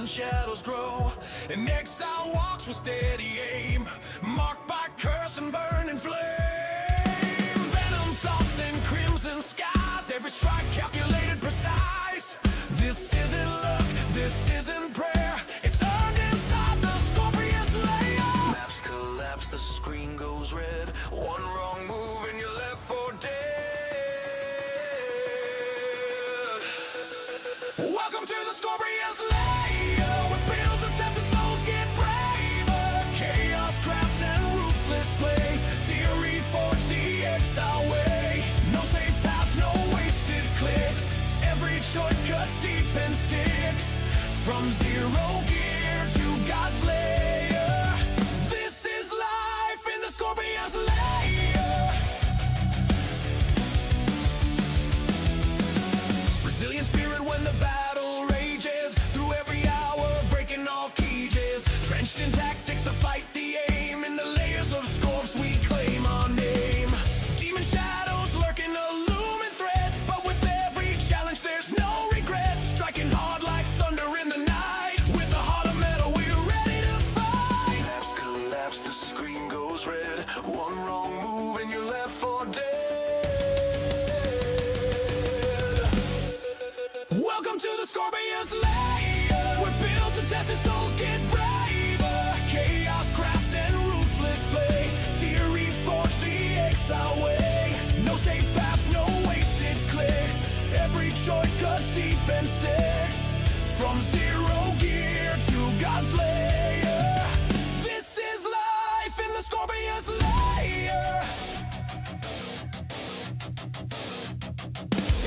Shadows grow, and exile walks with steady aim, marked by curse and burning flame. Venom thoughts and crimson skies, every strike calculated precise. This isn't luck, this isn't prayer, it's earned inside the Scorpius layer. Maps collapse, the screen goes red, one wrong move and you're left for dead. Welcome to the Scorpius layer. Choice cuts deep and sticks, from zero gear to God's lair. This is life in the Scorpius lair. Resilient spirit when the battle rages, through every hour breaking all cages. Trenched in tactics to fight the aim, in the layers of Scorps we claim our name. Demon shadows lurking a looming threat, but with every challenge there's no regret. Striking hard like thunder in the night, with a heart of metal we're ready to fight. Maps collapse, the screen goes red, one wrong move and you're left for dead. Welcome to the Scorpius lair. We're built to test it, souls get braver. Chaos crafts and ruthless play, theory forged the exile way. No safe paths, no wasted clicks, every choice cuts deep and sticks, from zero gear to God's lair. This is life in the Scorpius lair.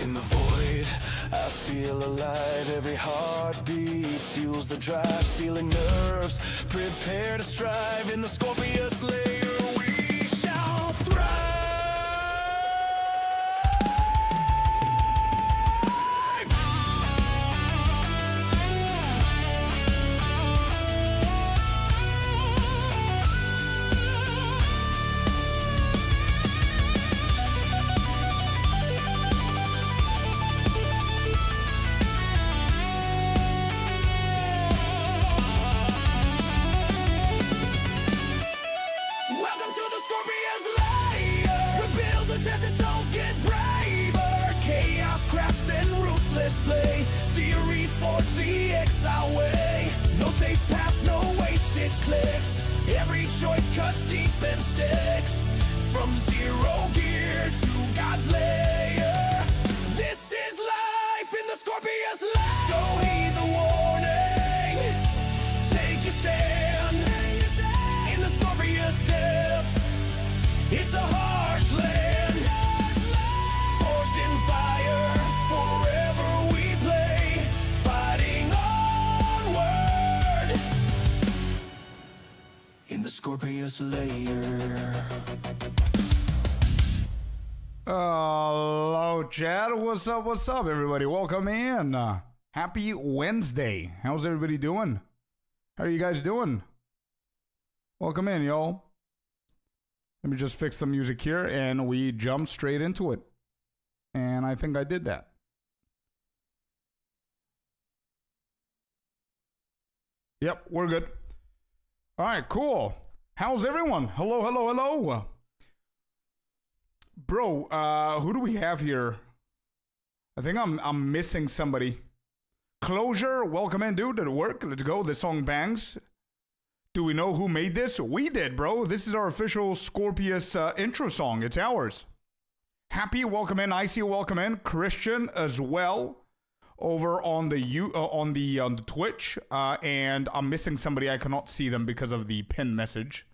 In the void, I feel alive. Every heartbeat fuels the drive, stealing nerves, prepare to strive. In the Scorpius lair we shall thrive. Welcome to the Scorpius lair. We're built to test it, souls get braver. Chaos crafts and ruthless play, theory forged the exile way. No safe paths, no wasted clicks, every choice cuts deep and sticks, from zero gear to God's lair. This is life in the Scorpius lair. So heed the warning, take your stand in the Scorpius depths. It's a harsh land, forged in fire, forever we play, fighting onward in the Scorpius lair. Hello, Chad. What's up, everybody? Welcome in. Happy Wednesday. How's everybody doing? How are you guys doing? Welcome in, y'all. Let me just fix the music here, and we jump straight into it. And I think I did that. Yep, we're good. All right, cool. How's everyone? Hello, hello, hello. Bro, who do we have here? I think I'm missing somebody. Closure, welcome in, dude. Did it work? Let's go. This song bangs. Do we know who made this? We did, bro. This is our official Scorpius intro song. It's ours. Happy, welcome in. Icy, welcome in. Christian as well over on the Twitch. And I'm missing somebody. I cannot see them because of the pin message.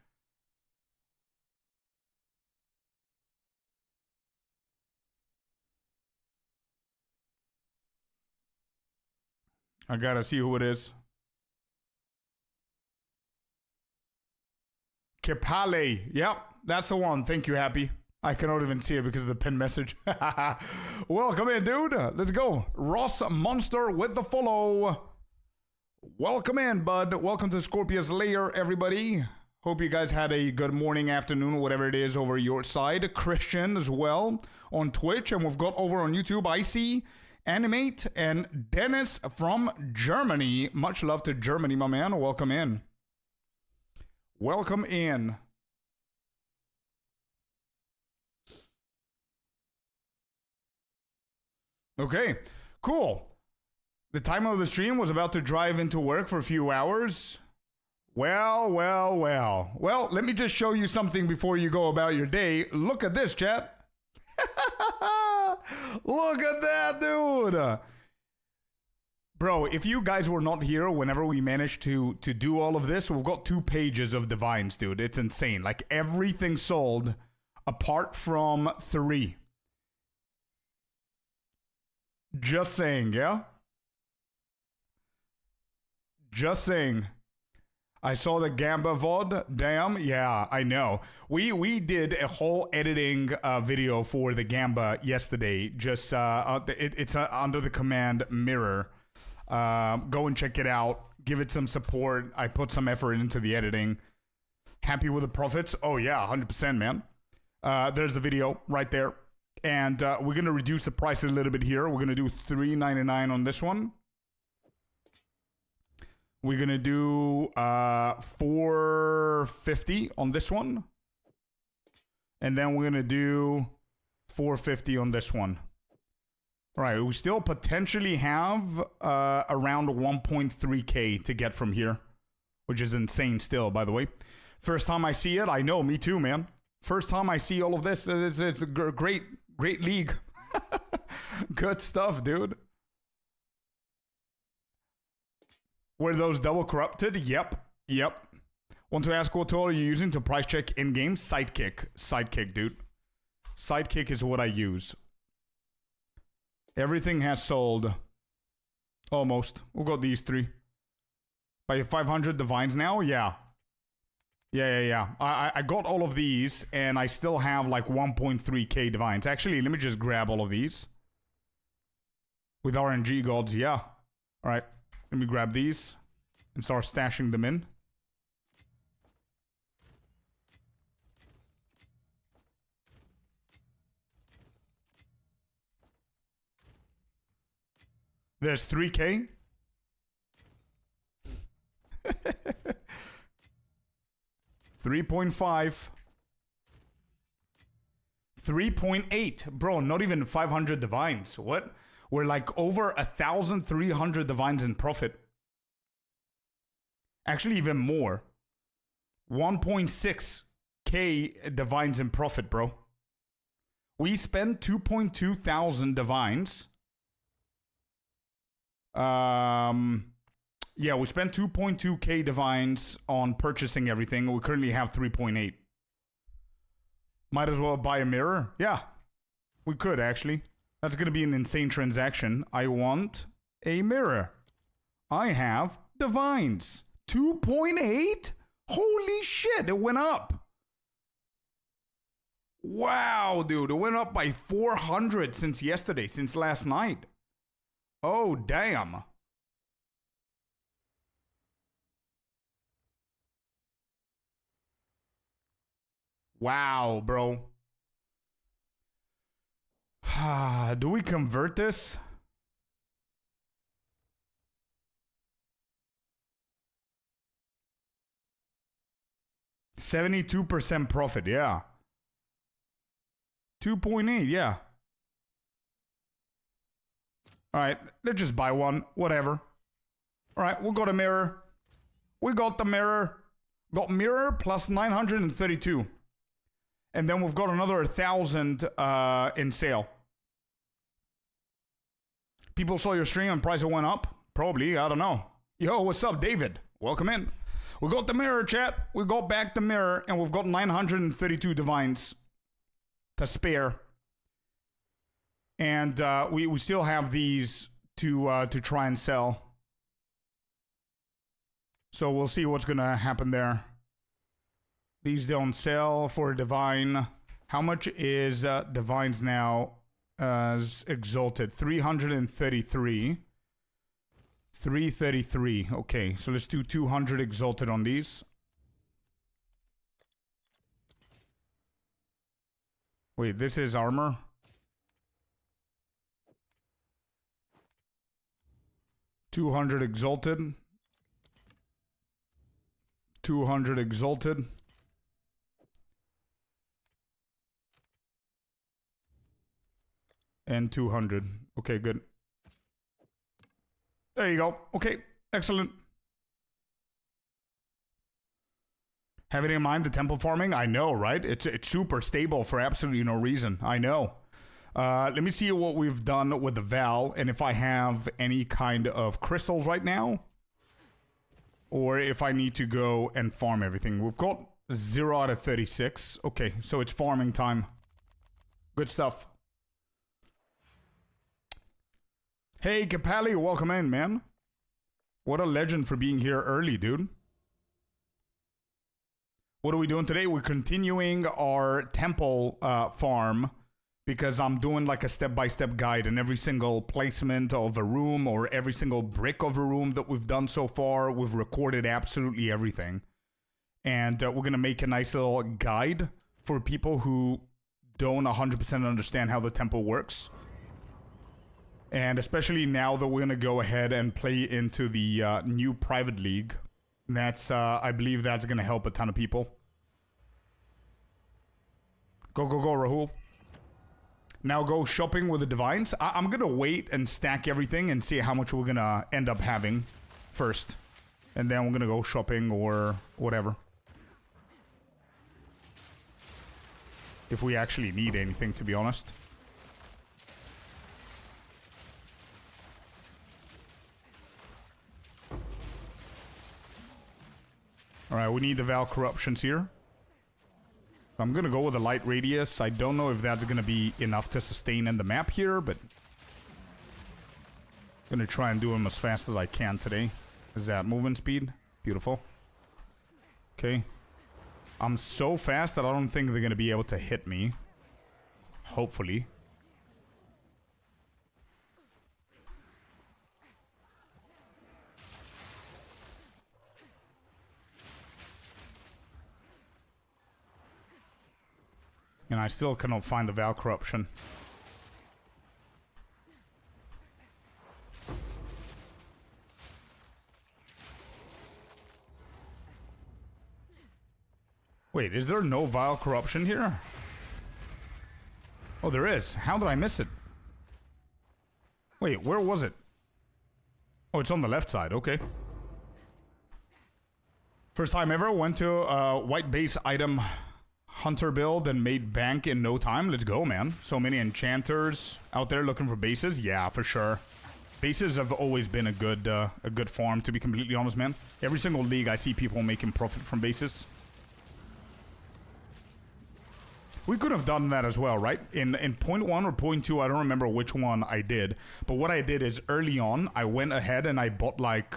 I gotta see who it is. Kepale. Yep. That's the one. Thank you, Happy. I cannot even see it because of the pin message. Welcome in, dude. Let's go. Ross Monster with the follow. Welcome in, bud. Welcome to Scorpius Lair, everybody. Hope you guys had a good morning, afternoon, whatever it is over your side. Christian as well on Twitch. And we've got over on YouTube, Icy, Animate, and Dennis from Germany. Much love to Germany, my man. Welcome in. Welcome in. Okay, cool. The time of the stream was about to drive into work for a few hours. Well, let me just show you something before you go about your day. Look at this, chat. Look at that, dude. Bro, if you guys were not here whenever we managed to do all of this, we've got 2 pages of divines, dude. It's insane. Like, everything sold apart from 3. Just saying, yeah? Just saying. I saw the Gamba VOD. Damn, yeah, I know. We did a whole editing video for the Gamba yesterday. Just it's under the command Mirror. Go and check it out. Give it some support. I put some effort into the editing. Happy with the profits? Oh yeah, 100%, man. There's the video right there. And we're going to reduce the price a little bit here. We're going to do $3.99 on this one. We're going to do $4.50 on this one. And then we're going to do $4.50 on this one. All right, we still potentially have around 1.3K to get from here, which is insane still, by the way. First time I see it, I know, me too, man. First time I see all of this, it's a great league. Good stuff, dude. Were those double corrupted? Yep. Want to ask what tool are you using to price check in-game? Sidekick, dude. Sidekick is what I use. Everything has sold. Almost. We'll go these 3. By 500 divines now? Yeah. I got all of these, and I still have like 1.3k divines. Actually, let me just grab all of these. With RNG gods, yeah. All right, let me grab these and start stashing them in. There's 3k. 3.5. 3.8. Bro, not even 500 divines. What? We're like over 1,300 divines in profit. Actually, even more. 1.6k divines in profit, bro. We spent 2.2 thousand divines. Yeah, we spent 2.2k divines on purchasing everything. We currently have 3.8. Might as well buy a mirror. Yeah, we could actually. That's going to be an insane transaction. I want a mirror. I have divines. 2.8? Holy shit, it went up. Wow, dude, it went up by 400 since yesterday, since last night. Oh, damn. Wow, bro. Do we convert this? $72% profit, yeah. 2.8, yeah. All right, let's just buy one, whatever. All right, we'll go to mirror. We got the mirror. Got mirror plus 932. And then we've got another 1,000 in sale. People saw your stream and price went up? Probably, I don't know. Yo, what's up, David? Welcome in. We got the mirror, chat. We got back the mirror, and we've got 932 divines to spare. And we still have these to try and sell. So we'll see what's going to happen there. These don't sell for divine. How much is divines now as exalted? 333. 333. Okay, so let's do 200 exalted on these. Wait, this is armor. $200 exalted. 200 exalted. And 200. Okay, good. There you go. Okay, excellent. Having in mind the temple farming, I know, right? It's super stable for absolutely no reason. I know. Let me see what we've done with the Val, and if I have any kind of crystals right now, or if I need to go and farm everything. We've got 0 out of 36. Okay, so it's farming time. Good stuff. Hey, Capali, welcome in, man. What a legend for being here early, dude. What are we doing today? We're continuing our temple farm, because I'm doing like a step-by-step guide in every single placement of a room or every single brick of a room that we've done so far. We've recorded absolutely everything. And we're going to make a nice little guide for people who don't 100% understand how the temple works. And especially now that we're going to go ahead and play into the new private league. That's, I believe that's going to help a ton of people. Go, go, go, Rahul. Now go shopping with the divines. I'm going to wait and stack everything and see how much we're going to end up having first. And then we're going to go shopping or whatever. If we actually need anything, to be honest. Alright, we need the Val Corruptions here. I'm gonna go with a light radius. I don't know if that's gonna be enough to sustain in the map here, but I'm gonna try and do them as fast as I can today. Is that movement speed? Beautiful. Okay. I'm so fast that I don't think they're gonna be able to hit me. Hopefully. And I still cannot find the Val Corruption. Wait, is there no Val Corruption here? Oh, there is. How did I miss it? Wait, where was it? Oh, it's on the left side. Okay. First time ever. Went to a white base item hunter build and made bank in no time. Let's go, man. So many enchanters out there looking for bases. Yeah, for sure. Bases have always been a good farm, to be completely honest, man. Every single league I see people making profit from bases. We could have done that as well, right? In point 1 or point 2, I don't remember which one I did. But what I did is early on, I went ahead and I bought like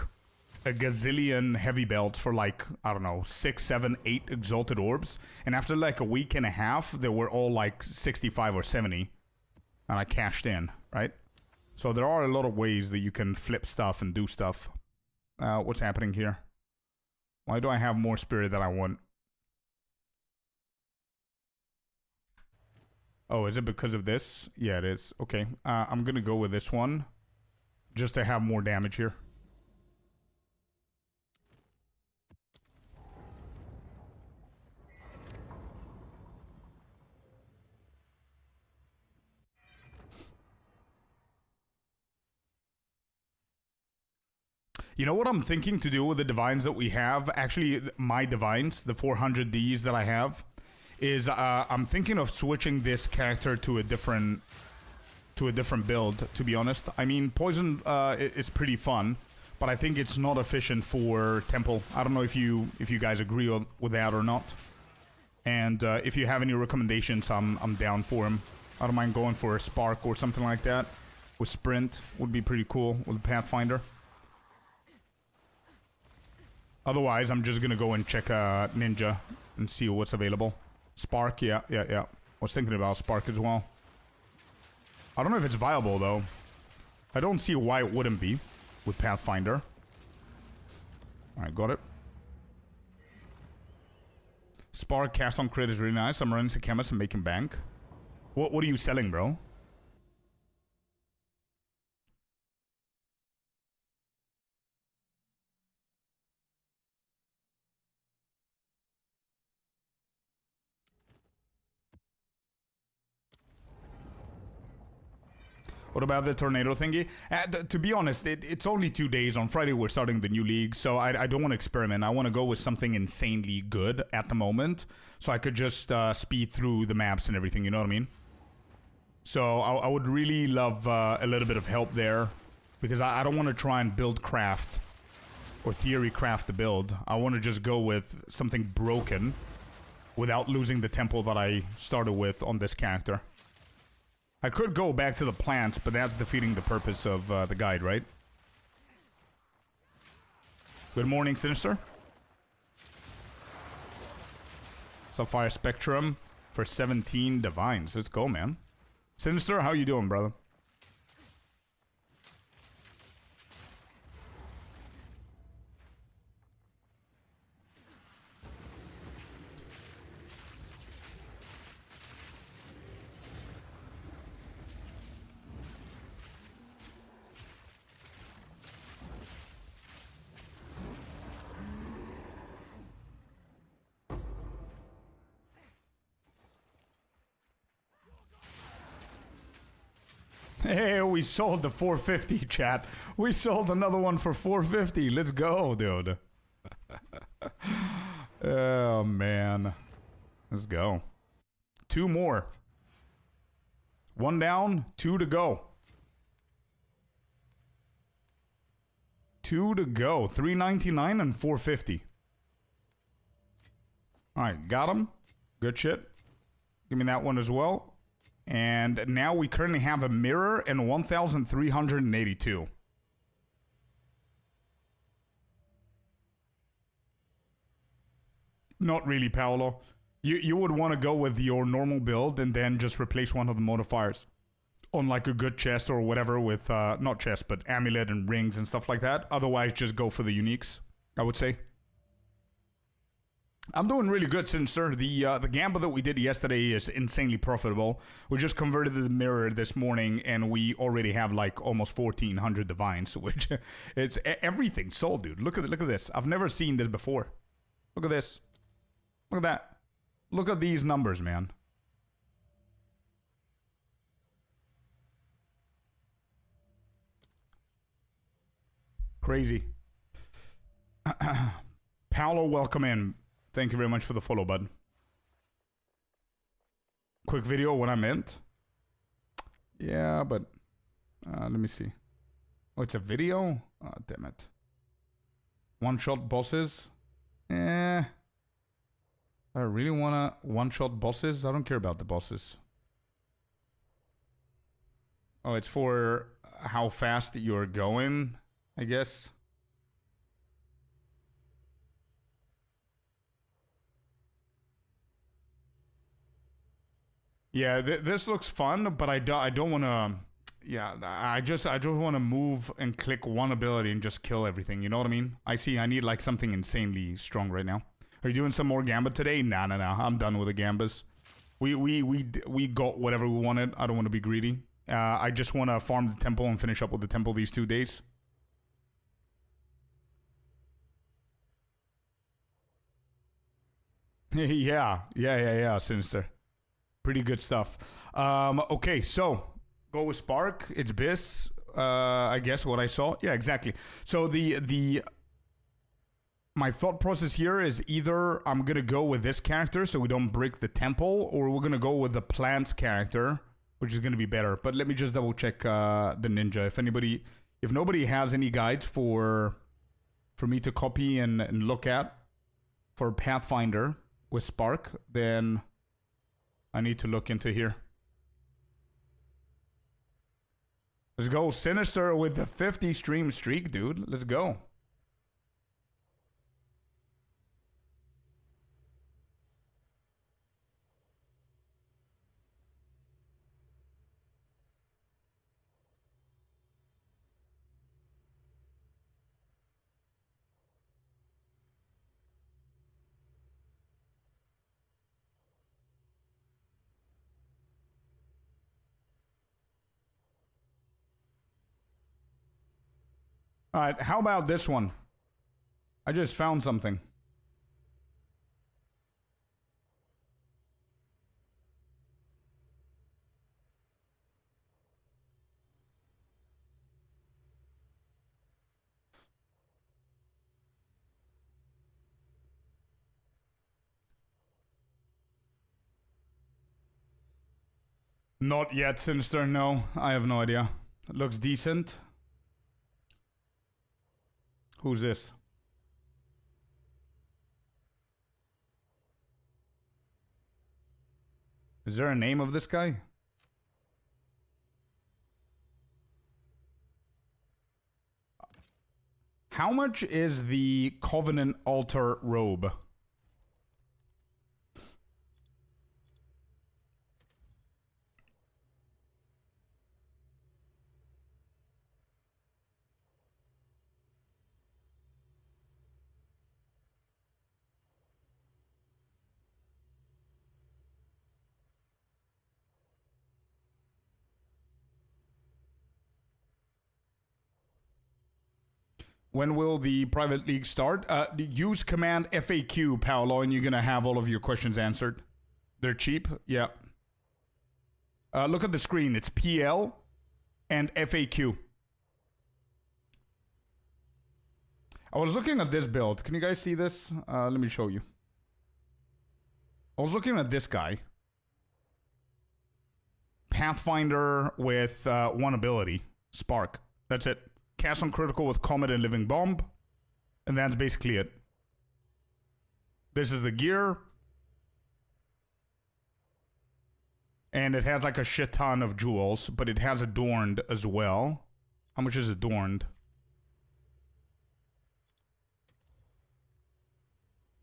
a gazillion heavy belts for like, I don't know, 6, 7, 8 exalted orbs. And after like a week and a half, they were all like 65 or 70. And I cashed in, right? So there are a lot of ways that you can flip stuff and do stuff. What's happening here? Why do I have more spirit than I want? Oh, is it because of this? Yeah, it is. Okay, I'm gonna go with this one. Just to have more damage here. You know what I'm thinking to do with the divines that we have? Actually, my divines, the 400Ds that I have, is I'm thinking of switching this character to a different build, to be honest. I mean, poison is pretty fun, but I think it's not efficient for temple. I don't know if you guys agree with that or not. And if you have any recommendations, I'm down for them. I don't mind going for a spark or something like that. With sprint would be pretty cool with Pathfinder. Otherwise, I'm just gonna go and check ninja and see what's available. Spark, yeah. I was thinking about Spark as well. I don't know if it's viable, though. I don't see why it wouldn't be with Pathfinder. Alright, got it. Spark cast on crit is really nice. I'm running to chemist and making bank. What are you selling, bro? What about the tornado thingy? To be honest, it's only 2 days. On Friday, we're starting the new league, so I don't want to experiment. I want to go with something insanely good at the moment, so I could just speed through the maps and everything, you know what I mean? So I would really love a little bit of help there, because I don't want to try and build craft, or theory craft the build. I want to just go with something broken, without losing the temple that I started with on this character. I could go back to the plants, but that's defeating the purpose of the guide, right? Good morning, Sinister. Sapphire Spectrum for 17 Divines. Let's go, man. Sinister, how you doing, brother? Hey, we sold the 450, chat. We sold another one for 450. Let's go, dude. Oh, man. Let's go. 2 more. 1 down, 2 to go. 2 to go. 399 and 450. Alright, got him. Good shit. Give me that one as well. And now we currently have a mirror and 1,382. Not really, Paolo. You would want to go with your normal build and then just replace one of the modifiers on like a good chest or whatever with, not chest, but amulet and rings and stuff like that. Otherwise, just go for the uniques, I would say. I'm doing really good, Sinister. The gamble that we did yesterday is insanely profitable. We just converted the mirror this morning, and we already have like almost 1,400 divines, which it's everything sold, dude. Look at this. I've never seen this before. Look at this. Look at that. Look at these numbers, man. Crazy. Paolo, welcome in. Thank you very much for the follow, bud. Quick video, what I meant. Yeah, but... let me see. Oh, it's a video? Oh, damn it. One-shot bosses? I really wanna one-shot bosses? I don't care about the bosses. Oh, it's for how fast you're going, I guess. Yeah, this looks fun, but I don't want to... Yeah, I just want to move and click one ability and just kill everything, you know what I mean? I need like something insanely strong right now. Are you doing some more Gambit today? Nah, I'm done with the Gambas. We got whatever we wanted. I don't want to be greedy. I just want to farm the temple and finish up with the temple these 2 days. Yeah, Sinister. Pretty good stuff. Okay, so go with Spark. It's Biss. I guess what I saw. Yeah, exactly. So my thought process here is either I'm gonna go with this character so we don't break the temple, or we're gonna go with the plants character, which is gonna be better. But let me just double check the ninja. If nobody has any guides for me to copy and look at for Pathfinder with Spark, then I need to look into here. Let's go, Sinister, with the 50 stream streak, dude. Let's go. Alright, how about this one? I just found something. Not yet, Sinister, no. I have no idea. It looks decent. Who's this? Is there a name of this guy? How much is the Covenant Altar robe? When will the private league start? Use command FAQ, Paolo, and you're going to have all of your questions answered. They're cheap? Yeah. Look at the screen. It's PL and FAQ. I was looking at this build. Can you guys see this? Let me show you. I was looking at this guy. Pathfinder with one ability. Spark. That's it. Cast on critical with Comet and Living Bomb. And that's basically it. This is the gear. And it has like a shit ton of jewels, but it has adorned as well. How much is adorned?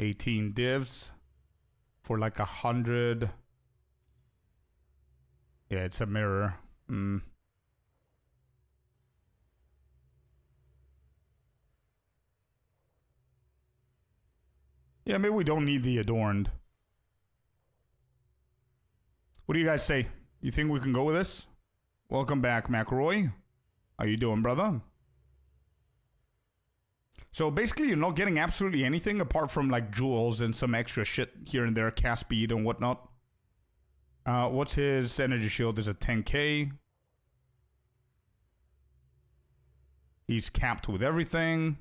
18 divs for like 100. Yeah, it's a mirror. Yeah, maybe we don't need the adorned. What do you guys say? You think we can go with this? Welcome back, McRoy. How you doing, brother? So basically, you're not getting absolutely anything apart from like jewels and some extra shit here and there, cast speed and whatnot. What's his energy shield? Is a 10k. He's capped with everything.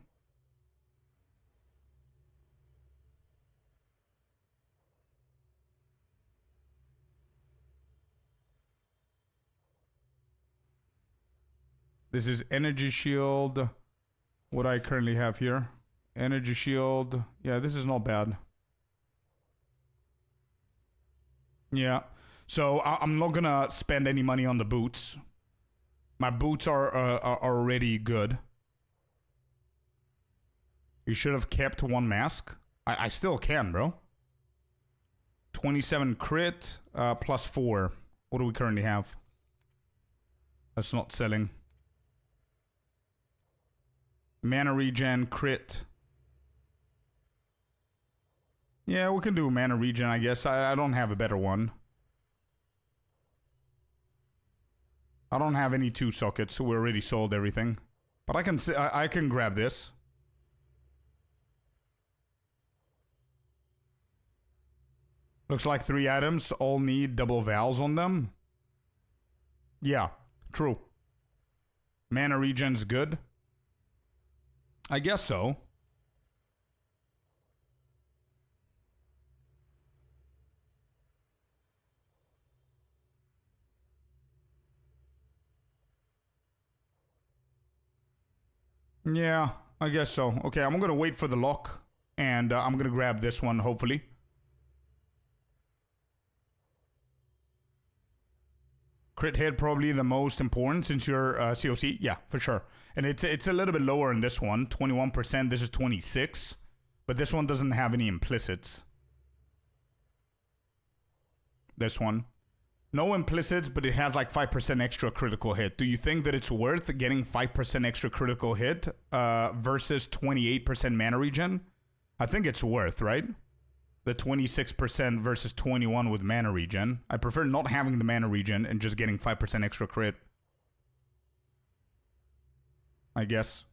This is energy shield. What I currently have here. Energy shield. Yeah, this is not bad. Yeah. So I'm not gonna spend any money on the boots. My boots are already good. You should have kept one mask. I still can, bro. 27 crit plus 4. What do we currently have? That's not selling. Mana regen, crit. Yeah, we can do mana regen, I guess. I don't have a better one. I don't have any 2 sockets, so we already sold everything. But I can grab this. Looks like 3 items all need double vowels on them. Yeah, true. Mana regen's good. I guess so. Yeah, I guess so. Okay, I'm gonna wait for the lock. And I'm gonna grab this one, hopefully. Crit hit probably the most important since you're COC. Yeah, for sure. And it's a little bit lower in this one. 21%. This is 26. But this one doesn't have any implicits. This one. No implicits, but it has like 5% extra critical hit. Do you think that it's worth getting 5% extra critical hit versus 28% mana regen? I think it's worth, right? The 26% versus 21 with mana regen. I prefer not having the mana regen and just getting 5% extra crit. I guess.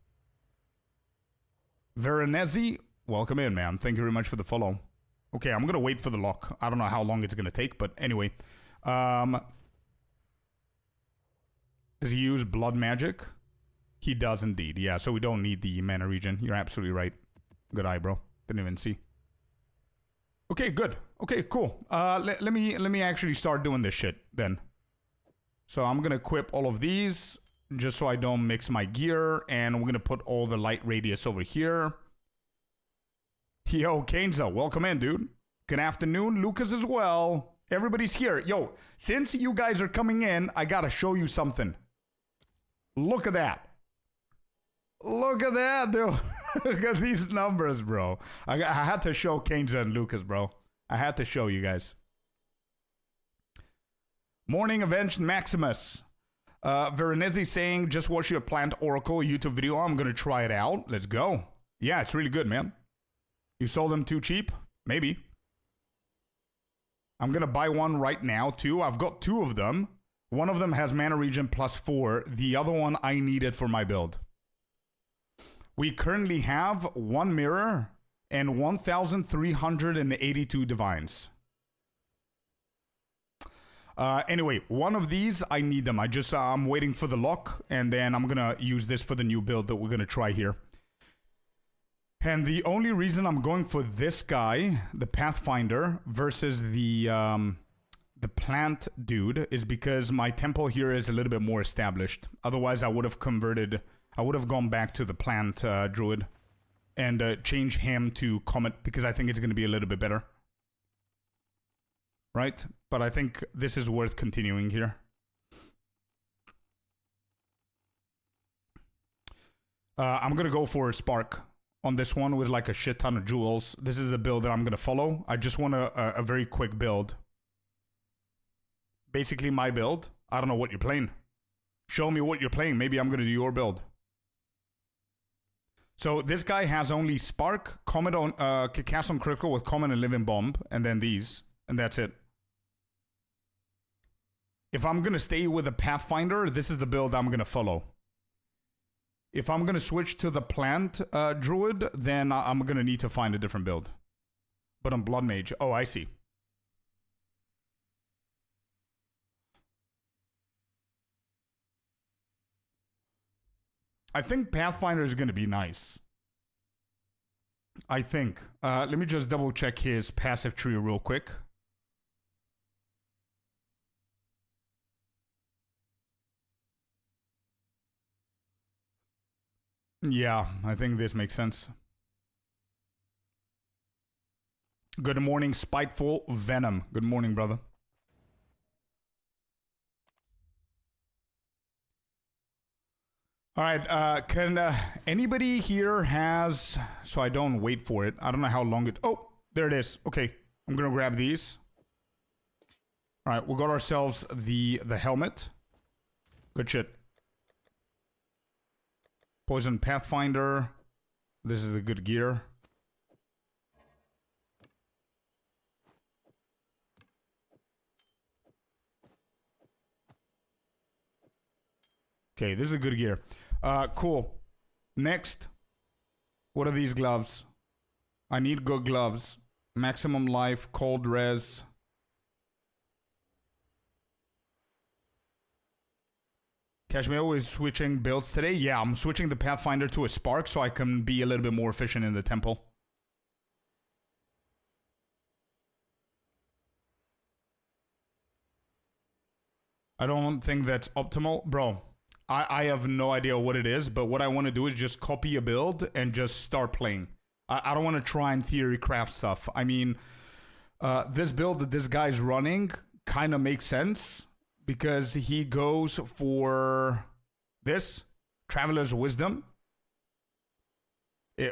Veronese, welcome in, man. Thank you very much for the follow. Okay, I'm gonna wait for the lock. I don't know how long it's gonna take, but anyway. Does he use blood magic? He does indeed. Yeah, so we don't need the mana regen. You're absolutely right. Good eye, bro. Didn't even see. Okay, good. Okay, cool. Let me actually start doing this shit then. So I'm gonna equip all of these just so I don't mix my gear, and we're gonna put all the light radius over here. Yo, Kenza, welcome in, dude. Good afternoon, Lucas as well. Everybody's here. Yo, since you guys are coming in, I gotta show you something. Look at that. Look at that, dude. Look at these numbers, bro. I had to show Kenza and Lucas, bro. I had to show you guys. Morning Avenged Maximus. Veronese saying, just watch your Plant Oracle YouTube video. I'm gonna try it out. Let's go. Yeah, it's really good, man. You sold them too cheap? Maybe. I'm gonna buy one right now, too. I've got two of them. One of them has mana regen +4. The other one I needed for my build. We currently have 1 mirror and 1,382 divines. Anyway, one of these, I need them. I'm waiting for the lock, and then I'm gonna use this for the new build that we're gonna try here. And the only reason I'm going for this guy, the Pathfinder, versus the plant dude, is because my temple here is a little bit more established. Otherwise, I would have converted. I would have gone back to the plant druid and change him to Comet, because I think it's going to be a little bit better. Right? But I think this is worth continuing here. I'm going to go for a Spark on this one with like a shit ton of jewels. This is the build that I'm going to follow. I just want a very quick build. Basically my build. I don't know what you're playing. Show me what you're playing. Maybe I'm going to do your build. So this guy has only Spark, Comet on, cast on Critical with Comet and Living Bomb, and then these, and that's it. If I'm going to stay with a Pathfinder, this is the build I'm going to follow. If I'm going to switch to the Plant Druid, then I'm going to need to find a different build. But on Blood Mage, oh, I see. I think Pathfinder is going to be nice. I think. Let me just double check his passive tree real quick. Yeah, I think this makes sense. Good morning, Spiteful Venom. Good morning, brother. All right, can anybody here has, so I don't wait for it. I don't know how long it, oh, there it is. Okay, I'm gonna grab these. All right, we got ourselves the helmet. Good shit. Poison Pathfinder. This is the good gear. Okay, this is a good gear. Cool. Next. What are these gloves? I need good gloves. Maximum life, cold res. Cashmere is switching builds today. Yeah, I'm switching the Pathfinder to a Spark so I can be a little bit more efficient in the temple. I don't think that's optimal. Bro, I have no idea what it is, but what I want to do is just copy a build and just start playing. I don't want to try and theory craft stuff. I mean, this build that this guy's running kind of makes sense because he goes for this, Traveler's Wisdom,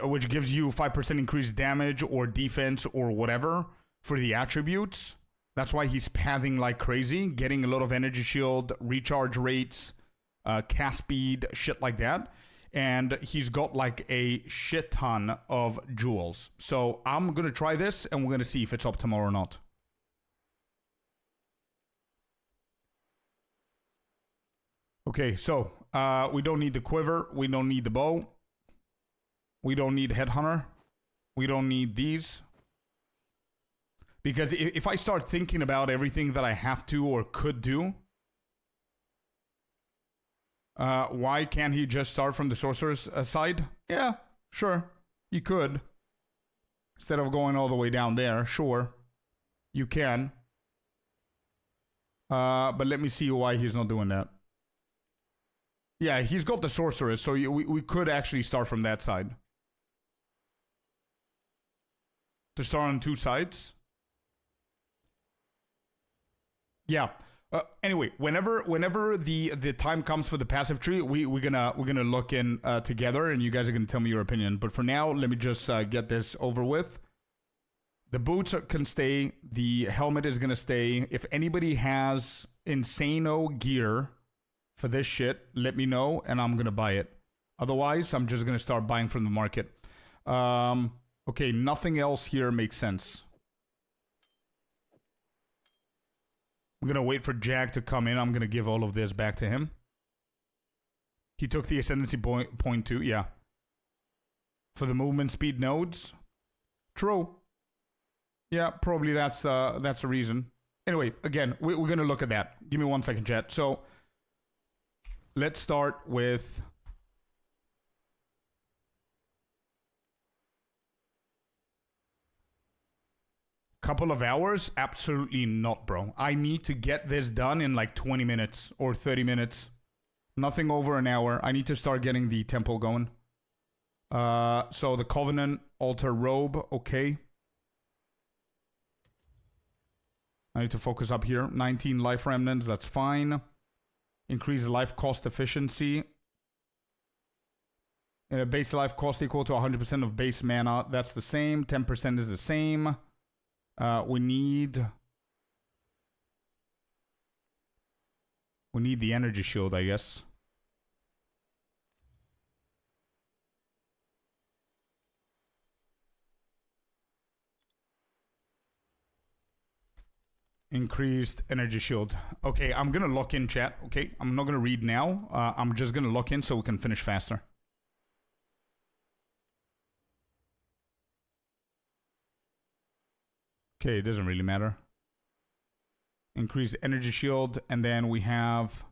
which gives you 5% increased damage or defense or whatever for the attributes. That's why he's pathing like crazy, getting a lot of energy shield, recharge rates, cast speed, shit like that. And he's got like a shit ton of jewels. So I'm going to try this and we're going to see if it's optimal or not. Okay, so we don't need the quiver. We don't need the bow. We don't need Headhunter. We don't need these. Because if I start thinking about everything that I have to or could do, why can't he just start from the sorcerer's side? Yeah, sure. You could. Instead of going all the way down there, sure. You can. But let me see why he's not doing that. Yeah, he's got the sorceress, so we could actually start from that side. To start on two sides. Yeah. Anyway, whenever the time comes for the passive tree, we're gonna look in together, and you guys are gonna tell me your opinion. But for now, let me just get this over with. The boots can stay. The helmet is gonna stay. If anybody has insano gear for this shit, let me know, and I'm gonna buy it. Otherwise, I'm just gonna start buying from the market. Okay, nothing else here makes sense. I'm gonna wait for Jack to come in. I'm gonna give all of this back to him. He took the ascendancy point too, yeah. For the movement speed nodes. True. Yeah, probably that's the reason. Anyway, again, we're gonna look at that. Give me 1 second, chat. So let's start with couple of hours? Absolutely not, bro. I need to get this done in like 20 minutes or 30 minutes. Nothing over an hour. I need to start getting the temple going. So the Covenant Altar Robe, okay. I need to focus up here. 19 life remnants, that's fine. Increase life cost efficiency. Base life cost equal to 100% of base mana. That's the same. 10% is the same. We need the energy shield, I guess. Increased energy shield. Okay, I'm gonna lock in, chat. Okay, I'm not gonna read now. I'm just gonna lock in so we can finish faster. Okay, it doesn't really matter. Increase energy shield, and then we have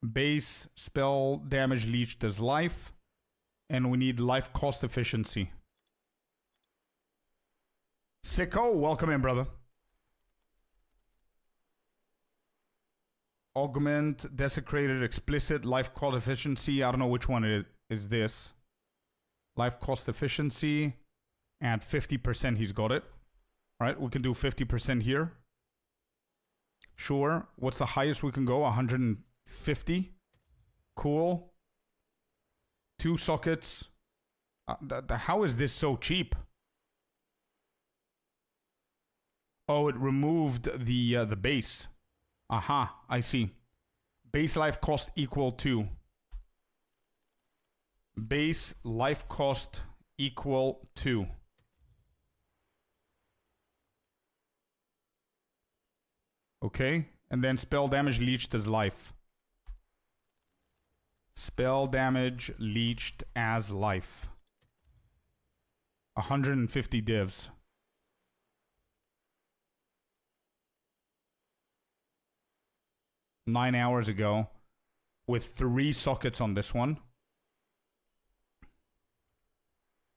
base spell damage leached as life, and we need life cost efficiency. Sicko, welcome in, brother. Augment, desecrated, explicit, life cost efficiency. I don't know which one it is this. Life cost efficiency, and 50%, he's got it. All right, we can do 50% here. Sure. What's the highest we can go? 150. Cool. 2 sockets. How is this so cheap? Oh, it removed the base. Aha, I see. Base life cost equal to. Base life cost equal to. Okay, and then spell damage leached as life. Spell damage leached as life. 150 divs. 9 hours ago with 3 sockets on this one.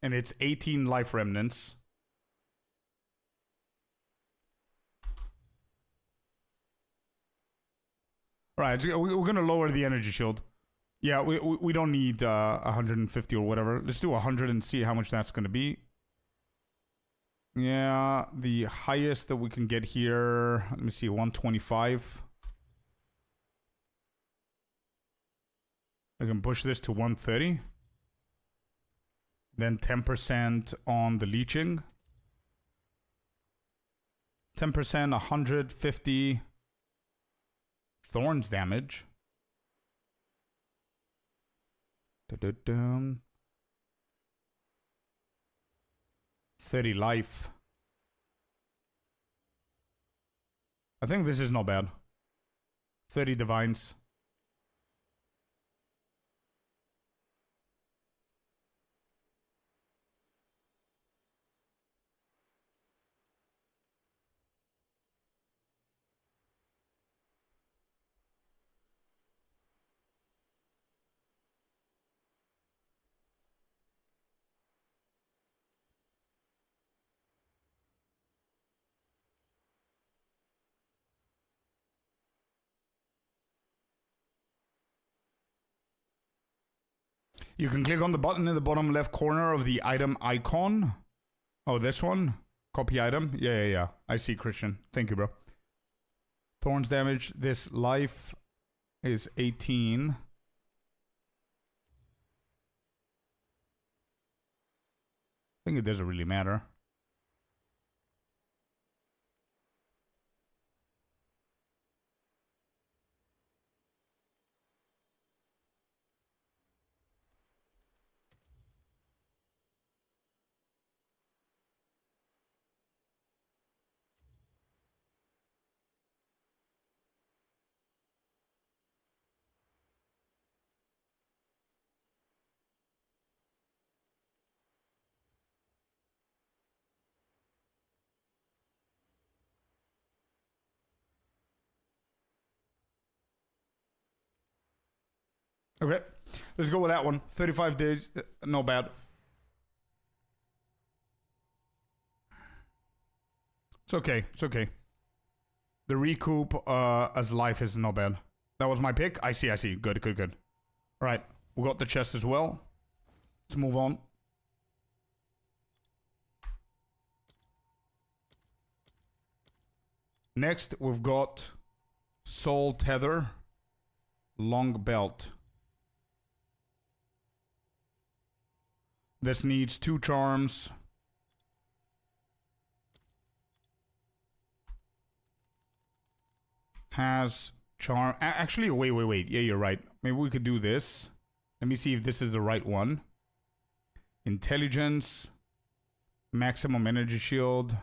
And it's 18 life remnants. Right, we're going to lower the energy shield. Yeah, we don't need 150 or whatever. Let's do 100 and see how much that's going to be. Yeah, the highest that we can get here, let me see, 125. I can push this to 130. Then 10% on the leeching. 10%, 150 thorns damage. 30 life. I think this is not bad. 30 divines. You can click on the button in the bottom left corner of the item icon. Oh, this one? Copy item? Yeah. I see, Christian. Thank you, bro. Thorns damage. This life is 18. I think it doesn't really matter. Okay, let's go with that one. 35 days, no bad. It's okay, it's okay. The recoup as life is no bad. That was my pick. I see. Good. All right, we got the chest as well. Let's move on. Next, we've got Soul Tether, Long Belt. This needs 2 charms. Has charm. Actually, wait. Yeah, you're right. Maybe we could do this. Let me see if this is the right one. Intelligence. Maximum energy shield.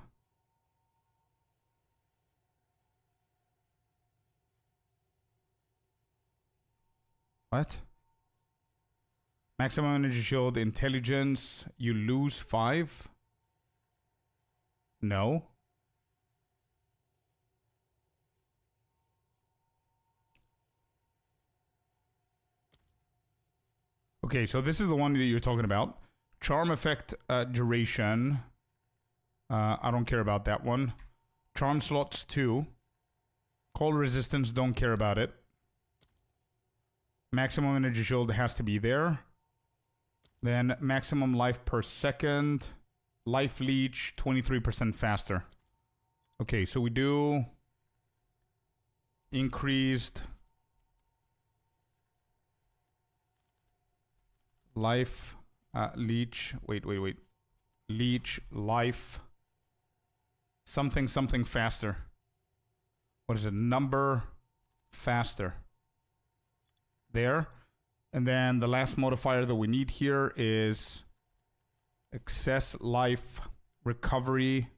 What? Maximum energy shield, intelligence. You lose 5? No. Okay, so this is the one that you're talking about. Charm effect duration. I don't care about that one. Charm slots 2. Cold resistance, don't care about it. Maximum energy shield has to be there. Then maximum life per second. Life leech, 23% faster. Okay, so we do increased life leech. Wait. Leech life. Something faster. What is it? Number faster. There. And then the last modifier that we need here is excess life recovery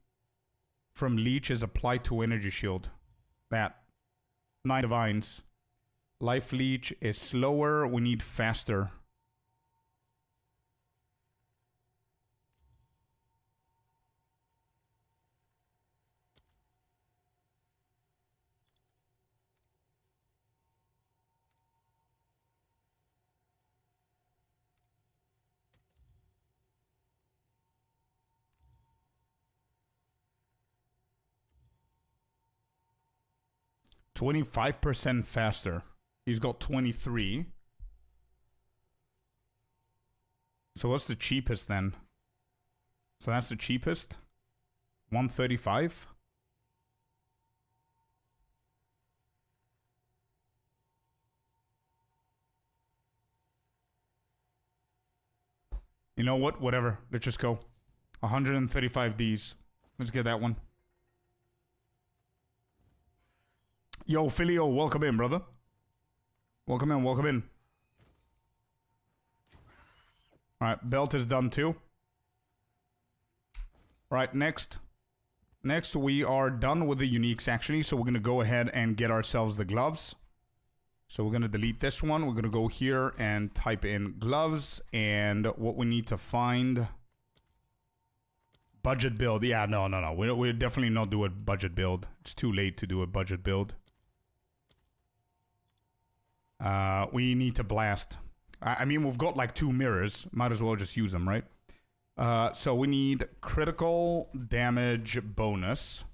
from leech is applied to energy shield. That. 9 divines. Life leech is slower. We need faster. %25 faster. He's got 23. So what's the cheapest then? So that's the cheapest. 135. You know what? Whatever. Let's just go. 135 Ds. Let's get that one. Yo, Filio, welcome in, brother. Welcome in. Alright, belt is done too. Alright, next. Next, we are done with the uniques, actually. So we're going to go ahead and get ourselves the gloves. So we're going to delete this one. We're going to go here and type in gloves. And what we need to find... Budget build. Yeah, no. We'll definitely not do a budget build. It's too late to do a budget build. We need to blast. I mean, we've got like 2 mirrors. Might as well just use them, right? So we need critical damage bonus.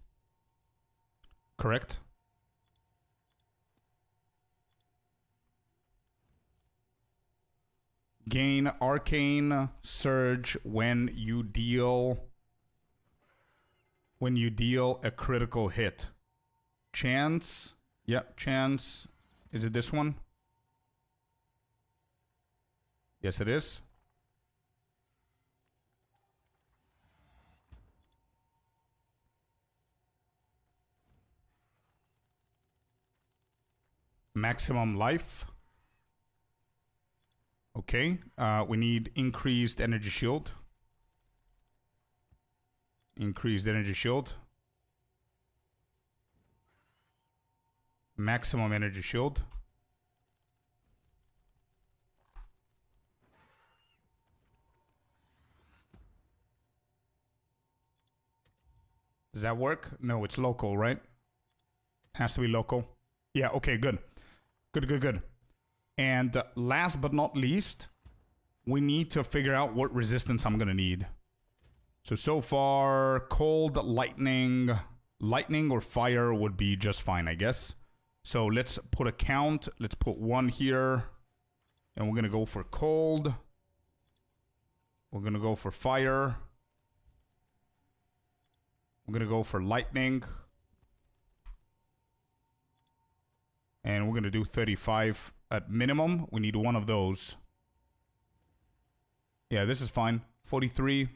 Correct? Gain arcane surge when you deal a critical hit. Chance. Yep, chance. Is it this one? Yes, it is. Maximum life. Okay. We need increased energy shield. Increased energy shield. Maximum energy shield. Does that work? No, it's local, right? Has to be local. Yeah, okay, good. Good. And last but not least, we need to figure out what resistance I'm going to need. So far, cold, lightning or fire would be just fine, I guess. So let's put a count. Let's put 1 here. And we're going to go for cold. We're going to go for fire. We're going to go for lightning. And we're going to do 35 at minimum. We need 1 of those. Yeah, this is fine. 43.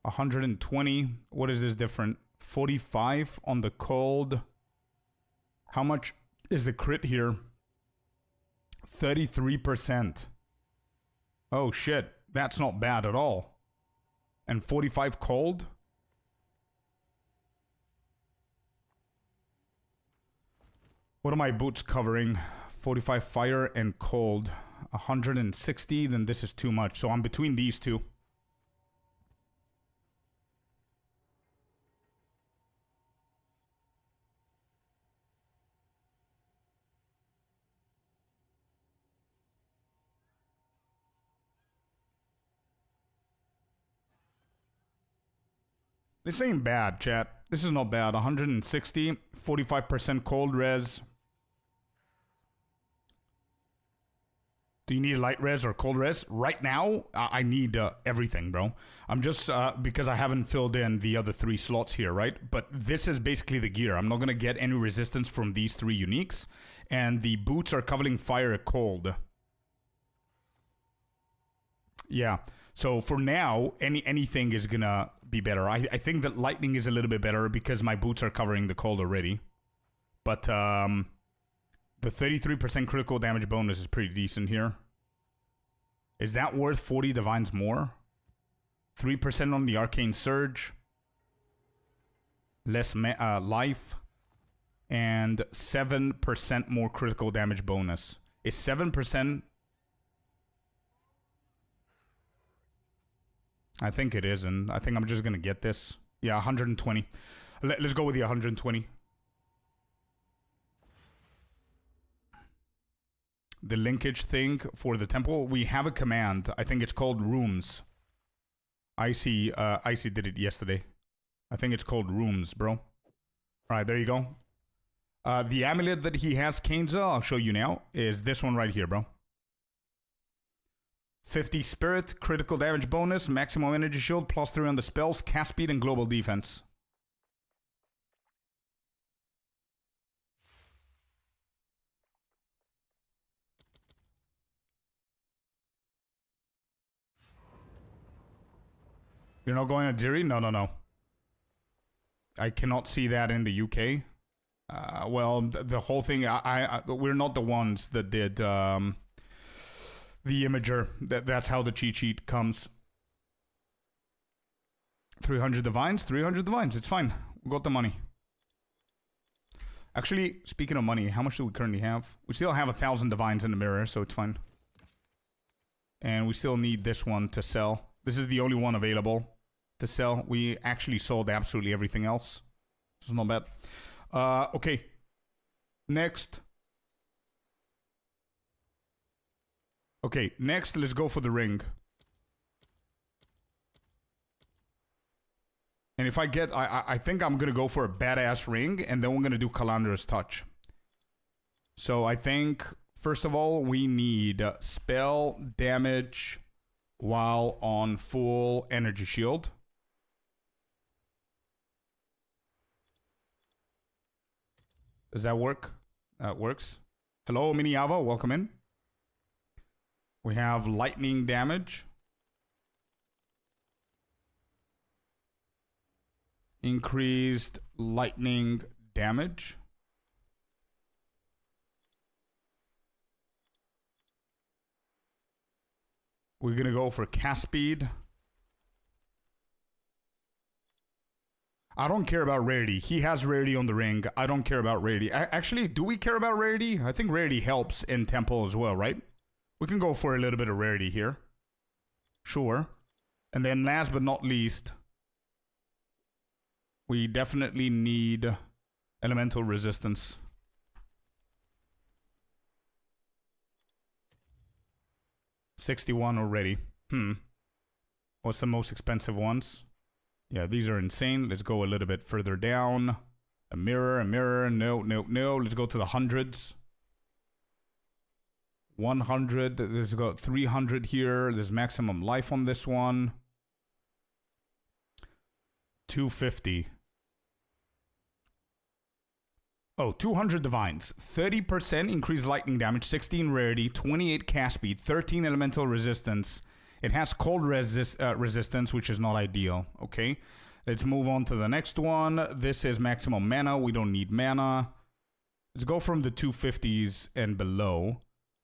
120. What is this different? 45 on the cold. How much is the crit here? 33%. Oh shit. That's not bad at all. And 45 cold? What are my boots covering? 45 fire and cold. 160, then this is too much. So I'm between these two. This ain't bad, chat. This is not bad. 160, 45% cold res. Do you need light res or cold res? Right now, I need everything, bro. I'm just, because I haven't filled in the other 3 slots here, right? But this is basically the gear. I'm not going to get any resistance from these 3 uniques. And the boots are covering fire cold. Yeah. So for now, anything is going to be better. I think that lightning is a little bit better because my boots are covering the cold already. But the 33% critical damage bonus is pretty decent here. Is that worth 40 divines more? 3% on the arcane surge. Less life. And 7% more critical damage bonus. Is 7%... I think it is, and I think I'm just going to get this. Yeah, 120. Let's go with the 120. The linkage thing for the temple, we have a command. I think it's called rooms. Icy did it yesterday. I think it's called rooms, bro. All right, there you go. The amulet that he has, Kenza, I'll show you now, is this one right here, bro. 50 spirit, critical damage bonus, maximum energy shield, +3 on the spells, cast speed, and global defense. You're not going to Jiri? No. I cannot see that in the UK. Well, the whole thing, we're not the ones that did... the imager, that's how the cheat sheet comes. 300 divines, it's fine. We got the money. Actually, speaking of money, how much do we currently have? We still have 1,000 divines in the mirror, so it's fine. And we still need this one to sell. This is the only one available to sell. We actually sold absolutely everything else. This is not bad. Okay. Next. Okay, next, let's go for the ring. And if I get... I think I'm going to go for a badass ring, and then we're going to do Calandra's Touch. So I think First of all, we need spell damage while on full energy shield. Does that work? That works. Hello, Miniava. Welcome in. We have lightning damage. Increased lightning damage. We're going to go for cast speed. I don't care about rarity. He has rarity on the ring. I don't care about rarity. Actually, do we care about rarity? I think rarity helps in temple as well, right? We can go for a little bit of rarity here. Sure. And then last but not least, we definitely need elemental resistance. $61 already. What's the most expensive ones? Yeah, these are insane. Let's go a little bit further down. A mirror. No. Let's go to the hundreds. 100. There's got 300 here. There's maximum life on this one. 250. Oh, 200 divines. 30% increased lightning damage, 16 rarity, 28 cast speed, 13 elemental resistance. It has cold resistance, which is not ideal. Okay, let's move on to the next one. This is maximum mana. We don't need mana. Let's go from the 250s and below.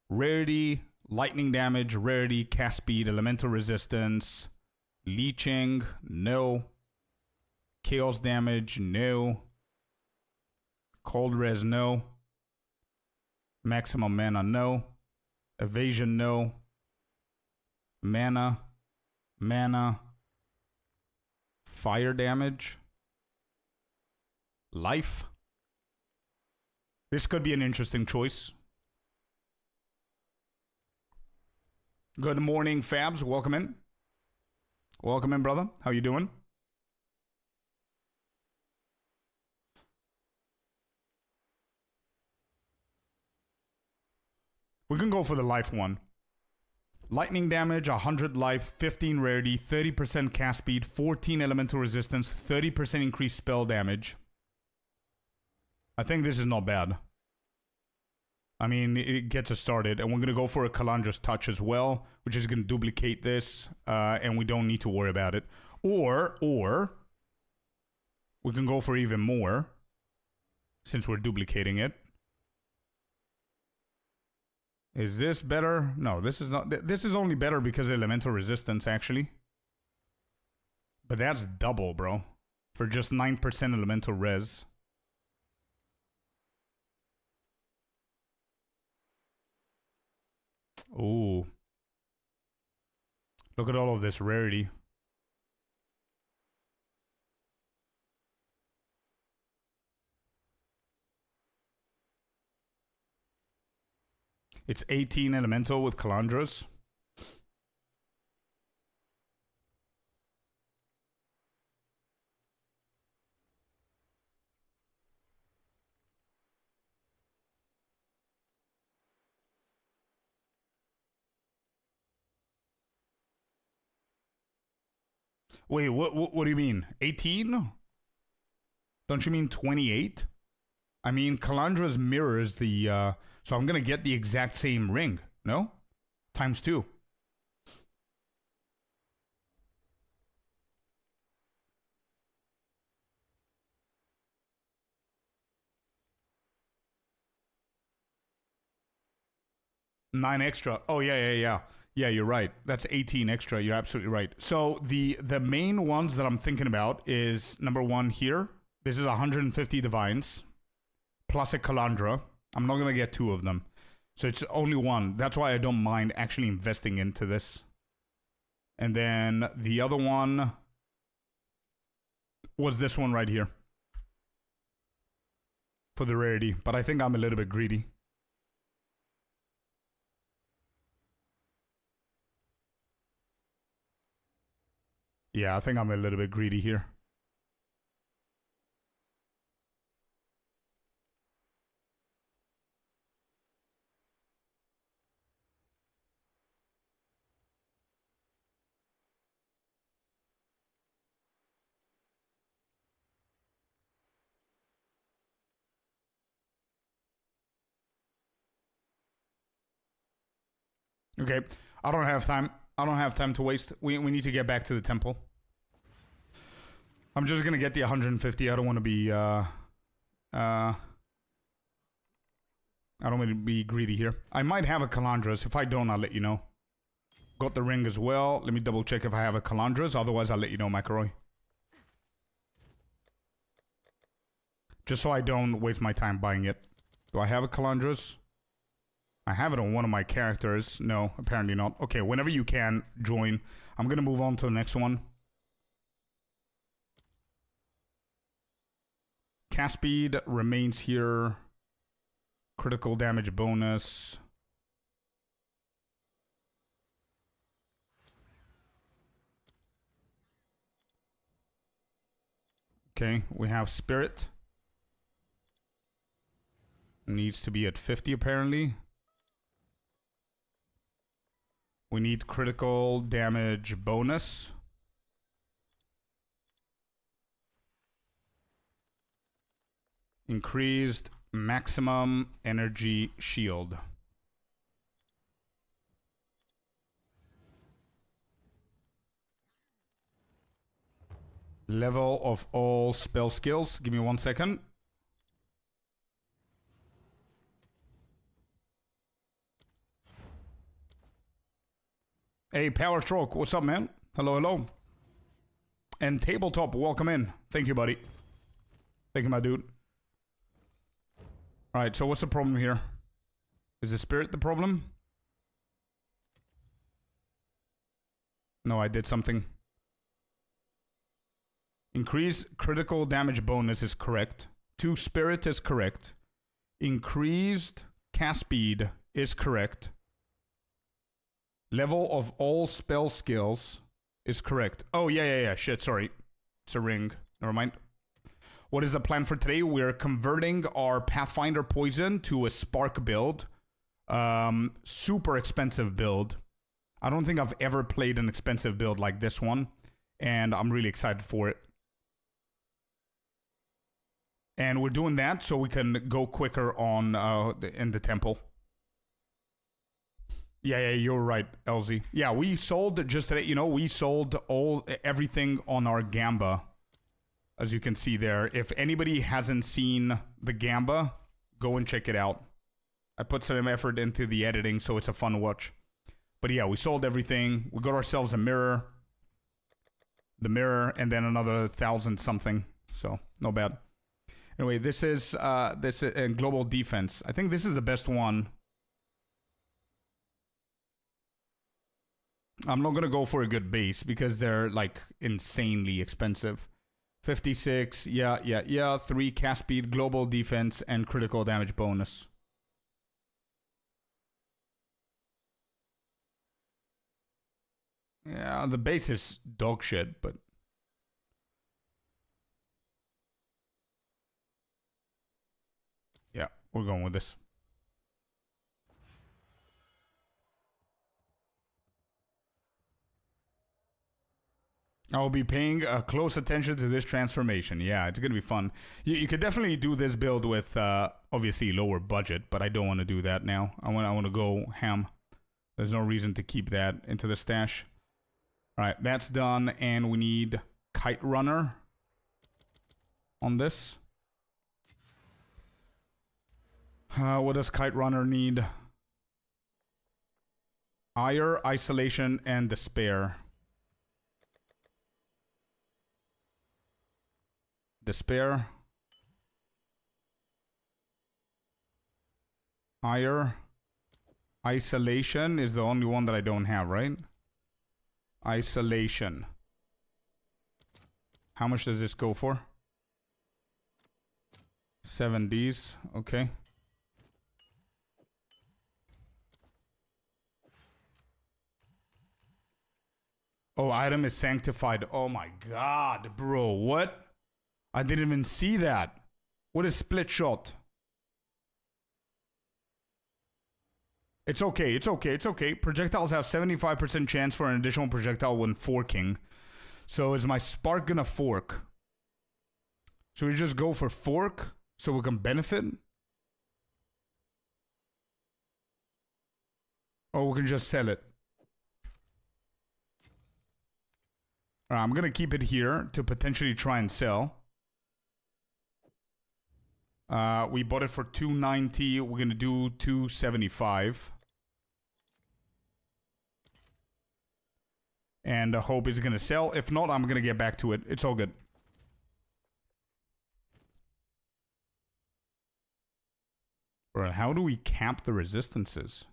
Rarity, lightning damage, rarity, cast speed, elemental resistance, leeching, no. Chaos damage, no. Cold res, no. Maximum mana, no. Evasion, no. Mana. Fire damage. Life. This could be an interesting choice. Good morning, Fabs. Welcome in. Welcome in, brother. How you doing? We can go for the life one. Lightning damage, 100 life, 15 rarity, 30% cast speed, 14 elemental resistance, 30% increased spell damage. I think this is not bad. I mean, it gets us started. And we're going to go for a Kalandra's Touch as well, which is going to duplicate this. And we don't need to worry about it. Or, we can go for even more, since we're duplicating it. Is this better? No, this is not. This is only better because of elemental resistance, actually. But that's double, bro. For just 9% elemental res. Ooh. Look at all of this rarity. It's 18 elemental with Kalandras. Wait, what do you mean? 18? Don't you mean 28? I mean, Kalandra's mirrors the, so I'm going to get the exact same ring, no? Times 2. Nine extra. Oh, yeah. Yeah, you're right. That's 18 extra. You're absolutely right. So the main ones that I'm thinking about is number 1 here. This is 150 divines plus a Kalandra. I'm not going to get 2 of them. So it's only 1. That's why I don't mind actually investing into this. And then the other one was this one right here. For the rarity. But I think I'm a little bit greedy. Yeah, I think I'm a little bit greedy here. Okay, I don't have time. I don't have time to waste. We need to get back to the temple. I'm just gonna get the 150. I don't want to be I don't want to be greedy here. I might have a Calandras. If I don't, I'll let you know. Got the ring as well. Let me double check if I have a Calandras. Otherwise, I'll let you know, McElroy. Just so I don't waste my time buying it. Do I have a Calandras? I have it on one of my characters. No, apparently not. Okay, whenever you can, join. I'm going to move on to the next one. Cast speed remains here. Critical damage bonus. Okay, we have spirit. Needs to be at 50 apparently. We need critical damage bonus. Increased maximum energy shield. Level of all spell skills. Give me 1 second. Hey, Power Stroke, what's up, man? Hello, hello. And Tabletop, welcome in. Thank you, buddy. Thank you, my dude. Alright, so what's the problem here? Is the spirit the problem? No, I did something. Increase critical damage bonus is correct. 2 spirit is correct. Increased cast speed is correct. Level of all spell skills is correct. Oh, yeah. Shit, sorry. It's a ring. Never mind. What is the plan for today? We're converting our Pathfinder Poison to a Spark build. Super expensive build. I don't think I've ever played an expensive build like this one. And I'm really excited for it. And we're doing that so we can go quicker on in the temple. Yeah, you're right, LZ. Yeah, we sold, just to let you know, we sold everything on our Gamba. As you can see there. If anybody hasn't seen the Gamba, go and check it out. I put some effort into the editing, so it's a fun watch. But yeah, we sold everything. We got ourselves a mirror. The mirror, and then another 1,000 something. So, no bad. Anyway, this is global defense. I think this is the best one. I'm not gonna go for a good base because they're like insanely expensive. 56, yeah. 3 cast speed, global defense, and critical damage bonus. Yeah, the base is dog shit, but yeah, we're going with this. I will be paying close attention to this transformation. Yeah, it's going to be fun. You could definitely do this build with, obviously, lower budget, but I don't want to do that now. I want to go ham. There's no reason to keep that into the stash. All right, that's done, and we need Kite Runner on this. What does Kite Runner need? Ire, Isolation, and Despair. Despair. Ire. Isolation is the only one that I don't have, right? Isolation. How much does this go for? 7Ds. Okay. Oh, item is sanctified. Oh my god, bro. What? I didn't even see that. What is split shot? It's okay. Projectiles have 75% chance for an additional projectile when forking. So is my spark gonna fork? Should we just go for fork so we can benefit? Or we can just sell it. Alright, I'm gonna keep it here to potentially try and sell. We bought it for 290. We're gonna do 275. And I hope it's gonna sell. If not, I'm gonna get back to it. It's all good. Bro, how do we cap the resistances?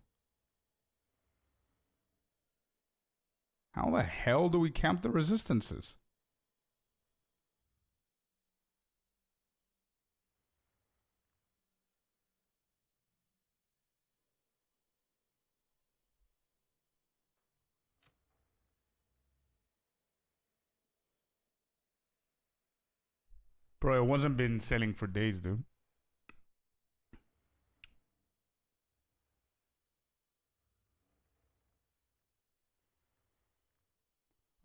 How the hell do we cap the resistances? Bro, it wasn't been selling for days, dude.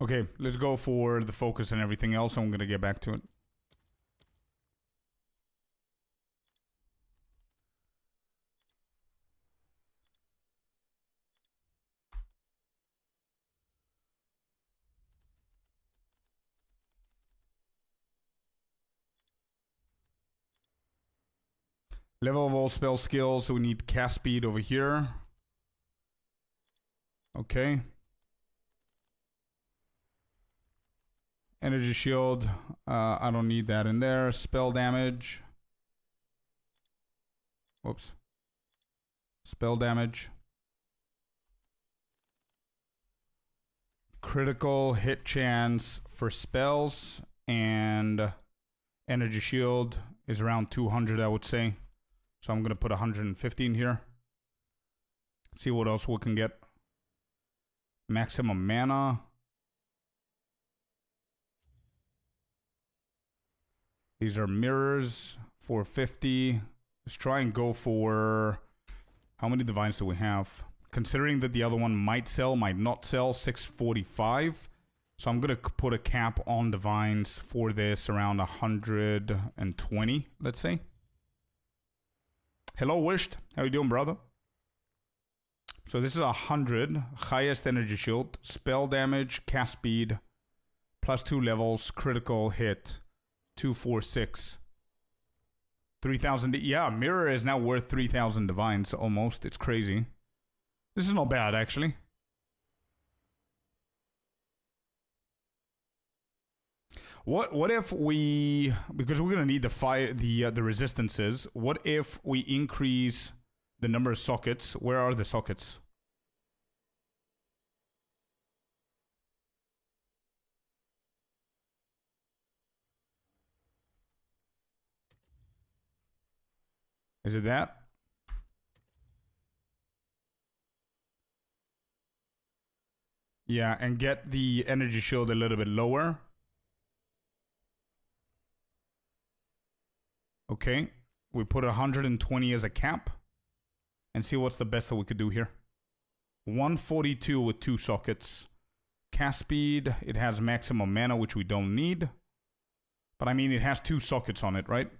Okay, let's go for the focus and everything else. I'm gonna get back to it. Level of all spell skills, so we need cast speed over here. Okay. Energy shield, I don't need that in there. Spell damage. Whoops. Spell damage. Critical hit chance for spells, and energy shield is around 200, I would say. So I'm going to put 115 here. See what else we can get. Maximum mana. These are mirrors, 450. Let's try and go for... How many divines do we have? Considering that the other one might sell, might not sell, 645. So I'm going to put a cap on divines for this around 120, let's say. Hello, Wished. How you doing, brother? So this is 100. Highest energy shield. Spell damage, cast speed, plus 2 levels, critical hit, 246. 3,000. Yeah, mirror is now worth 3,000 divines almost. It's crazy. This is not bad, actually. What if we, because we're gonna need the resistances. What if we increase the number of sockets? Where are the sockets? Is it that? Yeah, and get the energy shield a little bit lower. Okay, we put 120 as a cap and see what's the best that we could do here. 142 with 2 sockets. Cast speed, it has maximum mana, which we don't need. But I mean, it has 2 sockets on it, right?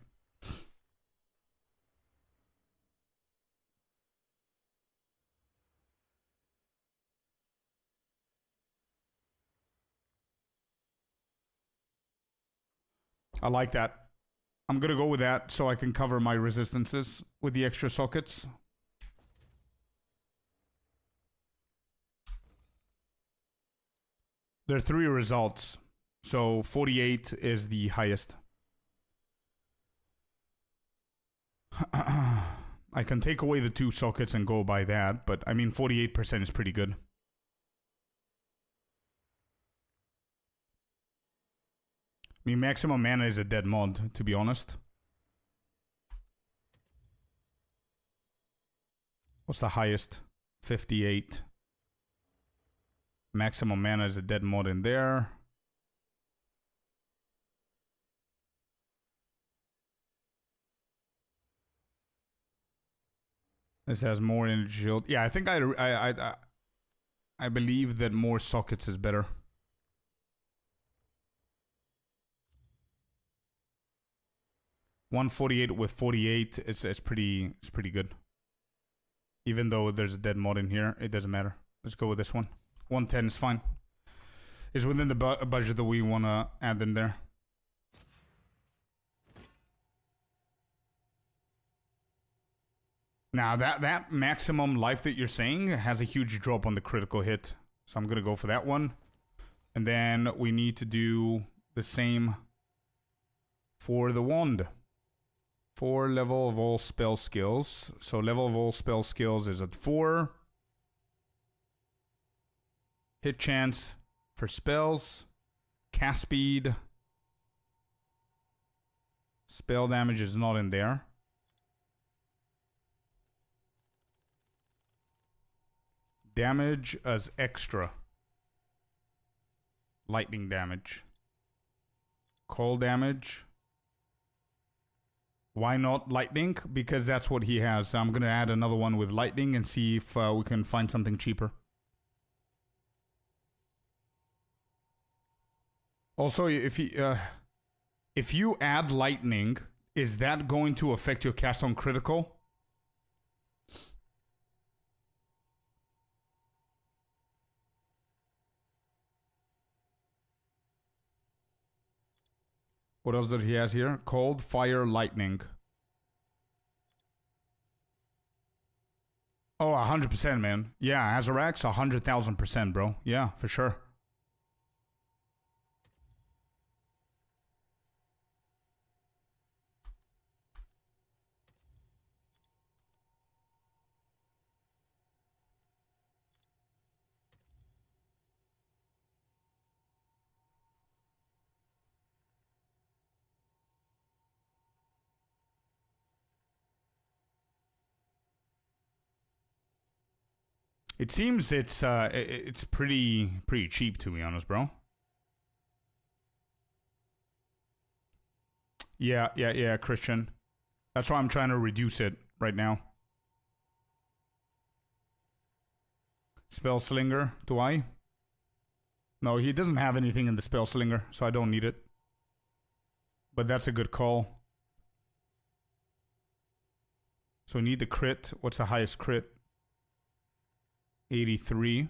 I like that. I'm gonna go with that so I can cover my resistances with the extra sockets. There are 3 results, so 48 is the highest. I can take away the 2 sockets and go by that, but I mean 48% is pretty good. I mean, maximum mana is a dead mod, to be honest. What's the highest? 58. Maximum mana is a dead mod in there. This has more energy shield. Yeah, I think I believe that more sockets is better. $148 with 48, it's pretty good. Even though there's a dead mod in here, it doesn't matter. Let's go with this one. 110 is fine. It's within the budget that we want to add in there. Now, that maximum life that you're saying has a huge drop on the critical hit. So I'm going to go for that one. And then we need to do the same for the wand. 4 level of all spell skills. So level of all spell skills is at 4. Hit chance for spells. Cast speed. Spell damage is not in there. Damage as extra. Lightning damage. Cold damage. Why not lightning? Because that's what he has. So I'm going to add another one with lightning and see if we can find something cheaper. Also, if you add lightning, is that going to affect your cast on critical? What else did he has here? Cold, fire, lightning. Oh, 100%, man. Yeah, Azarax, 100,000%, bro. Yeah, for sure. It seems it's pretty cheap, to be honest, bro. Yeah, Christian. That's why I'm trying to reduce it right now. Spell Slinger, do I? No, he doesn't have anything in the Spell Slinger, so I don't need it. But that's a good call. So we need the crit. What's the highest crit? 83.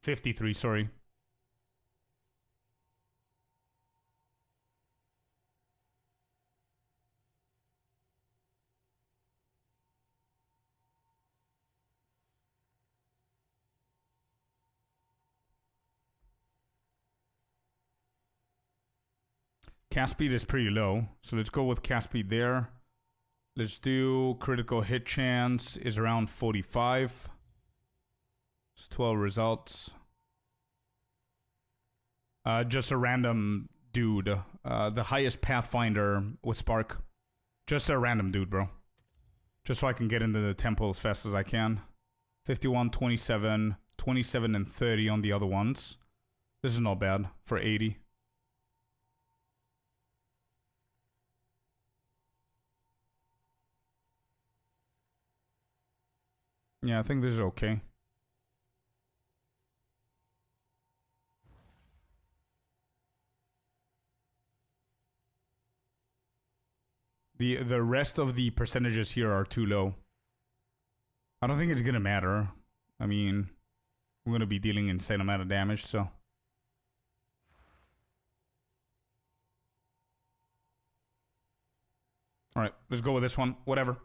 53, sorry. Cast speed is pretty low, so let's go with cast speed there. Let's do critical hit chance is around 45. It's 12 results. Just a random dude. The highest Pathfinder with Spark. Just a random dude, bro. Just so I can get into the temple as fast as I can. 51, 27, 27, and 30 on the other ones. This is not bad for 80. Yeah, I think this is okay. The rest of the percentages here are too low. I don't think it's gonna matter. I mean, we're gonna be dealing insane amount of damage, so. Alright, let's go with this one. Whatever.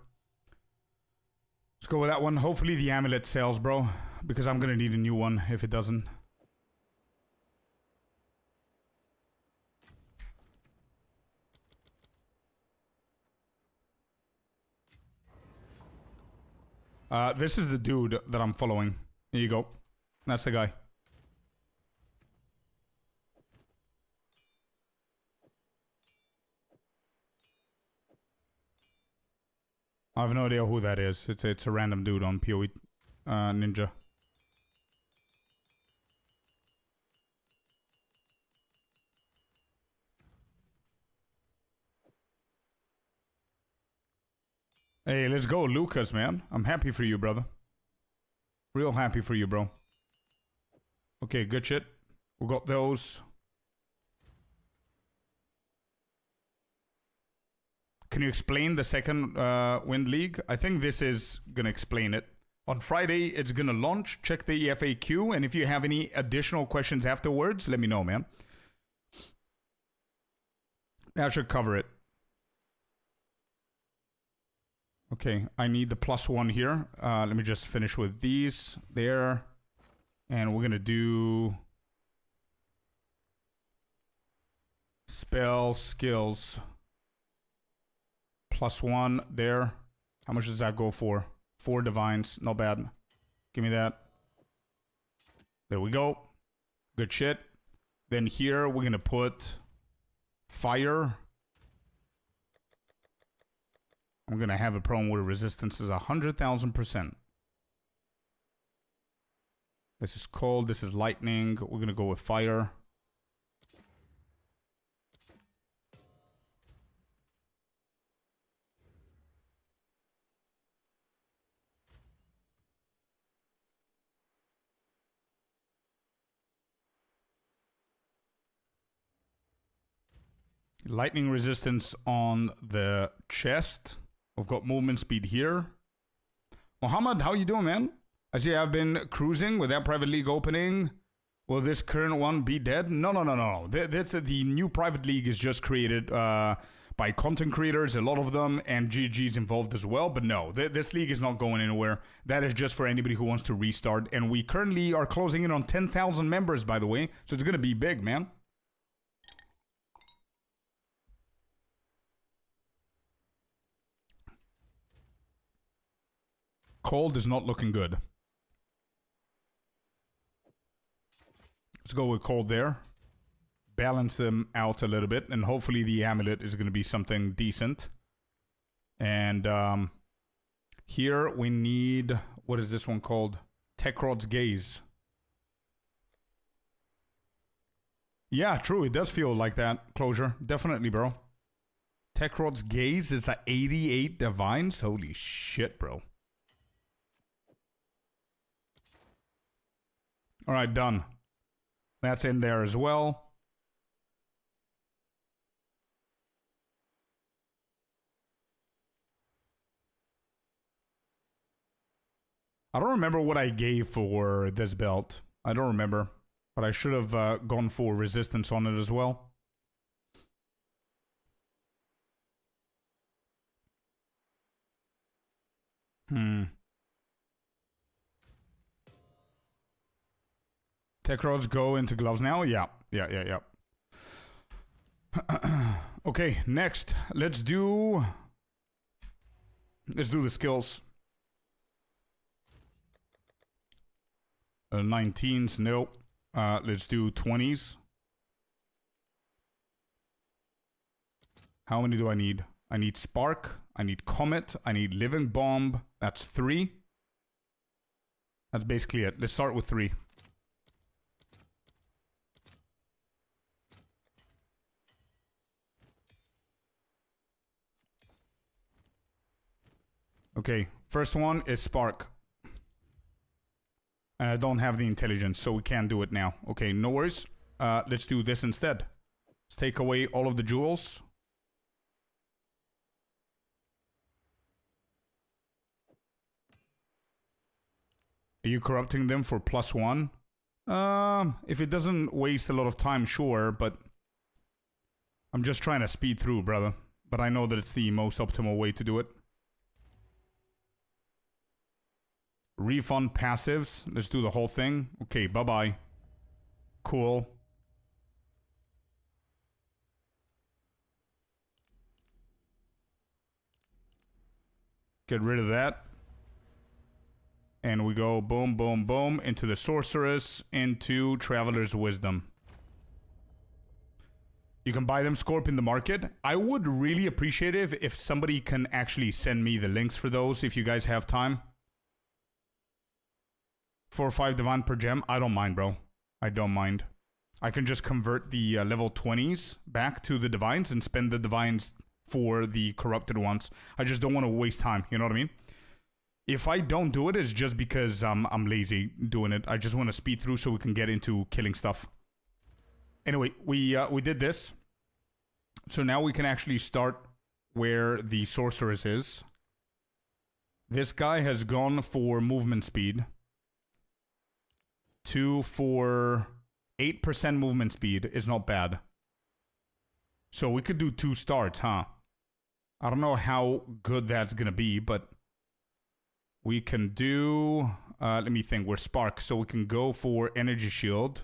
Let's go with that one. Hopefully the amulet sells, bro. Because I'm gonna need a new one if it doesn't. This is the dude that I'm following. Here you go. That's the guy. I have no idea who that is. It's a random dude on PoE Ninja. Hey, let's go, Lucas, man. I'm happy for you, brother. Real happy for you, bro. Okay, good shit. We got those. Can you explain the second Wind League? I think this is going to explain it. On Friday, it's going to launch. Check the FAQ. And if you have any additional questions afterwards, let me know, man. That should cover it. Okay, I need the +1 here. Let me just finish with these there. And we're going to do spell skills. +1 there. How much does that go for? 4 divines. Not bad. Give me that. There we go. Good shit. Then here we're going to put fire. I'm going to have a problem where resistance is 100,000%. This is cold. This is lightning. We're going to go with fire. Lightning resistance on the chest. We've got movement speed here. Mohammed, how you doing, man? I see I've been cruising with that private league opening. Will this current one be dead? No. That's the new private league is just created by content creators, a lot of them, and GG's involved as well. But no, this league is not going anywhere. That is just for anybody who wants to restart. And we currently are closing in on 10,000 members, by the way. So it's going to be big, man. Cold is not looking good. Let's go with cold there. Balance them out a little bit. And hopefully the amulet is going to be something decent. And here we need... What is this one called? Techrod's Gaze. Yeah, true. It does feel like that. Closure. Definitely, bro. Techrod's Gaze is at 88 divines. Holy shit, bro. All right, done. That's in there as well. I don't remember what I gave for this belt. I don't remember. But I should have gone for resistance on it as well. Tech rods go into gloves now? Yeah. Okay, next. Let's do the skills. 19s, no. Let's do 20s. How many do I need? I need Spark. I need Comet. I need Living Bomb. That's 3. That's basically it. Let's start with 3. Okay, first one is Spark. And I don't have the intelligence, so we can't do it now. Okay, no worries. Let's do this instead. Let's take away all of the jewels. Are you corrupting them for +1? If it doesn't waste a lot of time, sure, but I'm just trying to speed through, brother. But I know that it's the most optimal way to do it. Refund passives. Let's do the whole thing. Okay, bye-bye. Cool. Get rid of that. And we go boom, boom, boom into the Sorceress, into Traveler's Wisdom. You can buy them, Scorp, in the market. I would really appreciate it if somebody can actually send me the links for those, if you guys have time. 4 or 5 divine per gem. I don't mind, bro. I don't mind. I can just convert the level 20s back to the divines and spend the divines for the corrupted ones. I just don't want to waste time. You know what I mean? If I don't do it, it's just because I'm lazy doing it. I just want to speed through so we can get into killing stuff. Anyway, we did this. So now we can actually start where the sorceress is. This guy has gone for movement speed. 2 for 8% movement speed is not bad. So we could do 2 starts, huh? I don't know how good that's gonna be, but we can do... let me think. We're Spark, so we can go for Energy Shield.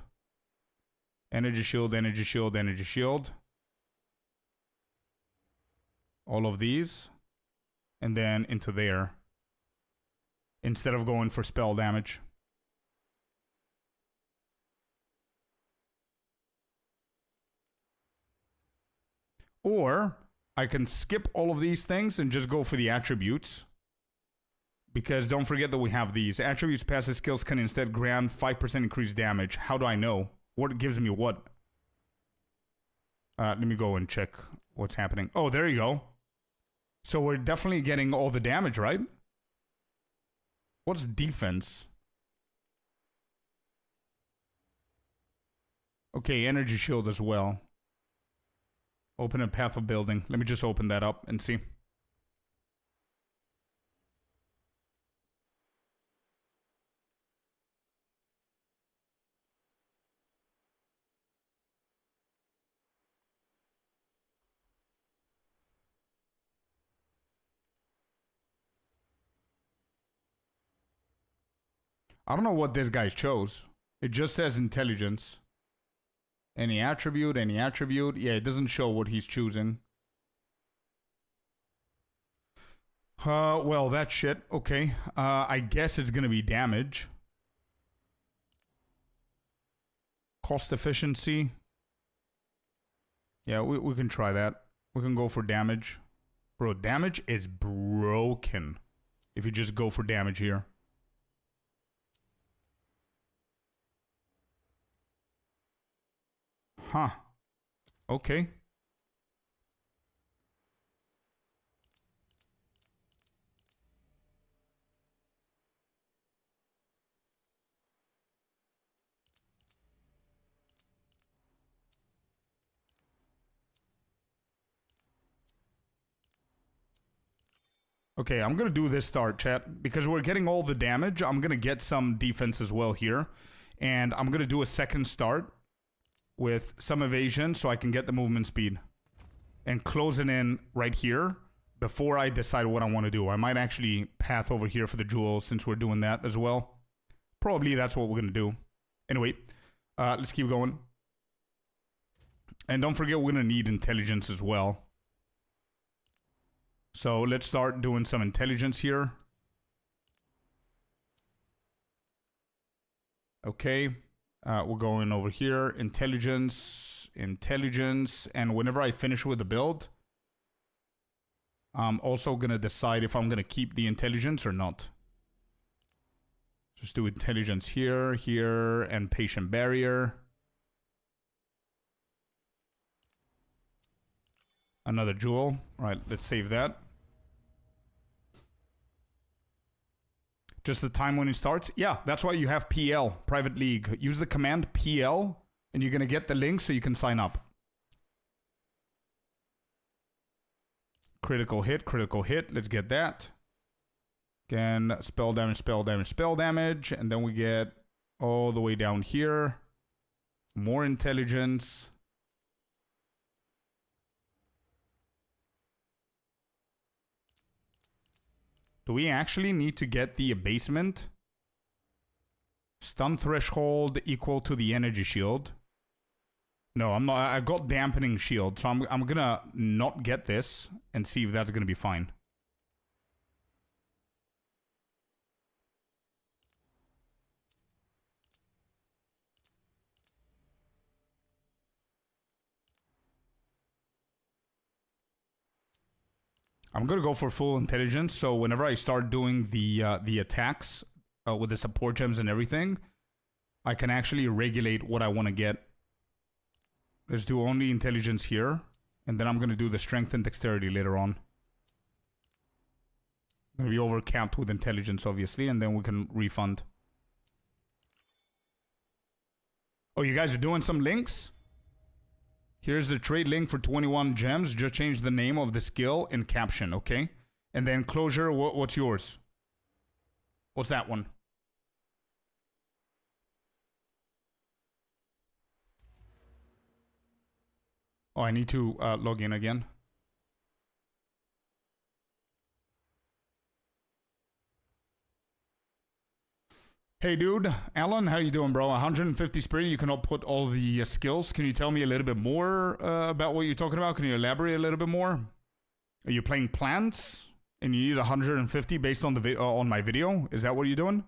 Energy Shield, Energy Shield, Energy Shield. All of these. And then into there. Instead of going for spell damage. Or I can skip all of these things and just go for the attributes. Because don't forget that we have these. Attributes passive skills can instead grant 5% increased damage. How do I know? What gives me what? Let me go and check what's happening. Oh, there you go. So we're definitely getting all the damage, right? What's defense? Okay, energy shield as well. Open a path of building. Let me just open that up and see. I don't know what this guy chose. It just says intelligence. Any attribute, any attribute. Yeah, it doesn't show what he's choosing. Well, that's shit. Okay. I guess it's gonna be damage. Cost efficiency. Yeah, we can try that. We can go for damage. Bro, damage is broken. If you just go for damage here. Huh. Okay. Okay, I'm gonna do this start, chat. Because we're getting all the damage, I'm gonna get some defense as well here. And I'm gonna do a second start with some evasion so I can get the movement speed. And close it in right here before I decide what I want to do. I might actually path over here for the jewels since we're doing that as well. Probably that's what we're gonna do. Anyway, let's keep going. And don't forget we're gonna need intelligence as well. So let's start doing some intelligence here. Okay. We're going over here. Intelligence. Intelligence. And whenever I finish with the build, I'm also going to decide if I'm going to keep the intelligence or not. Just do intelligence here, here, and patient barrier. Another jewel. All right, let's save that. Just the time when it starts? Yeah, that's why you have PL, Private League. Use the command PL, and you're going to get the link so you can sign up. Critical hit, critical hit. Let's get that. Again, spell damage, spell damage, spell damage. And then we get all the way down here. More intelligence. Do we actually need to get the abasement? Stun threshold equal to the energy shield. No, I'm not. I got dampening shield, so I'm gonna not get this and see if that's gonna be fine. I'm gonna go for full intelligence, so whenever I start doing the attacks with the support gems and everything, I can actually regulate what I want to get. Let's do only intelligence here, and then I'm gonna do the strength and dexterity later on. I'm gonna be overcapped with intelligence, obviously, and then we can refund. Oh, you guys are doing some links? Here's the trade link for 21 gems. Just change the name of the skill and caption, okay? And then closure, what's yours? What's that one? Oh, I need to log in again. Hey, dude. Alan, how you doing, bro? 150 spirit. You cannot put all the skills. Can you tell me a little bit more about what you're talking about? Can you elaborate a little bit more? Are you playing plants and you need 150 based on the on my video? Is that what you're doing?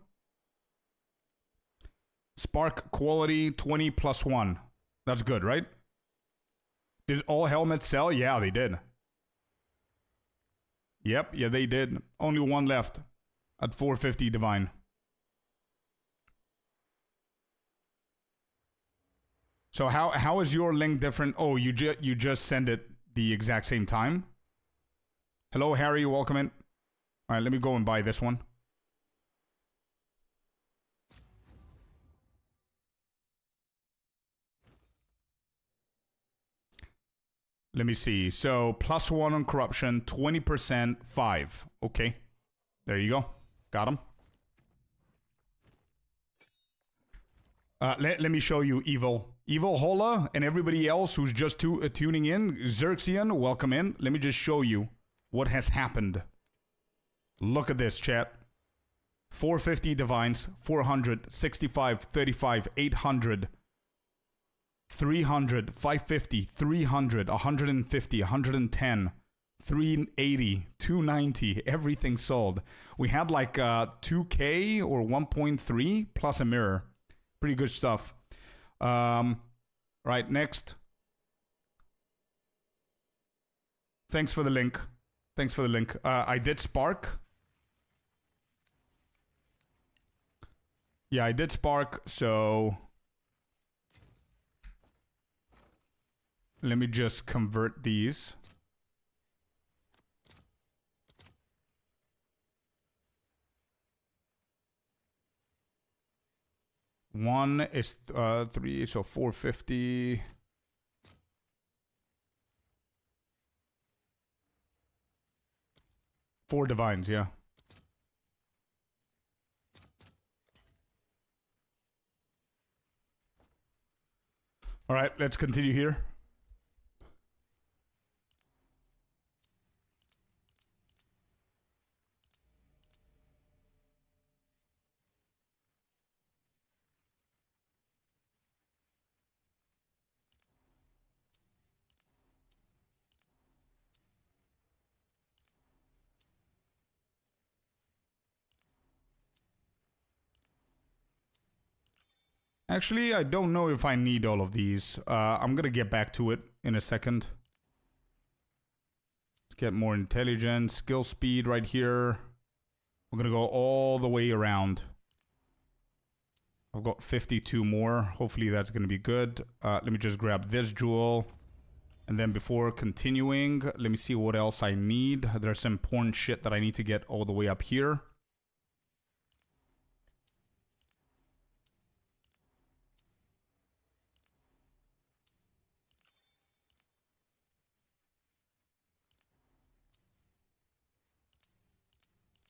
Spark quality 20 plus 1. That's good, right? Did all helmets sell? Yeah, they did. Yep, yeah, they did. Only one left at 450 divine. So how is your link different? Oh, you just send it the exact same time? Hello, Harry, welcome in. All right, let me go and buy this one. Let me see. So plus 1 on corruption, 20%, 5. Okay, there you go. Got him. Let me show you Evil. Evil Hola and everybody else who's just tuning in. Xerxian, welcome in. Let me just show you what has happened. Look at this, chat. 450 divines, 400, 65, 35, 800, 300, 550, 300, 150, 110, 380, 290. Everything sold. We had like 2K or 1.3 plus a mirror. Pretty good stuff. Right, next. Thanks for the link. Thanks for the link. I did Spark. Yeah, I did Spark, so... Let me just convert these. One is 3, so 450. Four divines, yeah. All right, let's continue here. Actually, I don't know if I need all of these. I'm gonna get back to it in a second. Let's get more intelligence, skill speed right here. We're gonna go all the way around. I've got 52 more. Hopefully that's gonna be good. Let me just grab this jewel. And then before continuing, let me see what else I need. There's some important shit that I need to get all the way up here.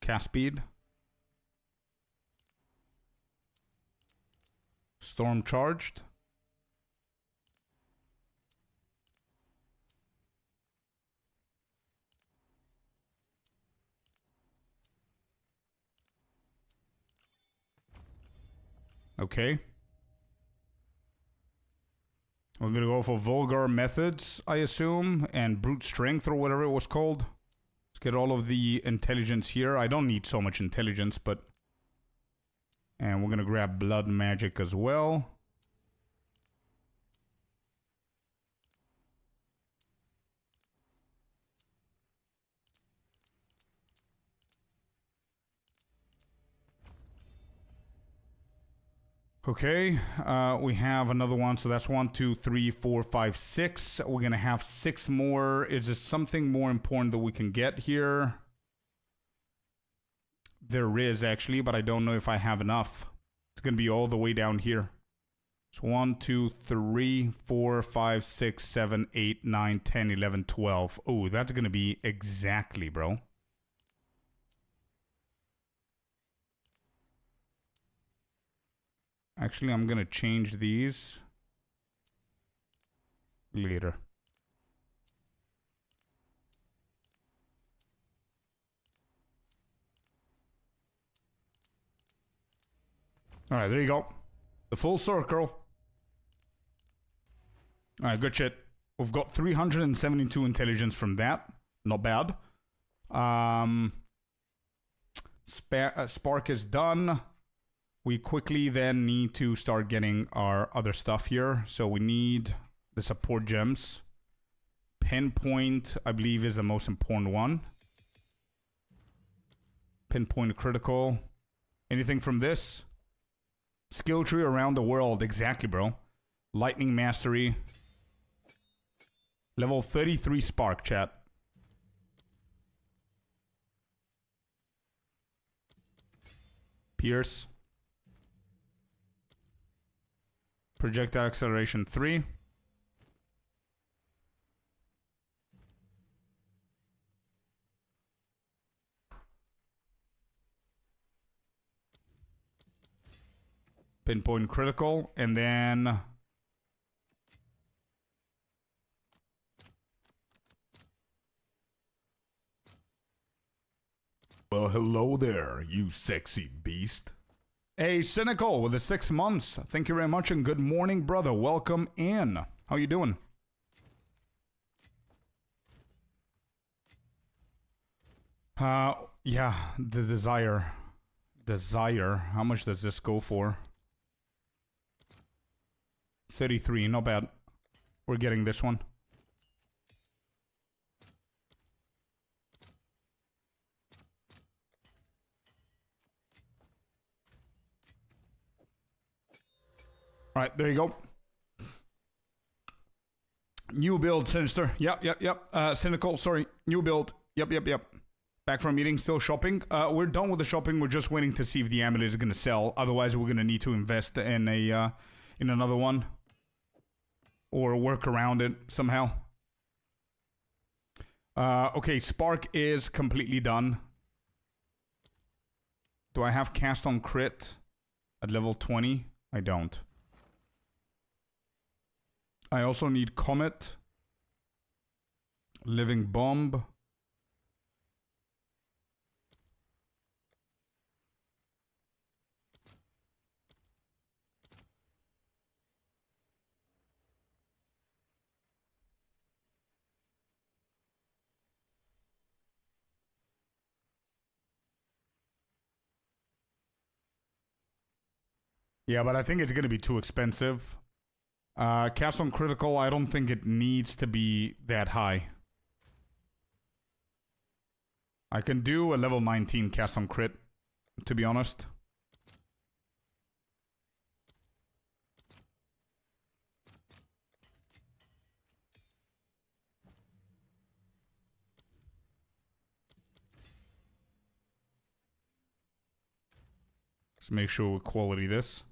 Cast speed. Storm charged. Okay. We're gonna go for vulgar methods, I assume, and brute strength or whatever it was called. Let's get all of the intelligence here. I don't need so much intelligence, but... And we're gonna grab blood magic as well. Okay, we have another one. So that's 1, 2, 3, 4, 5, 6. We're gonna have 6 more. Is there something more important that we can get here? There is actually, but I don't know if I have enough. It's gonna be all the way down here. So 1, 2, 3, 4, 5, 6, 7, 8, 9, 10, 11, 12. Oh, that's going to be exactly, bro. Actually, I'm going to change these later. All right, there you go. The full circle. All right, good shit. We've got 372 intelligence from that. Not bad. Spark is done. We quickly then need to start getting our other stuff here. So we need the support gems. Pinpoint, I believe, is the most important one. Pinpoint critical. Anything from this? Skill tree around the world. Exactly, bro. Lightning mastery. Level 33 spark, chat. Pierce. Projectile acceleration 3. Pinpoint critical, and then Well, hello there, you sexy beast. a cynical with the 6 months. Thank you very much and good morning, brother. Welcome in. How you doing? Yeah, the desire. Desire. How much does this go for? 33, not bad. We're getting this one. All right, there you go. New build, Sinister. Yep. Cynical, sorry. New build. Yep. Back from meeting, still shopping. We're done with the shopping. We're just waiting to see if the amulet is going to sell. Otherwise, we're going to need to invest in a in another one. Or work around it somehow. Okay, Spark is completely done. Do I have cast on crit at level 20? I don't. I also need Comet. Living Bomb. Yeah, but I think it's going to be too expensive. Cast on critical, I don't think it needs to be that high. I can do a level 19 cast on crit, to be honest. Let's make sure we quality this.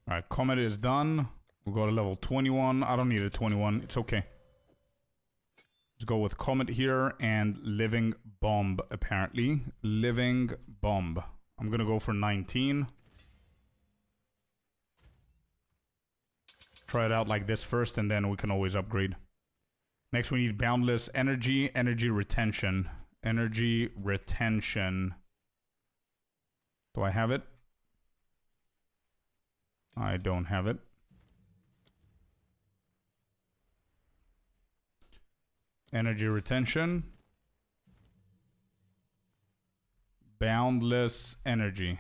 Alright, Comet is done. We'll go to level 21. I don't need a 21. It's okay. Let's go with Comet here and Living Bomb, apparently. Living Bomb. I'm gonna go for 19. Try it out like this first, and then we can always upgrade. Next, we need Boundless Energy. Energy Retention. Energy Retention. Do I have it? I don't have it. Energy retention. Boundless energy.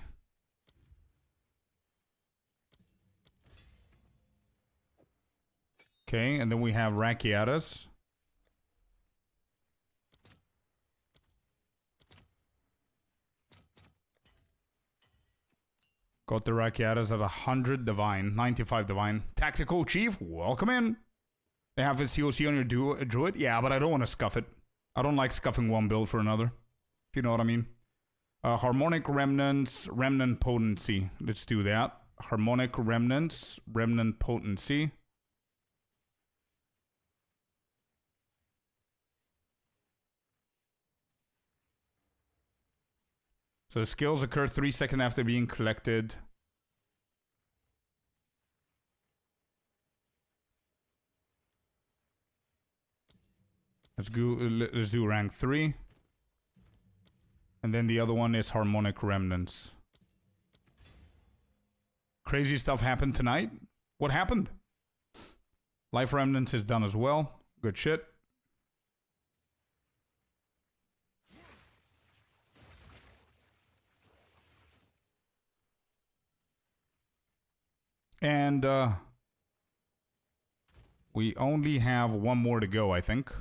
Okay, and then we have Rakiatas. Got the Rakiatas at 100 divine, 95 divine. Tactical Chief, welcome in. They have a COC on your druid? Yeah, but I don't want to scuff it. I don't like scuffing one build for another. If you know what I mean. Harmonic Remnants, Remnant Potency. Let's do that. Harmonic Remnants, Remnant Potency. So the skills occur 3 seconds after being collected. Let's do rank 3. And then the other one is Harmonic Remnants. Crazy stuff happened tonight. What happened? Life Remnants is done as well. Good shit. And we only have one more to go, I think.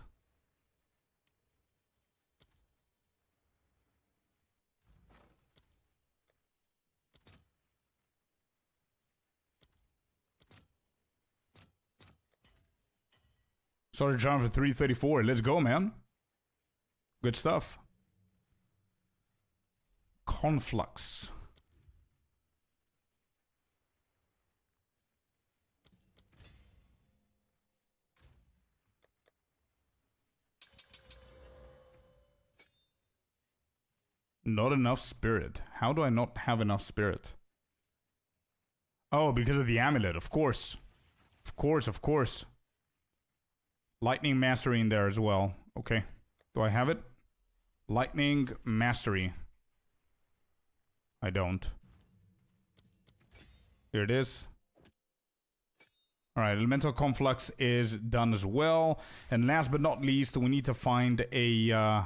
Sorry, John, for 334. Let's go, man. Good stuff. Conflux. Not enough spirit. How do I not have enough spirit? Oh, because of the amulet, of course. Of course, of course. Lightning Mastery in there as well. Okay. Do I have it? Lightning Mastery. I don't. Here it is. Alright, Elemental Conflux is done as well. And last but not least, we need to find a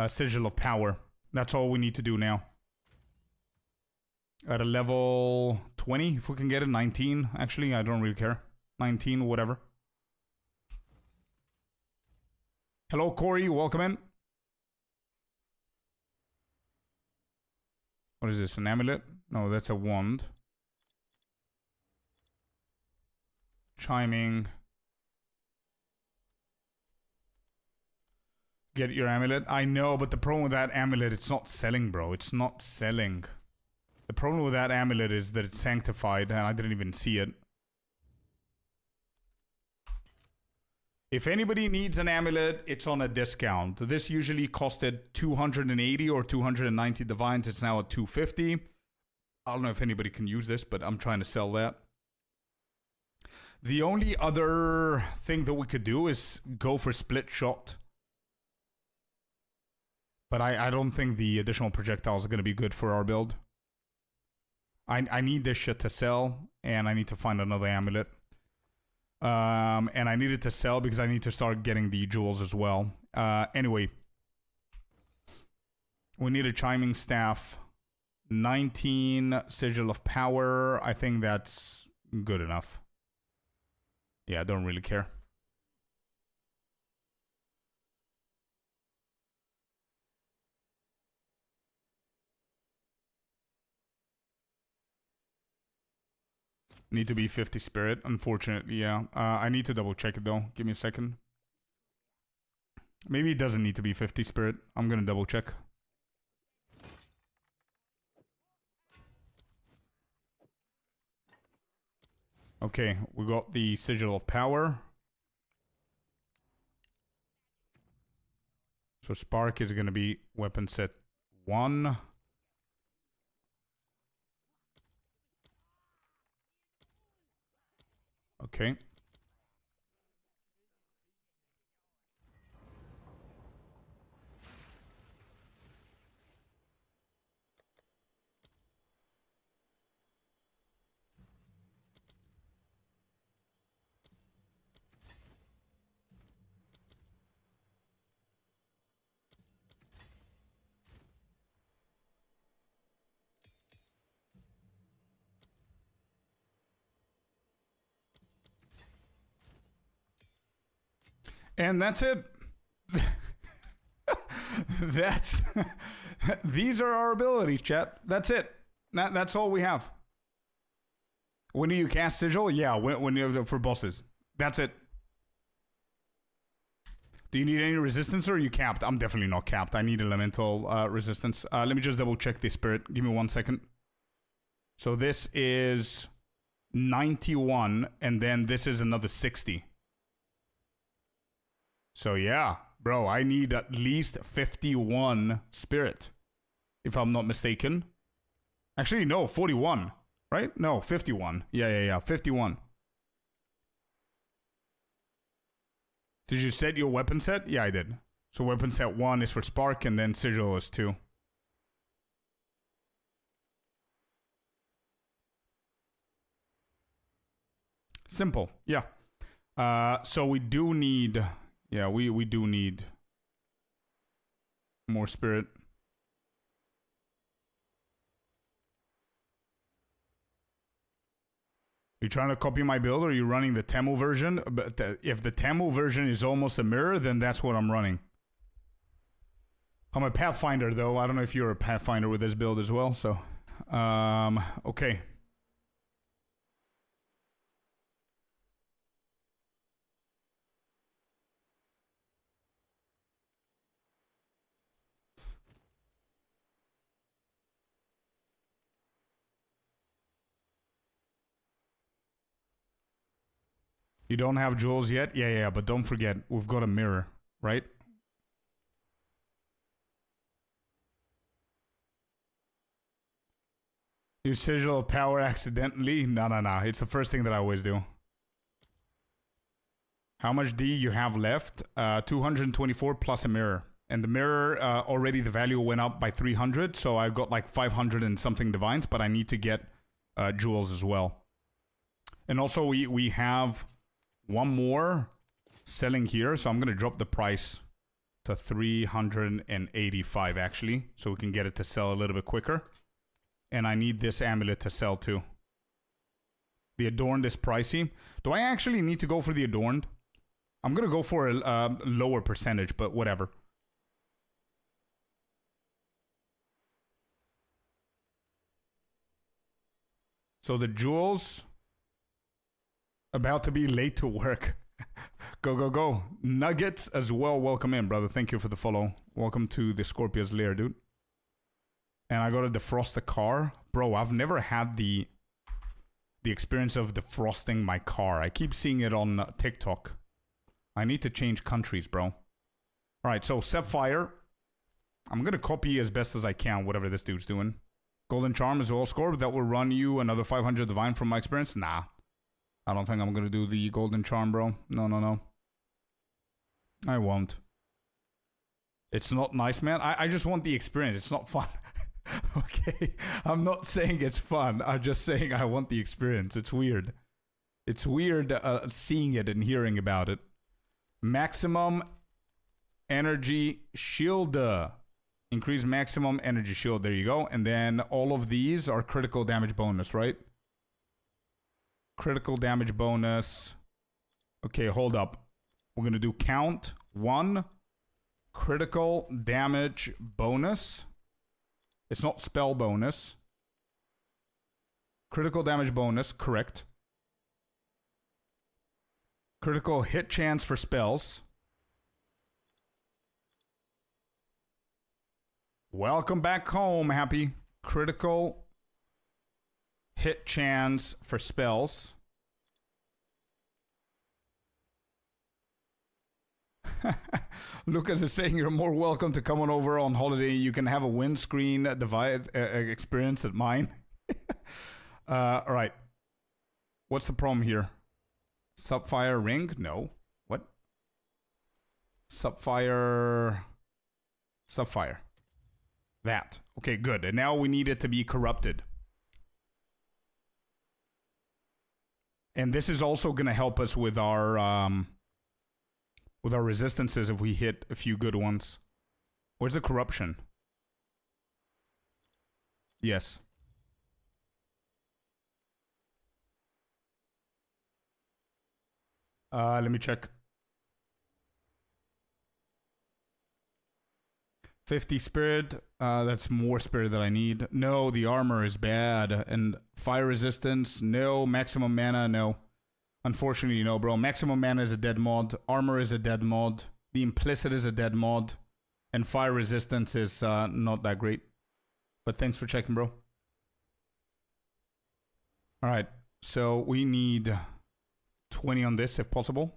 Sigil of Power. That's all we need to do now. At a level 20, if we can get it. 19, actually. I don't really care. 19, whatever. Hello, Corey. Welcome in. What is this? An amulet? No, that's a wand. Chiming. Get your amulet. I know, but the problem with that amulet, it's not selling, bro. It's not selling. The problem with that amulet is that it's sanctified, and I didn't even see it. If anybody needs an amulet, it's on a discount. This usually costed 280 or 290 divines. It's now at 250. I don't know if anybody can use this, but I'm trying to sell that. The only other thing that we could do is go for split shot. But I don't think the additional projectiles are going to be good for our build. I need this shit to sell, and I need to find another amulet. And I need it to sell because I need to start getting the jewels as well. Anyway. We need a chiming staff. 19 Sigil of Power. I think that's good enough. Yeah, I don't really care. Need to be 50 spirit, unfortunately, yeah. I need to double check it though. Give me a second. Maybe it doesn't need to be 50 spirit. I'm gonna double check. Okay, we got the Sigil of Power. So Spark is gonna be weapon set 1. Okay. And that's it. That's these are our abilities, chat. That's it. That's all we have. When do you cast sigil? Yeah, when you for bosses. That's it. Do you need any resistance or are you capped? I'm definitely not capped. I need elemental resistance. Let me just double check this spirit. Give me 1 second. So this is 91 and then this is another 60. So yeah, bro, I need at least 51 spirit, if I'm not mistaken. Actually, no, 41, right? No, 51. Yeah, 51. Did you set your weapon set? Yeah, I did. So weapon set 1 is for spark and then sigil is 2. Simple, yeah. So we do need... Yeah, we do need more spirit. You trying to copy my build or are you running the Temu version? But if the Temu version is almost a mirror, then that's what I'm running. I'm a Pathfinder though. I don't know if you're a Pathfinder with this build as well, so... okay. You don't have jewels yet? Yeah, but don't forget, we've got a mirror, right? You sigil of power accidentally? No. It's the first thing that I always do. How much D you have left? 224 plus a mirror. And the mirror, already the value went up by 300, so I've got like 500 and something divines, but I need to get jewels as well. And also we have... one more selling here, so I'm going to drop the price to 385 actually, so we can get it to sell a little bit quicker. And I need this amulet to sell too. The adorned is pricey. Do I actually need to go for the adorned? I'm going to go for a lower percentage, but whatever. So the jewels... about to be late to work. Go. Nuggets as well. Welcome in, brother. Thank you for the follow. Welcome to the Scorpius lair, dude. And I got to defrost the car. Bro, I've never had the experience of defrosting my car. I keep seeing it on TikTok. I need to change countries, bro. All right, so Sapphire. I'm going to copy as best as I can whatever this dude's doing. Golden Charm is all score. That will run you another 500 divine from my experience. Nah. I don't think I'm going to do the Golden Charm, bro. No. I won't. It's not nice, man. I just want the experience. It's not fun. Okay? I'm not saying it's fun. I'm just saying I want the experience. It's weird. It's weird seeing it and hearing about it. Maximum energy shield. Increase maximum energy shield. There you go. And then all of these are critical damage bonus, right? Critical damage bonus. Okay, hold up. We're going to do count 1. Critical damage bonus. It's not spell bonus. Critical damage bonus, correct. Critical hit chance for spells. Welcome back home, Happy. Critical hit chance for spells. Lucas is saying you're more welcome to come on over on holiday. You can have a windscreen divide experience at mine. All right. What's the problem here? Sapphire ring? No. What? Sapphire. That. Okay, good. And now we need it to be corrupted. And this is also going to help us with our resistances if we hit a few good ones. Where's the corruption? Yes. Let me check. 50 spirit. That's more spirit that I need. No, the armor is bad. And fire resistance, no. Maximum mana, no. Unfortunately, no, bro. Maximum mana is a dead mod. Armor is a dead mod. The implicit is a dead mod. And fire resistance is not that great. But thanks for checking, bro. Alright, so we need 20 on this if possible.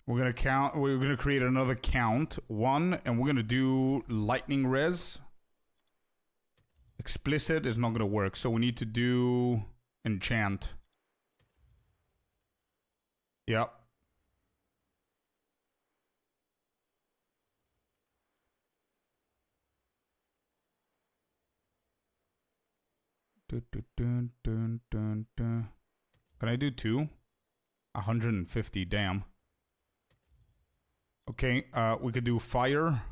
We're gonna count. We're gonna create another count 1, and we're gonna do lightning res. Explicit is not gonna work, so we need to do enchant. Yep. Can I do 2? 150. Damn. Okay, we could do fire.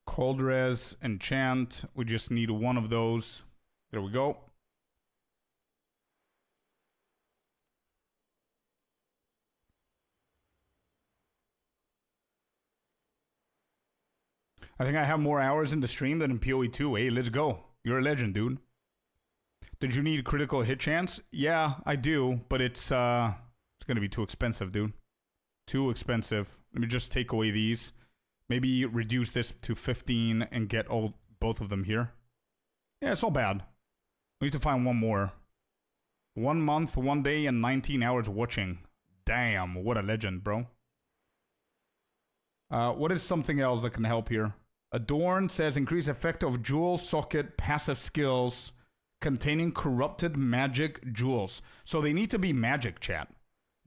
Cold res, enchant. We just need 1 of those. There we go. I think I have more hours in the stream than in PoE 2. Hey, let's go. You're a legend, dude. Did you need critical hit chance? Yeah, I do, but it's gonna be too expensive, dude. Too expensive. Let me just take away these. Maybe reduce this to 15 and get both of them here. Yeah, it's not bad. We need to find 1 more. 1 month, 1 day, and 19 hours watching. Damn, what a legend, bro. What is something else that can help here? Adorn says increase effect of jewel socket passive skills containing corrupted magic jewels. So they need to be magic, chat.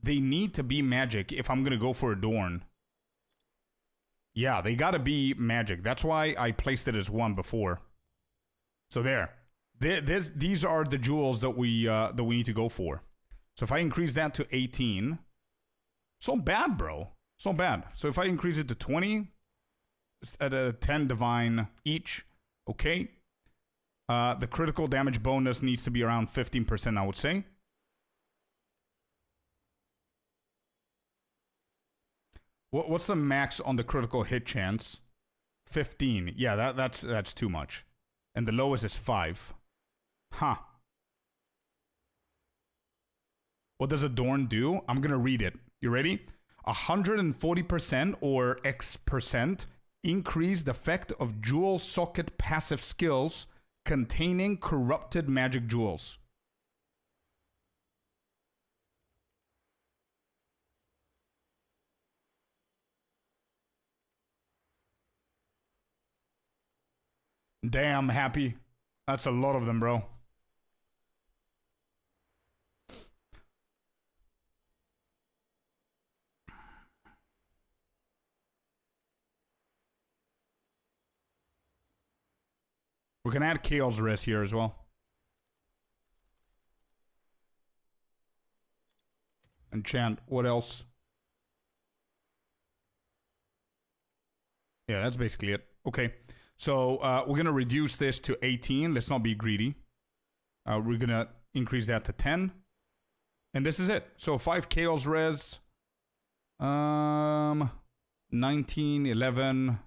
They need to be magic if I'm going to go for Adorn. Yeah, they got to be magic. That's why I placed it as 1 before. So there. These are the jewels that we need to go for. So if I increase that to 18, it's not bad, bro. It's not bad. So if I increase it to 20 at a 10 divine each, okay. The critical damage bonus needs to be around 15%, I would say. What's the max on the critical hit chance? 15. Yeah, that's too much. And the lowest is 5. Huh. What does Adorn do? I'm gonna read it. You ready? 140% or X% increased effect of jewel socket passive skills containing corrupted magic jewels. Damn, happy. That's a lot of them, bro. We can add Chaos Res here as well. Enchant. What else? Yeah, that's basically it. Okay. So we're going to reduce this to 18. Let's not be greedy. We're going to increase that to 10. And this is it. So 5 Chaos Res. 19, 11.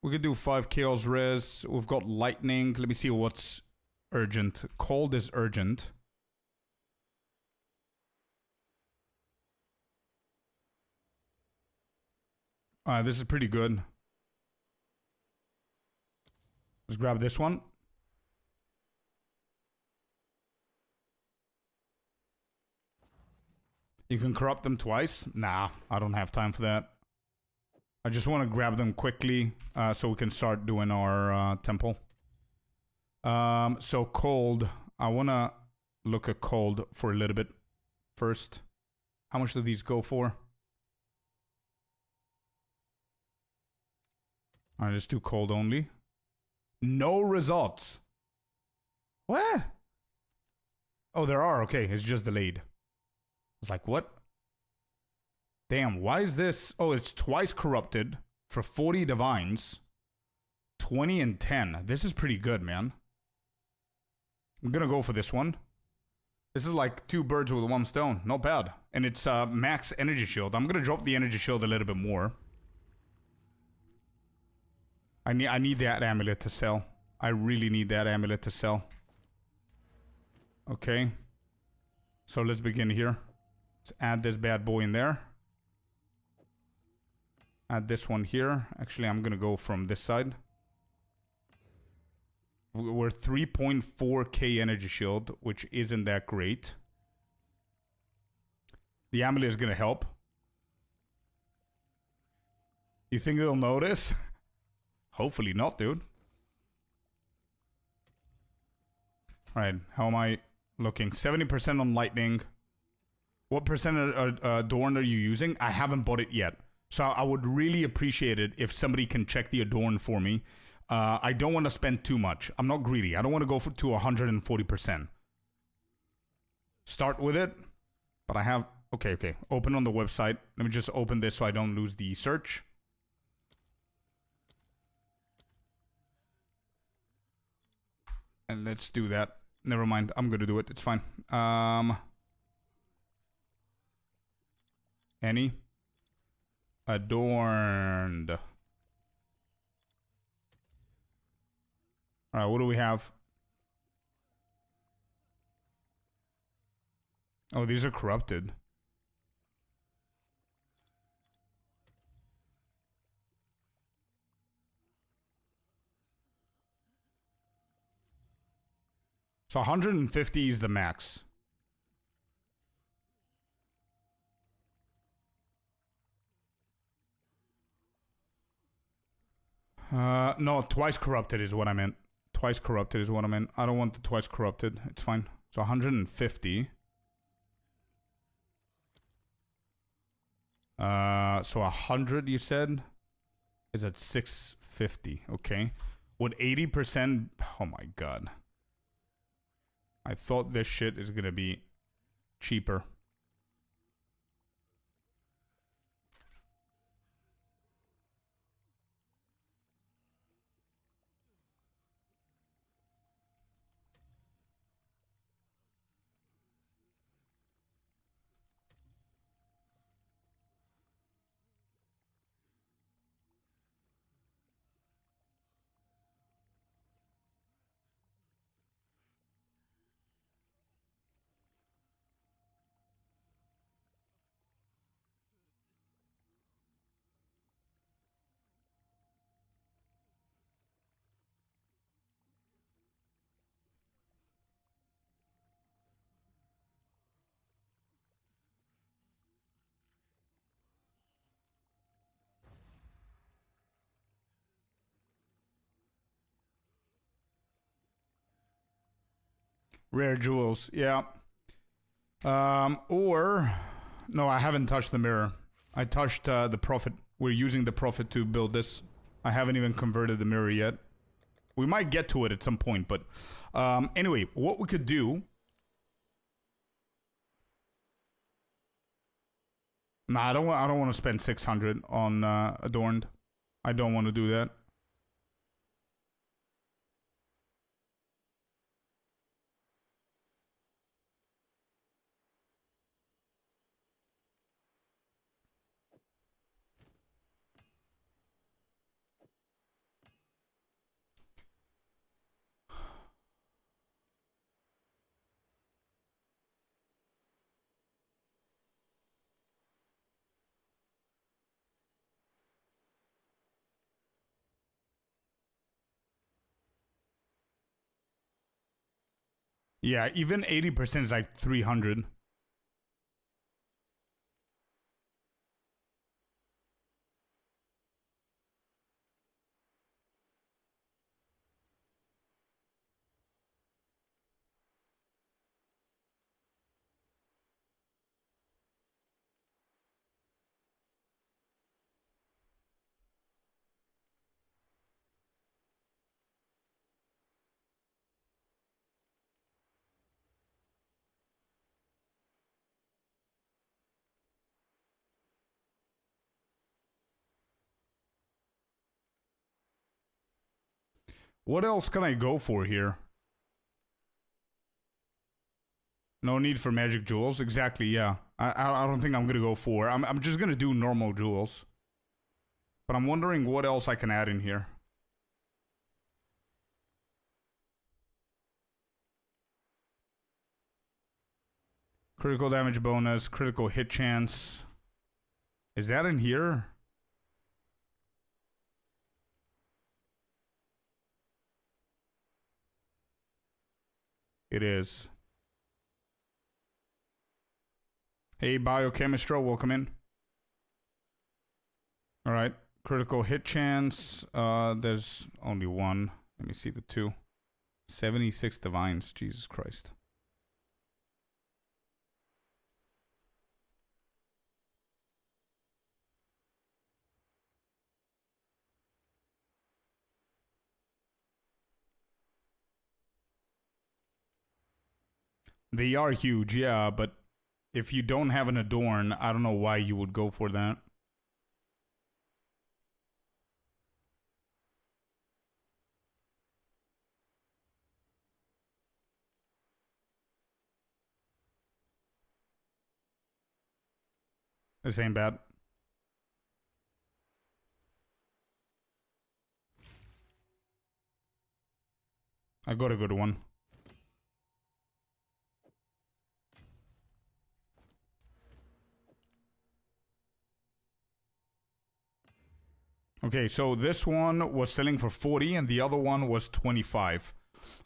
We could do 5 Chaos Res. We've got Lightning. Let me see what's urgent. Cold is urgent. This is pretty good. Let's grab this one. You can corrupt them twice? Nah, I don't have time for that. I just want to grab them quickly so we can start doing our temple. So cold. I want to look at cold for a little bit first. How much do these go for? All right, let's do cold only. No results. What? Oh, there are. Okay, it's just delayed. It's like, what? Damn, why is this? Oh, it's twice corrupted for 40 divines. 20 and 10. This is pretty good, man. I'm gonna go for this one. This is like 2 birds with 1 stone. Not bad. And it's max energy shield. I'm gonna drop the energy shield a little bit more. I need that amulet to sell. I really need that amulet to sell. Okay. So let's begin here. Let's add this bad boy in there. Add this one here. Actually, I'm gonna go from this side. We're 3.4k energy shield, which isn't that great. The amulet is gonna help. You think they'll notice? Hopefully not, dude. Alright, how am I looking? 70% on lightning. What percent of Adorn are you using? I haven't bought it yet. So I would really appreciate it if somebody can check the Adorn for me. I don't want to spend too much. I'm not greedy. I don't want to go to 140%. Start with it. But I have... Okay. Open on the website. Let me just open this so I don't lose the search. And let's do that. Never mind. I'm going to do it. It's fine. Any? Adorned. Alright, what do we have? Oh, these are corrupted. So 150 is the max. No, twice corrupted is what I meant. Twice corrupted is what I meant. I don't want the twice corrupted. It's fine. So 150. So 100 you said is at 650. Okay. Would 80%... Oh my god. I thought this shit is gonna be cheaper. Rare jewels, yeah. Or... No, I haven't touched the mirror. I touched the prophet. We're using the prophet to build this. I haven't even converted the mirror yet. We might get to it at some point, but... anyway, what we could do... Nah, I don't want to spend 600 on Adorned. I don't want to do that. Yeah, even 80% is like 300. What else can I go for here? No need for magic jewels. Exactly, yeah. I don't think I'm gonna go for. I'm just gonna do normal jewels. But I'm wondering what else I can add in here. Critical damage bonus, critical hit chance. Is that in here? It is. Hey, Biochemistro, welcome in. Alright, critical hit chance. There's only one. Let me see the two. 76 divines, Jesus Christ. They are huge, yeah, but if you don't have an Adorn, I don't know why you would go for that. This ain't bad. I got a good one. Okay, so this one was selling for 40 and the other one was 25.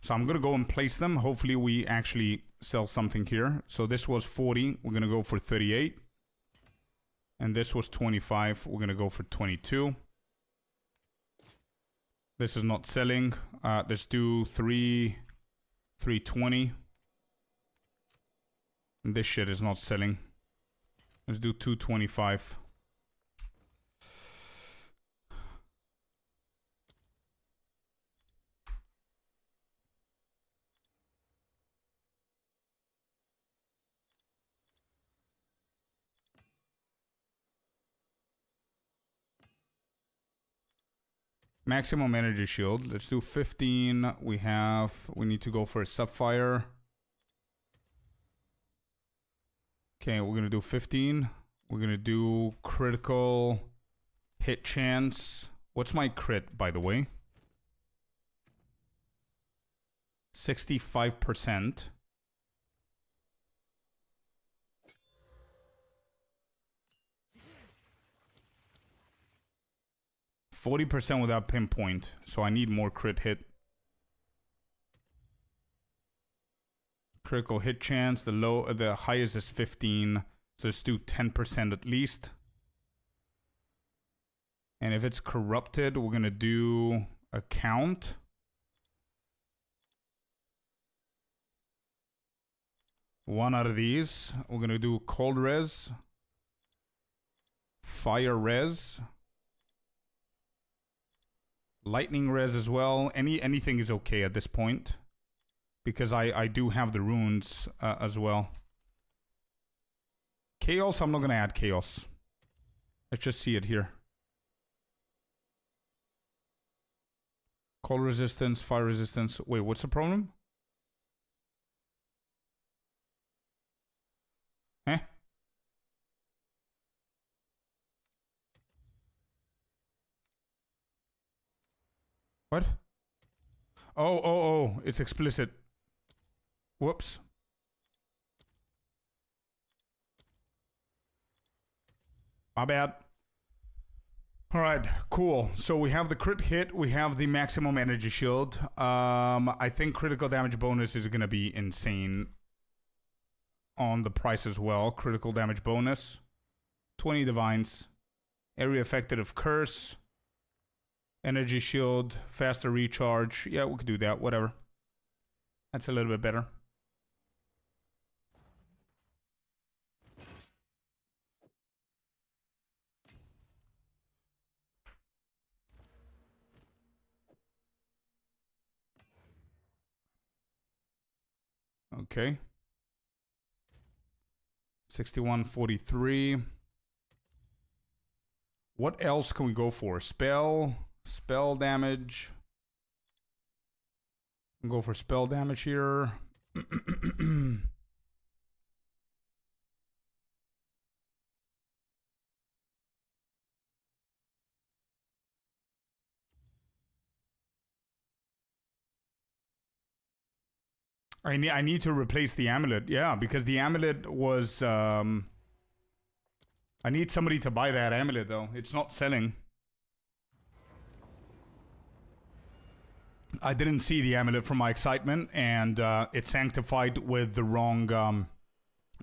So I'm gonna go and place them. Hopefully we actually sell something here. So this was 40, we're gonna go for 38. And this was 25, we're gonna go for 22. This is not selling. Let's do 320. And this shit is not selling. Let's do 225. Maximum energy shield. Let's do 15. We need to go for a Sapphire. Okay, we're gonna do 15. We're gonna do critical hit chance. What's my crit, by the way? 65%. %40 without pinpoint, so I need more crit hit. Critical hit chance, the highest is 15, so let's do 10% at least. And if it's corrupted, we're gonna do a count. One out of these. We're gonna do cold res, fire res, lightning res as well. Anything is okay at this point, because I do have the runes as well. Chaos, I'm not gonna add chaos. Let's just see it here. Cold resistance, fire resistance. Wait, what's the problem? Eh? What? Oh, it's explicit. Whoops. My bad. Alright, cool. So we have the crit hit, we have the maximum energy shield. I think critical damage bonus is gonna be insane on the price as well. Critical damage bonus. 20 divines. Area affected of curse. Energy shield, faster recharge. Yeah, we could do that, whatever. That's a little bit better. Okay. 6143. What else can we go for? Spell damage. Go for spell damage here. I need to replace the amulet. Yeah, because the amulet was... I need somebody to buy that amulet, though. It's not selling. I didn't see the amulet from my excitement, and it's sanctified with the wrong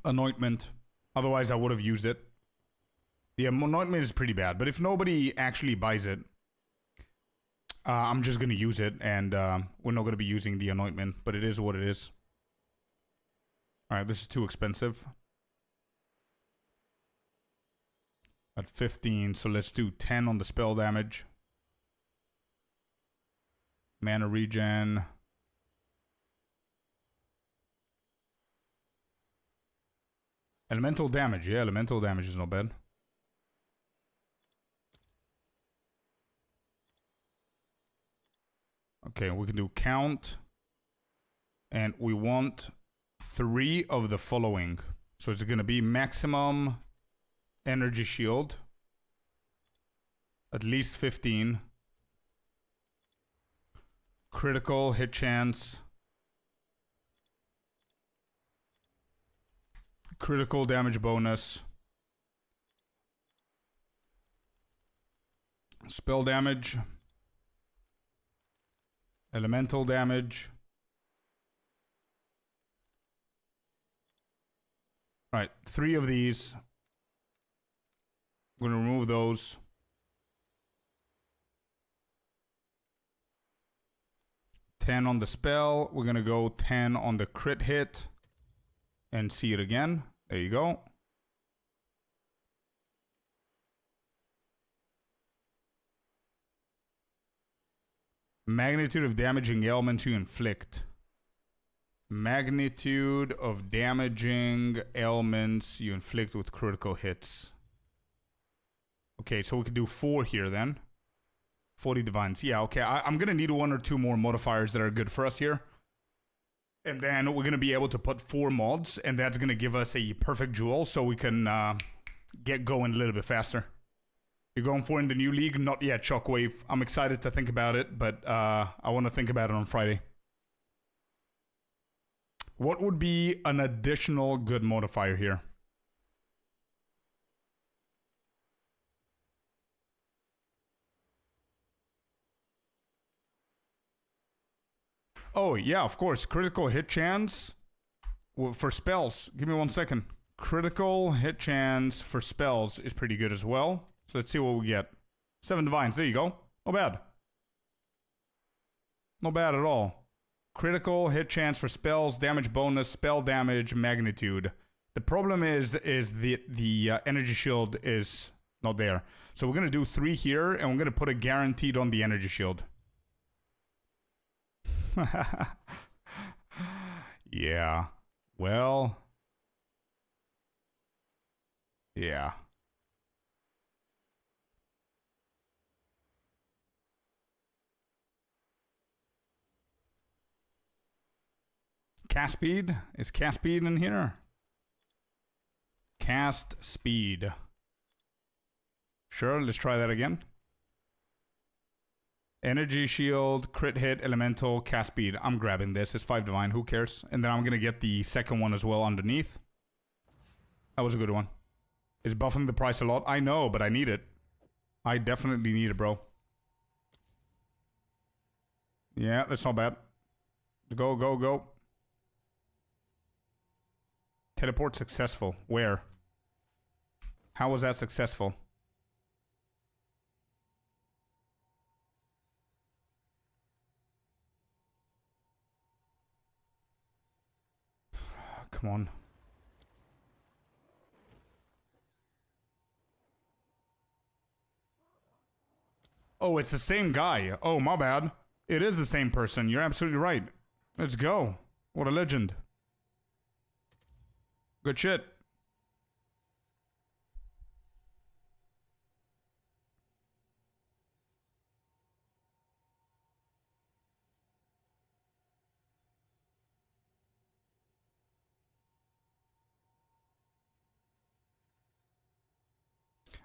anointment. Otherwise, I would have used it. The anointment is pretty bad, but if nobody actually buys it, I'm just going to use it, and we're not going to be using the anointment, but it is what it is. Alright, this is too expensive. At 15, so let's do 10 on the spell damage. Mana regen. Elemental damage, yeah, elemental damage is not bad. Okay, we can do count. And we want 3 of the following. So it's going to be maximum energy shield. At least 15. Critical hit chance. Critical damage bonus. Spell damage. Elemental damage. Alright, 3 of these. I'm going to remove those. $10 on the spell. We're going to go 10 on the crit hit. And see it again. There you go. Magnitude of damaging ailments you inflict. Magnitude of damaging ailments you inflict with critical hits. Okay, so we could do 4 here then. 40 divines. Yeah, okay. I'm going to need 1 or 2 more modifiers that are good for us here. And then we're going to be able to put 4 mods, and that's going to give us a perfect jewel so we can get going a little bit faster. You're going for in the new league? Not yet, Shockwave. I'm excited to think about it, but I want to think about it on Friday. What would be an additional good modifier here? Oh, yeah, of course. Critical hit chance for spells. Give me 1 second. Critical hit chance for spells is pretty good as well. So let's see what we get. 7 divines. There you go. Not bad. Not bad at all. Critical hit chance for spells, damage bonus, spell damage, magnitude. The problem is the energy shield is not there. So we're going to do 3 here, and we're going to put a guaranteed on the energy shield. Yeah. Well. Yeah. Cast speed? Is cast speed in here? Cast speed. Sure, let's try that again. Energy shield, crit hit, elemental, cast speed. I'm grabbing this. It's 5 divine. Who cares? And then I'm going to get the second one as well underneath. That was a good one. It's buffing the price a lot. I know, but I need it. I definitely need it, bro. Yeah, that's not bad. Go, go, go. Teleport successful. Where? How was that successful? Come on. Oh, it's the same guy. Oh, my bad. It is the same person. You're absolutely right. Let's go. What a legend. Good shit.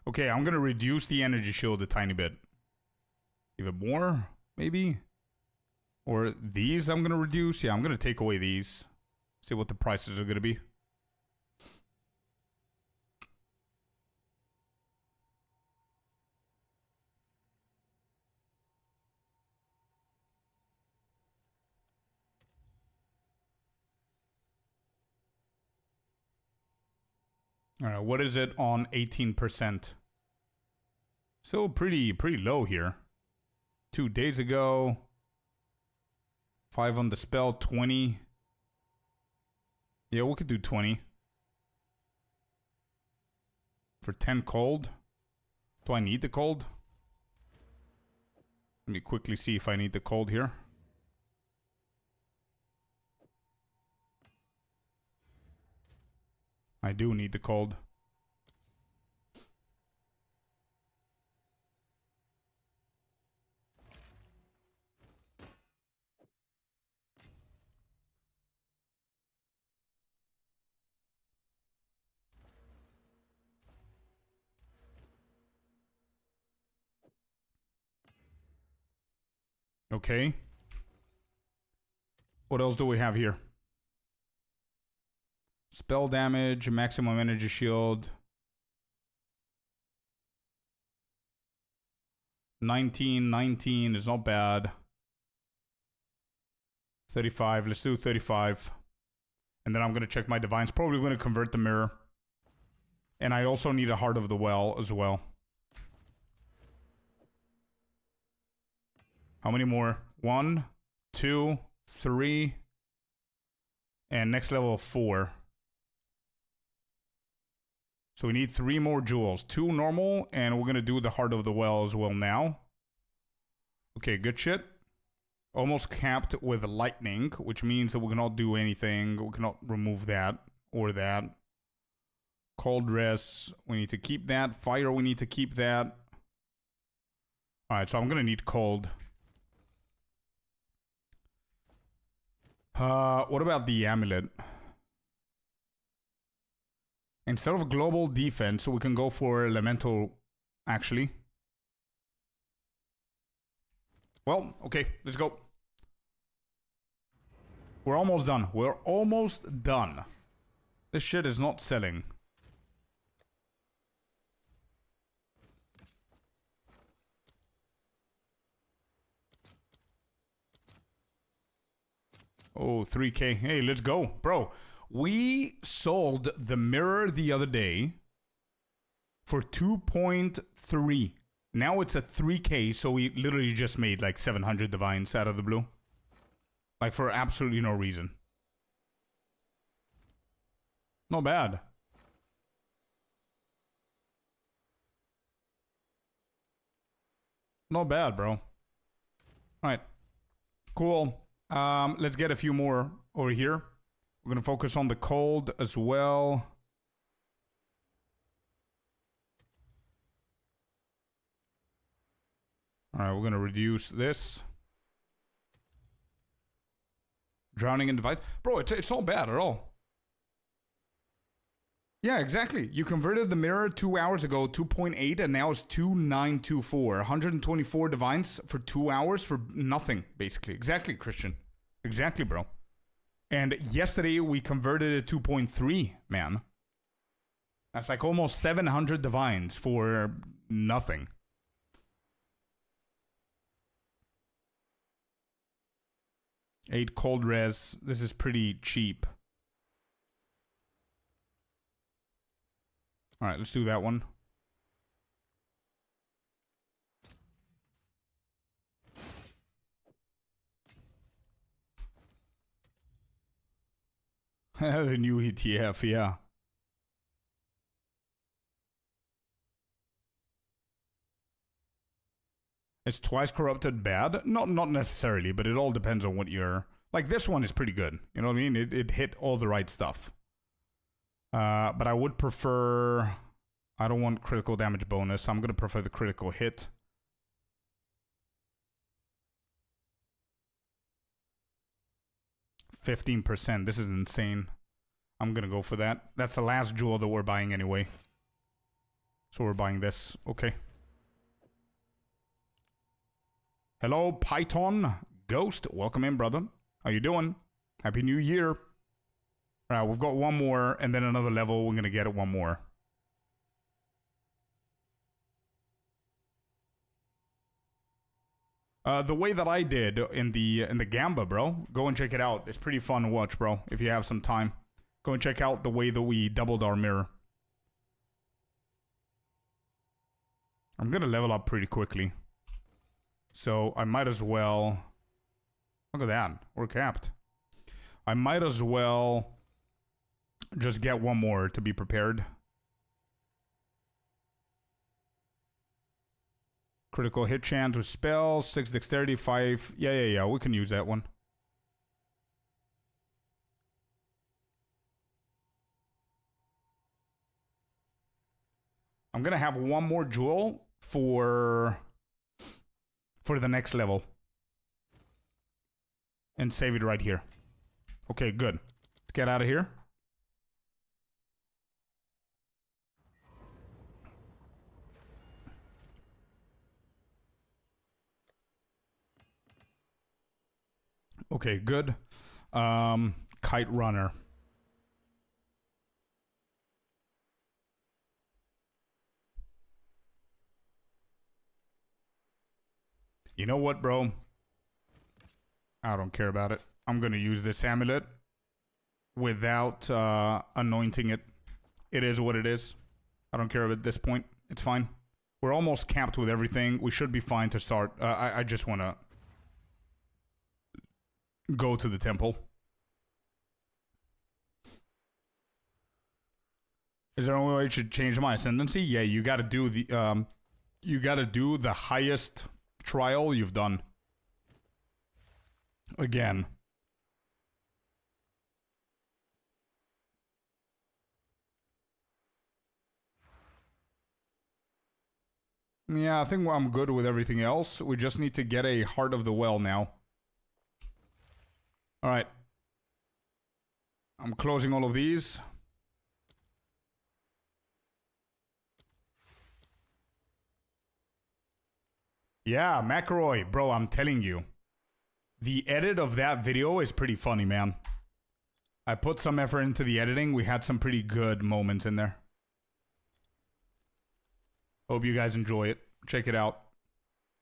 Okay, I'm gonna reduce the energy shield a tiny bit. Even more, maybe? Or these I'm gonna reduce? Yeah, I'm gonna take away these. See what the prices are gonna be. Alright, what is it on 18%? Still pretty low here. 2 days ago. 5 on the spell, 20. Yeah, we could do 20. For 10 cold. Do I need the cold? Let me quickly see if I need the cold here. I do need the cold. Okay. What else do we have here? Spell damage, maximum energy shield. 19 is not bad. 35, let's do 35. And then I'm going to check my divines. Probably going to convert the mirror. And I also need a Heart of the Well as well. How many more? 1, 2, 3. And next level 4. So we need 3 more jewels. 2 normal, and we're going to do the Heart of the Well as well now. Okay, good shit. Almost capped with lightning, which means that we cannot do anything. We cannot remove that or that. Cold Rest, we need to keep that. Fire, we need to keep that. Alright, so I'm going to need cold. What about the amulet? Instead of global defense, we can go for elemental, actually. Well, okay, let's go. We're almost done. We're almost done. This shit is not selling. Oh, 3K. Hey, let's go. Bro, we sold the mirror the other day for 2.3. Now it's at 3K, so we literally just made like 700 divines out of the blue. Like for absolutely no reason. Not bad. Not bad, bro. Alright. Cool. Let's get a few more over here. We're gonna focus on the cold as well. Alright, we're gonna reduce this. Drowning in Divine. Bro, it's not bad at all. Yeah, exactly. You converted the mirror 2 hours ago, 2.8, and now it's 2,924. 124 divines for 2 hours for nothing, basically. Exactly, Christian. Exactly, bro. And yesterday we converted it 2.3, man. That's like almost 700 divines for nothing. Eight cold res. This is pretty cheap. Alright, let's do that one. The new ETF, yeah. Is twice corrupted bad? Not necessarily, but it all depends on what you're... Like, this one is pretty good. You know what I mean? It hit all the right stuff. But I would prefer... I don't want critical damage bonus. I'm going to prefer the critical hit. %. This is insane. I'm going to go for that. That's the last jewel that we're buying anyway. So we're buying this. Okay. Hello, Python Ghost. Welcome in, brother. How you doing? Happy New Year. Alright, we've got one more and then another level. We're gonna get it one more. The way that I did in the Gamba, bro. Go and check it out. It's pretty fun to watch, bro. If you have some time. Go and check out the way that we doubled our mirror. I'm gonna level up pretty quickly. So I might as well... Look at that. We're capped. I might as well just get one more to be prepared. Critical hit chance with spells, 6 dexterity, 5... Yeah, we can use that one. I'm gonna have one more jewel for the next level. And save it right here. Okay, good. Let's get out of here. Okay, good. Kite runner. You know what, bro? I don't care about it. I'm gonna use this amulet without anointing it. It is what it is. I don't care at this point. It's fine. We're almost capped with everything. We should be fine to start. I just want to go to the temple. Is there any way I should change my ascendancy? Yeah, you gotta do the highest trial you've done. Again. Yeah, I think I'm good with everything else. We just need to get a Heart of the Well now. Alright. I'm closing all of these. Yeah, McElroy, bro, I'm telling you. The edit of that video is pretty funny, man. I put some effort into the editing. We had some pretty good moments in there. Hope you guys enjoy it. Check it out.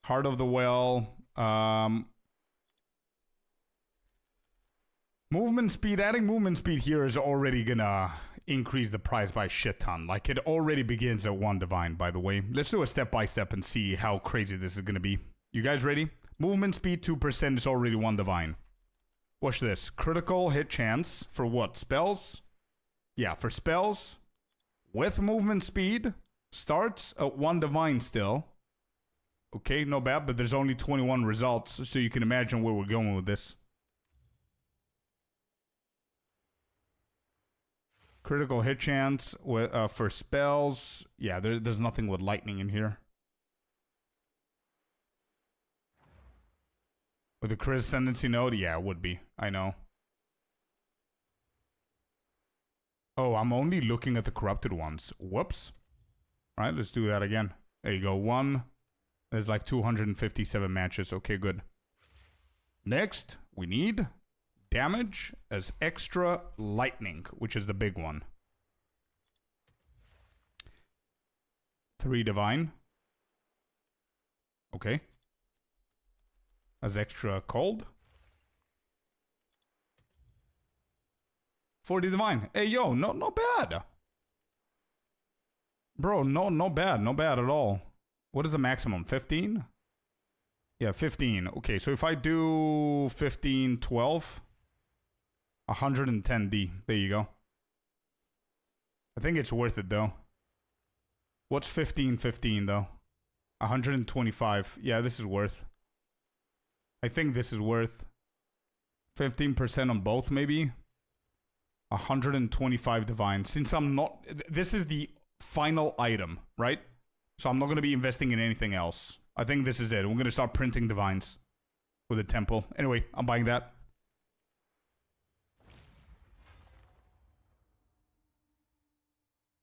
Heart of the Well. Movement speed. Adding movement speed here is already gonna increase the price by a shit ton. Like, it already begins at 1 divine, by the way. Let's do a step-by-step and see how crazy this is gonna be. You guys ready? Movement speed 2% is already 1 divine. Watch this. Critical hit chance for what? Spells? Yeah, for spells. With movement speed. Starts at 1 divine still. Okay, not bad, but there's only 21 results, so you can imagine where we're going with this. Critical hit chance with, for spells. Yeah, there's nothing with lightning in here. With the crit ascendancy node? Yeah, it would be. I know. Oh, I'm only looking at the corrupted ones. Whoops. Alright, let's do that again. There you go. 1. There's like 257 matches. Okay, good. Next, we need damage as extra lightning, which is the big one. 3 divine. Okay. As extra cold. 40 divine. Hey, yo, not bad. Bro, not bad. Not bad at all. What is the maximum? 15? Yeah, 15. Okay, so if I do 15, 12... 110D. There you go. I think it's worth it, though. What's 15, though? 125. Yeah, this is worth. I think this is worth. 15% on both, maybe. 125 divine. Since I'm not... This is the final item, right? So I'm not going to be investing in anything else. I think this is it. We're going to start printing divines with a temple. Anyway, I'm buying that.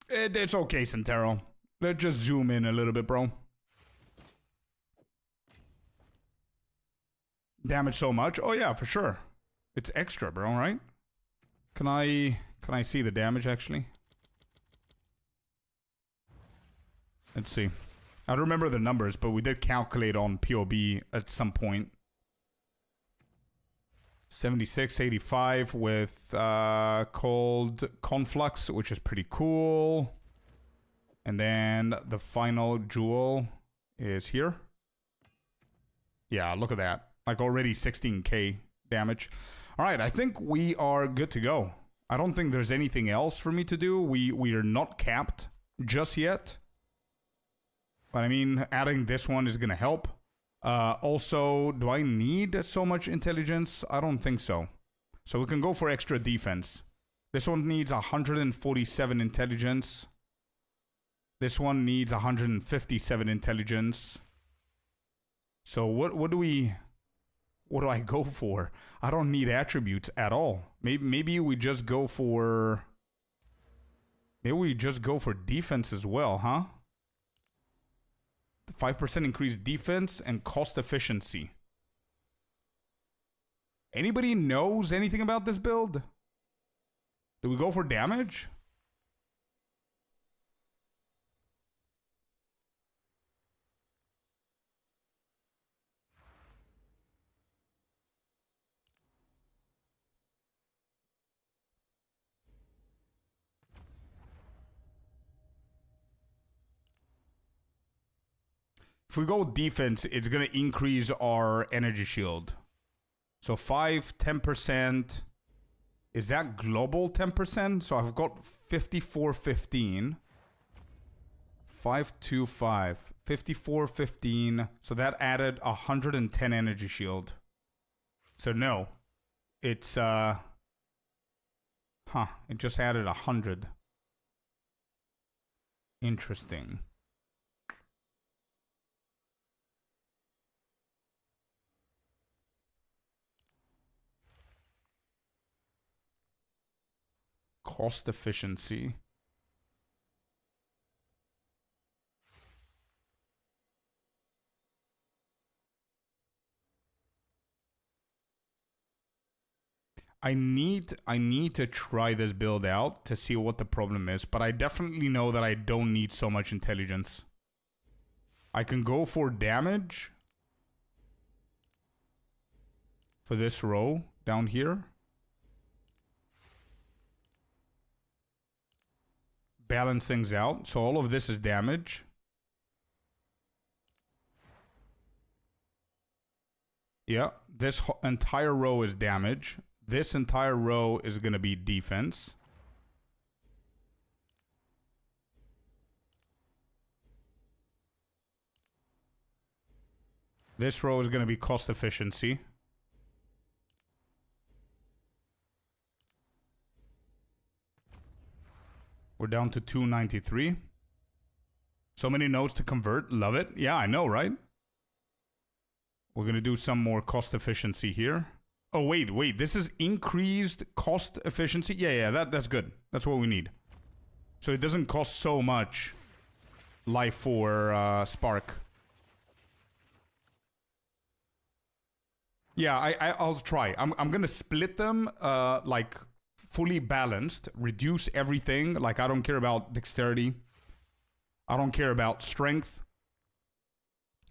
It's okay, Centero. Let's just zoom in a little bit, bro. Damage so much? Oh yeah, for sure. It's extra, bro, right? Can I see the damage actually? Let's see. I don't remember the numbers, but we did calculate on POB at some point. 76, 85 with cold conflux, which is pretty cool. And then the final jewel is here. Yeah, look at that. Like already 16k damage. All right, I think we are good to go. I don't think there's anything else for me to do. We are not capped just yet. But I mean, adding this one is going to help. Also, do I need so much intelligence? I don't think so. So we can go for extra defense. This one needs 147 intelligence. This one needs 157 intelligence. So what do I go for? I don't need attributes at all. Maybe we just go for defense as well, huh? 5% increased defense and cost efficiency. Anybody knows anything about this build? Do we go for damage? If we go defense, it's going to increase our energy shield. So 5, 10%. Is that global 10%? So I've got 54, 15. 5, 2, 5. 54, 15. So that added 110 energy shield. So no. It's, it just added 100. Interesting. Cost efficiency. I need to try this build out to see what the problem is, but I definitely know that I don't need so much intelligence. I can go for damage for this row down here. Balance things out. So all of this is damage. Yeah, this entire row is damage. This entire row is going to be defense. This row is going to be cost efficiency. We're down to 293. So many nodes to convert. Love it. Yeah, I know, right? We're going to do some more cost efficiency here. Oh, wait. This is increased cost efficiency. Yeah, that's good. That's what we need. So it doesn't cost so much life for Spark. Yeah, I'll try. I'm going to split them like fully balanced, reduce everything. Like, I don't care about dexterity. I don't care about strength.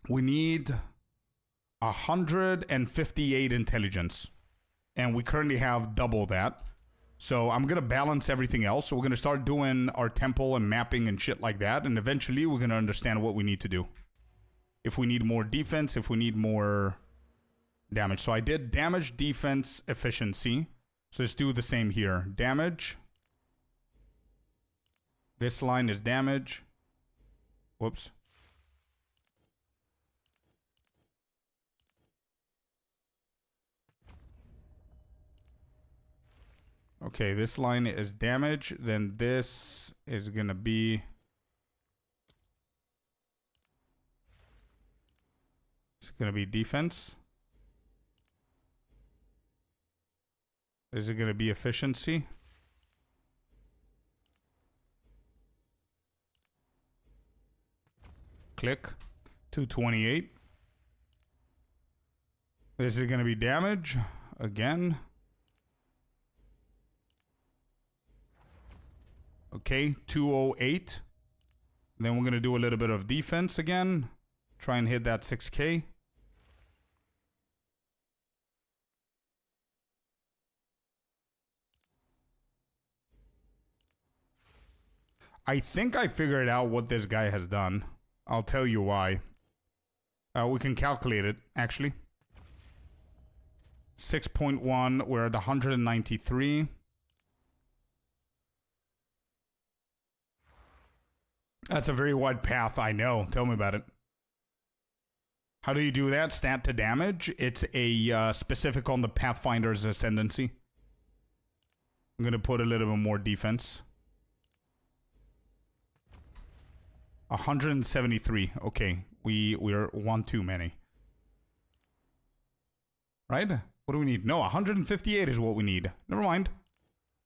We need 158 intelligence. And we currently have double that. So I'm going to balance everything else. So we're going to start doing our temple and mapping and shit like that. And eventually we're going to understand what we need to do. If we need more defense, if we need more damage. So I did damage, defense, efficiency. So let's do the same here. Damage. This line is damage. Whoops. Okay, this line is damage. Then this is going to be... It's going to be defense. Is it going to be efficiency? Click. 228. This is going to be damage. Again. Okay, 208. Then we're going to do a little bit of defense again. Try and hit that 6k. I think I figured out what this guy has done. I'll tell you why. We can calculate it, actually. 6.1, we're at 193. That's a very wide path, I know. Tell me about it. How do you do that? Stat to damage. It's a specific on the Pathfinder's Ascendancy. I'm going to put a little bit more defense. 173. Okay, we're one too many. Right? What do we need? No, 158 is what we need. Never mind.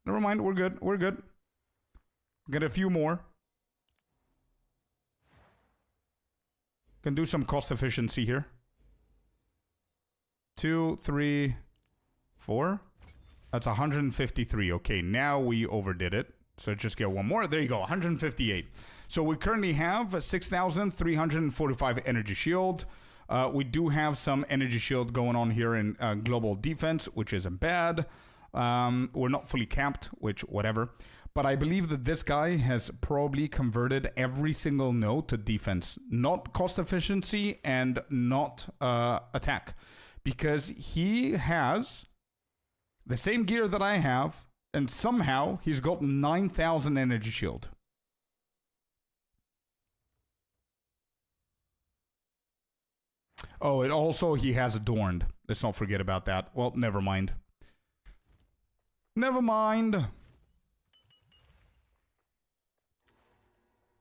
Never mind. We're good. We're good. Get a few more. Can do some cost efficiency here. 2, 3, 4. That's 153. Okay, now we overdid it. So just get one more. There you go, 158. So we currently have 6,345 energy shield. We do have some energy shield going on here in global defense, which isn't bad. We're not fully capped, which whatever. But I believe that this guy has probably converted every single node to defense. Not cost efficiency and not attack. Because he has the same gear that I have. And somehow he's got 9,000 energy shield. Oh, it also, he has Adorned. Let's not forget about that. Well, never mind. Never mind.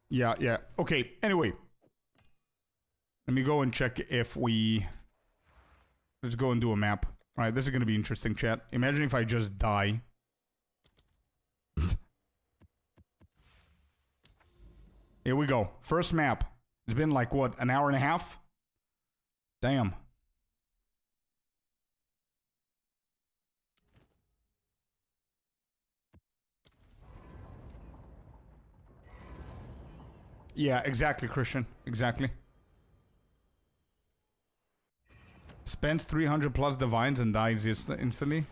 Yeah. Okay, anyway. Let me go and check if we... Let's go and do a map. All right, this is going to be interesting, chat. Imagine if I just die. Here we go. First map. It's been like, what, an hour and a half? Damn. Yeah, exactly, Christian. Exactly. Spends 300 plus divines and dies instantly.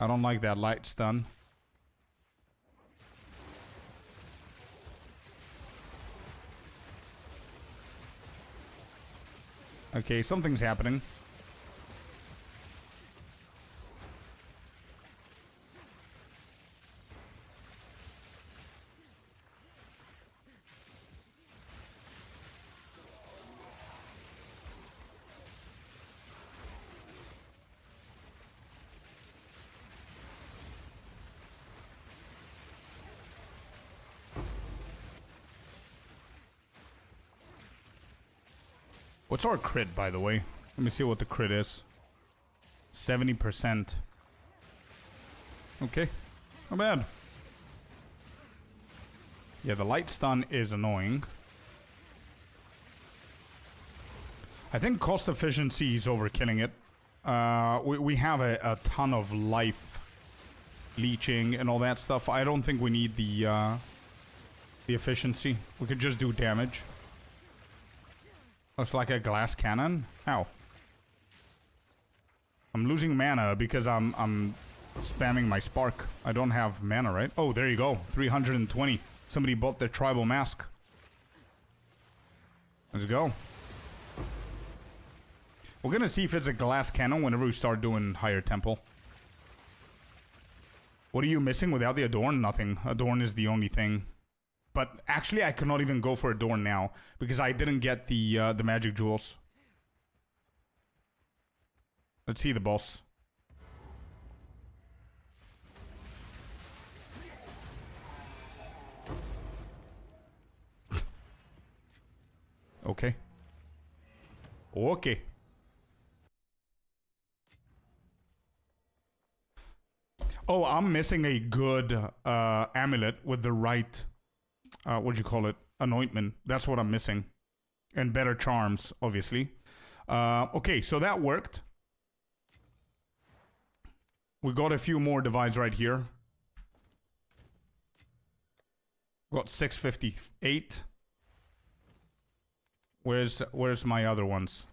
I don't like that light stun. Okay, something's happening. What's our crit, by the way? Let me see what the crit is. 70%. Okay. Not bad. Yeah, the light stun is annoying. I think cost efficiency is overkilling it. We have a ton of life leeching and all that stuff. I don't think we need the efficiency. We could just do damage. Looks like a glass cannon. Ow. I'm losing mana because I'm spamming my spark. I don't have mana, right? Oh, there you go. 320. Somebody bought the tribal mask. Let's go. We're gonna see if it's a glass cannon whenever we start doing higher temple. What are you missing without the Adorn? Nothing. Adorn is the only thing. But actually, I cannot even go for Adorn now because I didn't get the magic jewels. Let's see the boss. Okay. Okay. Oh, I'm missing a good amulet with the right, what do you call it? Anointment. That's what I'm missing. And better charms, obviously. Okay, so that worked. We got a few more divides right here. Got 658. Where's my other ones?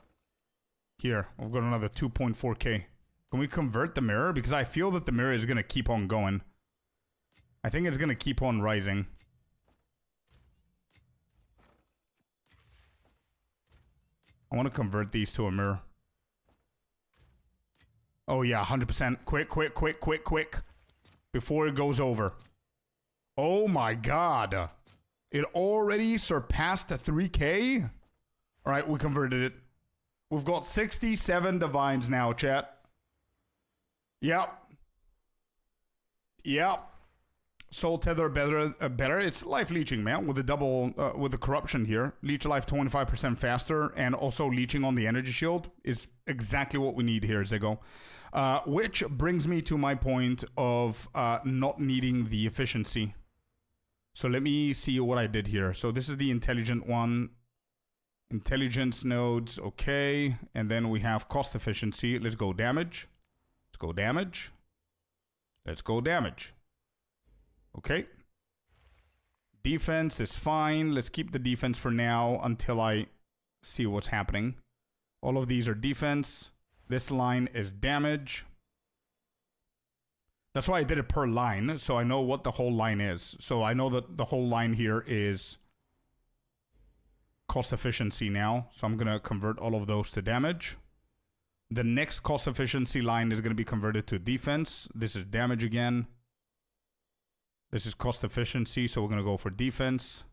Here, I've got another 2.4k. Can we convert the mirror? Because I feel that the mirror is going to keep on going. I think it's going to keep on rising. I want to convert these to a mirror. Oh yeah, 100%. Quick. Before it goes over. Oh my god. It already surpassed 3k? Alright, we converted it. We've got 67 divines now, chat. Yep. Soul tether better. It's life leeching, man, with the double, with the corruption here. Leech life 25% faster, and also leeching on the energy shield is exactly what we need here, Ziggo. Which brings me to my point of not needing the efficiency. So let me see what I did here. So this is the intelligent one. Intelligence nodes, okay. And then we have cost efficiency. Let's go damage. Let's go damage. Okay. Defense is fine. Let's keep the defense for now until I see what's happening. All of these are defense. This line is damage. That's why I did it per line, so I know what the whole line is. So I know that the whole line here is cost efficiency now. So I'm going to convert all of those to damage. The next cost efficiency line is going to be converted to defense. This is damage again. This is cost efficiency, so we're going to go for defense.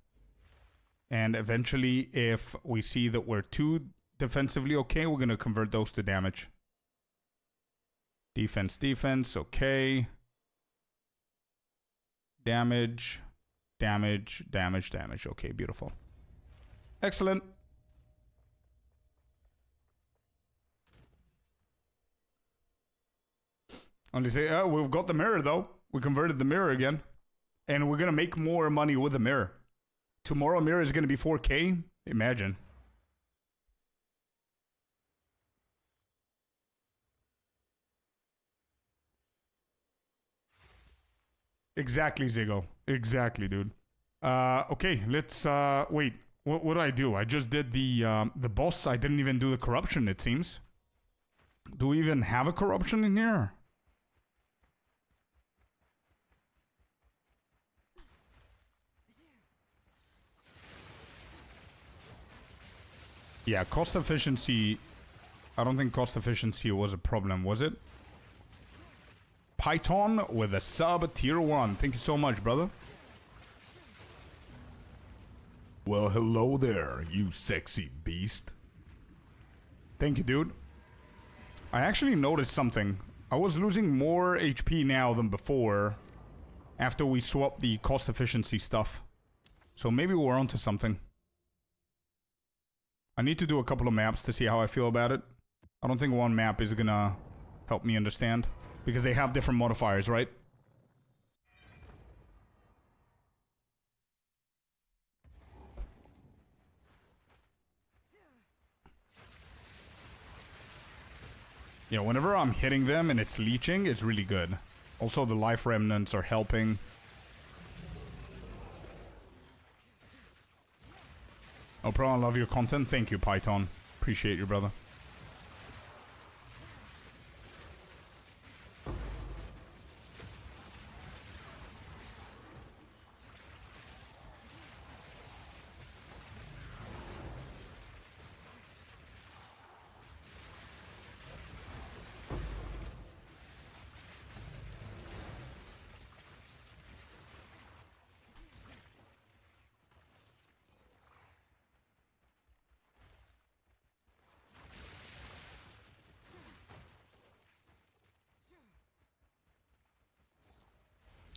And eventually, if we see that we're too defensively okay, we're going to convert those to damage. Defense, okay. Damage. Okay, beautiful. Excellent. Only say, we've got the mirror though. We converted the mirror again. And we're going to make more money with the mirror. Tomorrow mirror is going to be 4k. Imagine. Exactly, Ziggo. Exactly, dude. Okay, let's wait. What did I do? I just did the boss. I didn't even do the corruption, it seems. Do we even have a corruption in here? Yeah, cost efficiency. I don't think cost efficiency was a problem, was it? Python with a sub tier 1. Thank you so much, brother. Well, hello there, you sexy beast. Thank you, dude. I actually noticed something. I was losing more HP now than before after we swapped the cost efficiency stuff. So maybe we're onto something. I need to do a couple of maps to see how I feel about it. I don't think one map is gonna help me understand. Because they have different modifiers, right? Yeah, whenever I'm hitting them and it's leeching, it's really good. Also, the life remnants are helping. No problem, I love your content. Thank you, Python. Appreciate you, brother.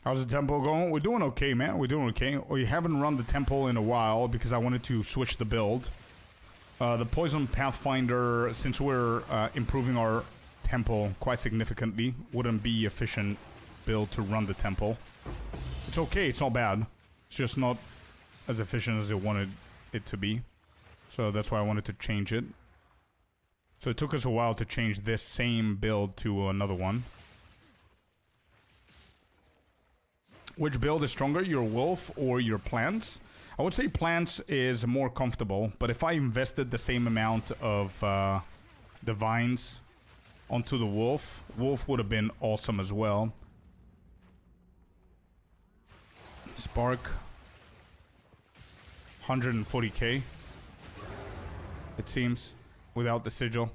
How's the temple going? We're doing okay, man. We're doing okay. We haven't run the temple in a while because I wanted to switch the build. The Poison Pathfinder, since we're improving our temple quite significantly, wouldn't be efficient build to run the temple. It's okay, it's not bad. It's just not as efficient as I wanted it to be. So that's why I wanted to change it. So it took us a while to change this same build to another one. Which build is stronger, your wolf or your plants? I would say plants is more comfortable, but if I invested the same amount of divines onto the wolf, wolf would have been awesome as well. Spark. 140k. It seems. Without the sigil.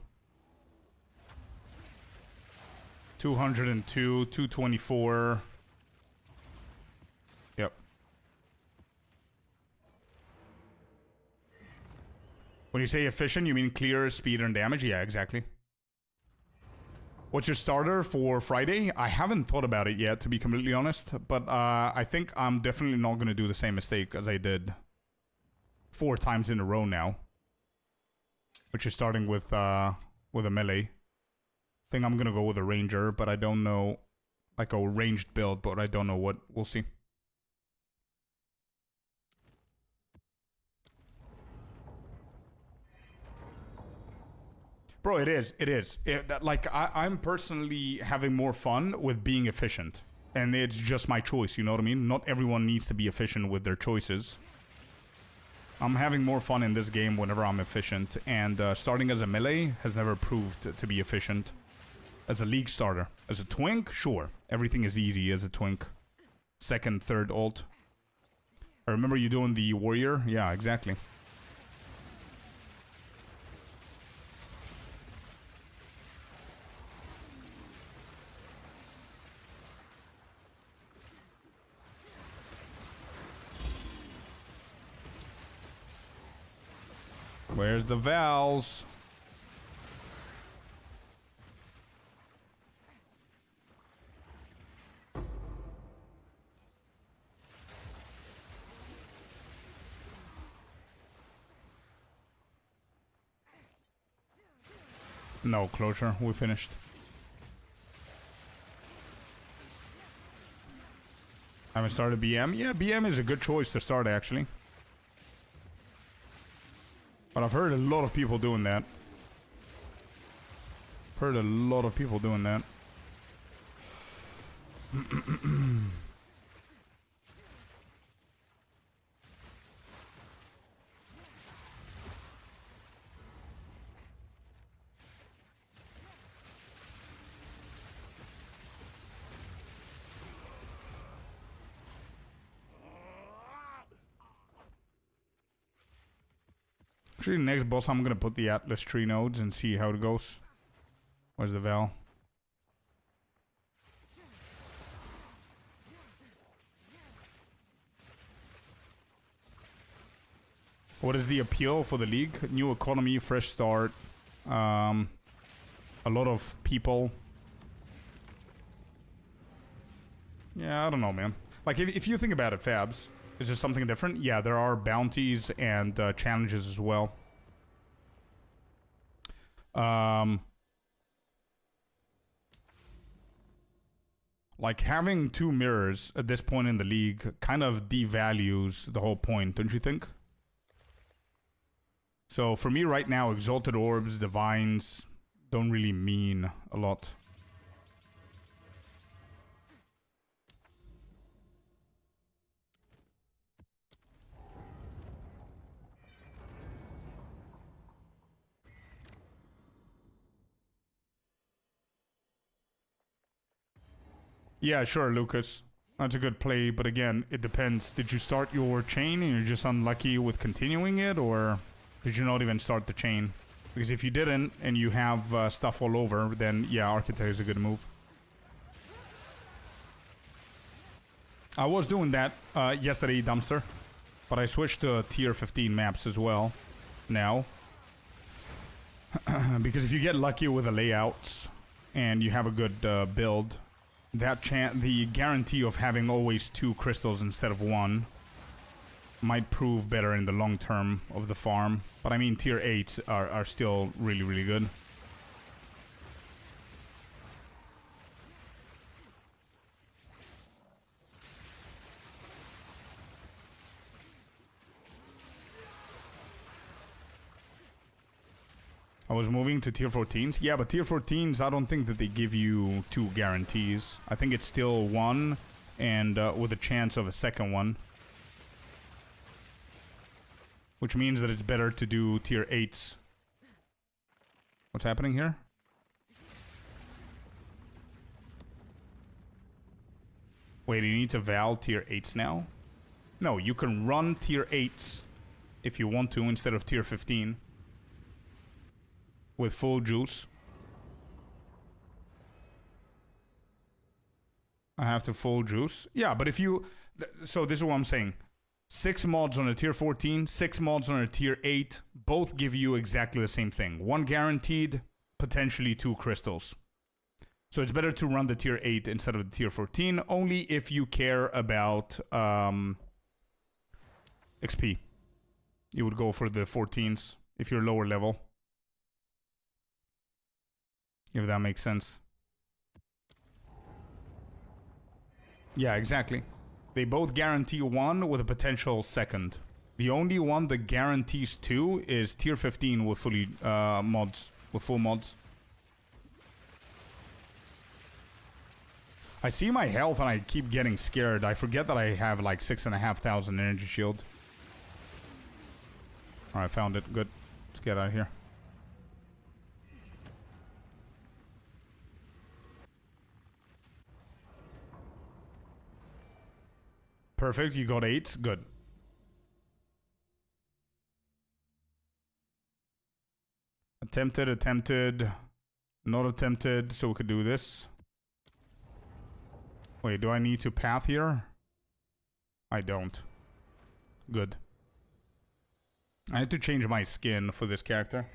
202, 224. Yep. When you say efficient, you mean clear, speed, and damage? Yeah, exactly. What's your starter for Friday? I haven't thought about it yet, to be completely honest. But I think I'm definitely not going to do the same mistake as I did 4 times in a row now. Which is starting with a melee. I think I'm going to go with a ranger, but I don't know. Like a ranged build, but I don't know what. We'll see. Bro, it is. It is. I'm personally having more fun with being efficient. And it's just my choice, you know what I mean? Not everyone needs to be efficient with their choices. I'm having more fun in this game whenever I'm efficient. And starting as a melee has never proved to be efficient. As a league starter. As a twink, sure. Everything is easy as a twink. Second, third ult. I remember you doing the warrior. Yeah, exactly. Where's the Vals? No, closure. We finished. Haven't started BM? Yeah, BM is a good choice to start, actually. But I've heard a lot of people doing that. Heard a lot of people doing that. Actually, the next boss, I'm gonna put the Atlas tree nodes and see how it goes. Where's the Val? What is the appeal for the league? New economy, fresh start, a lot of people. Yeah, I don't know, man. Like, if you think about it, Fabs, is there something different? Yeah, there are bounties and challenges as well. Like, having 2 mirrors at this point in the league kind of devalues the whole point, don't you think? So, for me right now, Exalted Orbs, Divines don't really mean a lot. Yeah, sure, Lucas. That's a good play, but again, it depends. Did you start your chain and you're just unlucky with continuing it, or did you not even start the chain? Because if you didn't and you have stuff all over, then yeah, Architect is a good move. I was doing that yesterday, Dumpster, but I switched to tier 15 maps as well now. Because if you get lucky with the layouts and you have a good build, the guarantee of having always 2 crystals instead of 1 might prove better in the long term of the farm. But I mean, tier 8s are still really, really good. I was moving to tier 14s. Yeah, but tier 14s, I don't think that they give you 2 guarantees. I think it's still 1 and with a chance of a second one. Which means that it's better to do tier 8s. What's happening here? Wait, you need to val tier 8s now? No, you can run tier 8s if you want to instead of tier 15. With full juice. I have to full juice. Yeah, but if you... So this is what I'm saying. 6 mods on a tier 14, 6 mods on a tier 8. Both give you exactly the same thing. 1 guaranteed, potentially 2 crystals. So it's better to run the tier 8 instead of the tier 14. Only if you care about XP. You would go for the 14s if you're lower level. If that makes sense. Yeah, exactly. They both guarantee 1 with a potential second. The only one that guarantees 2 is tier 15 with fully mods, with full mods. I see my health and I keep getting scared. I forget that I have like 6,500 energy shield. Alright, found it. Good. Let's get out of here. Perfect, you got 8s. Good. Attempted. Not attempted, so we could do this. Wait, do I need to path here? I don't. Good. I had to change my skin for this character.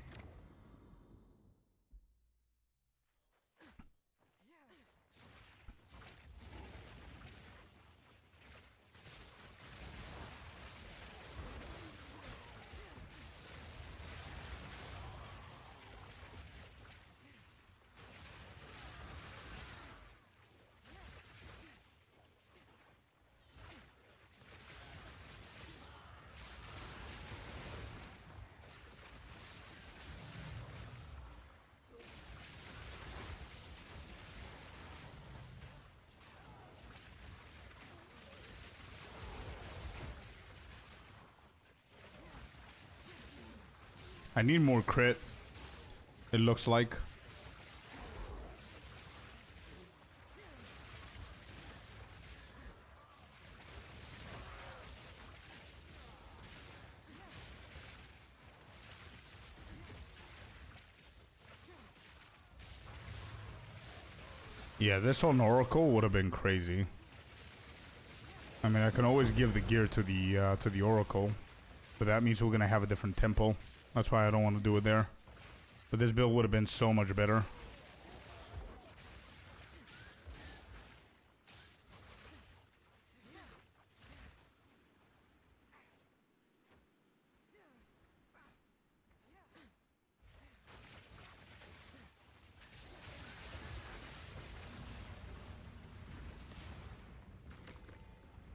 I need more crit. It looks like. Yeah, this on Oracle would have been crazy. I mean, I can always give the gear to the Oracle, but that means we're gonna have a different tempo. That's why I don't want to do it there. But this build would have been so much better.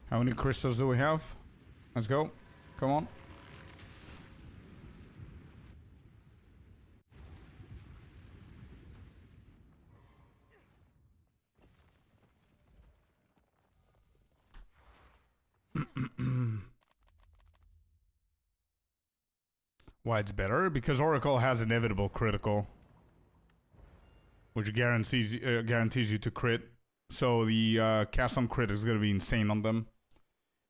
How many crystals do we have? Let's go. Come on. Why it's better? Because Oracle has inevitable critical, which guarantees you to crit. So the cast on crit is going to be insane on them.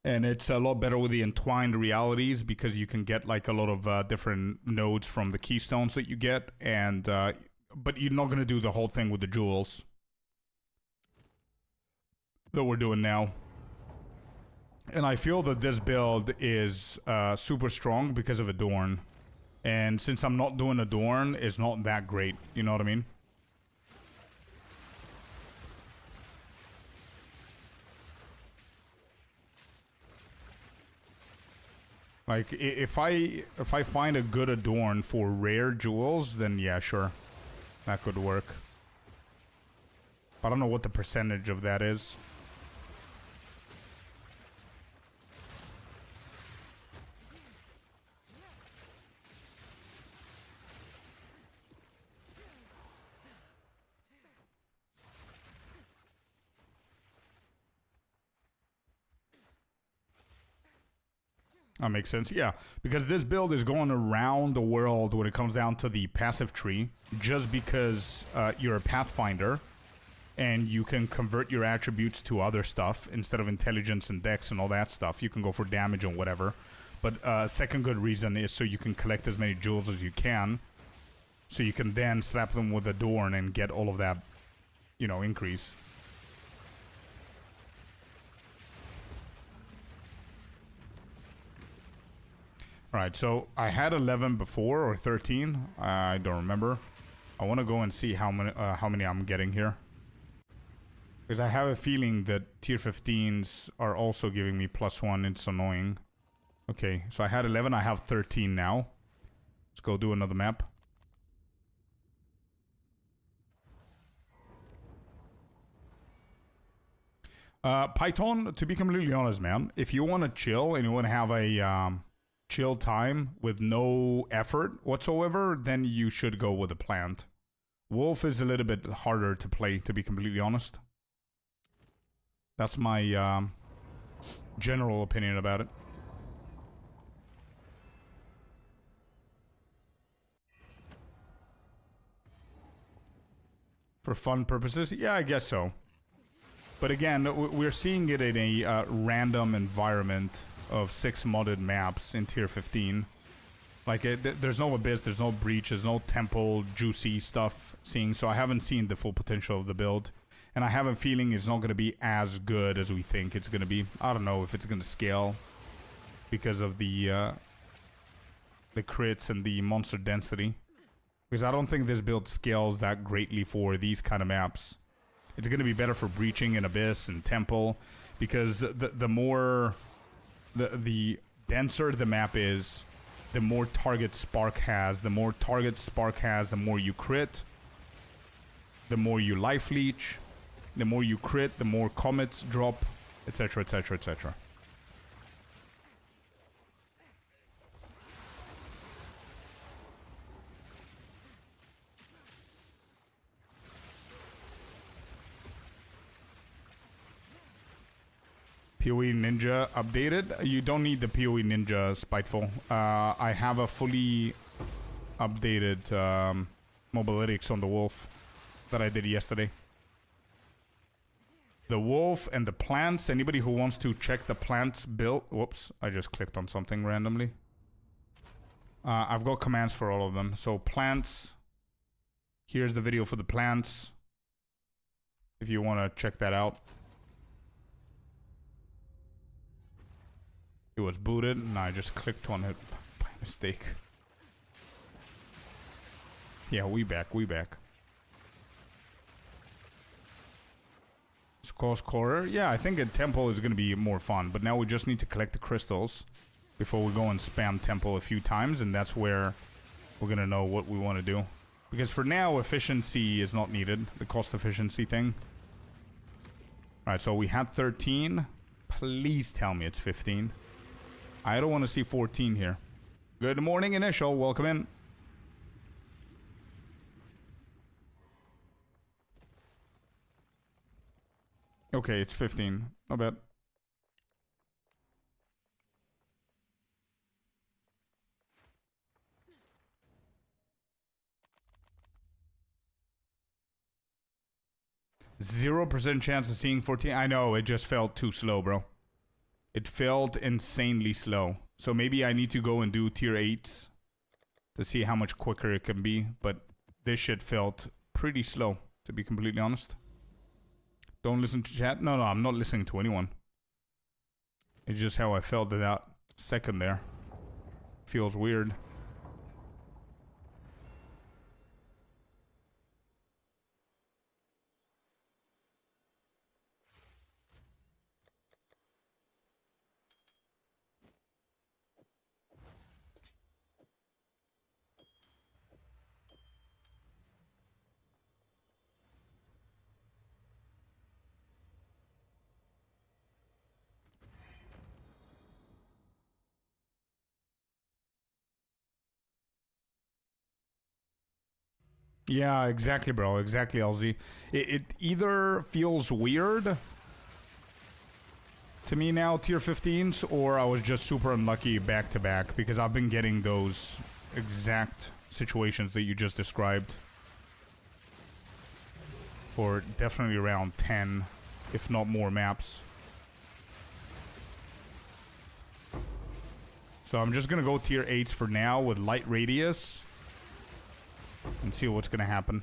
And it's a lot better with the entwined realities because you can get like a lot of different nodes from the keystones that you get, and but you're not going to do the whole thing with the jewels that we're doing now. And I feel that this build is super strong because of Adorn. And since I'm not doing Adorn, it's not that great. You know what I mean? Like, if I find a good Adorn for rare jewels, then yeah, sure. That could work. But I don't know what the percentage of that is. That makes sense. Yeah, because this build is going around the world when it comes down to the passive tree, just because you're a pathfinder and you can convert your attributes to other stuff instead of intelligence and dex and all that stuff. You can go for damage and whatever. But second good reason is so you can collect as many jewels as you can, so you can then slap them with Adorn and get all of that, you know, increase. Alright, so I had 11 before, or 13. I don't remember. I want to go and see how many I'm getting here. Because I have a feeling that tier 15s are also giving me +1. It's annoying. Okay, so I had 11. I have 13 now. Let's go do another map. Python, to be completely honest, man, if you want to chill and you want to have a chill time with no effort whatsoever, then you should go with a plant. Wolf is a little bit harder to play, to be completely honest. That's my general opinion about it. For fun purposes? Yeah, I guess so. But again, we're seeing it in a random environment of 6 modded maps in tier 15. Like, there's no Abyss, there's no Breach, there's no Temple, juicy stuff seeing, so I haven't seen the full potential of the build. And I have a feeling it's not going to be as good as we think it's going to be. I don't know if it's going to scale because of the crits and the monster density. Because I don't think this build scales that greatly for these kind of maps. It's going to be better for Breaching and Abyss and Temple, because the more... The denser the map is, the more target Spark has. The more target Spark has, the more you crit. The more you life leech. The more you crit, the more comets drop, etc, etc, etc. PoE Ninja updated. You don't need the PoE Ninja, Spiteful. I have a fully updated mobilitics on the Wolf that I did yesterday. The Wolf and the plants. Anybody who wants to check the plants build... Whoops, I just clicked on something randomly. I've got commands for all of them. So plants. Here's the video for the plants, if you want to check that out. It was booted, and I just clicked on it by mistake. Yeah, we back, we back. Skull's Quarter. Yeah, I think a Temple is going to be more fun, but now we just need to collect the crystals before we go and spam Temple a few times, and that's where we're going to know what we want to do. Because for now, efficiency is not needed, the cost efficiency thing. Alright, so we had 13. Please tell me it's 15. I don't want to see 14 here. Good morning, Initial. Welcome in. Okay, it's 15. Not bad. %0 chance of seeing 14. I know, it just felt too slow, bro. It felt insanely slow. So maybe I need to go and do tier 8s to see how much quicker it can be. But this shit felt pretty slow, to be completely honest. Don't listen to chat. No, I'm not listening to anyone. It's just how I felt at that second there. Feels weird. Yeah, exactly, bro. Exactly, LZ. It either feels weird to me now, tier 15s, or I was just super unlucky back to back, because I've been getting those exact situations that you just described for definitely around 10, if not more maps. So I'm just gonna go tier 8s for now with light radius and see what's gonna happen.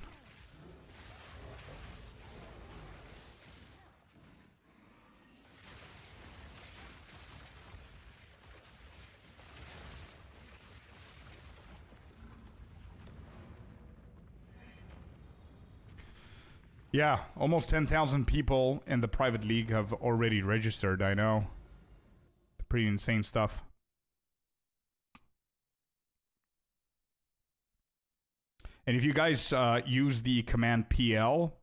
Yeah, almost 10,000 people in the private league have already registered, I know. Pretty insane stuff. And if you guys use the command PL,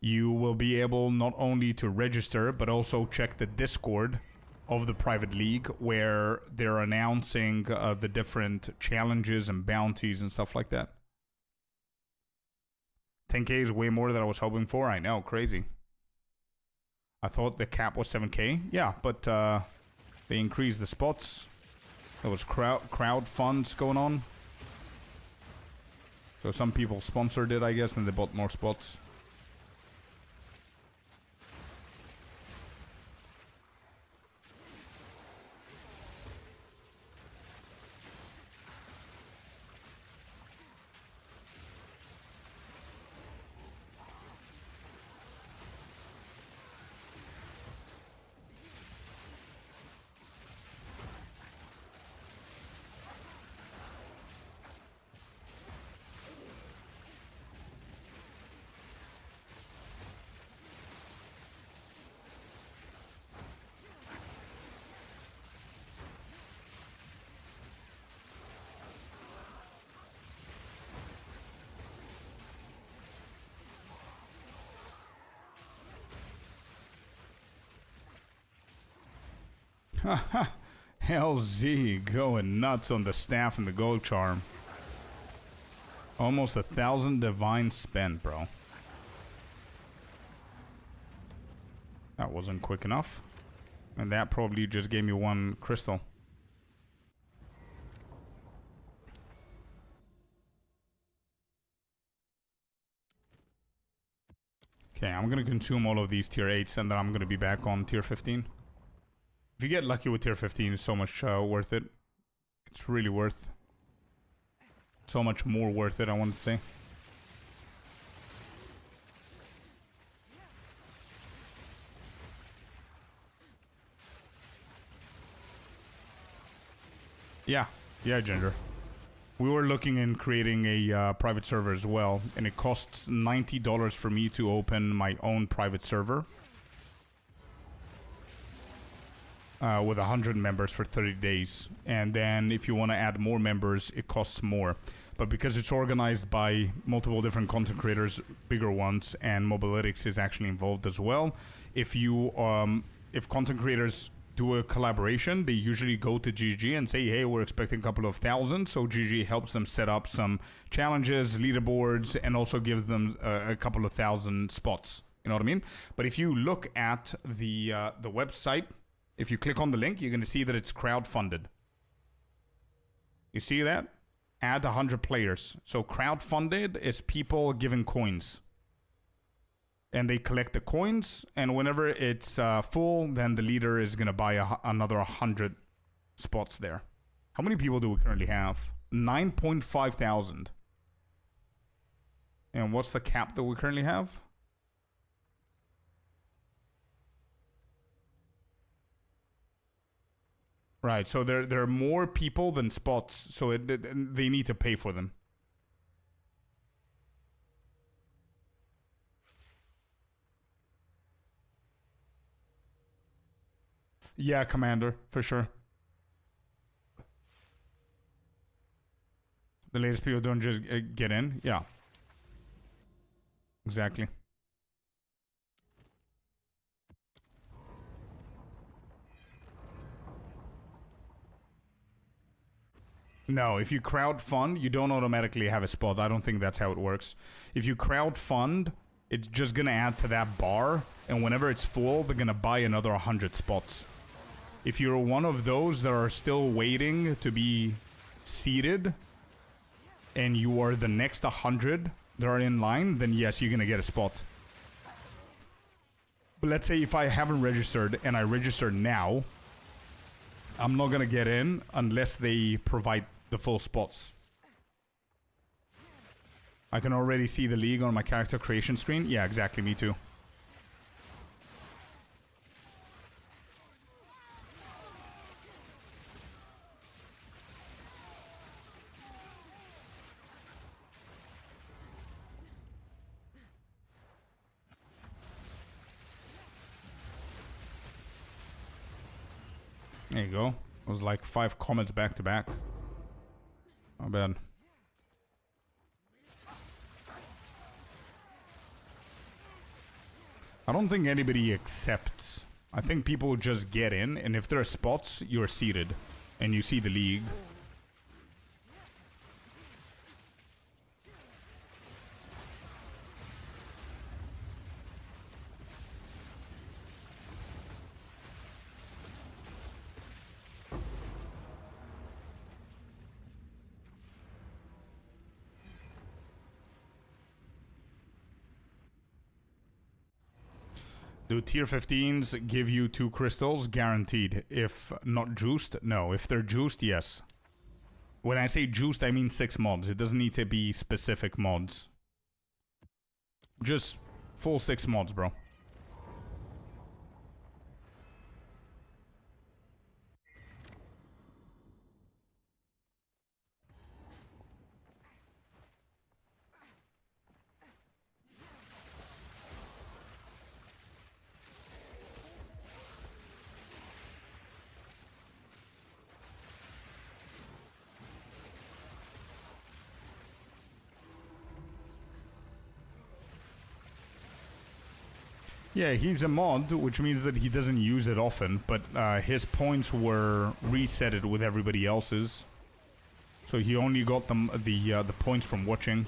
you will be able not only to register, but also check the Discord of the private league, where they're announcing the different challenges and bounties and stuff like that. 10K is way more than I was hoping for. I know, crazy. I thought the cap was 7K. Yeah, but they increased the spots. There was crowd funds going on. So some people sponsored it, I guess, and they bought more spots. LZ going nuts on the staff and the gold charm. Almost 1,000 divine spent, bro. That wasn't quick enough. And that probably just gave me one crystal. Okay, I'm gonna consume all of these tier 8s and then I'm gonna be back on tier 15. If you get lucky with tier 15, it's so much worth it. It's really worth. So much more worth it, I want to say. Yeah, Ginger. We were looking in creating a private server as well, and it costs $90 for me to open my own private server. With 100 members for 30 days. And then if you want to add more members, it costs more. But because it's organized by multiple different content creators, bigger ones, and Mobalytics is actually involved as well, if you if content creators do a collaboration, they usually go to GG and say, hey, we're expecting a couple of thousand. So GG helps them set up some challenges, leaderboards, and also gives them a couple of thousand spots. You know what I mean? But if you look at the website, if you click on the link, you're going to see that it's crowdfunded. You see that? Add 100 players. So crowdfunded is people giving coins. And they collect the coins, and whenever it's full, then the leader is going to buy another 100 spots there. How many people do we currently have? 9.5 thousand. And what's the cap that we currently have? Right, so there are more people than spots, so they need to pay for them. Yeah, Commander, for sure. The latest people don't just get in. Yeah. Exactly. No, if you crowdfund, you don't automatically have a spot. I don't think that's how it works. If you crowdfund, it's just gonna add to that bar, and whenever it's full, they're gonna buy another 100 spots. If you're one of those that are still waiting to be seated, and you are the next 100 that are in line, then yes, you're gonna get a spot. But let's say if I haven't registered and I register now, I'm not gonna get in unless they provide the full spots. I can already see the league on my character creation screen. Yeah, exactly, me too. There you go. It was like 5 comments back to back. Not bad. I don't think anybody accepts. I think people just get in, and if there are spots, you're seated, and you see the league. Do tier 15s give you 2 crystals? Guaranteed. If not juiced, no. If they're juiced, yes. When I say juiced, I mean 6 mods. It doesn't need to be specific mods. Just full 6 mods, bro. Yeah, he's a mod, which means that he doesn't use it often, but his points were resetted with everybody else's. So he only got the points from watching.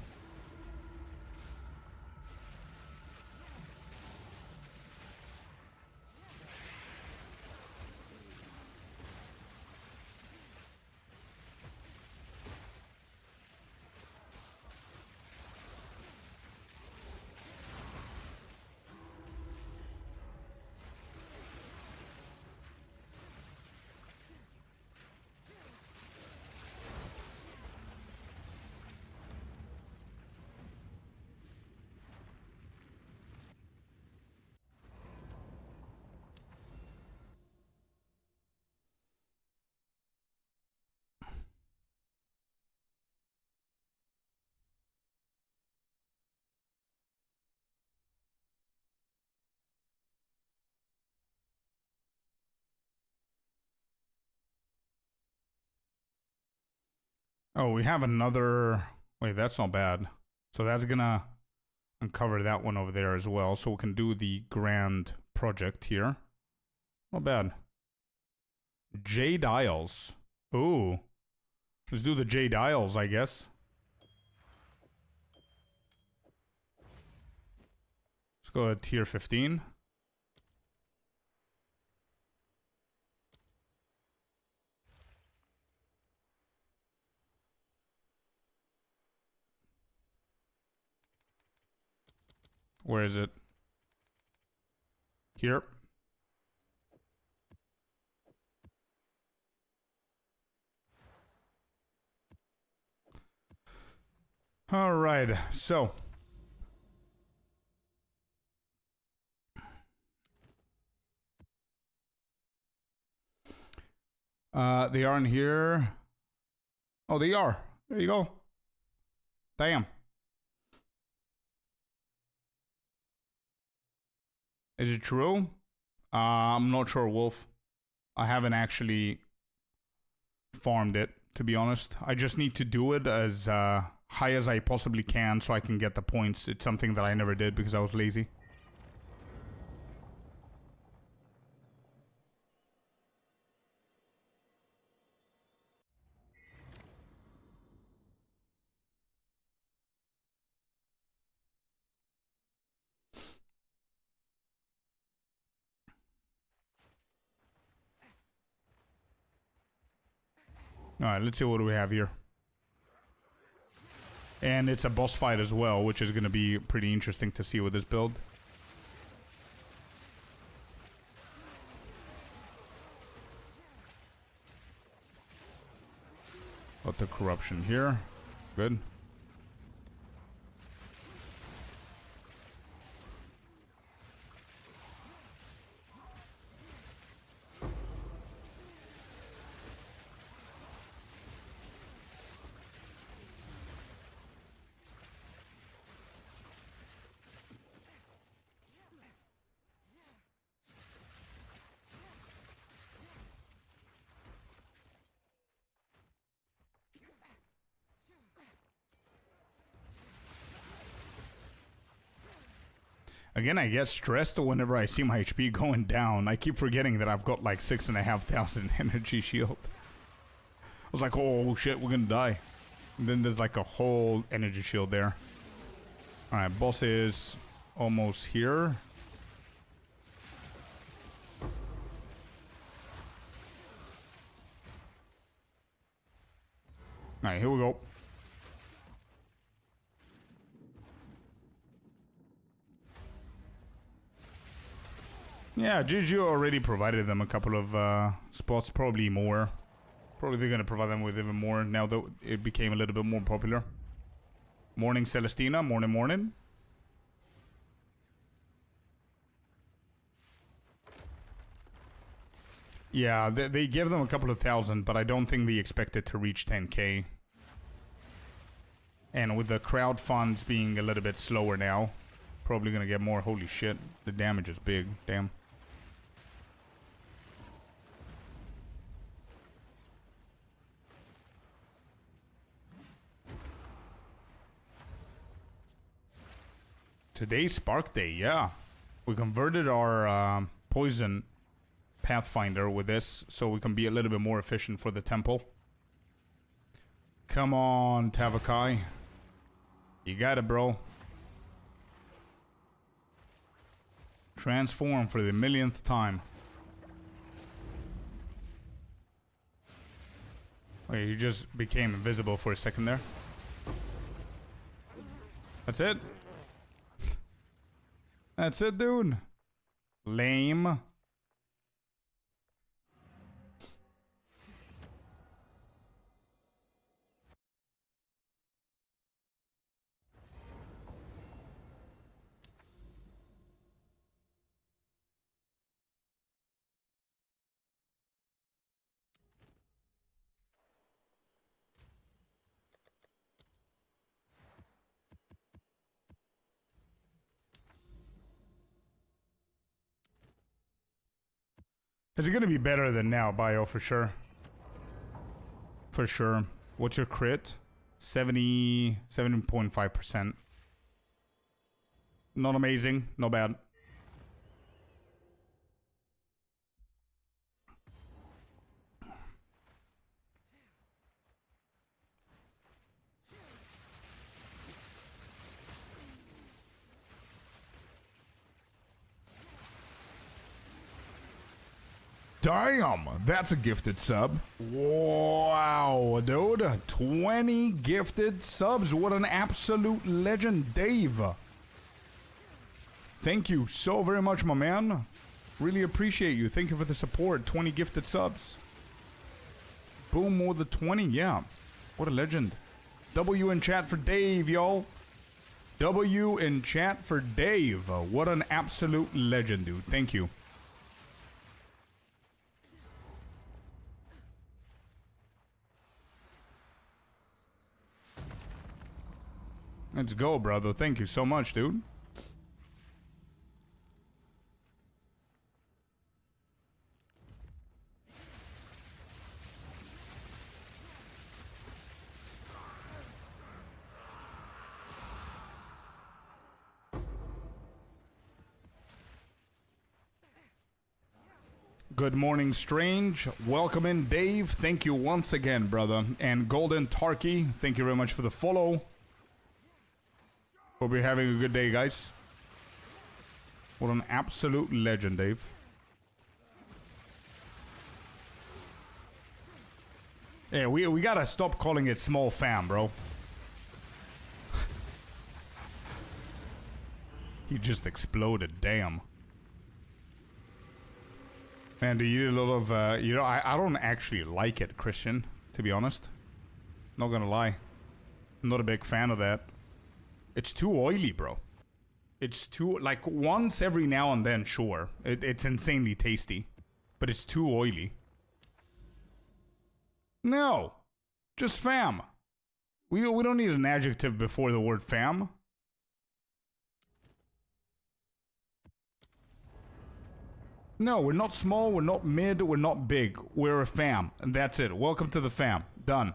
Oh, we have another... Wait, that's not bad. So that's gonna uncover that one over there as well. So we can do the grand project here. Not bad. Jade Isles. Ooh. Let's do the Jade Isles, I guess. Let's go to tier 15. Where is it? Here. All right, so they aren't here. Oh, they are. There you go. Damn. Is it true? I'm not sure, Wolf. I haven't actually farmed it, to be honest. I just need to do it as high as I possibly can so I can get the points. It's something that I never did because I was lazy. Alright, let's see what we have here. And it's a boss fight as well, which is going to be pretty interesting to see with this build. Got the corruption here. Good. Again, I get stressed whenever I see my HP going down. I keep forgetting that I've got like 6,500 energy shield. I was like, oh shit, we're gonna die. And then there's like a whole energy shield there. Alright, boss is almost here. Alright, here we go. Yeah, GG already provided them a couple of spots, probably more. Probably they're going to provide them with even more now that it became a little bit more popular. Morning, Celestina. Morning, morning. Yeah, they gave them a couple of thousand, but I don't think they expected to reach 10k. And with the crowd funds being a little bit slower now, probably going to get more. Holy shit, the damage is big. Damn. Today's Spark Day, yeah. We converted our poison Pathfinder with this, so we can be a little bit more efficient for the temple. Come on, Tavakai. You got it, bro. Transform for the millionth time. Okay, you just became invisible for a second there. That's it. That's it, dude. Lame. It's gonna be better than now, Bio, for sure. For sure. What's your crit? 77.5%. Not amazing, not bad. Damn, that's a gifted sub. Wow, dude. 20 gifted subs. What an absolute legend, Dave. Thank you so very much, my man. Really appreciate you. Thank you for the support. 20 gifted subs. Boom, more than 20. Yeah. What a legend. W in chat for Dave, y'all. W in chat for Dave. What an absolute legend, dude. Thank you. Let's go, brother. Thank you so much, dude. Good morning, Strange. Welcome in, Dave. Thank you once again, brother. And Golden Tarky, thank you very much for the follow. Hope you're having a good day, guys. What an absolute legend, Dave. Yeah, we gotta stop calling it small fam, bro. He just exploded, damn. Man, do you eat a lot of, you know, I don't actually like it, Christian, to be honest. Not gonna lie. I'm not a big fan of that. It's too oily, bro. It's too, like, once every now and then, sure. It's insanely tasty. But it's too oily. No. Just fam. We don't need an adjective before the word fam. No, we're not small, we're not mid, we're not big. We're a fam, and that's it. Welcome to the fam. Done.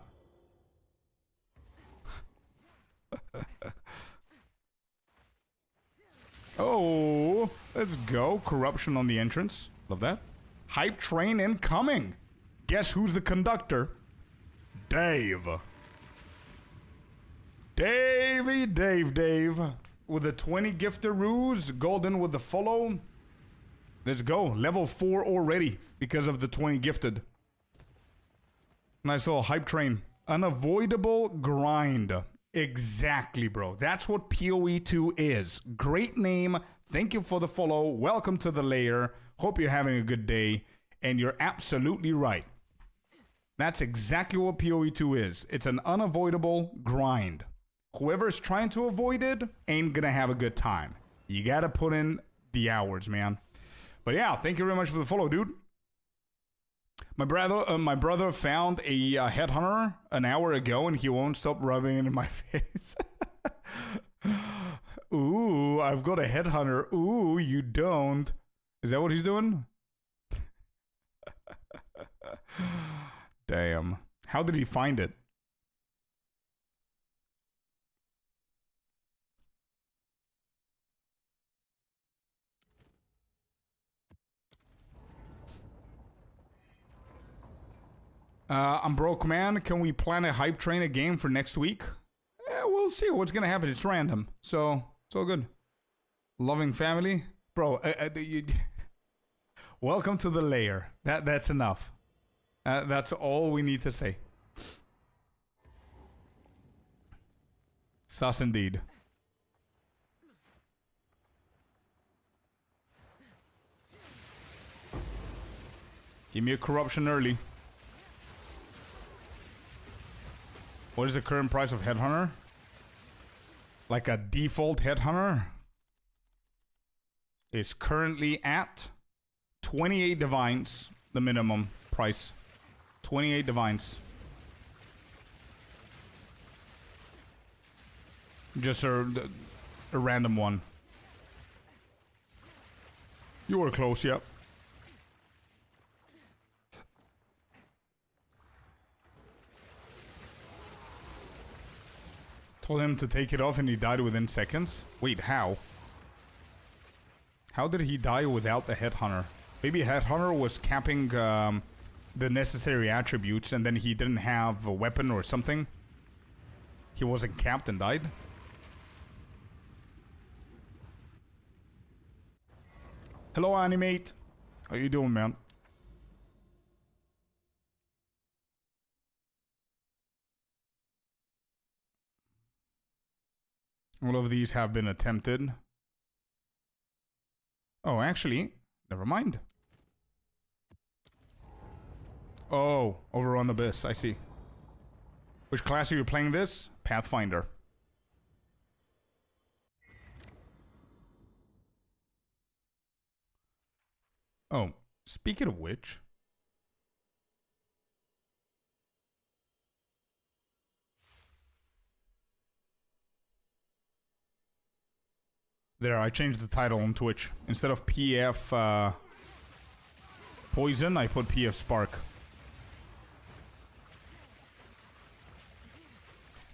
Oh, let's go. Corruption on the entrance. Love that. Hype train incoming. Guess who's the conductor? Dave. Dave. With the 20 giftaroos, golden with the follow. Let's go. Level 4 already because of the 20 gifted. Nice little hype train. Unavoidable grind. Exactly, bro. That's what PoE 2 is. Great name. Thank you for the follow. Welcome to the lair. Hope you're having a good day. And you're absolutely right. That's exactly what PoE 2 is. It's an unavoidable grind. Whoever's trying to avoid it ain't gonna have a good time. You gotta put in the hours, man. But yeah, thank you very much for the follow, dude. My brother found a headhunter an hour ago, and he won't stop rubbing it in my face. Ooh, I've got a headhunter. Ooh, you don't. Is that what he's doing? Damn. How did he find it? I'm broke, man. Can we plan a hype train a game for next week? We'll see what's gonna happen. It's random, so it's all good. Loving family, bro. Welcome to the lair. That's enough. That's all we need to say. Sus indeed. Give me a corruption early. What is the current price of Headhunter? Like a default Headhunter is currently at 28 divines, the minimum price. 28 divines. Just a random one. You were close, yep. Told him to take it off and he died within seconds. Wait, how? How did he die without the Headhunter? Maybe Headhunter was capping the necessary attributes and then he didn't have a weapon or something. He wasn't capped and died. Hello, Animate. How you doing, man? All of these have been attempted. Oh, actually, never mind. Oh, Overrun Abyss, I see. Which class are you playing this? Pathfinder. Oh, speaking of which... There, I changed the title on Twitch. Instead of PF Poison, I put PF Spark.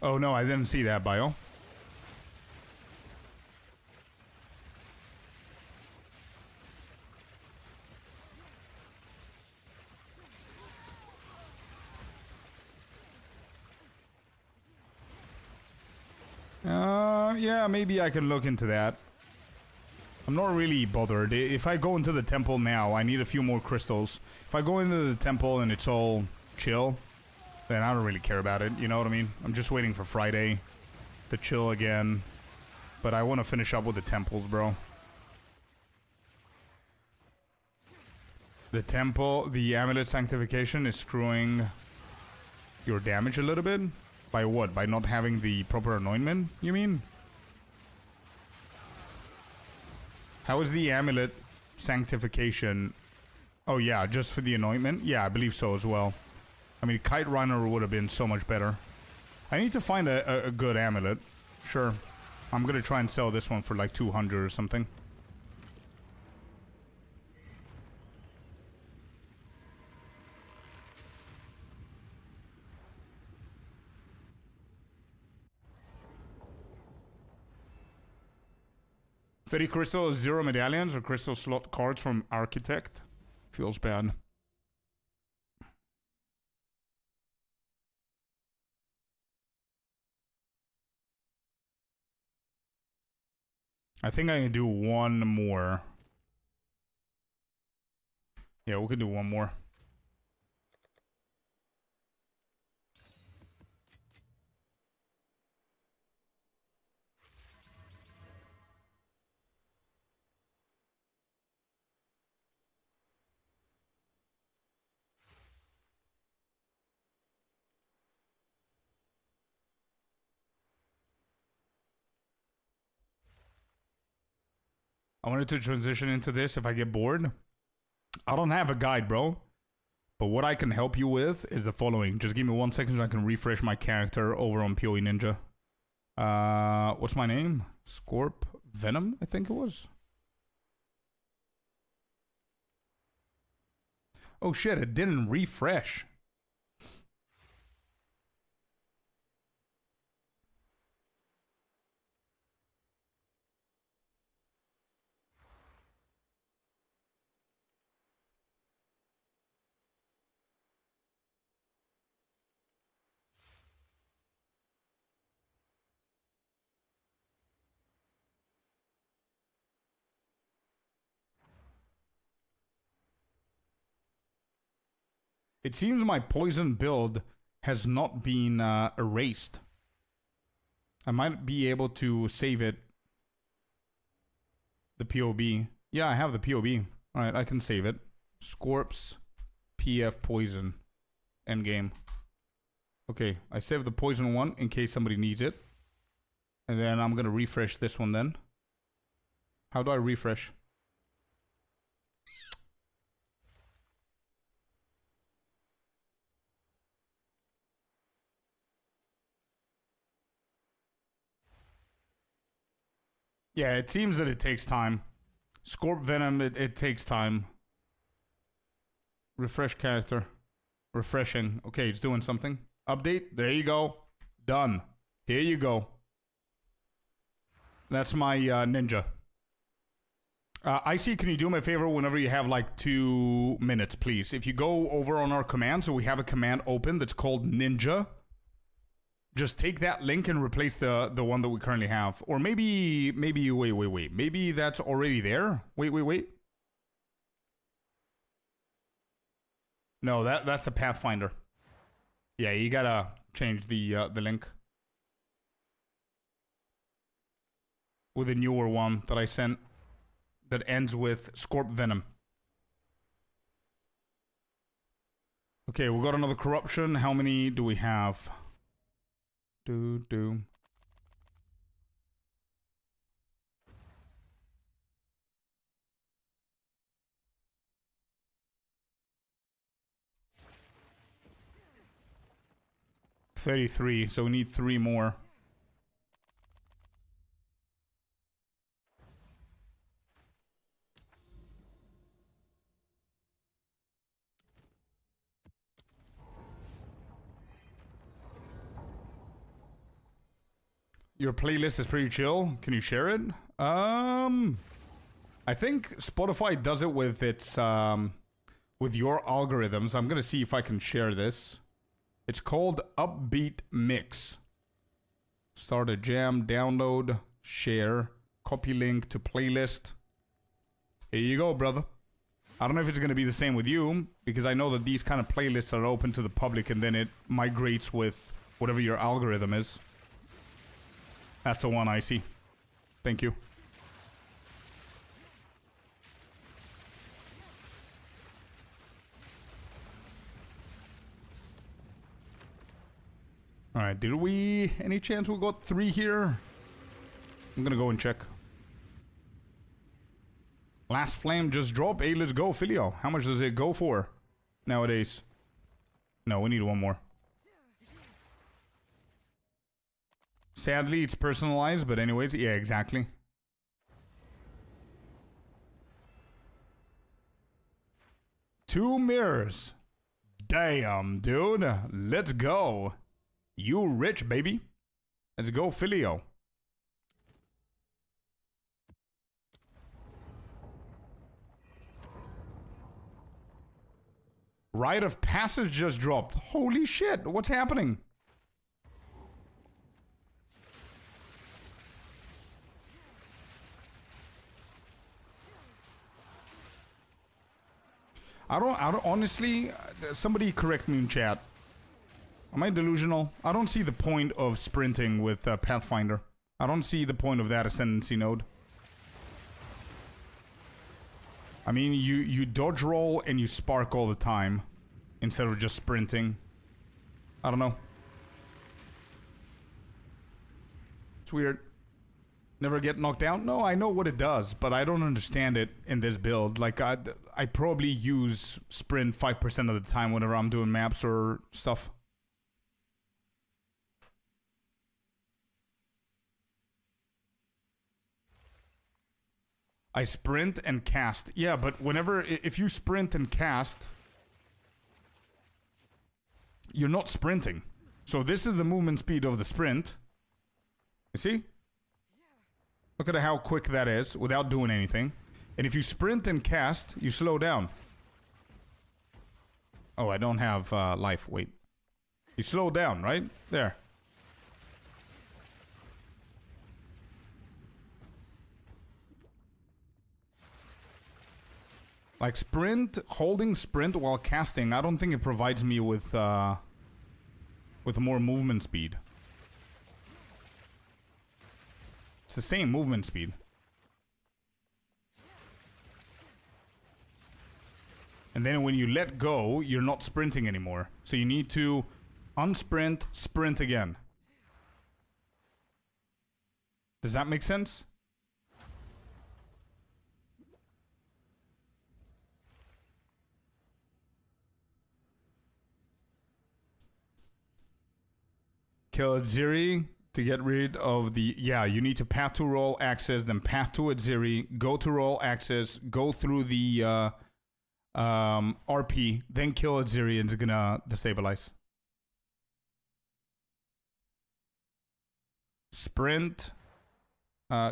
Oh no, I didn't see that bio. Yeah, maybe I can look into that. I'm not really bothered. If I go into the temple now, I need a few more crystals. If I go into the temple and it's all chill, then I don't really care about it. You know what I mean? I'm just waiting for Friday to chill again. But I want to finish up with the temples, bro. The temple, the amulet sanctification is screwing your damage a little bit. By what? By not having the proper anointment, you mean? How is the amulet sanctification? Oh yeah, just for the anointment? Yeah, I believe so as well. I mean, Kite Runner would have been so much better. I need to find a good amulet. Sure. I'm gonna try and sell this one for like 200 or something. $30 crystal, 0 medallions or crystal slot cards from Architect. Feels bad. I think I can do one more. Yeah, we can do one more. I wanted to transition into this if I get bored. I don't have a guide, bro. But what I can help you with is the following. Just give me 1 second so I can refresh my character over on PoE Ninja. What's my name? Scorp Venom, I think it was. Oh shit, it didn't refresh. It seems my poison build has not been erased. I might be able to save it. The POB. Yeah, I have the POB. Alright, I can save it. Scorps PF poison. Endgame. Okay, I saved the poison one in case somebody needs it. And then I'm gonna refresh this one then. How do I refresh? Yeah, it seems that it takes time. Scorp Venom, it takes time. Refresh character. Refreshing. Okay, it's doing something. Update. There you go. Done. Here you go. That's my ninja. Icy, can you do me a favor whenever you have like 2 minutes, please? If you go over on our command, so we have a command open that's called Ninja. Just take that link and replace the one that we currently have. Or maybe, wait. Maybe that's already there? Wait. No, that's the Pathfinder. Yeah, you gotta change the link. With a newer one that I sent. That ends with Scorp Venom. Okay, we got another corruption. How many do we have? Do. $33, so we need 3 more. Your playlist is pretty chill. Can you share it? I think Spotify does it with its with your algorithms. I'm gonna see if I can share this. It's called Upbeat Mix. Start a jam, download, share, copy link to playlist. Here you go, brother. I don't know if it's going to be the same with you, because I know that these kind of playlists are open to the public and then it migrates with whatever your algorithm is. That's the one I see. Thank you. Alright, did we... Any chance we got 3 here? I'm gonna go and check. Last flame just dropped. Hey, let's go, Filio. How much does it go for nowadays? No, we need one more. Sadly, it's personalized, but anyways, yeah, exactly. Two mirrors. Damn, dude. Let's go. You rich, baby. Let's go, Filio. Rite of Passage just dropped. Holy shit, what's happening? I don't, honestly, somebody correct me in chat. Am I delusional? I don't see the point of sprinting with Pathfinder. I don't see the point of that ascendancy node. I mean, you dodge roll and you spark all the time instead of just sprinting. I don't know. It's weird. Never get knocked down? No, I know what it does, but I don't understand it in this build. Like, I probably use sprint 5% of the time whenever I'm doing maps or stuff. I sprint and cast. Yeah, but whenever... If you sprint and cast... You're not sprinting. So this is the movement speed of the sprint. You see? Look at how quick that is without doing anything. And if you sprint and cast, you slow down. Oh, I don't have life. Wait. You slow down, right? There. Like sprint, holding sprint while casting, I don't think it provides me with more movement speed. It's the same movement speed. And then when you let go, you're not sprinting anymore. So you need to unsprint, sprint again. Does that make sense? Kill Ziri to get rid of the... Yeah, you need to path to roll access, then path to Ziri, go to roll access, go through the RP, then kill Ziri and it's gonna destabilize. Sprint,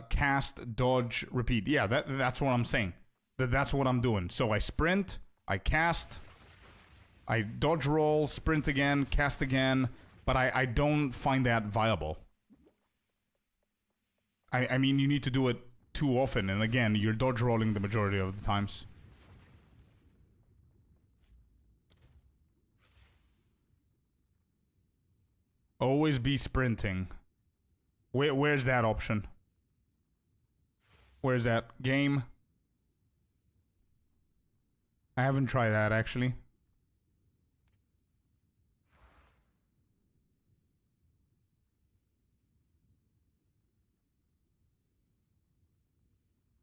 cast, dodge, repeat. Yeah, that's what I'm saying. That's what I'm doing. So I sprint, I cast, I dodge roll, sprint again, cast again... But I don't find that viable. I mean, you need to do it too often. And again, you're dodge rolling the majority of the times. Always be sprinting. Where's that option? Where's that? Game? I haven't tried that, actually.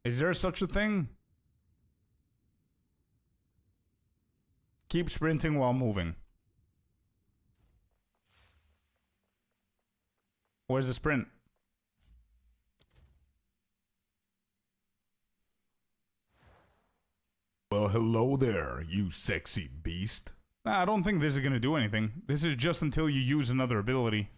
Is there such a thing? Keep sprinting while moving. Where's the sprint? Well, hello there, you sexy beast. Nah, I don't think this is gonna do anything. This is just until you use another ability.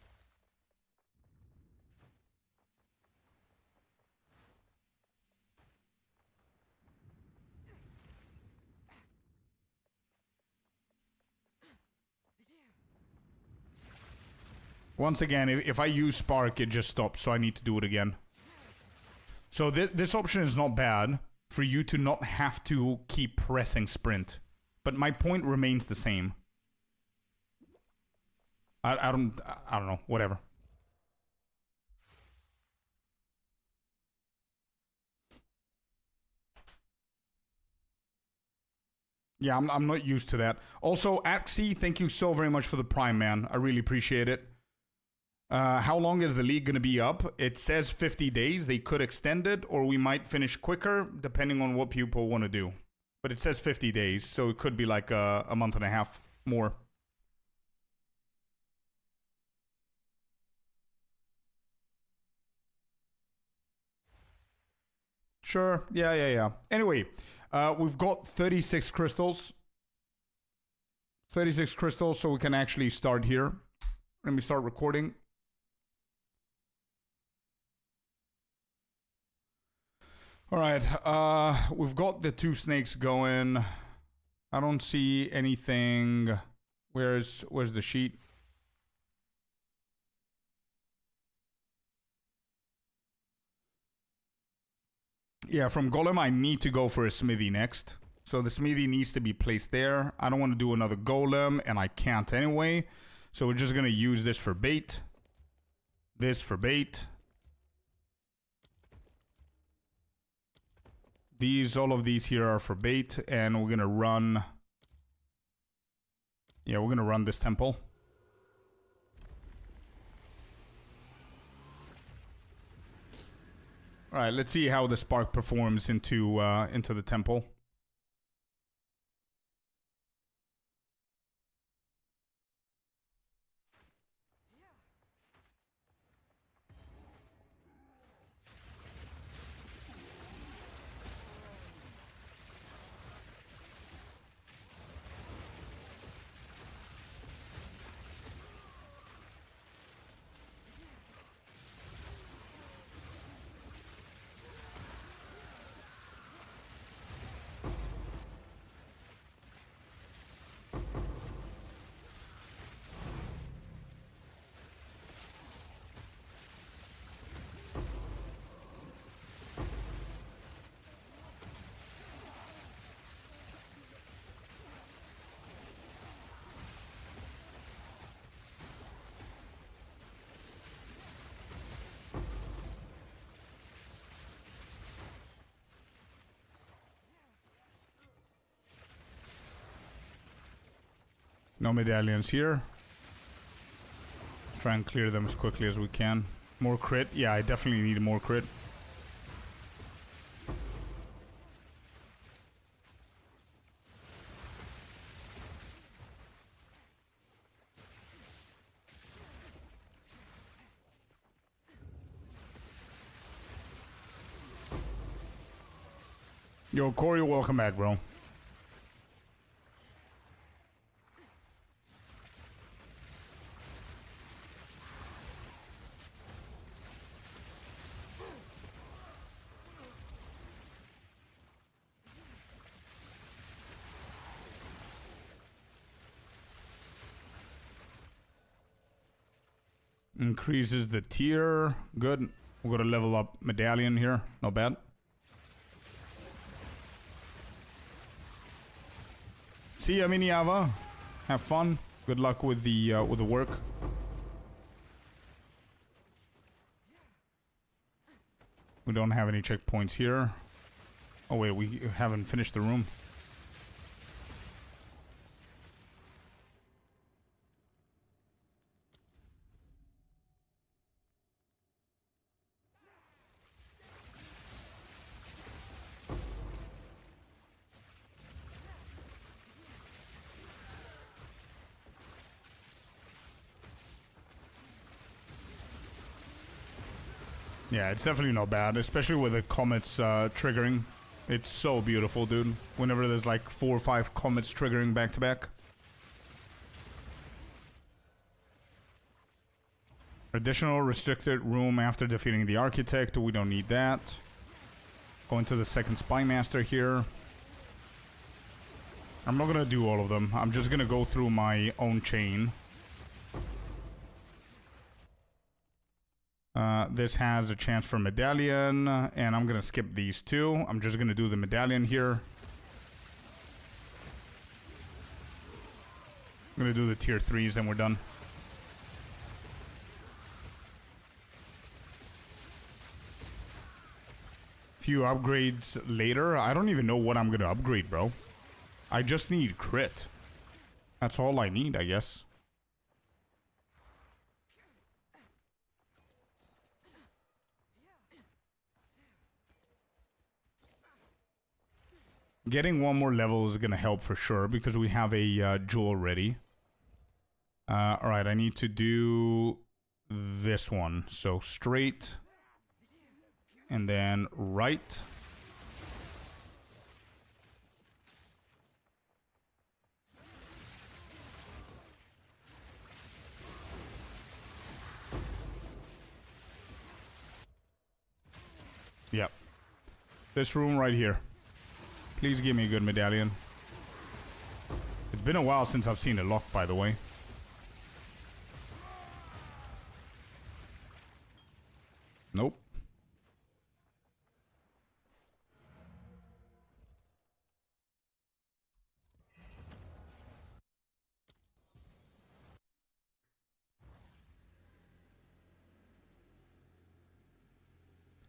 Once again, if I use Spark, it just stops, so I need to do it again. So this option is not bad. for you to not have to keep pressing sprint. But my point remains the same. I don't know, whatever. Yeah, I'm not used to that. Also, Axie, thank you so very much for the Prime, man. I really appreciate it. How long is the league going to be up? It says 50 days. They could extend it, or we might finish quicker, depending on what people want to do. But it says 50 days, so it could be like a month and a half more. Sure. Yeah. Anyway, we've got 36 crystals. 36 crystals, so we can actually start here. Let me start recording. All right, we've got the 2 snakes going. I don't see anything. Where's the sheet? Yeah, from Golem, I need to go for a smithy next. So the smithy needs to be placed there. I don't want to do another Golem, and I can't anyway. So we're just going to use this for bait. This for bait. All of these here are for bait, and we're going to run... Yeah, we're going to run this temple. All right, let's see how the spark performs into the temple. No medallions here. Try and clear them as quickly as we can. More crit? Yeah, I definitely need more crit. Yo, Corey, welcome back, bro. Increases the tier. Good. We're gonna level up medallion here. Not bad. See ya, Miniava. Have fun. Good luck with the work. We don't have any checkpoints here. Oh wait, we haven't finished the room. Yeah, it's definitely not bad, especially with the comets triggering. It's so beautiful, dude. Whenever there's like 4 or 5 comets triggering back to back. Additional restricted room after defeating the architect. We don't need that. Going to the second spy master here. I'm not gonna do all of them. I'm just gonna go through my own chain. This has a chance for medallion, and I'm gonna skip these two. I'm just gonna do the medallion here. I'm gonna do the tier 3s and we're done. Few upgrades later. I don't even know what I'm gonna upgrade, bro. I just need crit. That's all I need, I guess. Getting one more level is gonna help for sure because we have a jewel ready. Alright, I need to do this one. So straight. And then right. Yep. This room right here. Please give me a good medallion. It's been a while since I've seen a lock, by the way. Nope.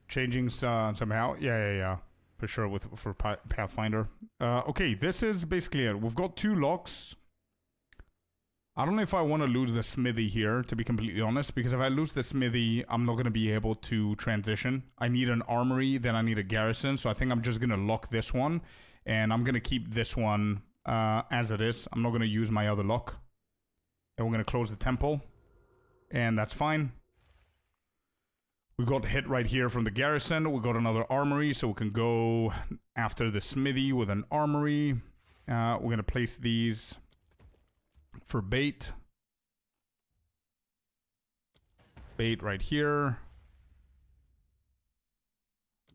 Changing somehow. Yeah. For sure, for Pathfinder. Okay, this is basically it. We've got 2 locks. I don't know if I want to lose the smithy here, to be completely honest, because if I lose the smithy, I'm not going to be able to transition. I need an armory, then I need a garrison, so I think I'm just going to lock this one, and I'm going to keep this one as it is. I'm not going to use my other lock. And we're going to close the temple, and that's fine. We got hit right here from the garrison. We got another armory, so we can go after the smithy with an armory. We're going to place these for bait. Bait right here.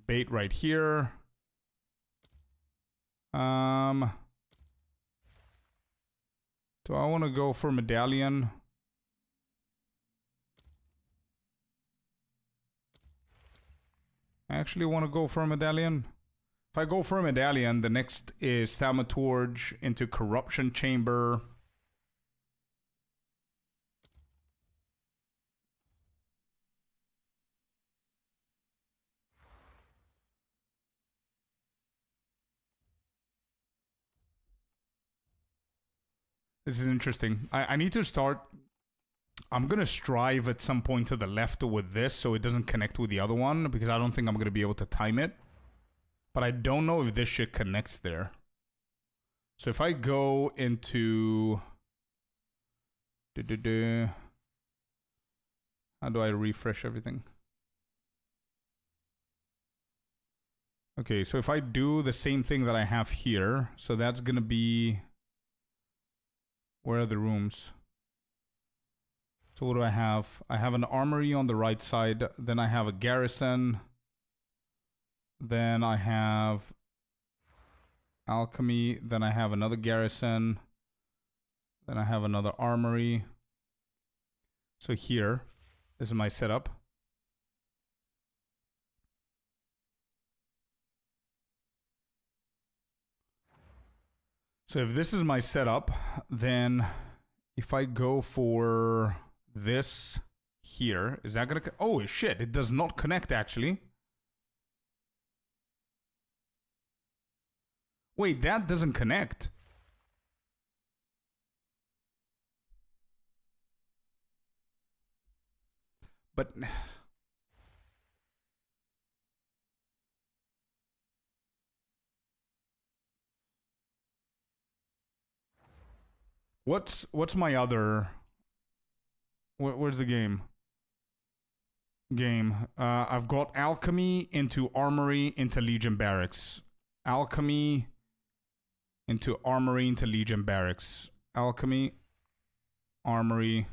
Bait right here. Do I want to go for medallion? I actually want to go for a medallion. If I go for a medallion, the next is Thaumaturge into Corruption Chamber. This is interesting. I need to start... I'm going to strive at some point to the left with this so it doesn't connect with the other one, because I don't think I'm going to be able to time it. But I don't know if this shit connects there. So if I go into... How do I refresh everything? Okay, so if I do the same thing that I have here, so that's going to be... Where are the rooms? So what do I have? I have an armory on the right side. Then I have a garrison. Then I have alchemy. Then I have another garrison. Then I have another armory. So here, this is my setup. So if this is my setup, then if I go for this here, is that gonna... Oh shit, it does not connect actually. Wait, that doesn't connect. But... What's my other... Where's the game? I've got alchemy into armory into Legion Barracks. Alchemy into armory into Legion Barracks. Alchemy, armory.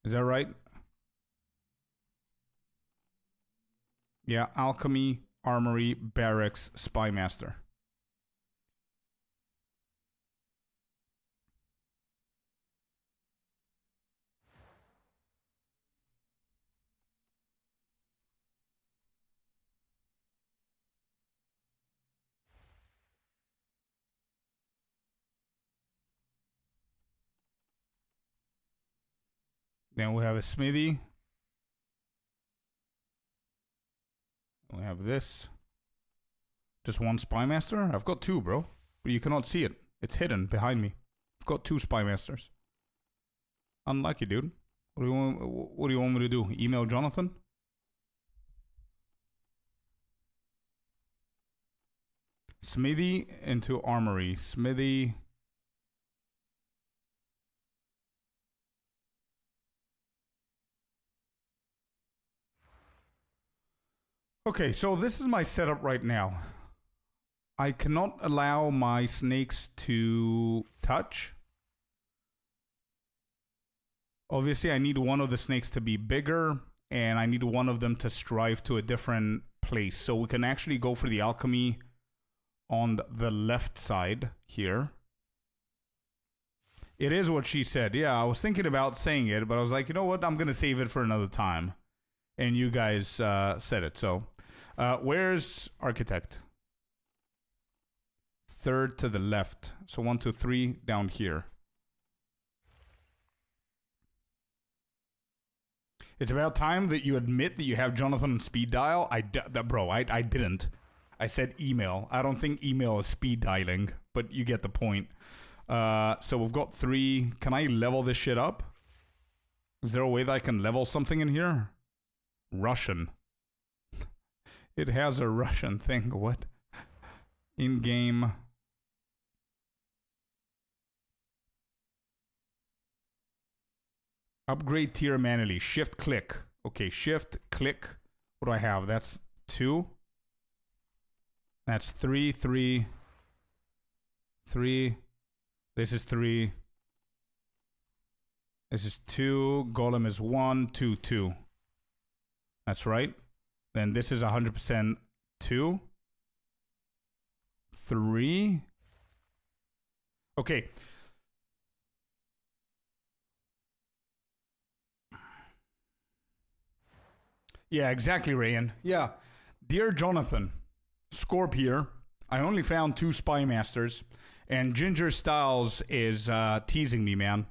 Is that right? Yeah, alchemy, armory, barracks, spymaster. Then we have a smithy. We have this. Just one spy master? I've got two, bro. But you cannot see it. It's hidden behind me. I've got two spy masters. Unlucky, dude. What do you want me to do? Email Jonathan? Smithy into armory. Smithy. Okay, so this is my setup right now. I cannot allow my snakes to touch. Obviously, I need one of the snakes to be bigger, and I need one of them to strive to a different place. So we can actually go for the alchemy on the left side here. It is what she said. Yeah, I was thinking about saying it, but I was like, you know what? I'm going to save it for another time. And you guys said it. So where's architect? Third to the left. So 1, 2, 3 down here. It's about time that you admit that you have Jonathan on speed dial. I didn't. I said email. I don't think email is speed dialing, but you get the point. So we've got 3. Can I level this shit up? Is there a way that I can level something in here? Russian. It has a Russian thing. What? In-game. Upgrade tier manually. Shift click. Okay, shift click. What do I have? That's 2. That's 3, 3, 3. This is 3. This is 2. Golem is 1, 2, 2. That's right. Then this is 100% 2. 3. Okay. Yeah, exactly, Rayan. Yeah. Dear Jonathan, Scorp here. I only found 2 spy masters, and Ginger Styles is teasing me, man.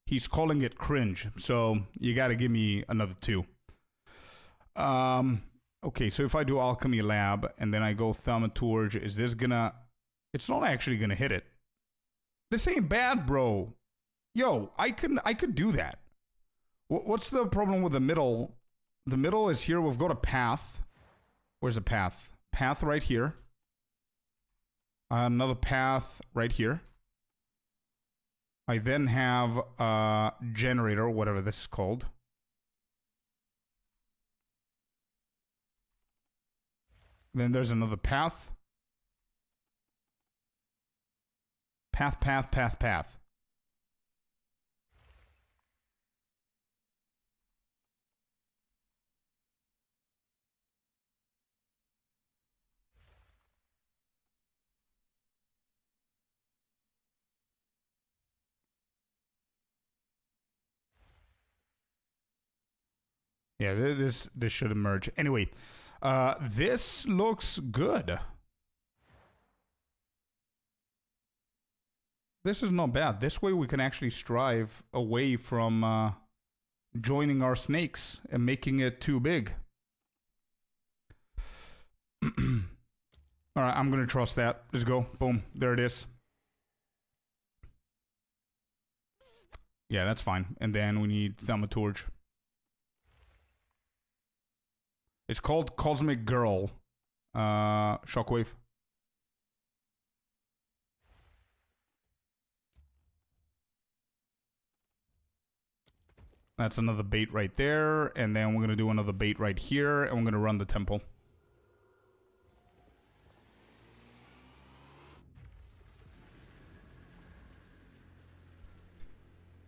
He's calling it cringe, so you gotta give me another 2. Okay, so if I do Alchemy Lab, and then I go Thaumaturge, is this gonna... It's not actually gonna hit it. This ain't bad, bro. Yo, I could do that. What's the problem with the middle? The middle is here. We've got a path. Where's the path? Path right here. Another path right here. I then have a generator, whatever this is called. Then there's another path. Path, path, path, path. Yeah, this should emerge. Anyway, this looks good. This is not bad. This way we can actually strive away from joining our snakes and making it too big. All right, I'm going to trust that. Let's go. Boom. There it is. Yeah, that's fine. And then we need Thaumaturge. It's called Cosmic Girl. Shockwave. That's another bait right there. And then we're going to do another bait right here. And we're going to run the temple.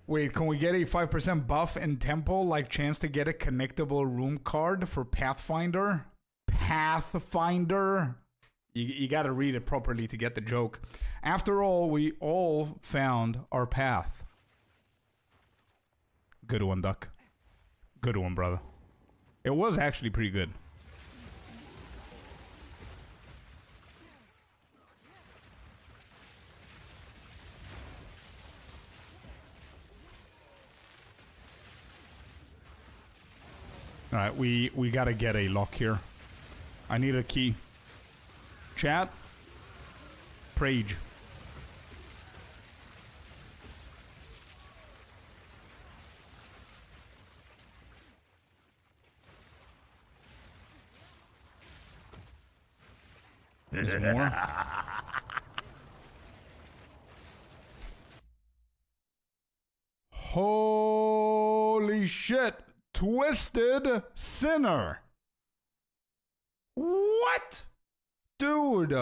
Wait, can we get a 5% buff in temple? Like chance to get a connectable room card for Pathfinder? Pathfinder? You got to read it properly to get the joke. After all, we all found our path. Good one, Duck. Good one, brother. It was actually pretty good. All right, we gotta get a lock here. I need a key. Chat. Prage. There's more. Holy shit. Twisted Sinner. What? Dude,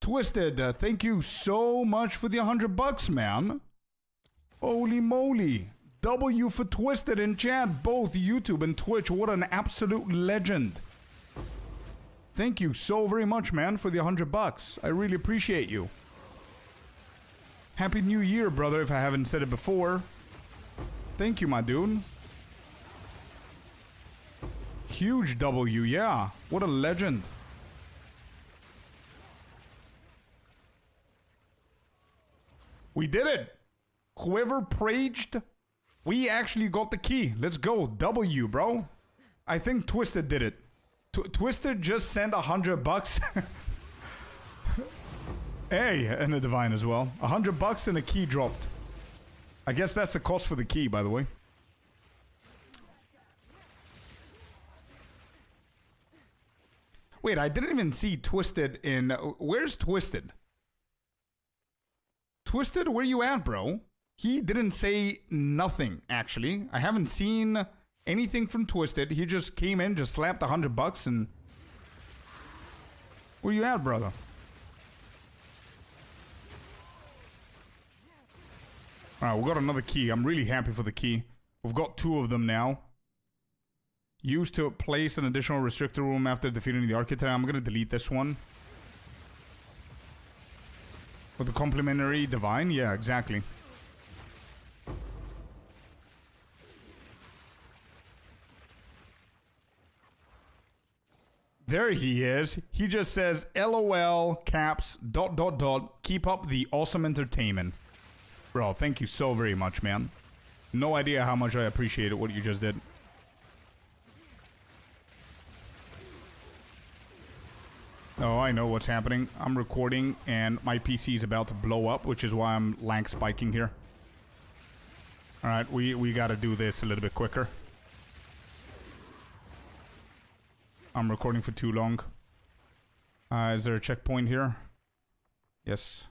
Twisted, thank you so much for the $100, man. Holy moly. W for Twisted in chat, both YouTube and Twitch. What an absolute legend. Thank you so very much, man, for the $100. I really appreciate you. Happy New Year, brother, if I haven't said it before. Thank you, my dude. Huge W, yeah. What a legend. We did it. Whoever praged, we actually got the key. Let's go. W, bro. I think Twisted did it. Twisted just sent $100. Hey, and a divine as well. $100 and a key dropped. I guess that's the cost for the key, by the way. Wait, I didn't even see Twisted in... Where's Twisted? Twisted, where you at, bro? He didn't say nothing, actually. I haven't seen anything from Twisted. He just came in, just slapped $100 and... Where you at, brother? Alright, we got another key. I'm really happy for the key. We've got 2 of them now. Used to place an additional restrictor room after defeating the Architect. I'm gonna delete this one. With the complementary divine? Yeah, exactly. There he is. He just says, LOL, caps, ... Keep up the awesome entertainment. Bro, thank you so very much, man. No idea how much I appreciated what you just did. Oh, I know what's happening. I'm recording and my PC is about to blow up, which is why I'm lag spiking here. Alright, we gotta do this a little bit quicker. I'm recording for too long. Is there a checkpoint here? Yes.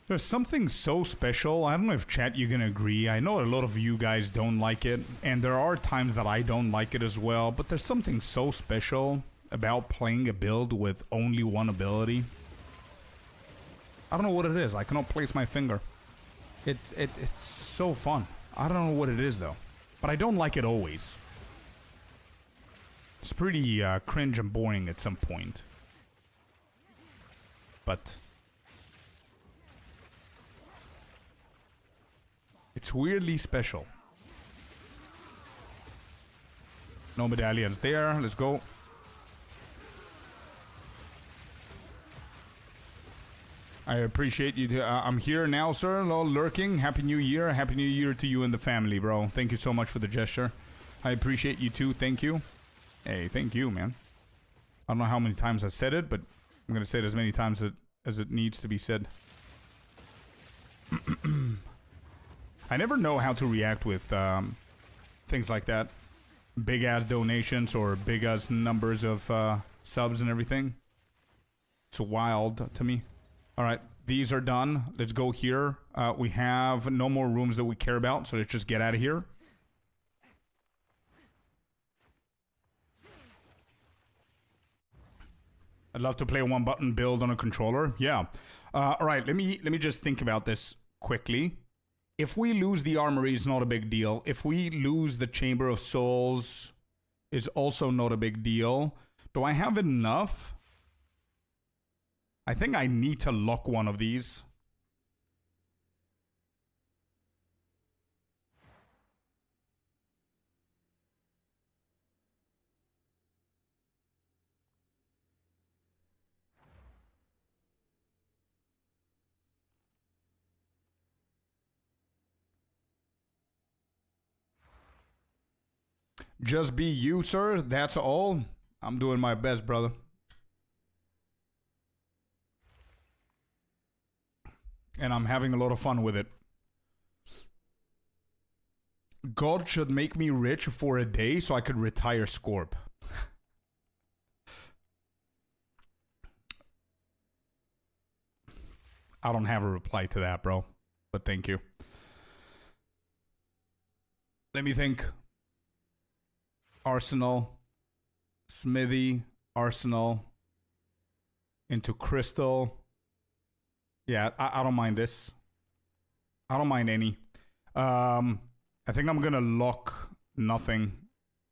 There's something so special. I don't know if chat you can agree. I know a lot of you guys don't like it, and there are times that I don't like it as well, but there's something so special about playing a build with only one ability. I don't know what it is. I cannot place my finger. It's so fun. I don't know what it is though, but I don't like it always. It's pretty cringe and boring at some point. But it's weirdly special. No medallions there. Let's go. I appreciate you. I'm here now, sir. Lurking. Happy New Year. Happy New Year to you and the family, bro. Thank you so much for the gesture. I appreciate you too. Thank you. Hey, thank you, man. I don't know how many times I said it, but I'm going to say it as many times as it needs to be said. I never know how to react with things like that. Big ass donations or big ass numbers of subs and everything. It's wild to me. Alright, these are done. Let's go here. We have no more rooms that we care about, so let's just get out of here. I'd love to play a one button build on a controller. Yeah. Alright, let me just think about this quickly. If we lose the armory, it's not a big deal. If we lose the Chamber of Souls, it's also not a big deal. Do I have enough? I think I need to lock one of these. Just be you, sir. That's all. I'm doing my best, brother. And I'm having a lot of fun with it. God should make me rich for a day so I could retire Scorp. I don't have a reply to that, bro. But thank you. Let me think. Arsenal. Smithy. Arsenal. Into Crystal. Yeah, I don't mind this. I don't mind any. I think I'm gonna lock nothing.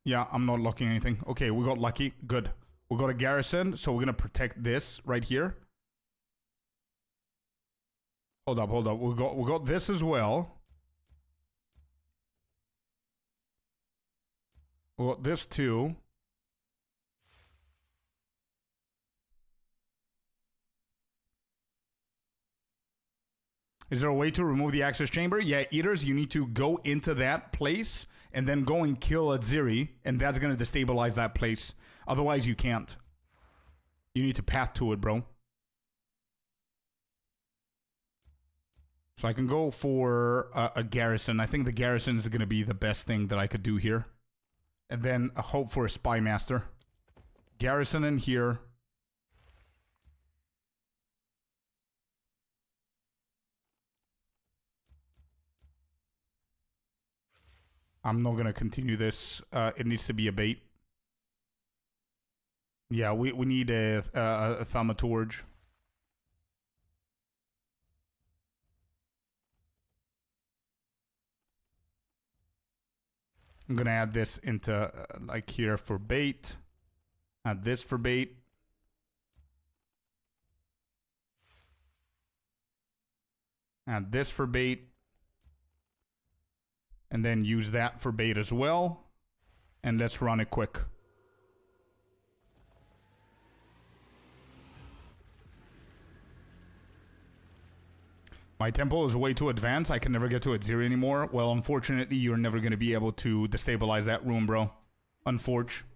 Yeah, I'm not locking anything. Okay, we got lucky. Good. We got a garrison, so we're gonna protect this right here. Hold up, hold up. We got this as well. We got this too. Is there a way to remove the access chamber? Yeah, Eaters, you need to go into that place and then go and kill Aziri, and that's going to destabilize that place. Otherwise, you can't. You need to path to it, bro. So I can go for a garrison. I think the garrison is going to be the best thing that I could do here. And then a hope for a spy master. Garrison in here. I'm not going to continue this. It needs to be a bait. Yeah, we need a thaumaturge. I'm going to add this into, like here for bait. Add this for bait. Add this for bait. And then use that for bait as well. And let's run it quick. My temple is way too advanced. I can never get to Aziri anymore. Well, unfortunately, you're never going to be able to destabilize that room, bro. Unfortunately.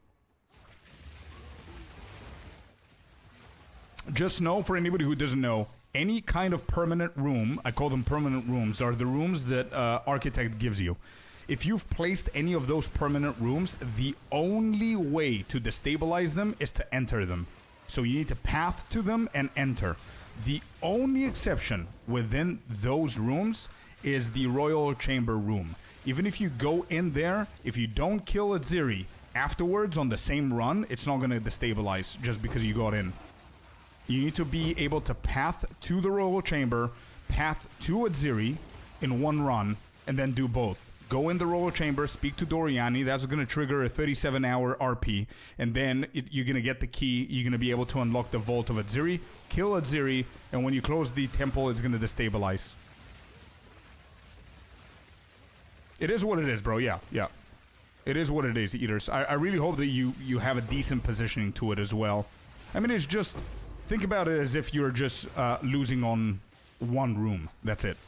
Just know, for anybody who doesn't know, any kind of permanent room, I call them permanent rooms, are the rooms that Architect gives you. If you've placed any of those permanent rooms, the only way to destabilize them is to enter them. So you need to path to them and enter. The only exception within those rooms is the Royal Chamber room. Even if you go in there, if you don't kill Aziri afterwards on the same run, it's not going to destabilize just because you got in. You need to be able to path to the Royal Chamber, path to Aziri in one run, and then do both. Go in the Royal Chamber, speak to Doriani, that's going to trigger a 37-hour RP, and then you're going to get the key, you're going to be able to unlock the Vault of Aziri, kill Aziri, and when you close the temple, it's going to destabilize. It is what it is, bro, yeah. It is what it is, Eaters. I really hope that you have a decent positioning to it as well. I mean, it's just... Think about it as if you're just losing on one room. That's it.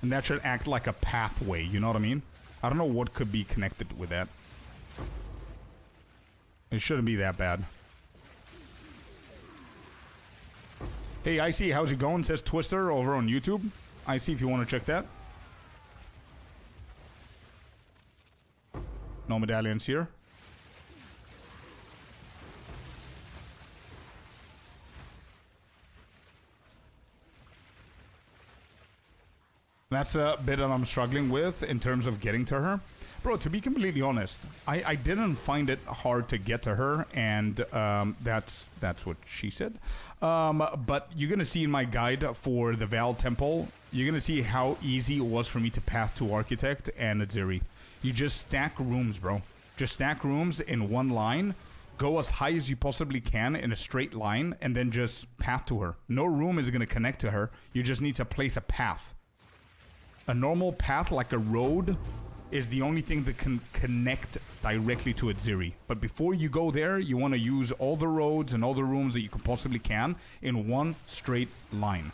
And that should act like a pathway, you know what I mean? I don't know what could be connected with that. It shouldn't be that bad. Hey, IC, how's it going? Says Twister over on YouTube. IC, if you want to check that. No medallions here. That's a bit that I'm struggling with in terms of getting to her. Bro, to be completely honest, I didn't find it hard to get to her, and that's what she said. But you're going to see in my guide for the Val Temple, you're going to see how easy it was for me to path to Architect and Aziri. You just stack rooms, bro. Just stack rooms in one line, go as high as you possibly can in a straight line, and then just path to her. No room is going to connect to her. You just need to place a path. A normal path, like a road, is the only thing that can connect directly to Aziri. But before you go there, you want to use all the roads and all the rooms that you can possibly can in one straight line.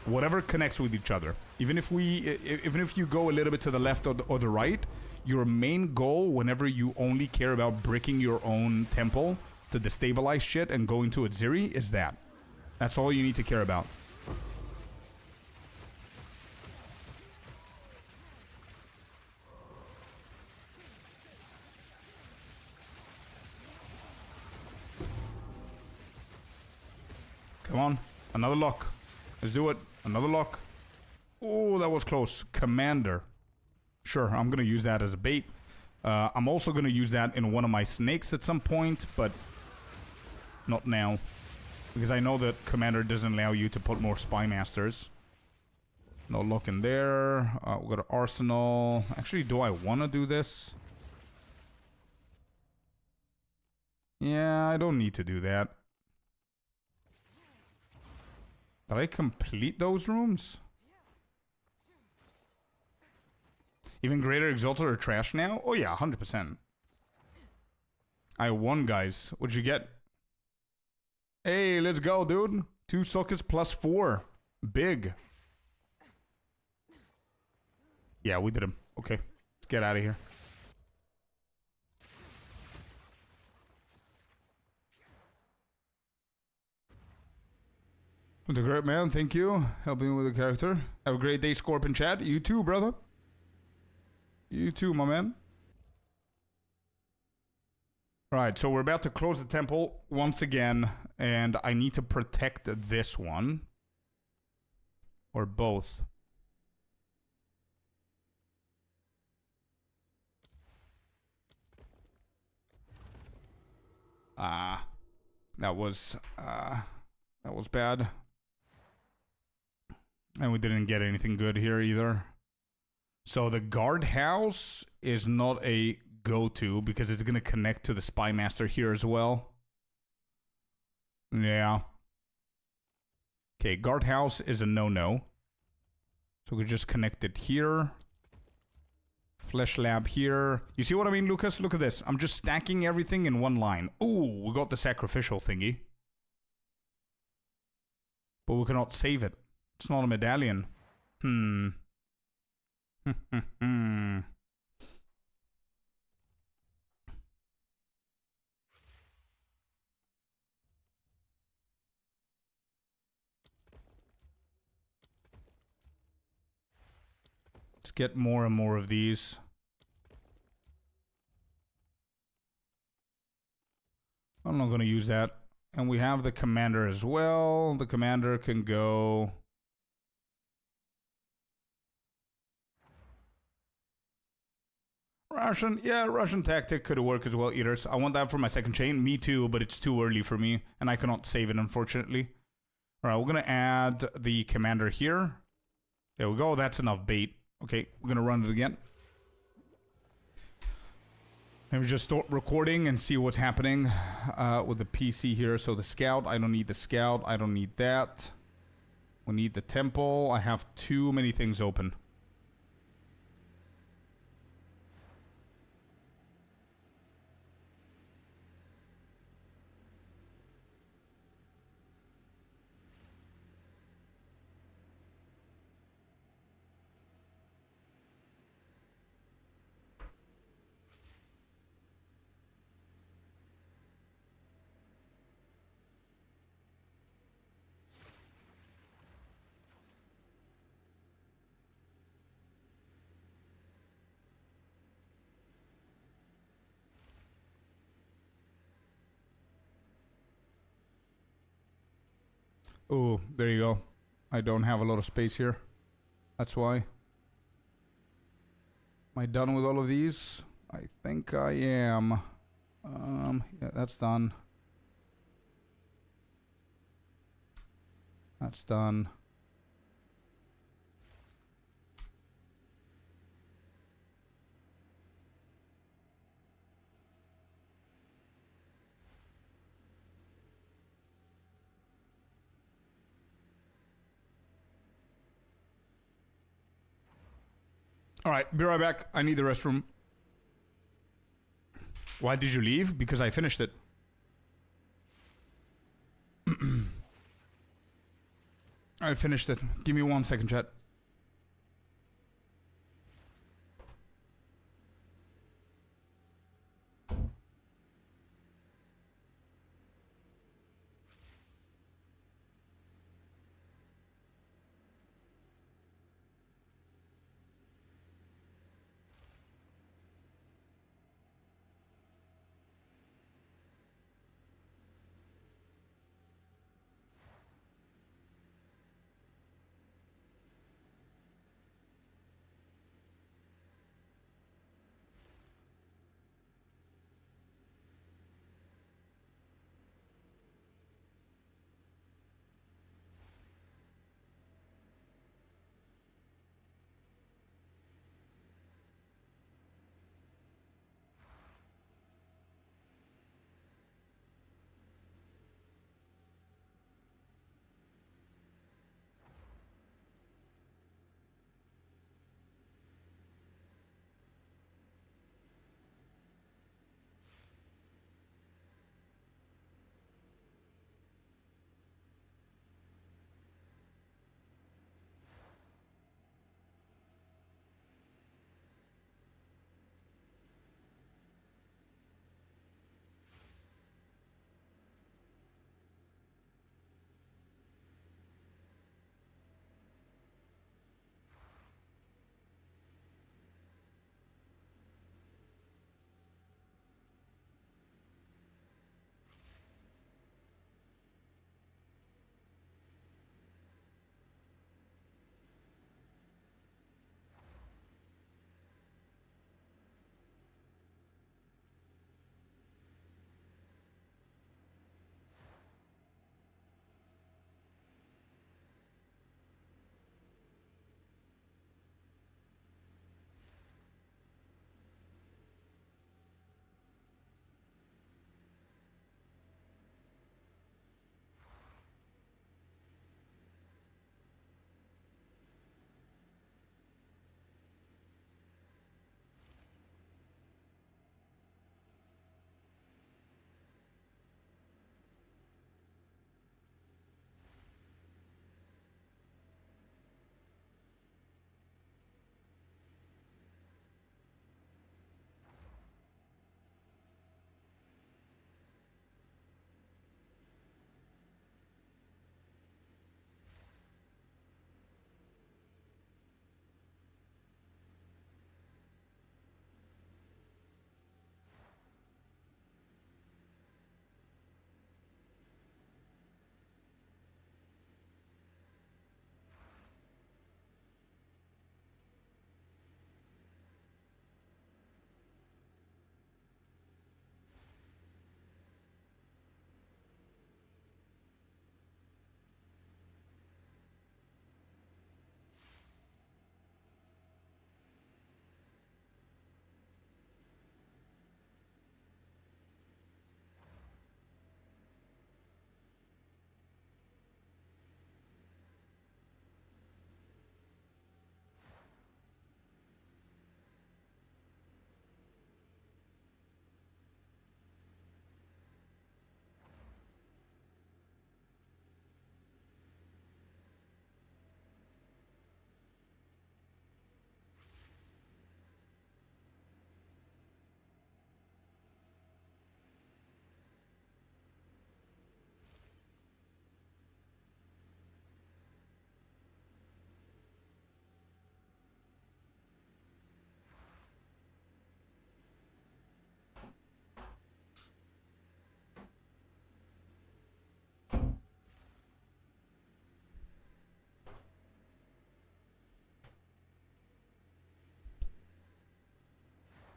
Whatever connects with each other. Even if you go a little bit to the left or the right, your main goal whenever you only care about bricking your own temple to destabilize shit and go into Atziri is that. That's all you need to care about. Come on. Another lock. Let's do it. Another lock. Oh, that was close. Commander. Sure, I'm going to use that as a bait. I'm also going to use that in one of my snakes at some point, but not now. Because I know that Commander doesn't allow you to put more Spy Masters. No lock in there. We've got an Arsenal. Actually, do I want to do this? Yeah, I don't need to do that. Did I complete those rooms? Even Greater Exalted are trash now? Oh yeah, 100%. I won, guys. What'd you get? Hey, let's go, dude. 2 sockets plus 4. Big. Yeah, we did him. Okay, let's get out of here. The great man, thank you. Helping me with the character. Have a great day, Scorpion chat. You too, brother. You too, my man. Right, so we're about to close the temple once again, and I need to protect this one. Or both. That was bad. And we didn't get anything good here either. So the guardhouse is not a go-to because it's going to connect to the Spy Master here as well. Yeah. Okay, guardhouse is a no-no. So we just connect it here. Flesh lab here. You see what I mean, Lucas? Look at this. I'm just stacking everything in one line. Ooh, we got the sacrificial thingy. But we cannot save it. It's not a medallion. Let's get more and more of these. I'm not going to use that. And we have the commander as well. The commander can go... Russian tactic could work as well, Eaters. I want that for my second chain. Me too, but it's too early for me. And I cannot save it, unfortunately. Alright, we're going to add the commander here. There we go. That's enough bait. Okay, we're going to run it again. Let me just start recording and see what's happening with the PC here. So the scout, I don't need the scout. I don't need that. We need the temple. I have too many things open. Oh, there you go. I don't have a lot of space here. That's why. Am I done with all of these? I think I am. Yeah, that's done. That's done. All right, be right back. I need the restroom. Why did you leave? Because I finished it. I finished it. Give me 1 second, chat.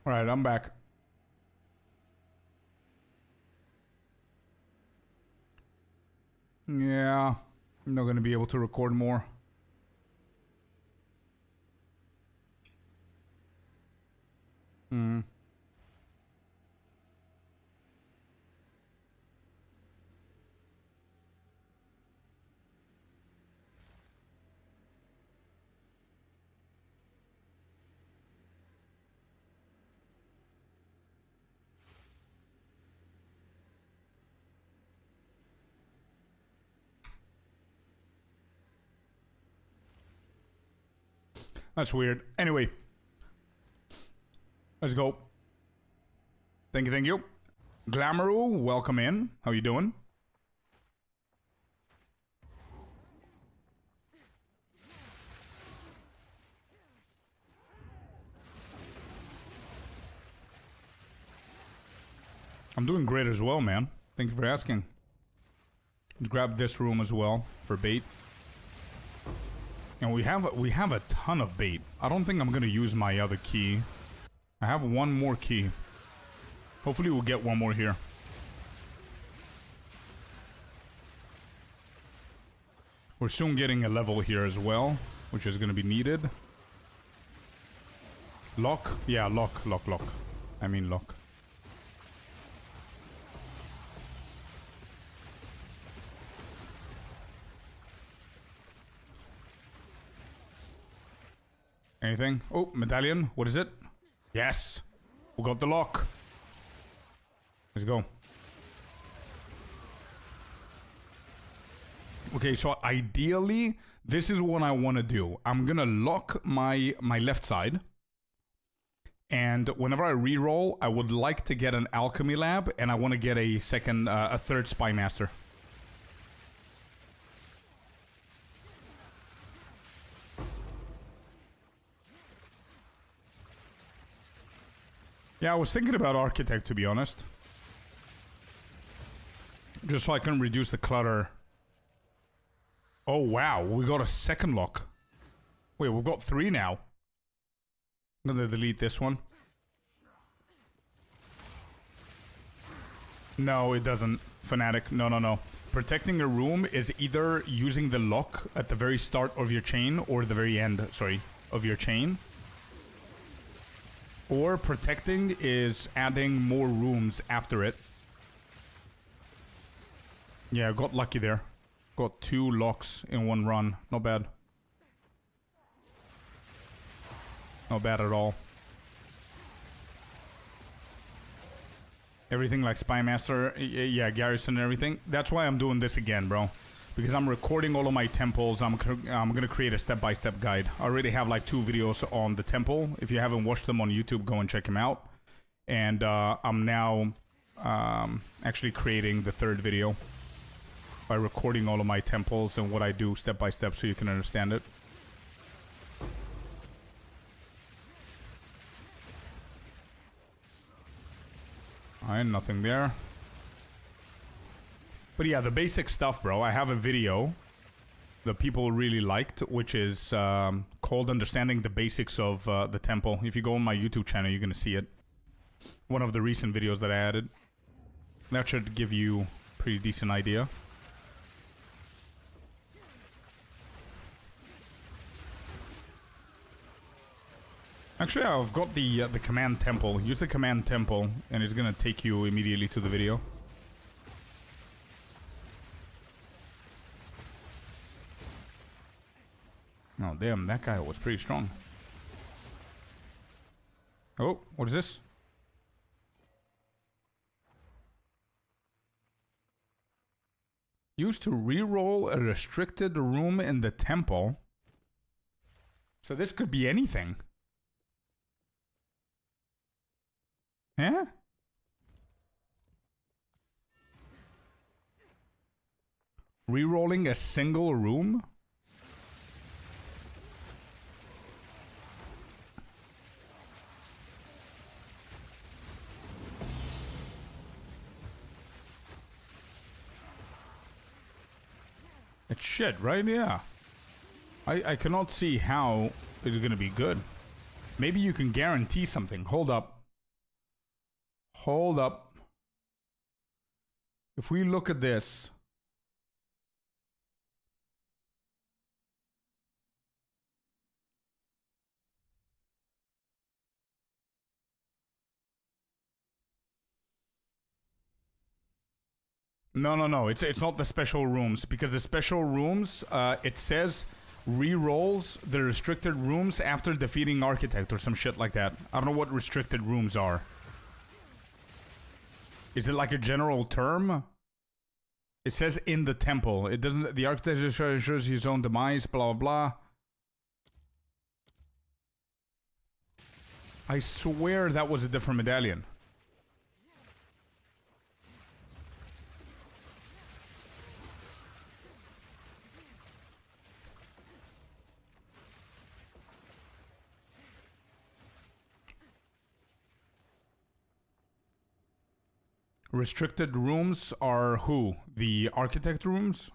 All right, I'm back. Yeah, I'm not gonna be able to record more. Hmm. That's weird. Anyway. Let's go. Thank you, thank you. Glamouroo, welcome in. How you doing? I'm doing great as well, man. Thank you for asking. Let's grab this room as well for bait. And we have a ton of bait. I don't think I'm gonna use my other key. I have one more key. Hopefully we'll get one more here. We're soon getting a level here as well, which is gonna be needed. Lock? Yeah, lock. I mean lock. Anything? Oh, medallion. What is it? Yes. We got the lock. Let's go. Okay, so ideally, this is what I want to do. I'm going to lock my left side. And whenever I reroll, I would like to get an alchemy lab. And I want to get a third spy master. Yeah, I was thinking about Architect, to be honest. Just so I can reduce the clutter. Oh, wow. We got a second lock. Wait, we've got 3 now. I'm gonna delete this one. No, it doesn't. Fanatic. No. Protecting a room is either using the lock at the very start of your chain or the very end, sorry, of your chain. Or protecting is adding more rooms after it. Yeah, got lucky there. Got 2 locks in one run. Not bad. Not bad at all. Everything like Spy Master, yeah, Garrison and everything. That's why I'm doing this again, bro. Because I'm recording all of my temples. I'm gonna create a step-by-step guide. I already have like 2 videos on the temple. If you haven't watched them on YouTube, go and check them out. And I'm now actually creating the 3rd video by recording all of my temples and what I do step-by-step so you can understand it. Alright, nothing there. But yeah, the basic stuff, bro. I have a video that people really liked, which is called Understanding the Basics of the Temple. If you go on my YouTube channel, you're going to see it. One of the recent videos that I added. That should give you a pretty decent idea. Actually, I've got the command temple. Use the command temple, and it's going to take you immediately to the video. Oh, damn, that guy was pretty strong. Oh, what is this? Used to reroll a restricted room in the temple. So this could be anything. Yeah? Rerolling a single room? It's shit, right? Yeah. I cannot see how it's gonna be good. Maybe you can guarantee something. Hold up. Hold up. If we look at this. No. It's not the special rooms, because the special rooms, it says re-rolls the restricted rooms after defeating Architect or some shit like that. I don't know what restricted rooms are. Is it like a general term? It says in the temple. It doesn't. The Architect ensures his own demise. Blah blah blah. I swear that was a different medallion. Restricted rooms are who? The architect rooms?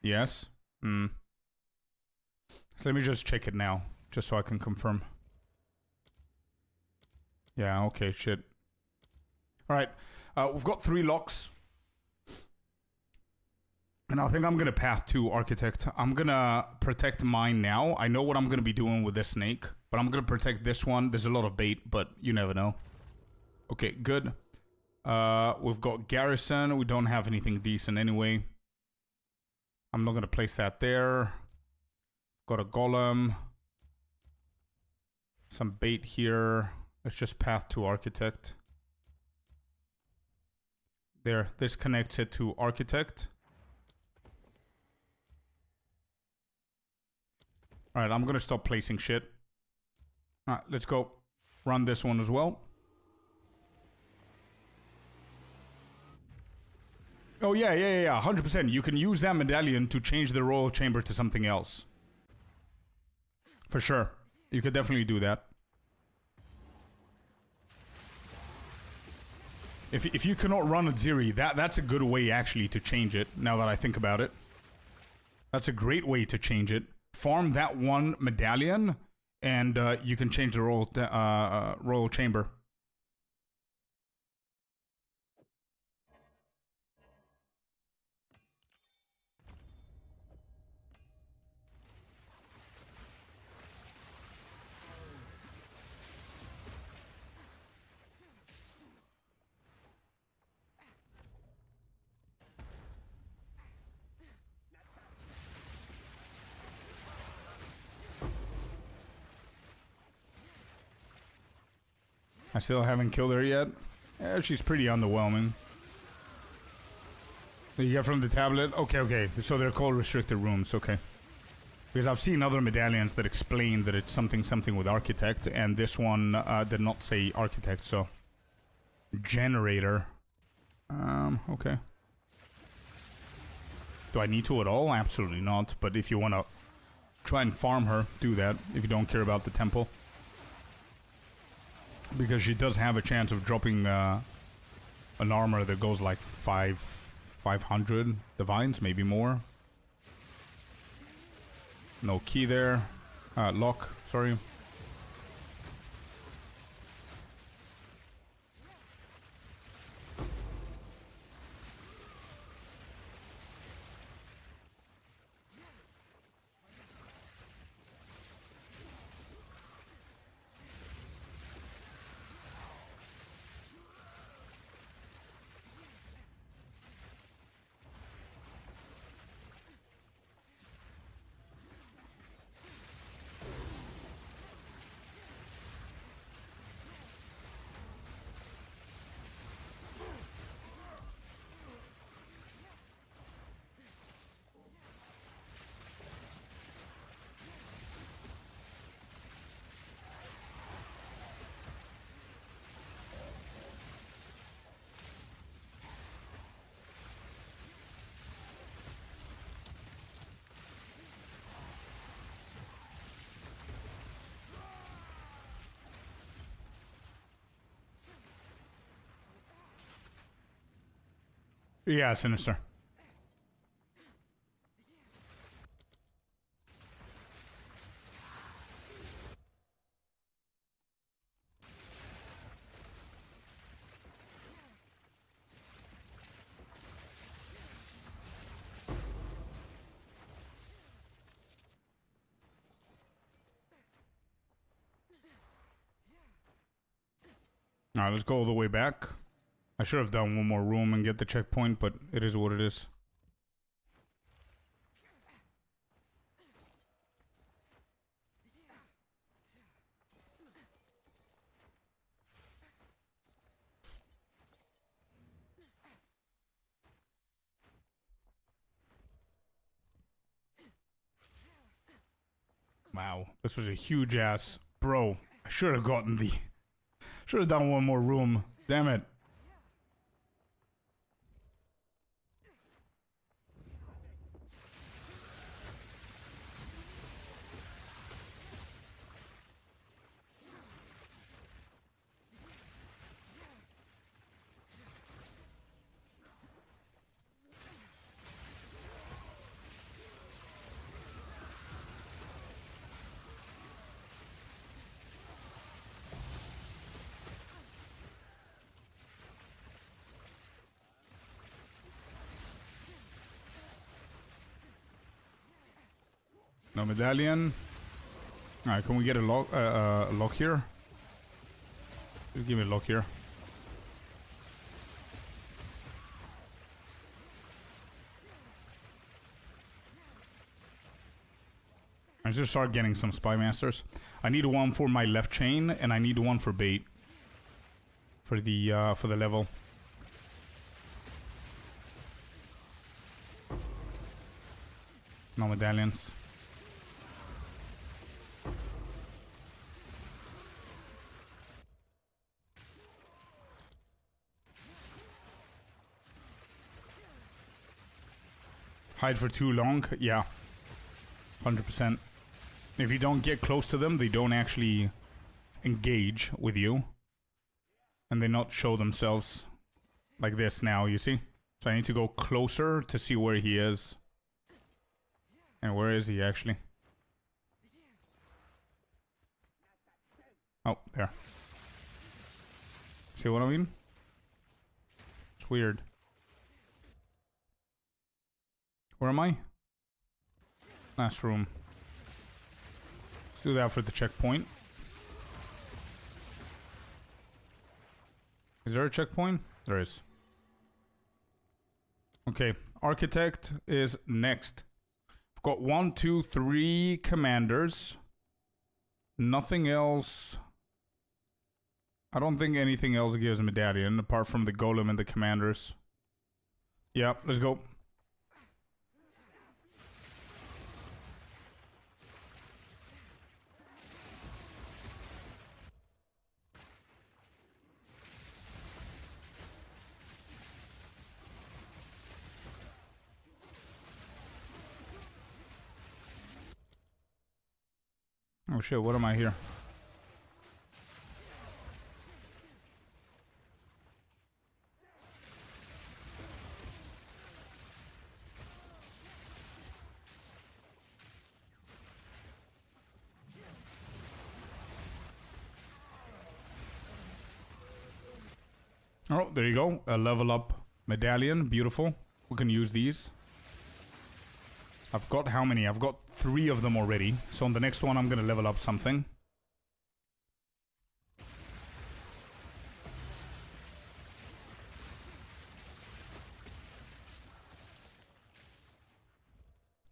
Yes. So let me just check it now, just so I can confirm. Yeah, okay, shit. Alright, we've got 3 locks. And I think I'm gonna path to architect. I'm gonna protect mine now. I know what I'm gonna be doing with this snake, but I'm gonna protect this one. There's a lot of bait, but you never know. Okay, good. We've got garrison. We don't have anything decent anyway. I'm not gonna place that there. Got a golem. Some bait here. Let's just path to architect. There, this connects it to architect. Alright, I'm gonna stop placing shit. Alright, let's go. Run this one as well. Oh yeah, 100%. You can use that medallion to change the royal chamber to something else. For sure. You could definitely do that. If you cannot run a Ziri, that's a good way actually to change it, now that I think about it. That's a great way to change it. Farm that one medallion, and you can change the royal chamber. I still haven't killed her yet. Yeah, she's pretty underwhelming. You get from the tablet? Okay. So they're called restricted rooms, okay. Because I've seen other medallions that explain that it's something with architect, and this one did not say architect, so... Generator. Okay. Do I need to at all? Absolutely not, but if you want to try and farm her, do that, if you don't care about the temple. Because she does have a chance of dropping an armor that goes like 500 divines, maybe more. No key there. Lock, sorry. Yeah, Sinister. Alright, let's go all the way back. I should have done one more room and get the checkpoint, but it is what it is. Wow, this was a huge ass. Bro, I should have gotten the... Should have done one more room. Damn it. No medallion. Alright, can we get a lock here? Just give me a lock here. I just start getting some spy masters. I need one for my left chain, and I need one for bait. For the level. No medallions. Hide for too long? Yeah. 100%. If you don't get close to them, they don't actually engage with you. And they not show themselves like this now, you see? So I need to go closer to see where he is. And where is he actually? Oh, there. See what I mean? It's weird. Where am I? Last room. Let's do that for the checkpoint. Is there a checkpoint? There is. Okay, Architect is next. I've got 1, 2, 3 commanders. Nothing else. I don't think anything else gives a medallion apart from the golem and the commanders. Yeah, let's go. Oh shit, what am I here? Oh, there you go. A level up medallion. Beautiful. We can use these. I've got how many? I've got 3 of them already. So on the next one, I'm going to level up something.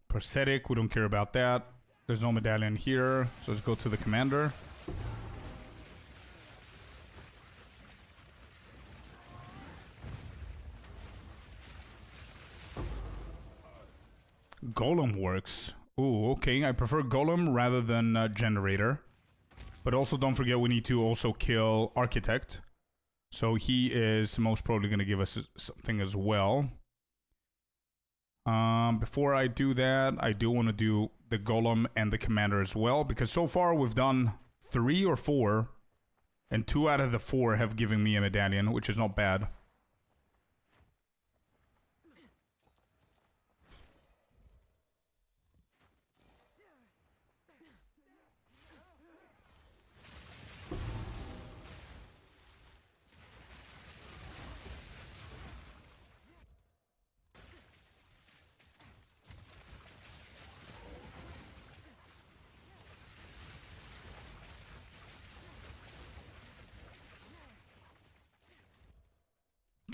Prosthetic. We don't care about that. There's no medallion here. So let's go to the commander. Golem works. Ooh, okay. I prefer Golem rather than Generator. But also don't forget we need to also kill Architect. So he is most probably going to give us something as well. Before I do that, I do want to do the Golem and the Commander as well. Because so far we've done 3 or 4. And 2 out of the 4 have given me a medallion, which is not bad.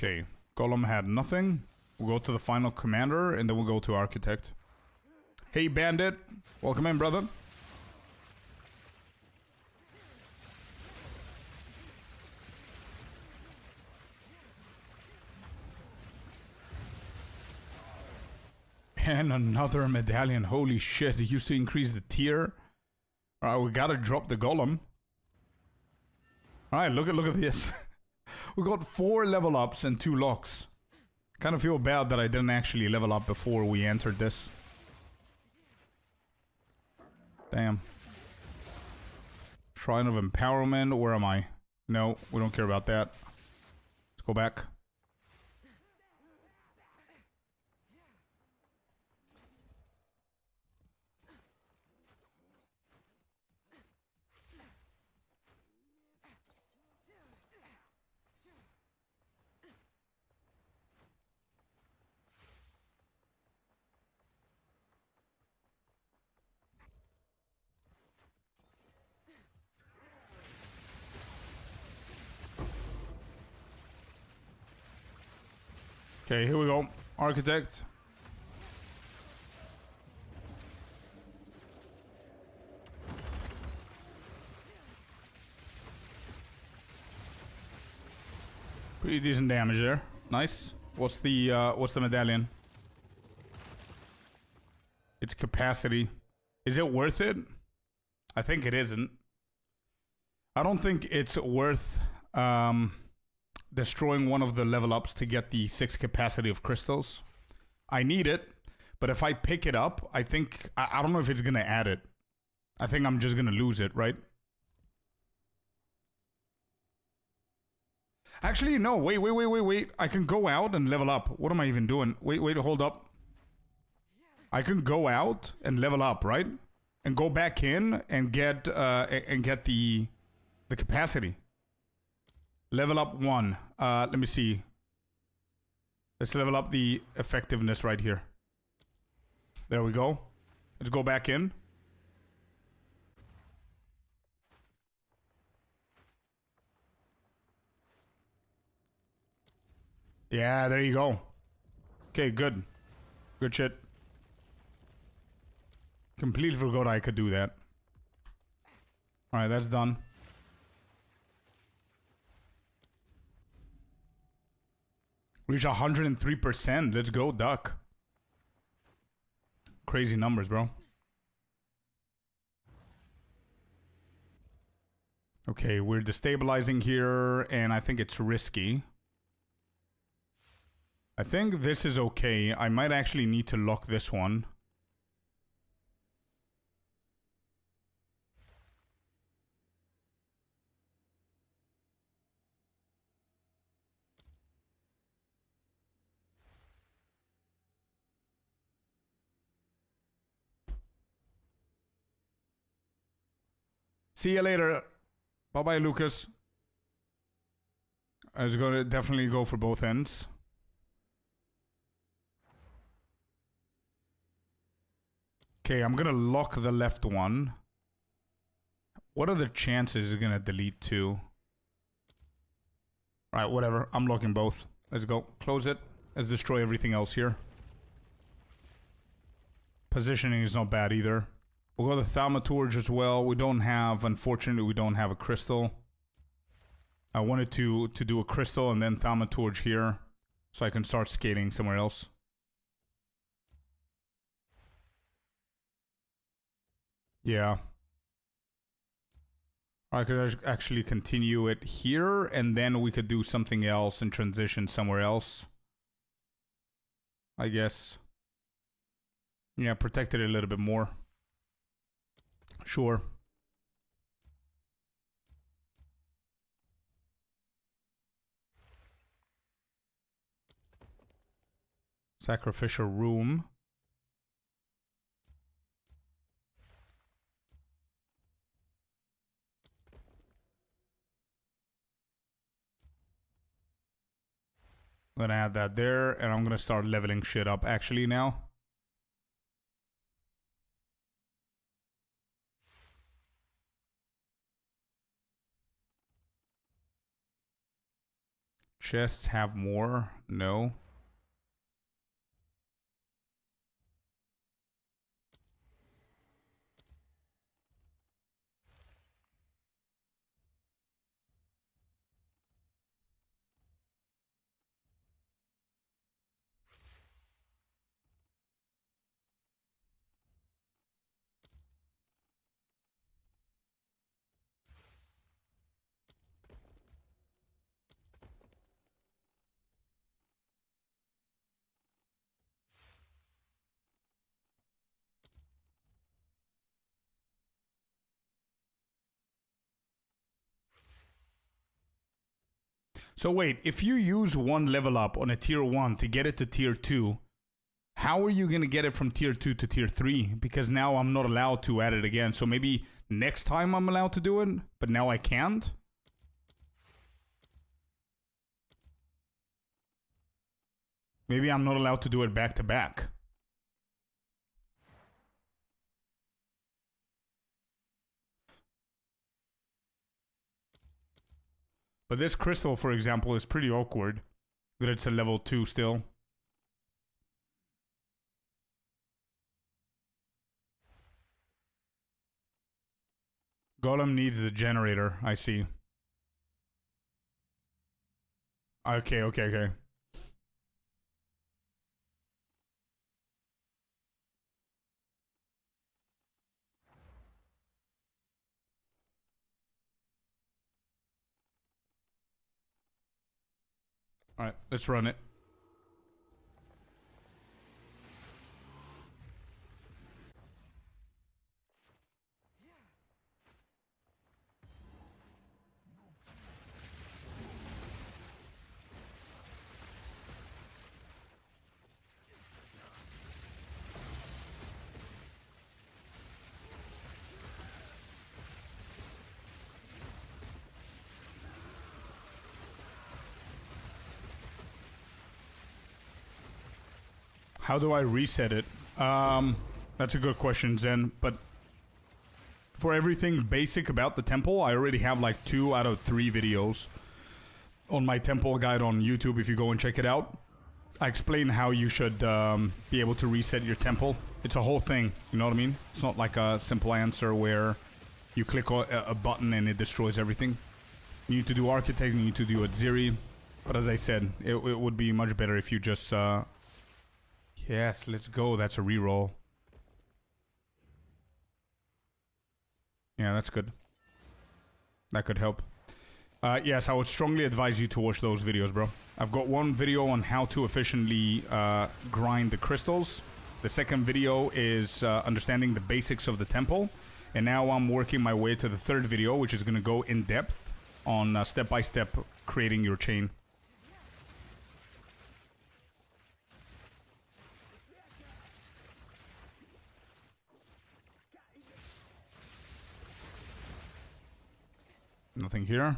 Okay, Golem had nothing. We'll go to the final commander, and then we'll go to Architect. Hey, Bandit. Welcome in, brother. And another medallion. Holy shit, it used to increase the tier. All right, we gotta drop the golem. All right, look at this. We got 4 level ups and 2 locks. Kind of feel bad that I didn't actually level up before we entered this. Damn. Shrine of Empowerment, where am I? No, we don't care about that. Let's go back. Okay, here we go. Architect. Pretty decent damage there. Nice. What's the medallion? Its capacity. Is it worth it? I think it isn't. I don't think it's worth destroying one of the level ups to get the 6 capacity of crystals. I need it, but if I pick it up, I think I don't know if it's gonna add it. I think I'm just gonna lose it, right? Actually, no, wait. I can go out and level up. What am I even doing? Wait, hold up. I can go out and level up, right? And go back in and get the capacity. Level up 1. Let me see. Let's level up the effectiveness right here. There we go. Let's go back in. Yeah, there you go. Okay, good. Good shit. Completely forgot I could do that. Alright, that's done. Reach 103%. Let's go, duck. Crazy numbers, bro. Okay, we're destabilizing here, and I think it's risky. I think this is okay. I might actually need to lock this one. See you later. Bye-bye, Lucas. I was going to definitely go for both ends. Okay, I'm going to lock the left one. What are the chances it's going to delete two? Alright, whatever. I'm locking both. Let's go. Close it. Let's destroy everything else here. Positioning is not bad either. We'll go to Thaumaturge as well. We don't have, unfortunately, we don't have a crystal. I wanted to do a crystal and then Thaumaturge here, so I can start skating somewhere else. Yeah. I could actually continue it here, and then we could do something else and transition somewhere else. I guess. Yeah, protect it a little bit more. Sure. Sacrificial room. I'm gonna add that there, and I'm gonna start leveling shit up actually now. Chests have more? No. So wait, if you use one level up on a tier 1 to get it to tier 2, how are you going to get it from tier 2 to tier 3? Because now I'm not allowed to add it again. So maybe next time I'm allowed to do it, but now I can't? Maybe I'm not allowed to do it back to back. But this crystal, for example, is pretty awkward that it's a level 2 still. Golem needs the generator, I see. Okay. Alright, let's run it. How do I reset it? That's a good question, Zen. But for everything basic about the temple, I already have like 2 out of 3 videos on my temple guide on YouTube. If you go and check it out, I explain how you should be able to reset your temple. It's a whole thing, you know what I mean? It's not like a simple answer where you click a button and it destroys everything. You need to do Architect, you need to do Atziri. But as I said, it would be much better if you just... Yes, let's go. That's a reroll. Yeah, that's good. That could help. Yes, I would strongly advise you to watch those videos, bro. I've got one video on how to efficiently grind the crystals. The second video is understanding the basics of the temple. And now I'm working my way to the third video, which is going to go in depth on step-by-step creating your chain. Nothing here.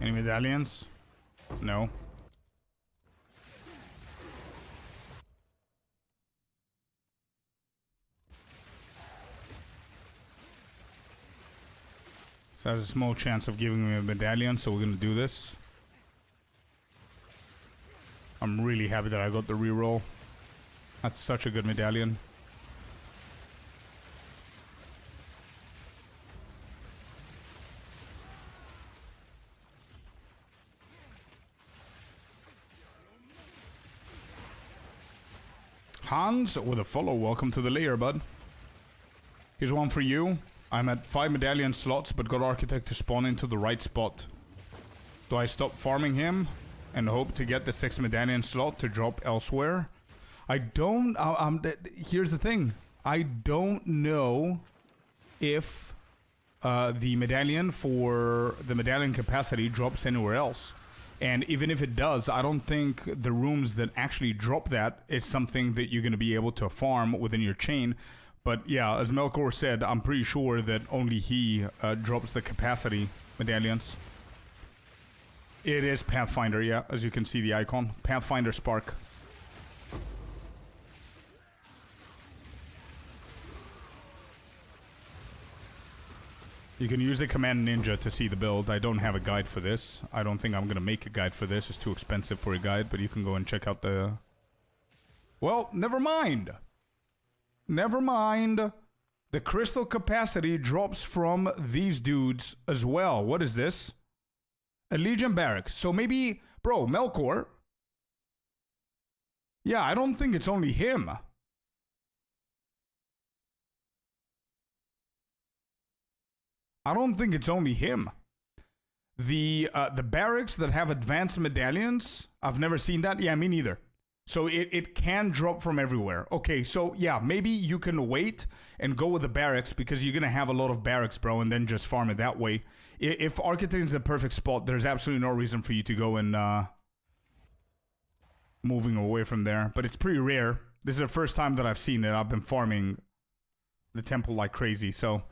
Any medallions? No. So there's a small chance of giving me a medallion, so we're gonna do this. I'm really happy that I got the reroll. That's such a good medallion. Hans with a follow. Welcome to the lair, bud. Here's one for you. I'm at 5 medallion slots, but got Architect to spawn into the right spot. Do I stop farming him and hope to get the 6th medallion slot to drop elsewhere? I don't... here's the thing. I don't know if the medallion for the medallion capacity drops anywhere else. And even if it does, I don't think the rooms that actually drop that is something that you're going to be able to farm within your chain. But yeah, as Melkor said, I'm pretty sure that only he drops the capacity medallions. It is Pathfinder, yeah, as you can see the icon. Pathfinder Spark. You can use the command ninja to see the build. I don't have a guide for this. I don't think I'm going to make a guide for this. It's too expensive for a guide, but you can go and check out the... Well, never mind. Never mind. The crystal capacity drops from these dudes as well. What is this? A Legion barrack. So maybe... Bro, Melkor. Yeah, I don't think it's only him. I don't think it's only him. The barracks that have advanced medallions, I've never seen that. Yeah, me neither. So it can drop from everywhere. Okay, so yeah, maybe you can wait and go with the barracks because you're going to have a lot of barracks, bro, and then just farm it that way. If Architect is the perfect spot, there's absolutely no reason for you to go and moving away from there. But it's pretty rare. This is the first time that I've seen it. I've been farming the temple like crazy, so...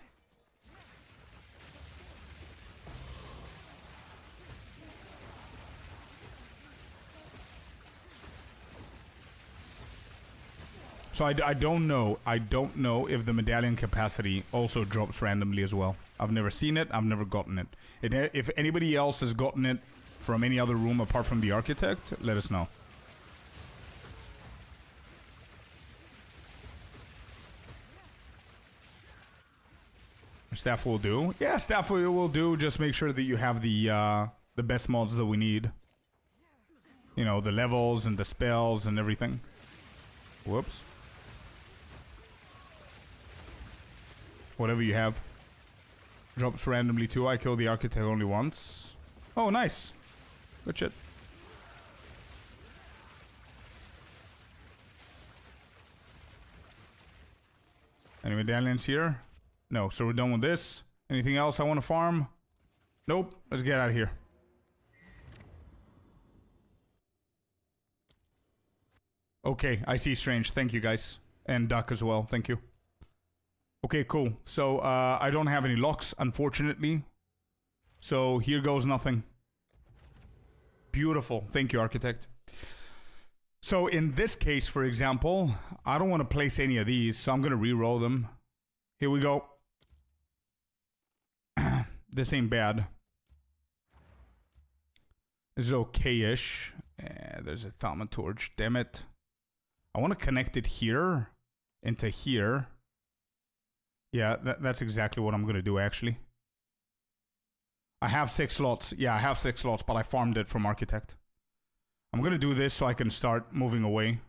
So I don't know. I don't know if the medallion capacity also drops randomly as well. I've never seen it. I've never gotten it. If anybody else has gotten it from any other room apart from the Architect, let us know. Staff will do. Yeah, staff will do. Just make sure that you have the best mods that we need. You know, the levels and the spells and everything. Whoops. Whatever you have. Drops randomly too. I killed the Architect only once. Oh, nice. Good shit. Any medallions here? No, so we're done with this. Anything else I want to farm? Nope. Let's get out of here. Okay, I see Strange. Thank you, guys. And Duck as well. Thank you. Okay, cool. So, I don't have any locks, unfortunately. So, here goes nothing. Beautiful. Thank you, Architect. So, in this case, for example, I don't want to place any of these, so I'm going to re-roll them. Here we go. This ain't bad. This is okay-ish. There's a thaumaturge. Damn it. I want to connect it here into here. Yeah, that's exactly what I'm going to do, actually. I have 6 slots. Yeah, I have 6 slots, but I farmed it from Architect. I'm going to do this so I can start moving away.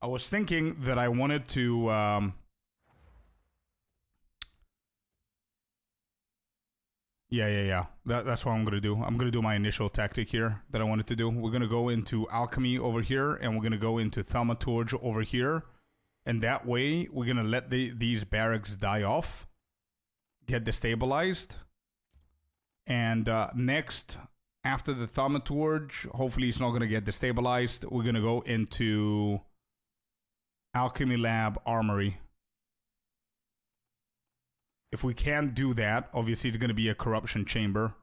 I was thinking that I wanted to... Yeah. That's what I'm going to do. I'm going to do my initial tactic here that I wanted to do. We're going to go into Alchemy over here, and we're going to go into Thaumaturge over here. And that way, we're going to let these barracks die off, get destabilized. And next, after the Thaumaturge, hopefully it's not going to get destabilized, we're going to go into Alchemy Lab Armory. If we can't do that, obviously it's going to be a corruption chamber.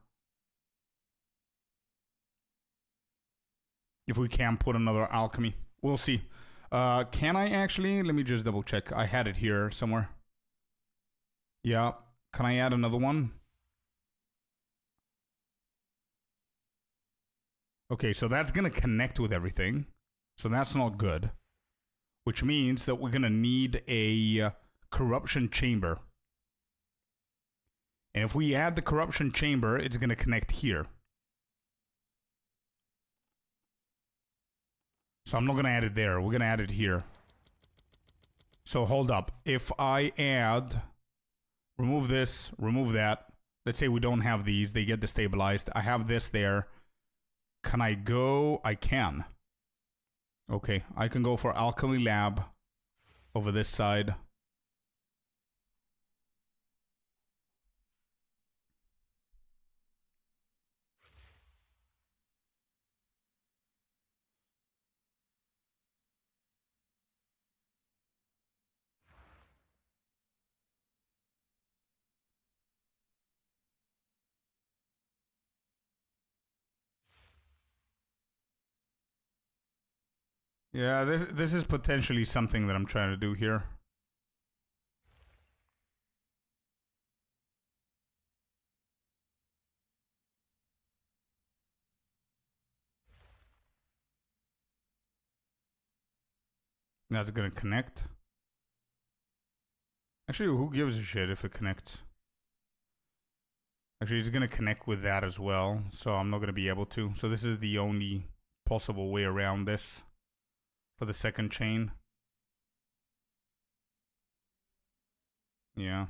If we can put another alchemy. We'll see. Can I actually? Let me just double check. I had it here somewhere. Yeah. Can I add another one? Okay, so that's going to connect with everything. So that's not good. Which means that we're going to need a corruption chamber. And if we add the corruption chamber, it's going to connect here. So I'm not going to add it there. We're going to add it here. So hold up. If I add... Remove this, remove that. Let's say we don't have these. They get destabilized. I have this there. Can I go? I can. Okay, I can go for Alchemy Lab over this side. Yeah, this is potentially something that I'm trying to do here. That's gonna connect. Actually, who gives a shit if it connects? Actually, it's gonna connect with that as well, so I'm not gonna be able to. So this is the only possible way around this for the second chain. Yeah.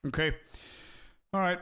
Okay. All right.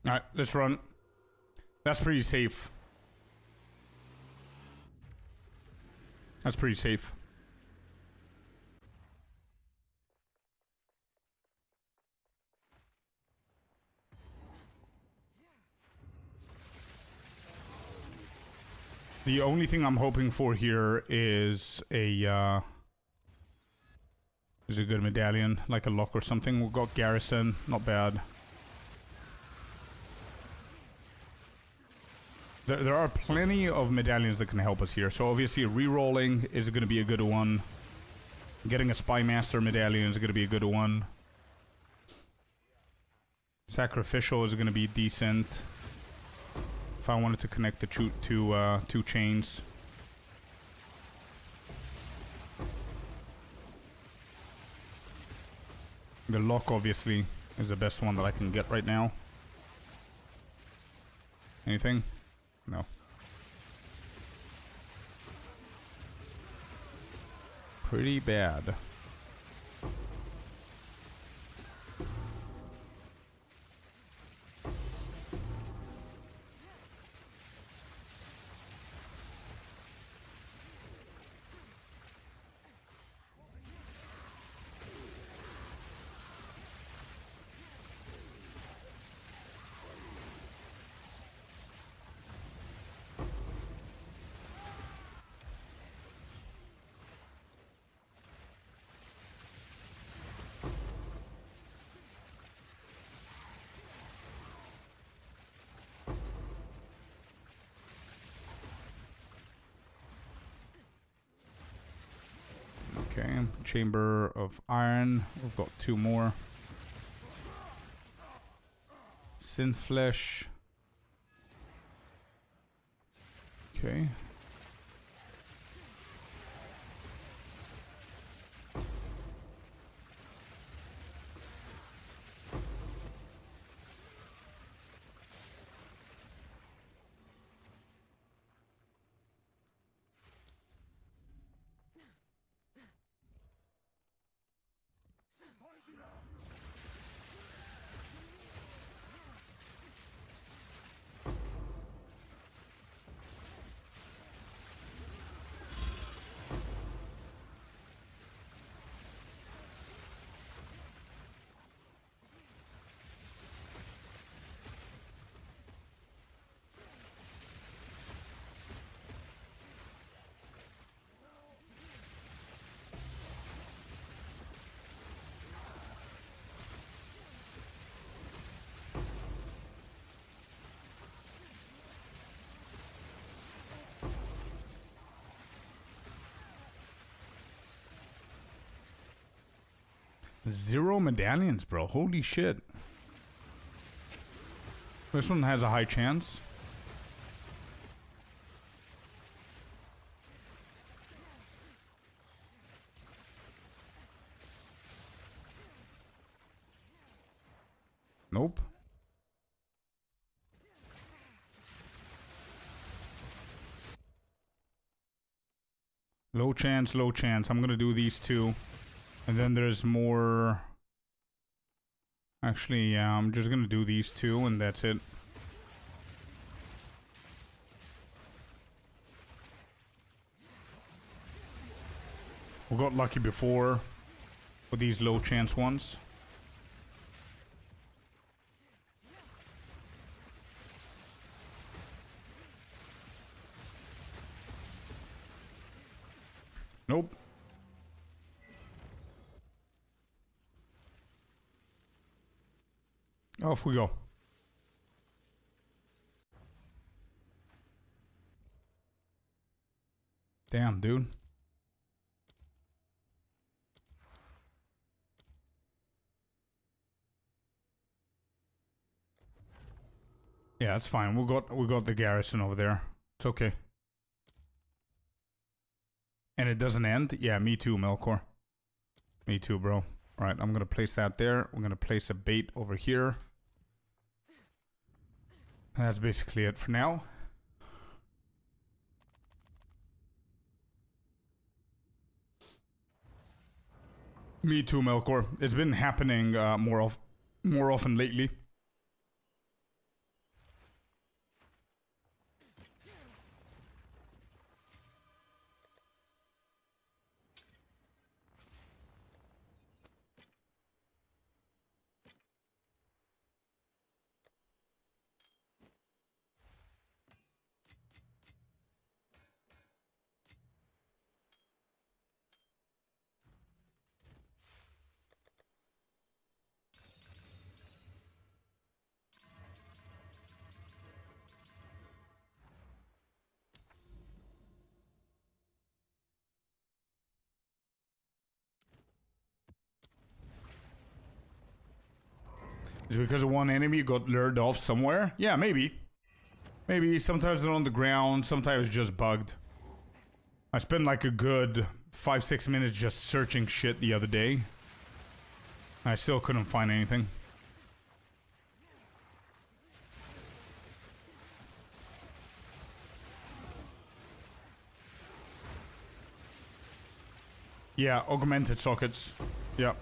All right, let's run. That's pretty safe. That's pretty safe. The only thing I'm hoping for here is a good medallion, like a lock or something. We've got garrison, not bad. There are plenty of medallions that can help us here. So obviously re-rolling is going to be a good one. Getting a Spy Master medallion is going to be a good one. Sacrificial is going to be decent. If I wanted to connect the two chains. The lock obviously is the best one that I can get right now. Anything? No. Pretty bad. Okay, Chamber of Iron. We've got two more. Synth Flesh. Okay. 0 medallions, bro. Holy shit. This one has a high chance. Nope. Low chance, low chance. I'm gonna do these two. And then there's more... Actually, yeah, I'm just gonna do these two and that's it. We got lucky before with these low chance ones. Nope. Off we go. Damn, dude. Yeah, that's fine. We got the garrison over there. It's okay. And it doesn't end? Yeah, me too, Melkor. Me too, bro. Alright, I'm gonna place that there. We're gonna place a bait over here. That's basically it for now. Me too, Melkor. It's been happening more often lately. Is it because of one enemy got lured off somewhere? Yeah, maybe. Maybe sometimes they're on the ground, sometimes just bugged. I spent like a good 5-6 minutes just searching shit the other day. I still couldn't find anything. Yeah, augmented sockets. Yeah.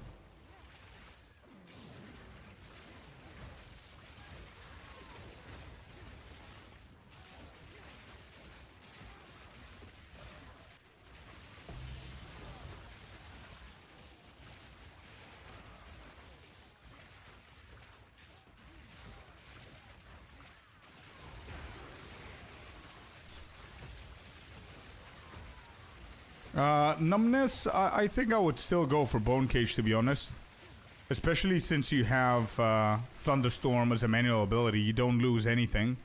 Numbness, I think I would still go for Bone Cage, to be honest. Especially since you have Thunderstorm as a manual ability, you don't lose anything.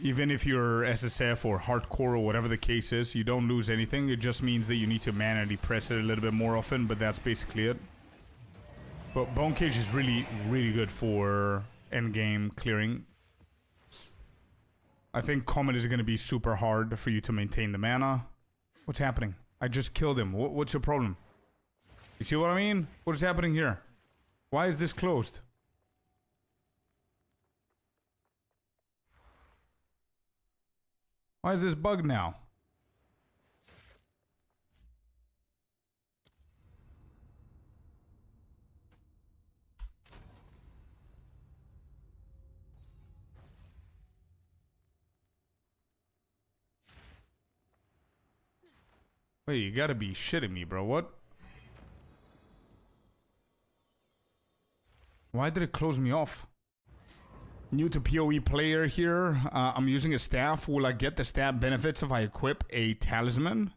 Even if you're SSF or Hardcore or whatever the case is, you don't lose anything. It just means that you need to manually press it a little bit more often, but that's basically it. But Bone Cage is really, really good for endgame clearing. I think Comet is going to be super hard for you to maintain the mana. What's happening? I just killed him. What's your problem? You see what I mean? What is happening here? Why is this closed? Why is this bugged now? Wait, you gotta be shitting me, bro. What? Why did it close me off? New to PoE player here. I'm using a staff. Will I get the staff benefits if I equip a talisman?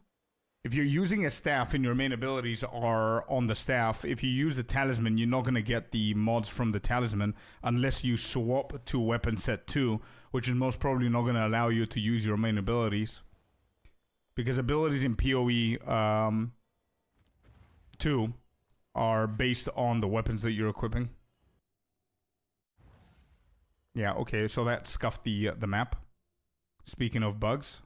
If you're using a staff and your main abilities are on the staff, if you use the talisman, you're not going to get the mods from the talisman unless you swap to weapon set 2, which is most probably not going to allow you to use your main abilities. Because abilities in PoE 2 are based on the weapons that you're equipping. Yeah, okay, so that scuffed the map. Speaking of bugs.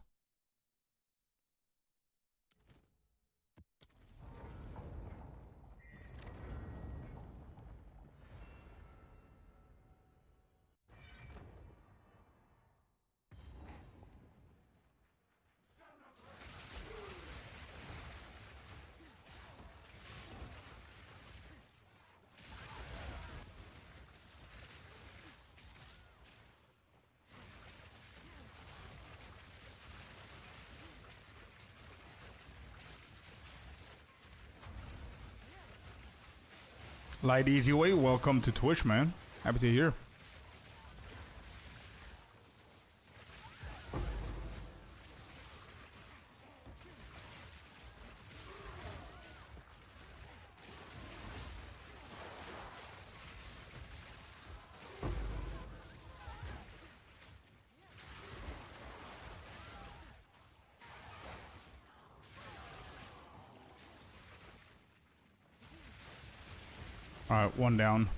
Light Easy Way, welcome to Twitch, man. Happy to hear. Alright, one down.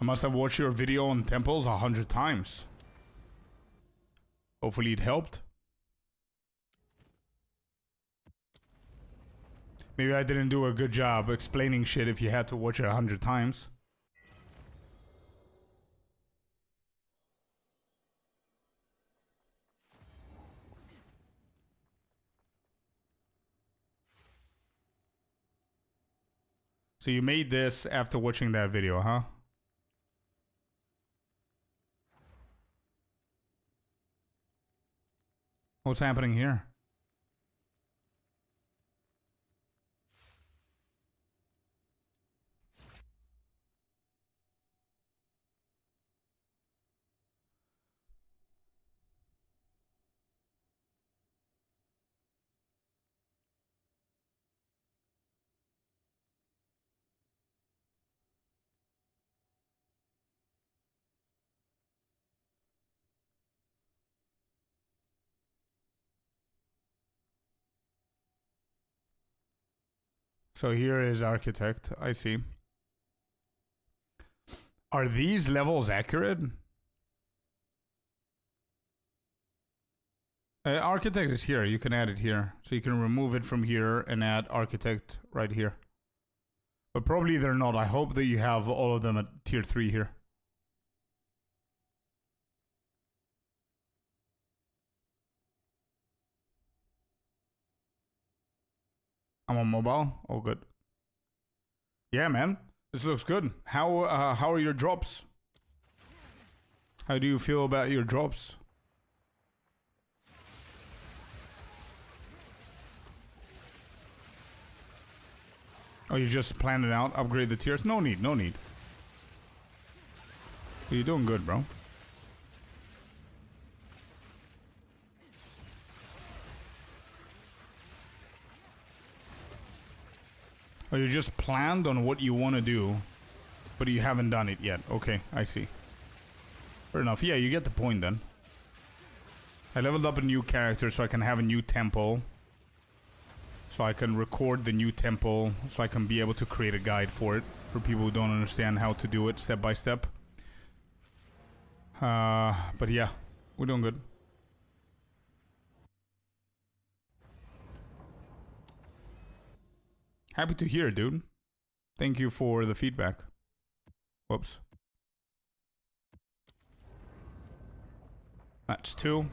I must have watched your video on temples 100 times. Hopefully it helped. Maybe I didn't do a good job explaining shit if you had to watch it 100 times. So you made this after watching that video, huh? What's happening here? So here is Architect. I see. Are these levels accurate? Architect is here. You can add it here. So you can remove it from here and add Architect right here. But probably they're not. I hope that you have all of them at tier 3 here. I'm on mobile. Oh, good. Yeah, man. This looks good. How are your drops? How do you feel about your drops? Oh, you just planned it out? Upgrade the tiers? No need, no need. You're doing good, bro. Oh, you just planned on what you want to do, but you haven't done it yet. Okay, I see. Fair enough. Yeah, you get the point then. I leveled up a new character so I can have a new temple. So I can record the new temple, so I can be able to create a guide for it, for people who don't understand how to do it step by step. But yeah, we're doing good. Happy to hear it, dude. Thank you for the feedback. Whoops. That's 2.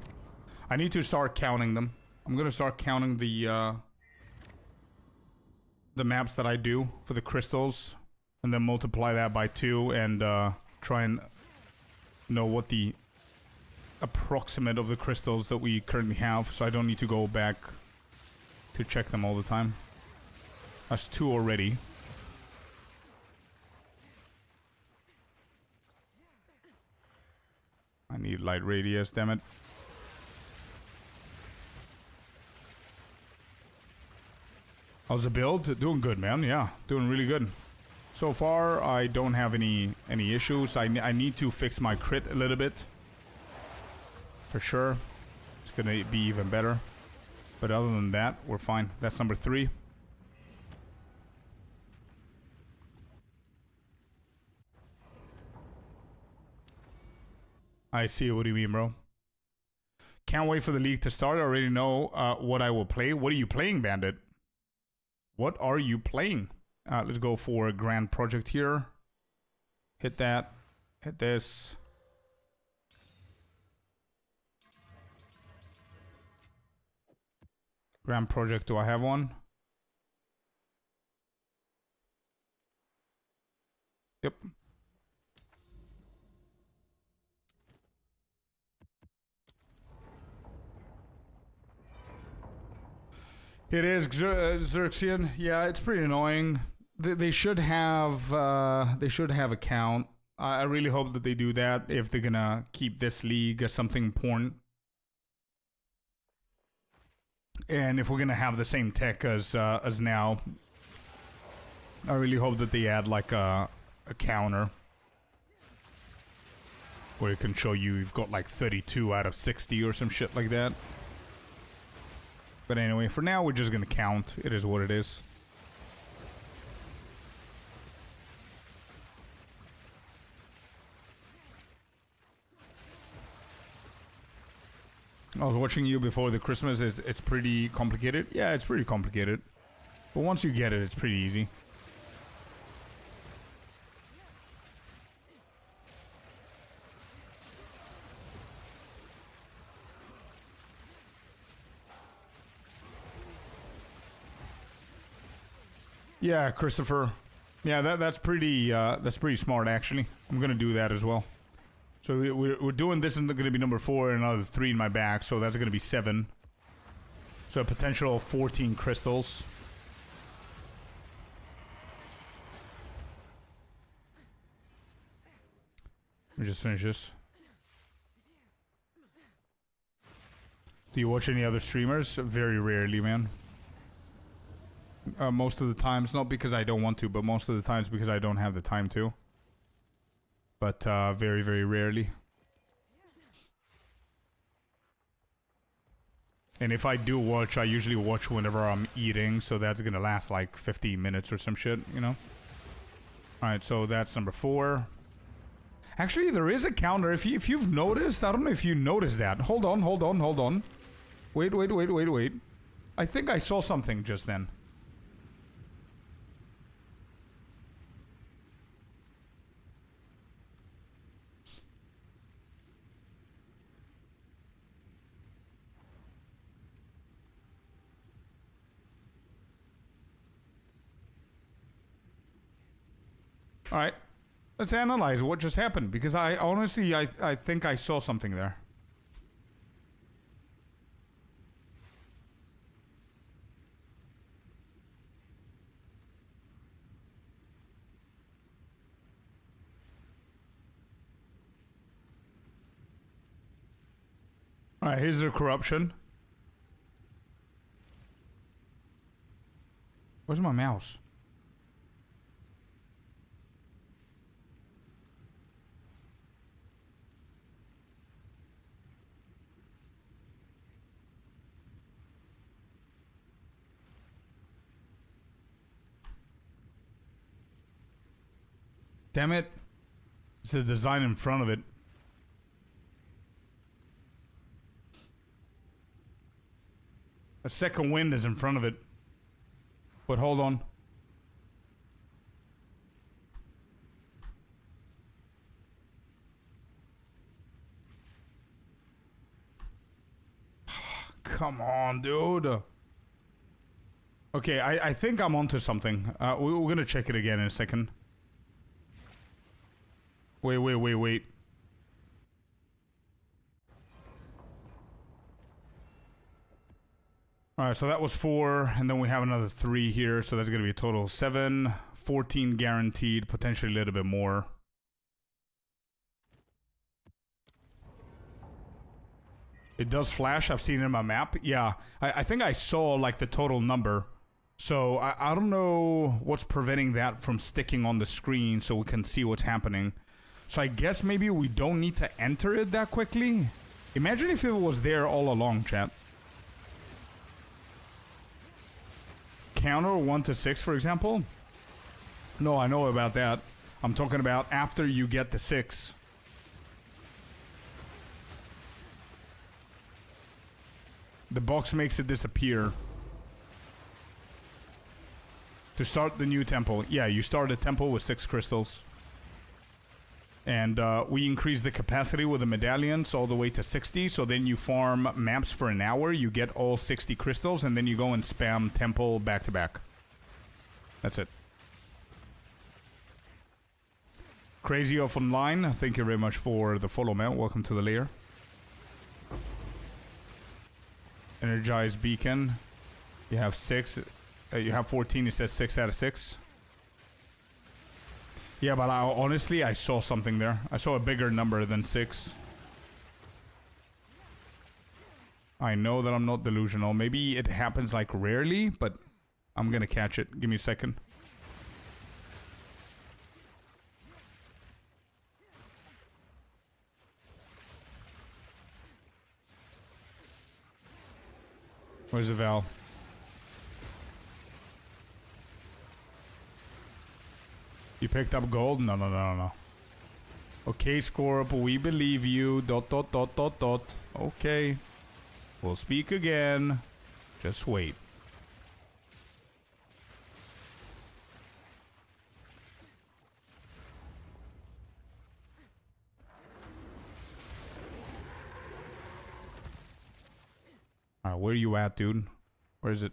I need to start counting them. I'm gonna start counting the maps that I do for the crystals, and then multiply that by 2 and try and know what the approximate of the crystals that we currently have, so I don't need to go back to check them all the time. That's 2 already. I need light radius, damn it. How's the build? Doing good, man. Yeah, doing really good. So far, I don't have any issues. I need to fix my crit a little bit. For sure. It's gonna be even better. But other than that, we're fine. That's number 3. I see what you mean, bro. Can't wait for the league to start. I already know what I will play. What are you playing, Bandit? What are you playing? Let's go for a grand project here. Hit that. Hit this. Grand project, do I have one? Yep. It is Xerxian. Yeah, it's pretty annoying. They should have a count. I really hope that they do that if they're gonna keep this league as something important. And if we're gonna have the same tech as now, I really hope that they add like a counter where it can show you've got like 32 out of 60 or some shit like that. But anyway, for now we're just gonna count. It is what it is. I was watching you before the Christmas. It's pretty complicated. Yeah, it's pretty complicated. But once you get it, it's pretty easy. Yeah, Christopher. Yeah, that's pretty smart actually. I'm gonna do that as well. So we're doing this, and gonna be number 4 and another 3 in my back. So that's gonna be 7. So a potential of 14 crystals. Let me just finish this. Do you watch any other streamers? Very rarely, man. Most of the times, not because I don't want to, but most of the times because I don't have the time to. But very, very rarely. And if I do watch, I usually watch whenever I'm eating, so that's gonna last like 15 minutes or some shit, you know? Alright, so that's number 4. Actually, there is a counter. If you've noticed, I don't know if you noticed that. Hold on. Wait. I think I saw something just then. All right, let's analyze what just happened, because I honestly, I think I saw something there. All right, here's the corruption. Where's my mouse? Damn it. It's a design in front of it. A second wind is in front of it. But hold on. Come on, dude. Okay, I think I'm onto something. We're gonna check it again in a second. Wait. Alright, so that was 4, and then we have another 3 here, so that's gonna be a total of 7, 14 guaranteed, potentially a little bit more. It does flash, I've seen it in my map. Yeah, I think I saw like the total number. So I don't know what's preventing that from sticking on the screen so we can see what's happening. So I guess maybe we don't need to enter it that quickly. Imagine if it was there all along, chat. counter 1 to 6, for example? No, I know about that. I'm talking about after you get the 6. The box makes it disappear. To start the new temple. Yeah, you start a temple with 6 crystals. And we increase the capacity with the medallions all the way to 60. So then you farm maps for an hour. You get all 60 crystals. And then you go and spam temple back to back. That's it. Crazy Off Online. Thank you very much for the follow, man. Welcome to the lair. Energized Beacon. You have 6. You have 14. It says 6 out of 6. Yeah, but honestly, I saw something there. I saw a bigger number than 6. I know that I'm not delusional. Maybe it happens like rarely, but I'm gonna catch it. Give me a second. Where's the Val? You picked up gold? No, no, no, no. Okay, Scorp, we believe you. ... Okay. We'll speak again. Just wait. Alright, where you at, dude? Where is it?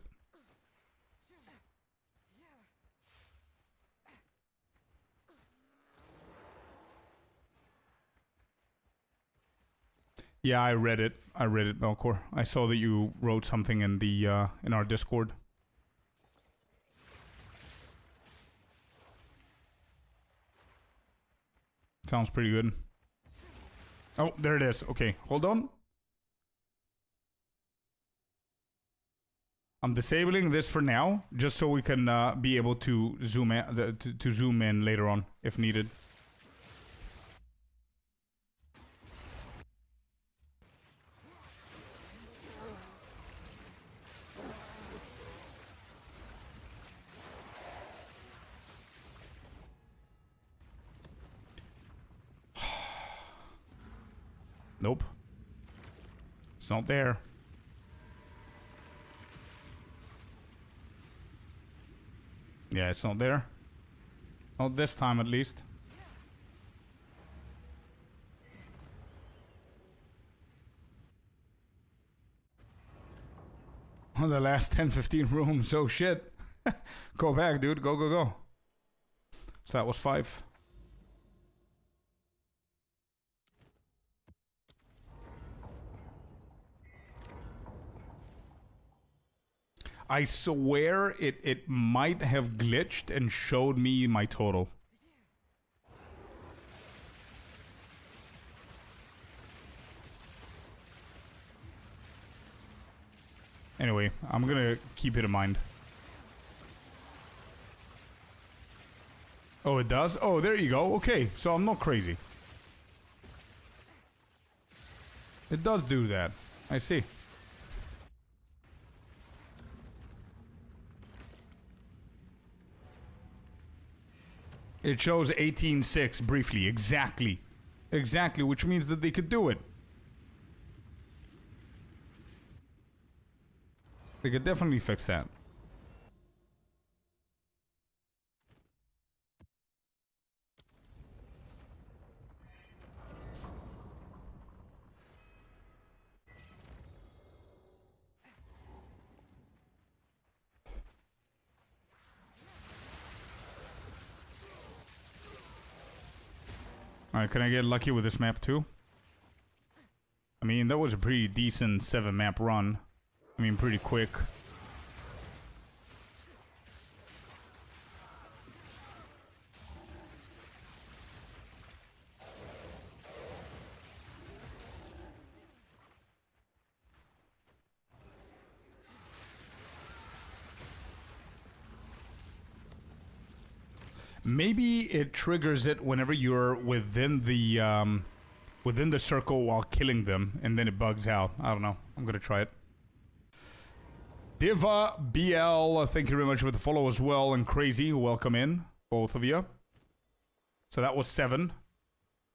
Yeah, I read it. Melkor. I saw that you wrote something in the in our Discord. Sounds pretty good. Oh, there it is. Okay, hold on. I'm disabling this for now, just so we can be able to zoom in, to zoom in later on if needed. Nope. It's not there. Yeah, it's not there. Not this time, at least. On the last 10-15 rooms. Oh, shit. Go back, dude. Go, go, go. So that was 5. I swear it might have glitched and showed me my total. Anyway, I'm gonna keep it in mind. Oh, it does? Oh, there you go. Okay, so I'm not crazy. It does do that. I see. It shows 18.6 briefly. Exactly. Exactly, which means that they could do it. They could definitely fix that. Alright, can I get lucky with this map too? I mean, that was a pretty decent 7-map run. I mean, pretty quick. Maybe it triggers it whenever you're within the circle while killing them, and then it bugs out. I don't know. I'm gonna try it. Diva BL, thank you very much for the follow as well. And Crazy, welcome in, both of you. So that was 7. Do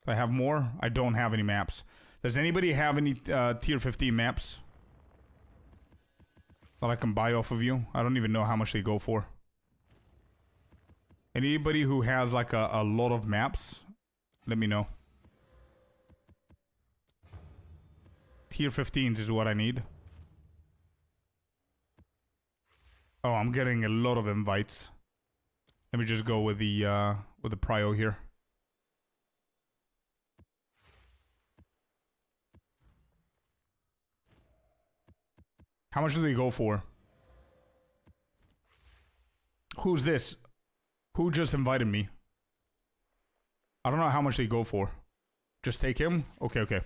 I have more? I don't have any maps. Does anybody have any tier 15 maps that I can buy off of you? I don't even know how much they go for. Anybody who has like a lot of maps, let me know. Tier 15s is what I need. Oh, I'm getting a lot of invites. Let me just go with the prio here. How much do they go for? Who's this? Who just invited me? I don't know how much they go for. Just take him? Okay, okay.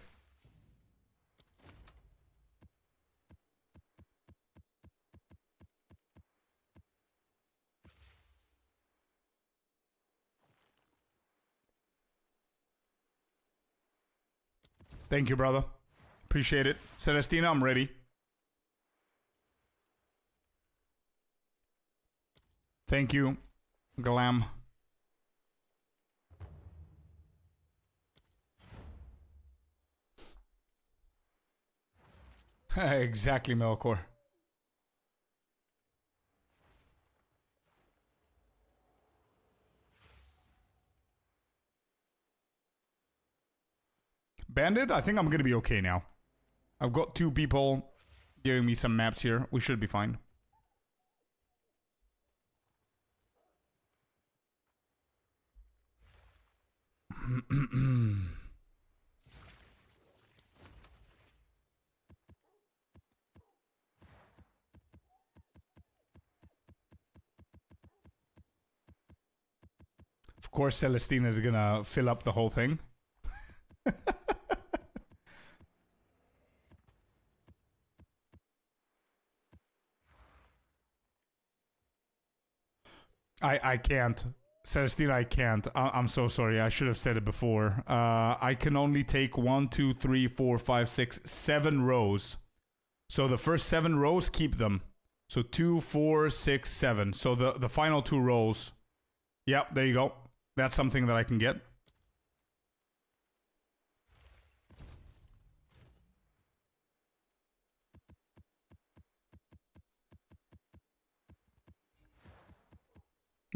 Thank you, brother. Appreciate it. Celestina, I'm ready. Thank you, Glam. Exactly, Melkor. Bandit, I think I'm gonna be okay now. I've got 2 people giving me some maps here. We should be fine. Of course, Celestina is gonna fill up the whole thing. I can't. Celestina, I can't. I'm so sorry. I should have said it before. I can only take 1, 2, 3, 4, 5, 6, 7 rows. So the first 7 rows, keep them. So 2, 4, 6, 7. So the final 2 rows. Yep, there you go. That's something that I can get.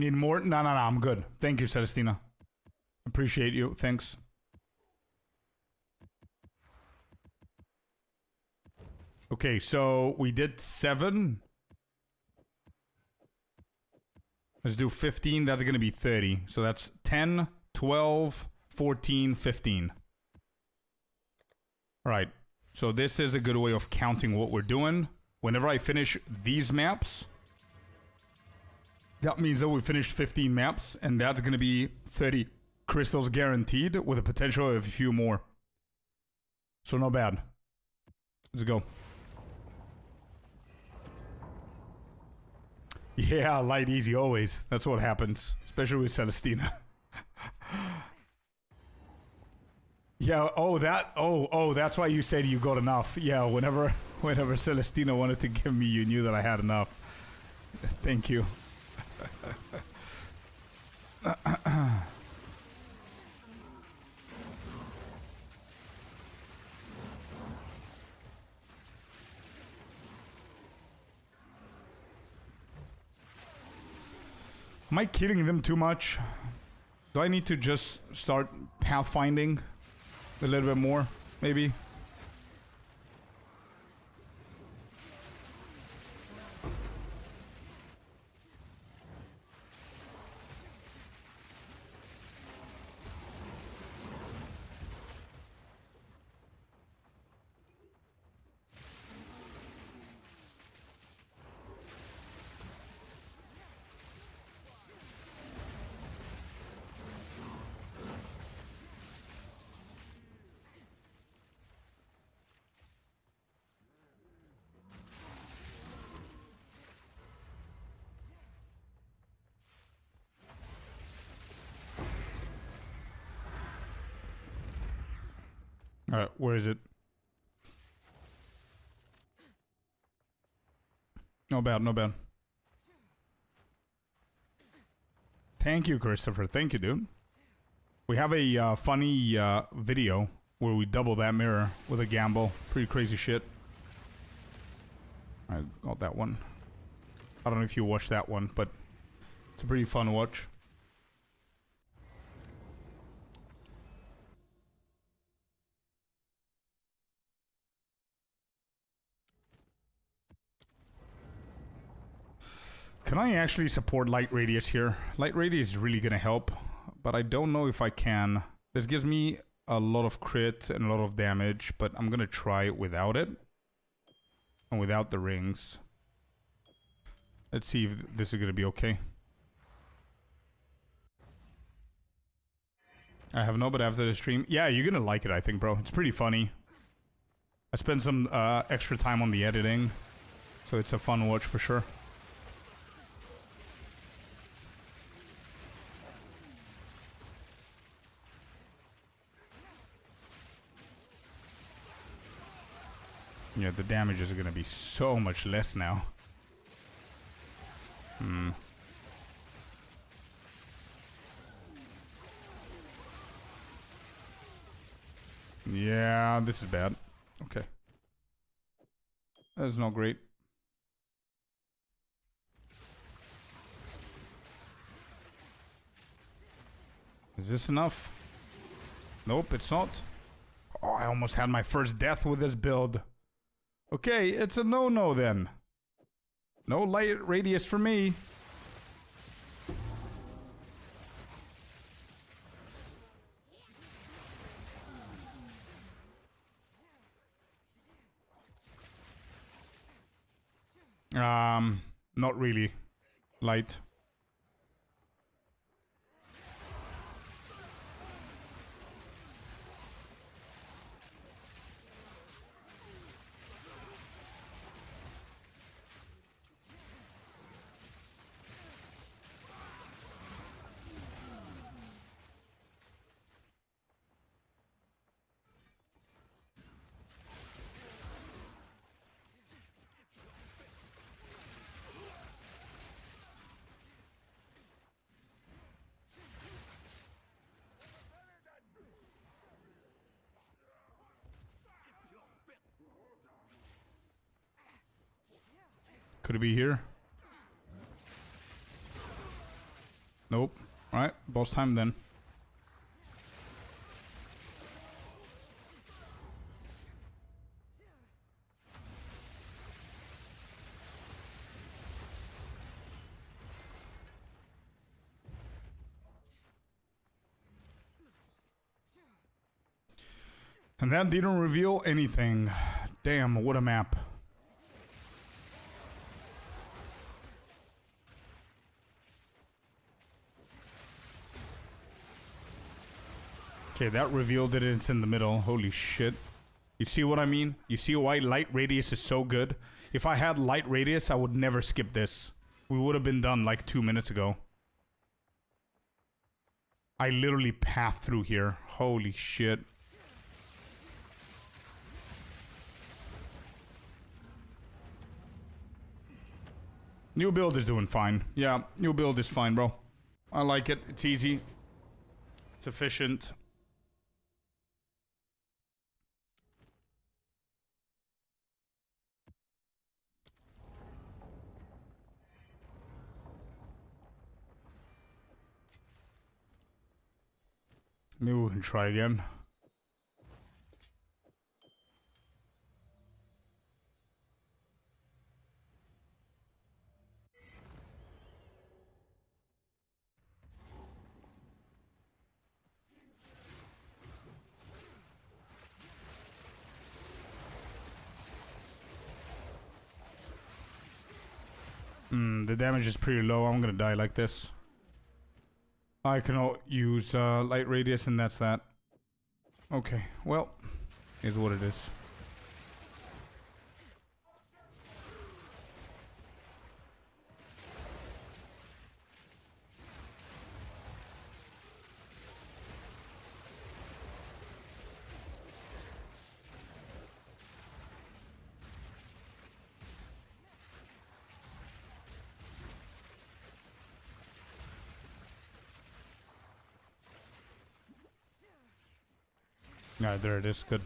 Need more? No, I'm good. Thank you, Celestina. Appreciate you. Thanks. Okay, so we did 7. Let's do 15. That's going to be 30. So that's 10, 12, 14, 15. All right. So this is a good way of counting what we're doing. Whenever I finish these maps, that means that we finished 15 maps, and that's going to be 30 crystals guaranteed with a potential of a few more. So not bad. Let's go. Yeah, light easy always. That's what happens, especially with Celestina. Yeah, that's why you said you got enough. Yeah, whenever Celestina wanted to give me, you knew that I had enough. Thank you. Am I kidding them too much? Do I need to just start pathfinding a little bit more, maybe? Alright, where is it? No bad, no bad. Thank you, Christopher. Thank you, dude. We have a funny video where we double that mirror with a gamble. Pretty crazy shit. I got that one. I don't know if you watched that one, but it's a pretty fun watch. Can I actually support light radius here? Light radius is really gonna help, but I don't know if I can. This gives me a lot of crit and a lot of damage, but I'm gonna try it without it. And without the rings. Let's see if this is gonna be okay. I have no, but after the stream, yeah, you're gonna like it, I think, bro. It's pretty funny. I spent some extra time on the editing, so it's a fun watch for sure. Yeah, the damage is gonna be so much less now. Yeah, this is bad. Okay. That's not great. Is this enough? Nope, it's not. Oh, I almost had my first death with this build. Okay, it's a no-no then. No light radius for me. Not really. Light. Could it be here? Nope. Alright, boss time then. And that didn't reveal anything. Damn, what a map. Okay, that revealed that it's in the middle. Holy shit. You see what I mean? You see why light radius is so good? If I had light radius, I would never skip this. We would have been done like 2 minutes ago. I literally pathed through here. Holy shit. New build is doing fine. Yeah, new build is fine, bro. I like it. It's easy. It's efficient. Maybe we can try again. The damage is pretty low. I'm gonna die like this. I cannot use light radius, and that's that. Okay, well, is what it is. Alright, there it is. Good.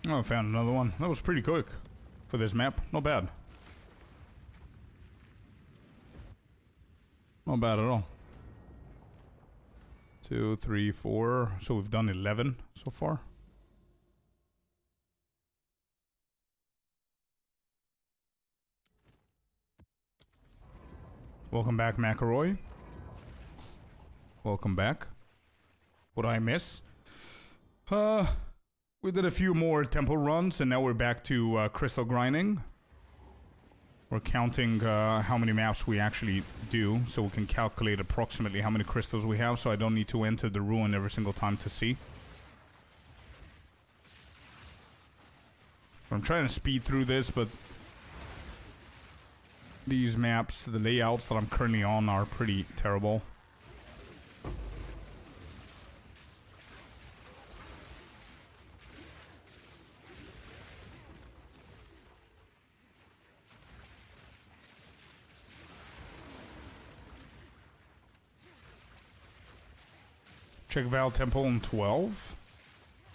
Oh, I found another one. That was pretty quick for this map. Not bad. Not bad at all. 2, 3, 4. So we've done 11 so far. Welcome back, McElroy. Welcome back. What did I miss? We did a few more temple runs, and now we're back to crystal grinding. We're counting how many maps we actually do, so we can calculate approximately how many crystals we have, so I don't need to enter the ruin every single time to see. I'm trying to speed through this, but these maps, the layouts that I'm currently on, are pretty terrible. Check Val Temple on 12.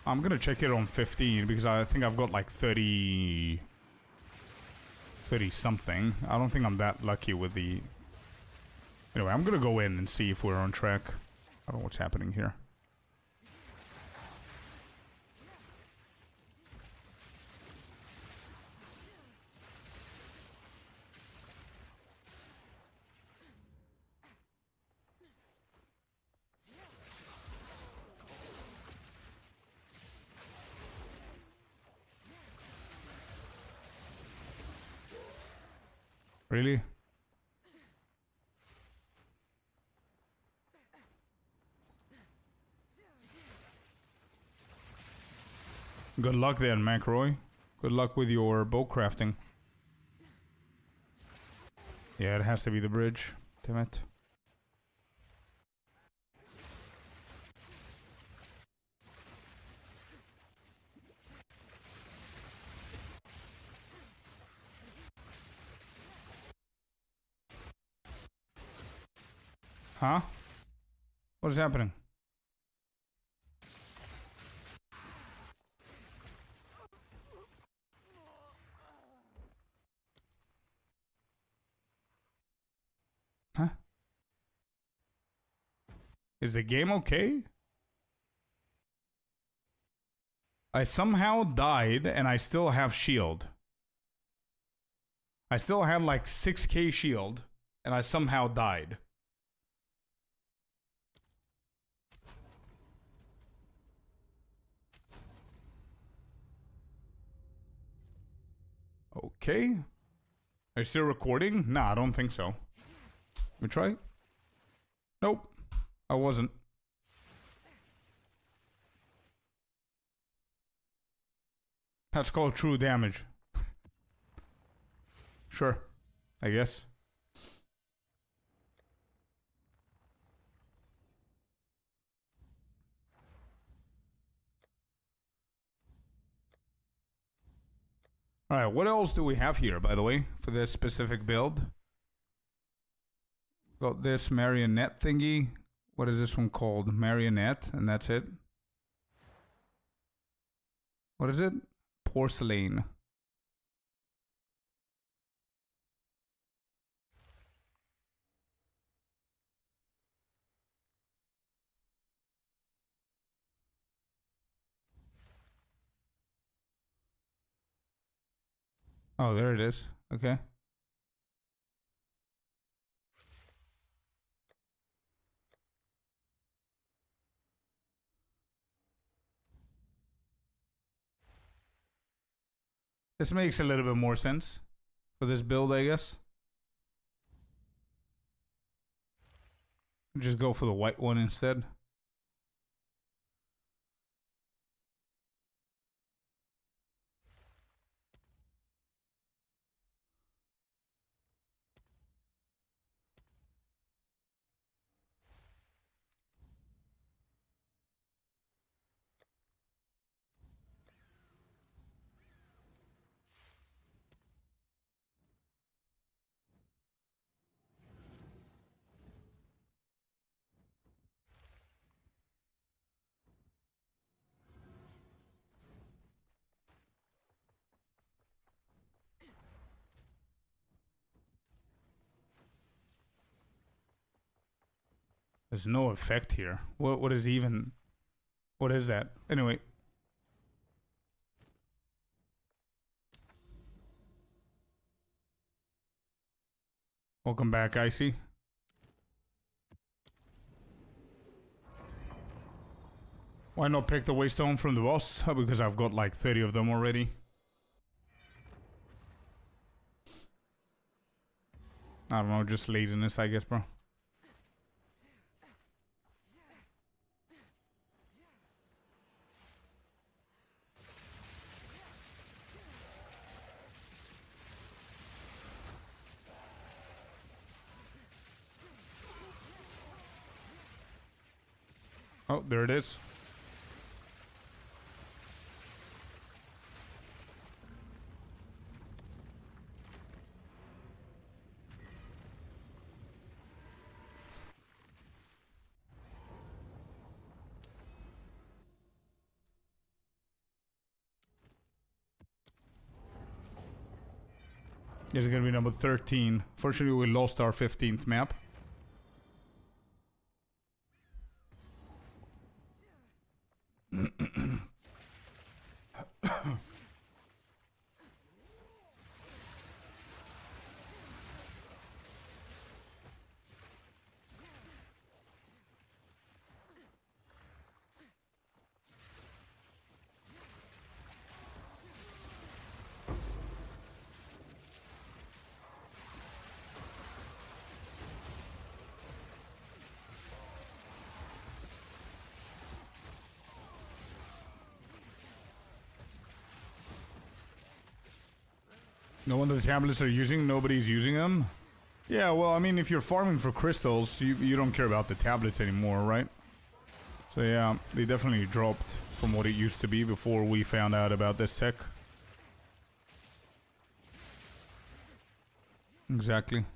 I'm gonna check it on 15 because I think I've got like 30 something. I don't think I'm that lucky with the... Anyway, I'm gonna go in and see if we're on track. I don't know what's happening here. Really? Good luck then, McElroy. Good luck with your bow crafting. Yeah, it has to be the bridge. Damn it. Huh? What is happening? Huh? Is the game okay? I somehow died and I still have shield. I still had like 6k shield and I somehow died. Okay. Are you still recording? Nah, I don't think so. Let me try. Nope. I wasn't. That's called true damage. Sure. I guess. Alright, what else do we have here, by the way, for this specific build? Got this marionette thingy. What is this one called? Marionette, and that's it. What is it? Porcelain. Oh, there it is. Okay. This makes a little bit more sense for this build, I guess. Just go for the white one instead. There's no effect here. What is even... What is that? Anyway. Welcome back, Icy. Why not pick the waystone from the boss? Because I've got like 30 of them already. I don't know, just laziness, I guess, bro. Oh, there it is. This is gonna be number 13. Fortunately, we lost our 15th map. No wonder the tablets are using, nobody's using them. Yeah, well, I mean, if you're farming for crystals, you don't care about the tablets anymore, right? So yeah, they definitely dropped from what it used to be before we found out about this tech. Exactly.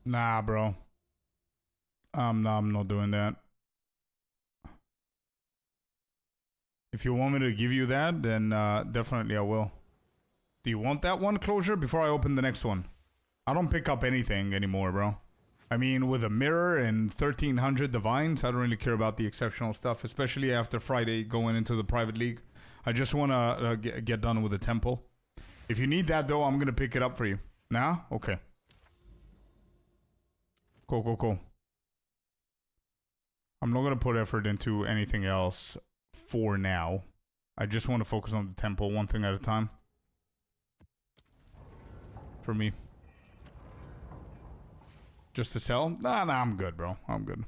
Nah, bro. I'm not doing that. If you want me to give you that, then definitely I will. Do you want that one closure before I open the next one? I don't pick up anything anymore, bro. I mean, with a mirror and 1300 divines, I don't really care about the exceptional stuff, especially after Friday going into the private league. I just want to get done with the temple. If you need that, though, I'm going to pick it up for you. Nah? Okay. Cool. I'm not going to put effort into anything else for now. I just want to focus on the temple one thing at a time. For me. Just to sell? Nah, I'm good, bro. I'm good.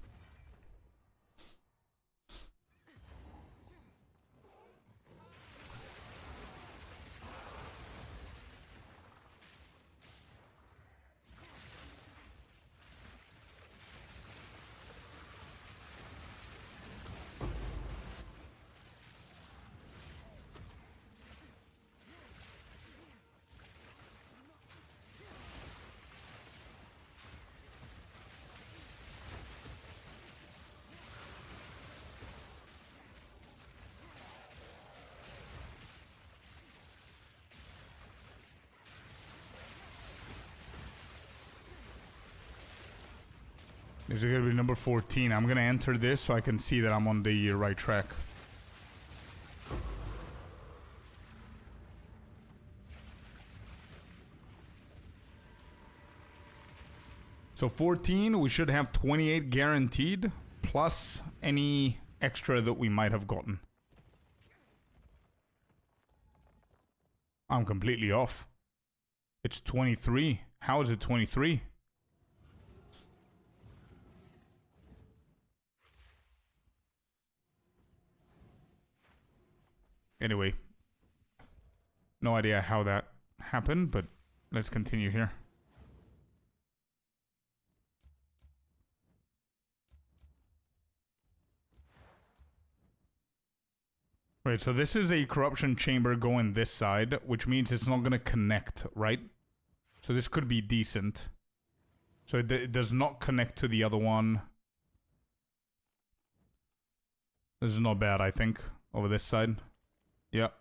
This is gonna be number 14. I'm gonna enter this so I can see that I'm on the right track. So 14, we should have 28 guaranteed, plus any extra that we might have gotten. I'm completely off. It's 23. How is it 23? Anyway, no idea how that happened, but let's continue here. Right, so this is a corruption chamber going this side, which means it's not going to connect, right? So this could be decent. So it does not connect to the other one. This is not bad, I think, over this side. Yep.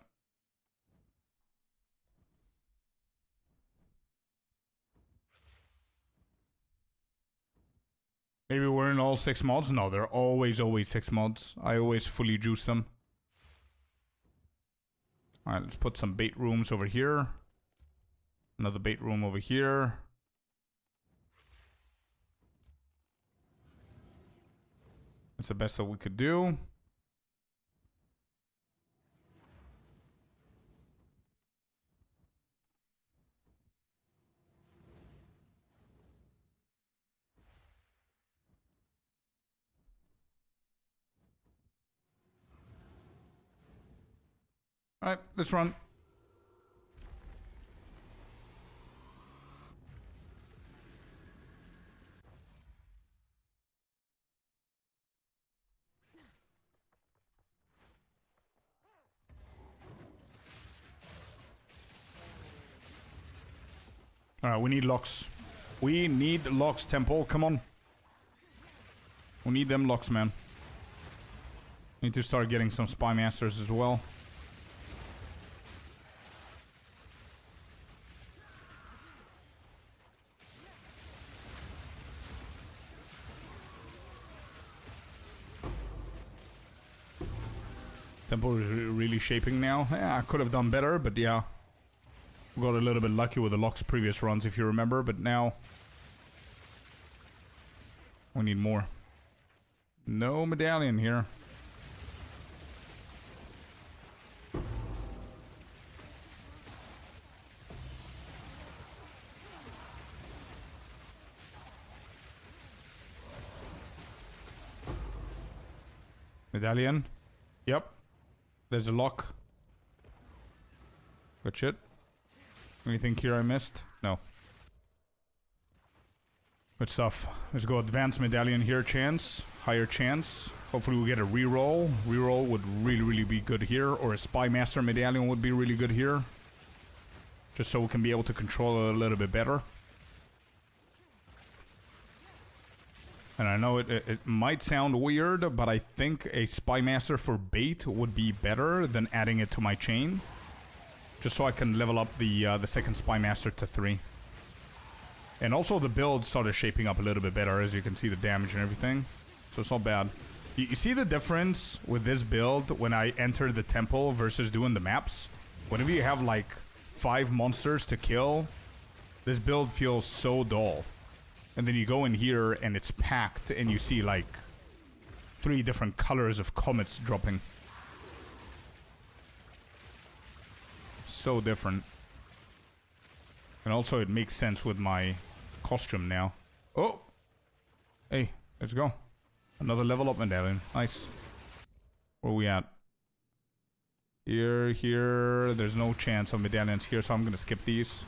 Maybe we're in all 6 mods? No, they're always 6 mods. I always fully juice them. Alright, let's put some bait rooms over here. Another bait room over here. That's the best that we could do. Alright, let's run. Alright, we need locks. We need locks, Temple. Come on. We need them locks, man. Need to start getting some spy masters as well. Temple is really shaping now. Yeah, I could have done better, but yeah. We got a little bit lucky with the locks previous runs, if you remember, but now we need more. No medallion here. Medallion. Yep. There's a lock. Good shit. Anything here I missed? No. Good stuff. Let's go advanced medallion here. Chance. Higher chance. Hopefully we get a reroll. Reroll would really be good here. Or a spy master medallion would be really good here. Just so we can be able to control it a little bit better. And I know it might sound weird, but I think a spy master for bait would be better than adding it to my chain. Just so I can level up the second spy master to 3. And also the build started shaping up a little bit better, as you can see the damage and everything. So it's not bad. You see the difference with this build when I enter the temple versus doing the maps? Whenever you have like 5 monsters to kill, this build feels so dull. And then you go in here and it's packed and you see like 3 different colors of comets dropping. So different. And also it makes sense with my costume now. Oh! Hey, let's go. Another level up medallion. Nice. Where are we at? Here. There's no chance of medallions here, so I'm gonna skip these.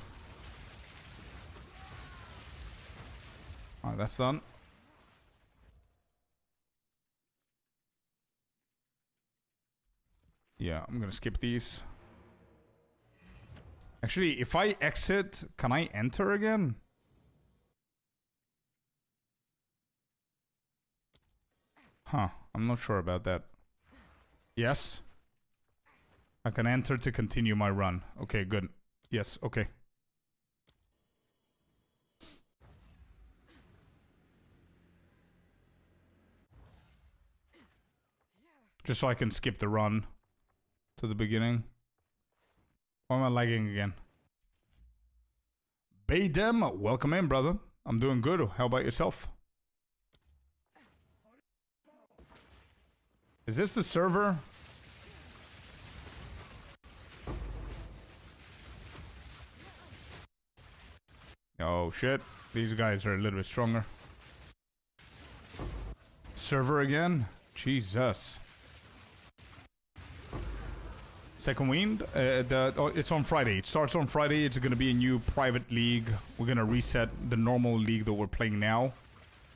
Alright, that's done. Yeah, I'm gonna skip these. Actually, if I exit, can I enter again? Huh, I'm not sure about that. Yes. I can enter to continue my run. Okay, good. Yes, okay. Just so I can skip the run to the beginning. Why am I lagging again? Baydem, welcome in, brother. I'm doing good. How about yourself? Is this the server? Oh shit. These guys are a little bit stronger. Server again? Jesus. Second wind? It's on Friday. It starts on Friday. It's going to be a new private league. We're going to reset the normal league that we're playing now.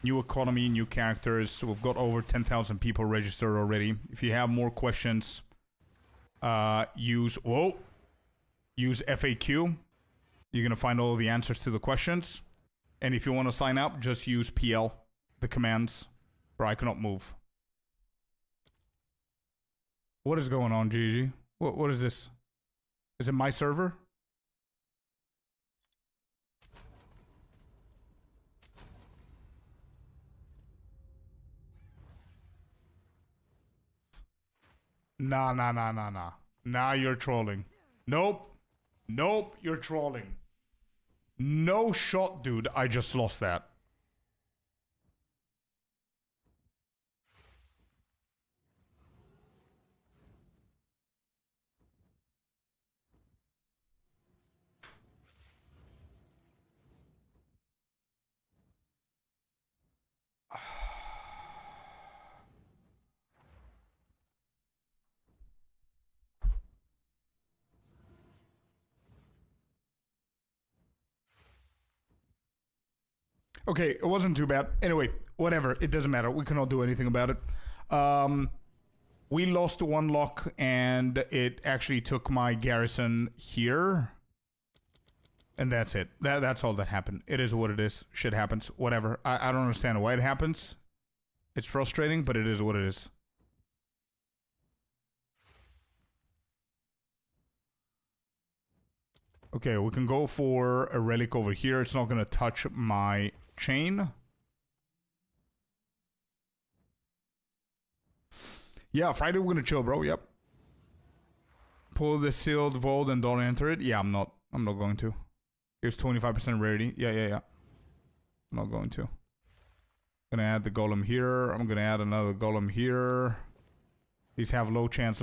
New economy, new characters. We've got over 10,000 people registered already. If you have more questions, use FAQ. You're going to find all of the answers to the questions. And if you want to sign up, just use PL, the commands, for I cannot move. What is going on, GG? What is this? Is it my server? Nah. Nah, you're trolling. Nope. Nope, you're trolling. No shot, dude. I just lost that. Okay, it wasn't too bad. Anyway, whatever. It doesn't matter. We cannot do anything about it. We lost one lock, and it actually took my garrison here. And that's it. That's all that happened. It is what it is. Shit happens. Whatever. I don't understand why it happens. It's frustrating, but it is what it is. Okay, we can go for a relic over here. It's not going to touch my chain. Yeah, Friday we're gonna chill, bro. Yep. Pull the sealed vault and don't enter it. Yeah, I'm not going to. Here's 25% rarity. Yeah. I'm not going to. Gonna add the golem here. I'm gonna add another golem here. These have low chance,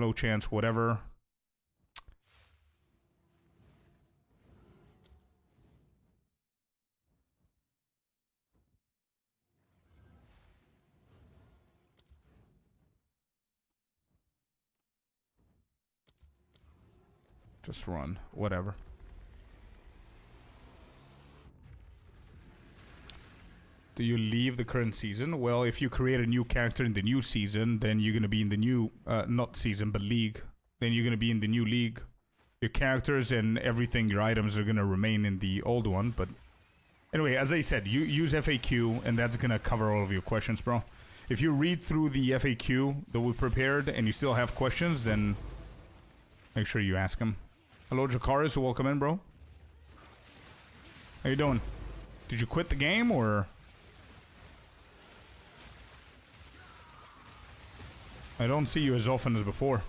whatever. Just run. Whatever. Do you leave the current season? Well, if you create a new character in the new season, then you're going to be in the new... not season, but league. Then you're going to be in the new league. Your characters and everything, your items are going to remain in the old one, but... Anyway, as I said, you use FAQ, and that's going to cover all of your questions, bro. If you read through the FAQ that we prepared, and you still have questions, then... make sure you ask them. Hello, Jakaris. Welcome in, bro. How you doing? Did you quit the game, or... I don't see you as often as before.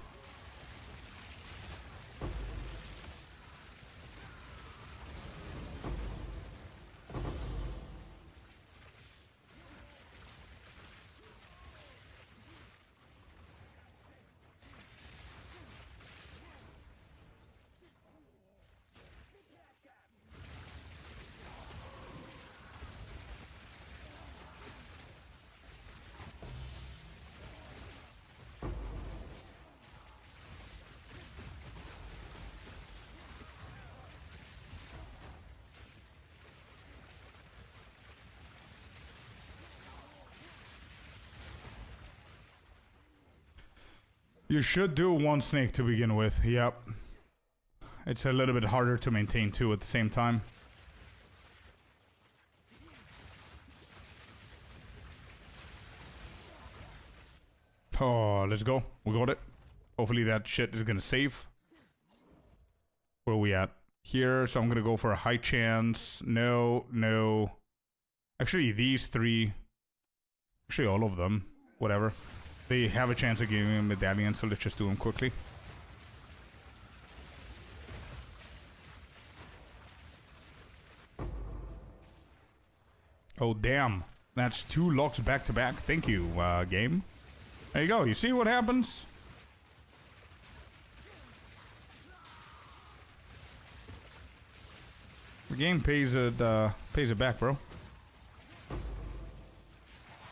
You should do one snake to begin with, yep. It's a little bit harder to maintain two at the same time. Oh, let's go. We got it. Hopefully that shit is gonna save. Where are we at? Here, so I'm gonna go for a high chance. No. Actually, these three. Actually, all of them. Whatever. They have a chance of giving me a medallion, so let's just do them quickly. Oh, damn. That's 2 locks back to back. Thank you, game. There you go. You see what happens? The game pays it back, bro.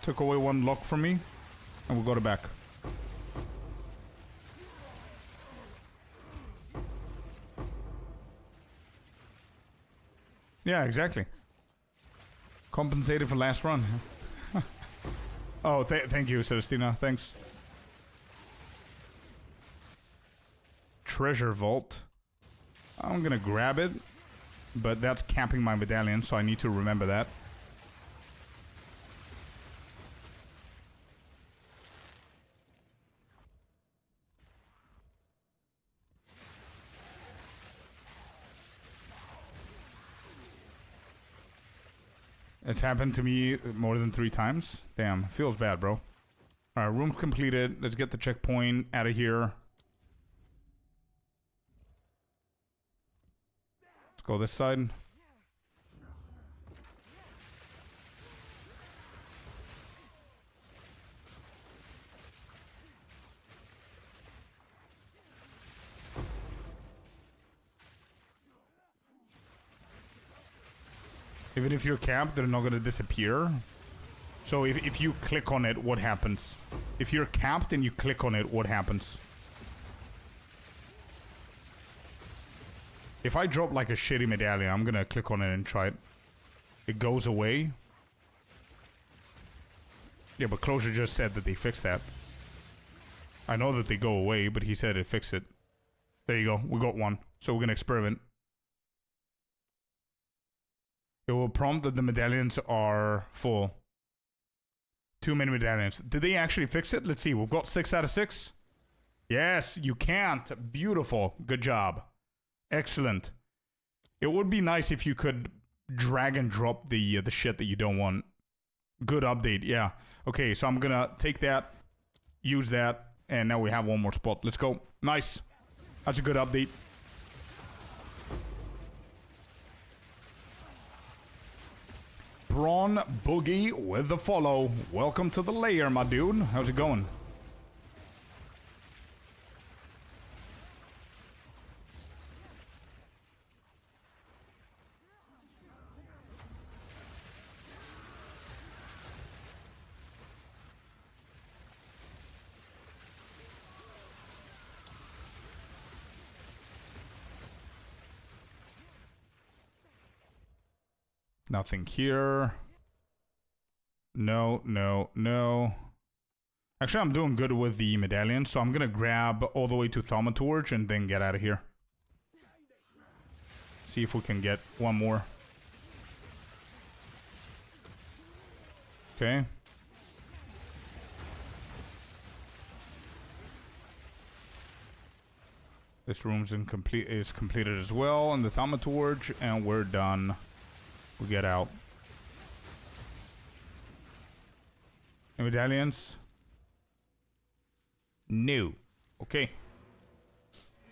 Took away 1 lock from me, and we got it back. Yeah, exactly. Compensated for last run. Oh, thank you, Celestina. Thanks. Treasure vault. I'm gonna grab it, but that's capping my medallion, so I need to remember that. It's happened to me more than 3 times. Damn, feels bad, bro. Alright, room's completed. Let's get the checkpoint out of here. Let's go this side. Even if you're capped, they're not gonna disappear. So if you click on it, what happens? If you're capped and you click on it, what happens? If I drop like a shitty medallion, I'm gonna click on it and try it. It goes away. Yeah, but Closure just said that they fixed that. I know that they go away, but he said it fixed it. There you go. We got one. So we're gonna experiment. It will prompt that the medallions are full. Too many medallions. Did they actually fix it? Let's see. We've got 6 out of 6. Yes, you can't. Beautiful. Good job. Excellent. It would be nice if you could drag and drop the shit that you don't want. Good update. Yeah. Okay, so I'm gonna take that, use that, and now we have 1 more spot. Let's go. Nice. That's a good update. Brawn Boogie with the follow. Welcome to the lair, my dude. How's it going? Nothing here. No, no, no. Actually, I'm doing good with the medallion, so I'm gonna grab all the way to Thaumaturge and then get out of here. See if we can get 1 more. Okay. This room's is completed as well, and the Thaumaturge, and we're done. We get out. Any medallions? No. Okay.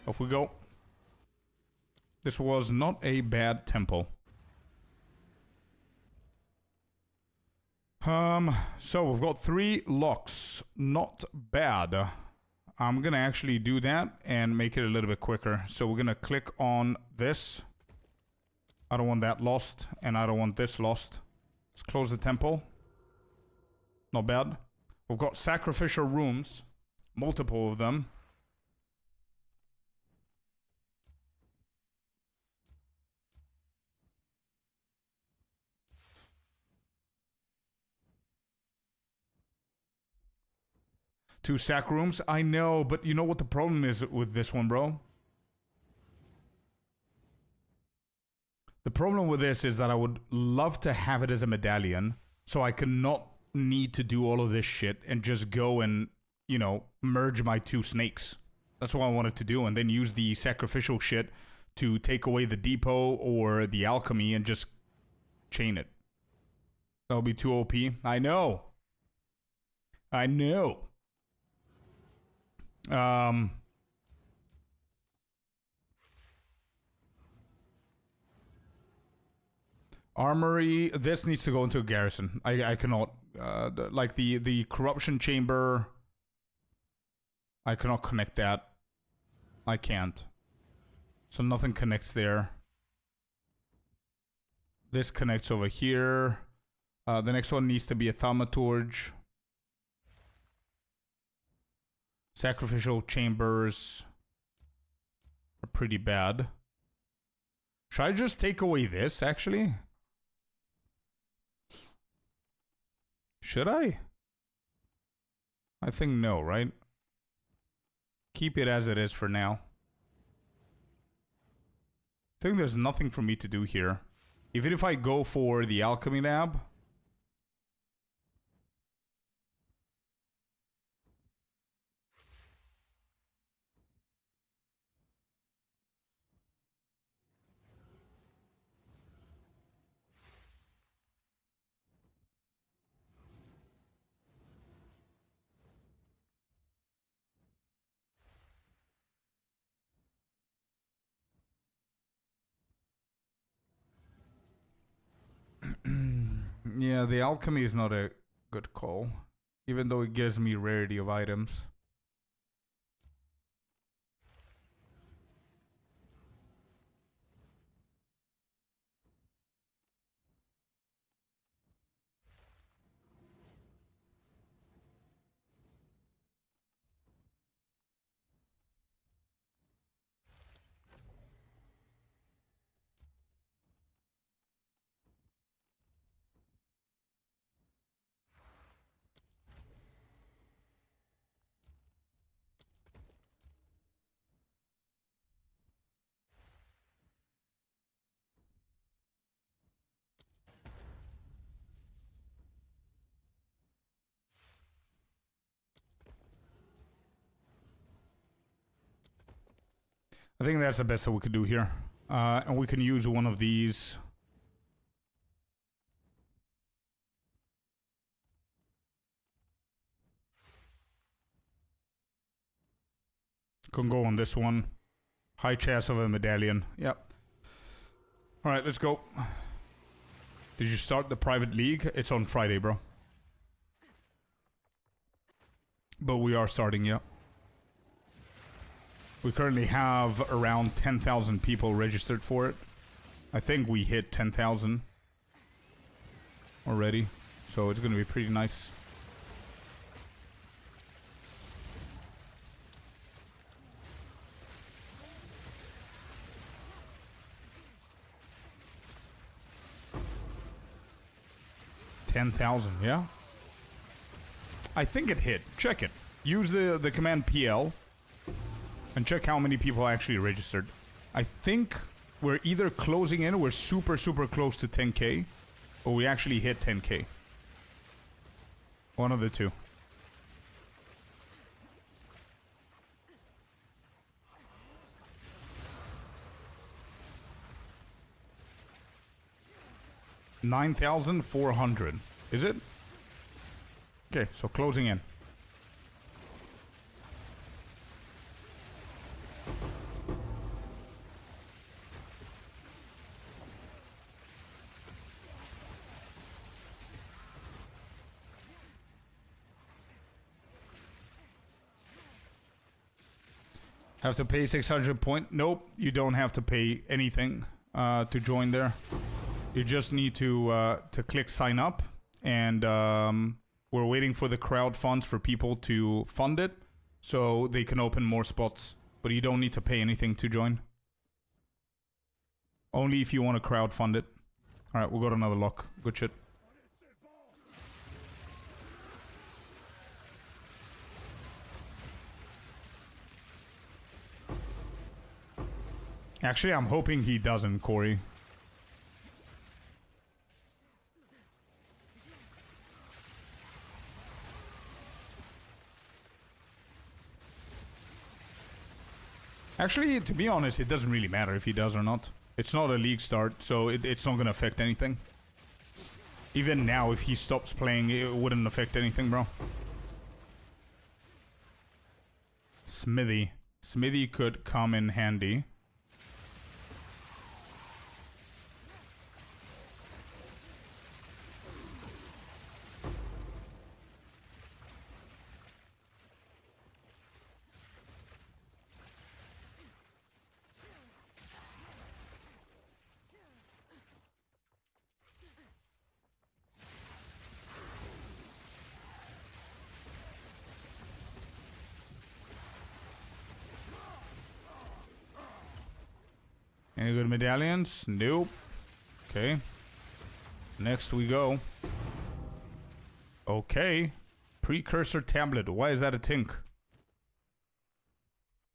Off we go. This was not a bad temple. So we've got 3 locks. Not bad. I'm gonna actually do that and make it a little bit quicker. So we're gonna click on this. I don't want that lost, and I don't want this lost. Let's close the temple. Not bad. We've got sacrificial rooms. Multiple of them. Two sack rooms? I know, but you know what the problem is with this one, bro? The problem with this is that I would love to have it as a medallion, so I can not need to do all of this shit and just go and, you know, merge my 2 snakes. That's what I wanted to do, and then use the sacrificial shit to take away the depot or the alchemy and just chain it. That'll be too OP. I know. I know. Armory, this needs to go into a garrison. I cannot, like the corruption chamber, I cannot connect that. I can't. So nothing connects there. This connects over here. The next one needs to be a thaumaturge. Sacrificial chambers are pretty bad. Should I just take away this, actually? Should I? I think no, right? Keep it as it is for now. I think there's nothing for me to do here. Even if I go for the alchemy lab. Yeah, the alchemy is not a good call. Even though it gives me rarity of items. I think that's the best that we could do here. And we can use one of these. Can go on this one. High chance of a medallion. Yep. Alright, let's go. Did you start the private league? It's on Friday, bro. But we are starting, yeah. We currently have around 10,000 people registered for it. I think we hit 10,000 already. So it's going to be pretty nice. $10,000, yeah? I think it hit. Check it. Use the command PL. And check how many people actually registered. I think we're either closing in, we're super close to 10k, or we actually hit 10k. One of the two. $9,400. Is it? Okay, so closing in. Have to pay 600 point? Nope, you don't have to pay anything to join there. You just need to click sign up, and we're waiting for the crowd funds for people to fund it so they can open more spots. But you don't need to pay anything to join. Only if you want to crowd fund it. Alright, we'll go to another lock. Good shit. Actually, I'm hoping he doesn't, Corey. Actually, to be honest, it doesn't really matter if he does or not. It's not a league start, so it's not going to affect anything. Even now, if he stops playing, it wouldn't affect anything, bro. smithy. Smithy could come in handy. Any good medallions? Nope. Okay. Next we go. Okay. Precursor tablet. Why is that a tink?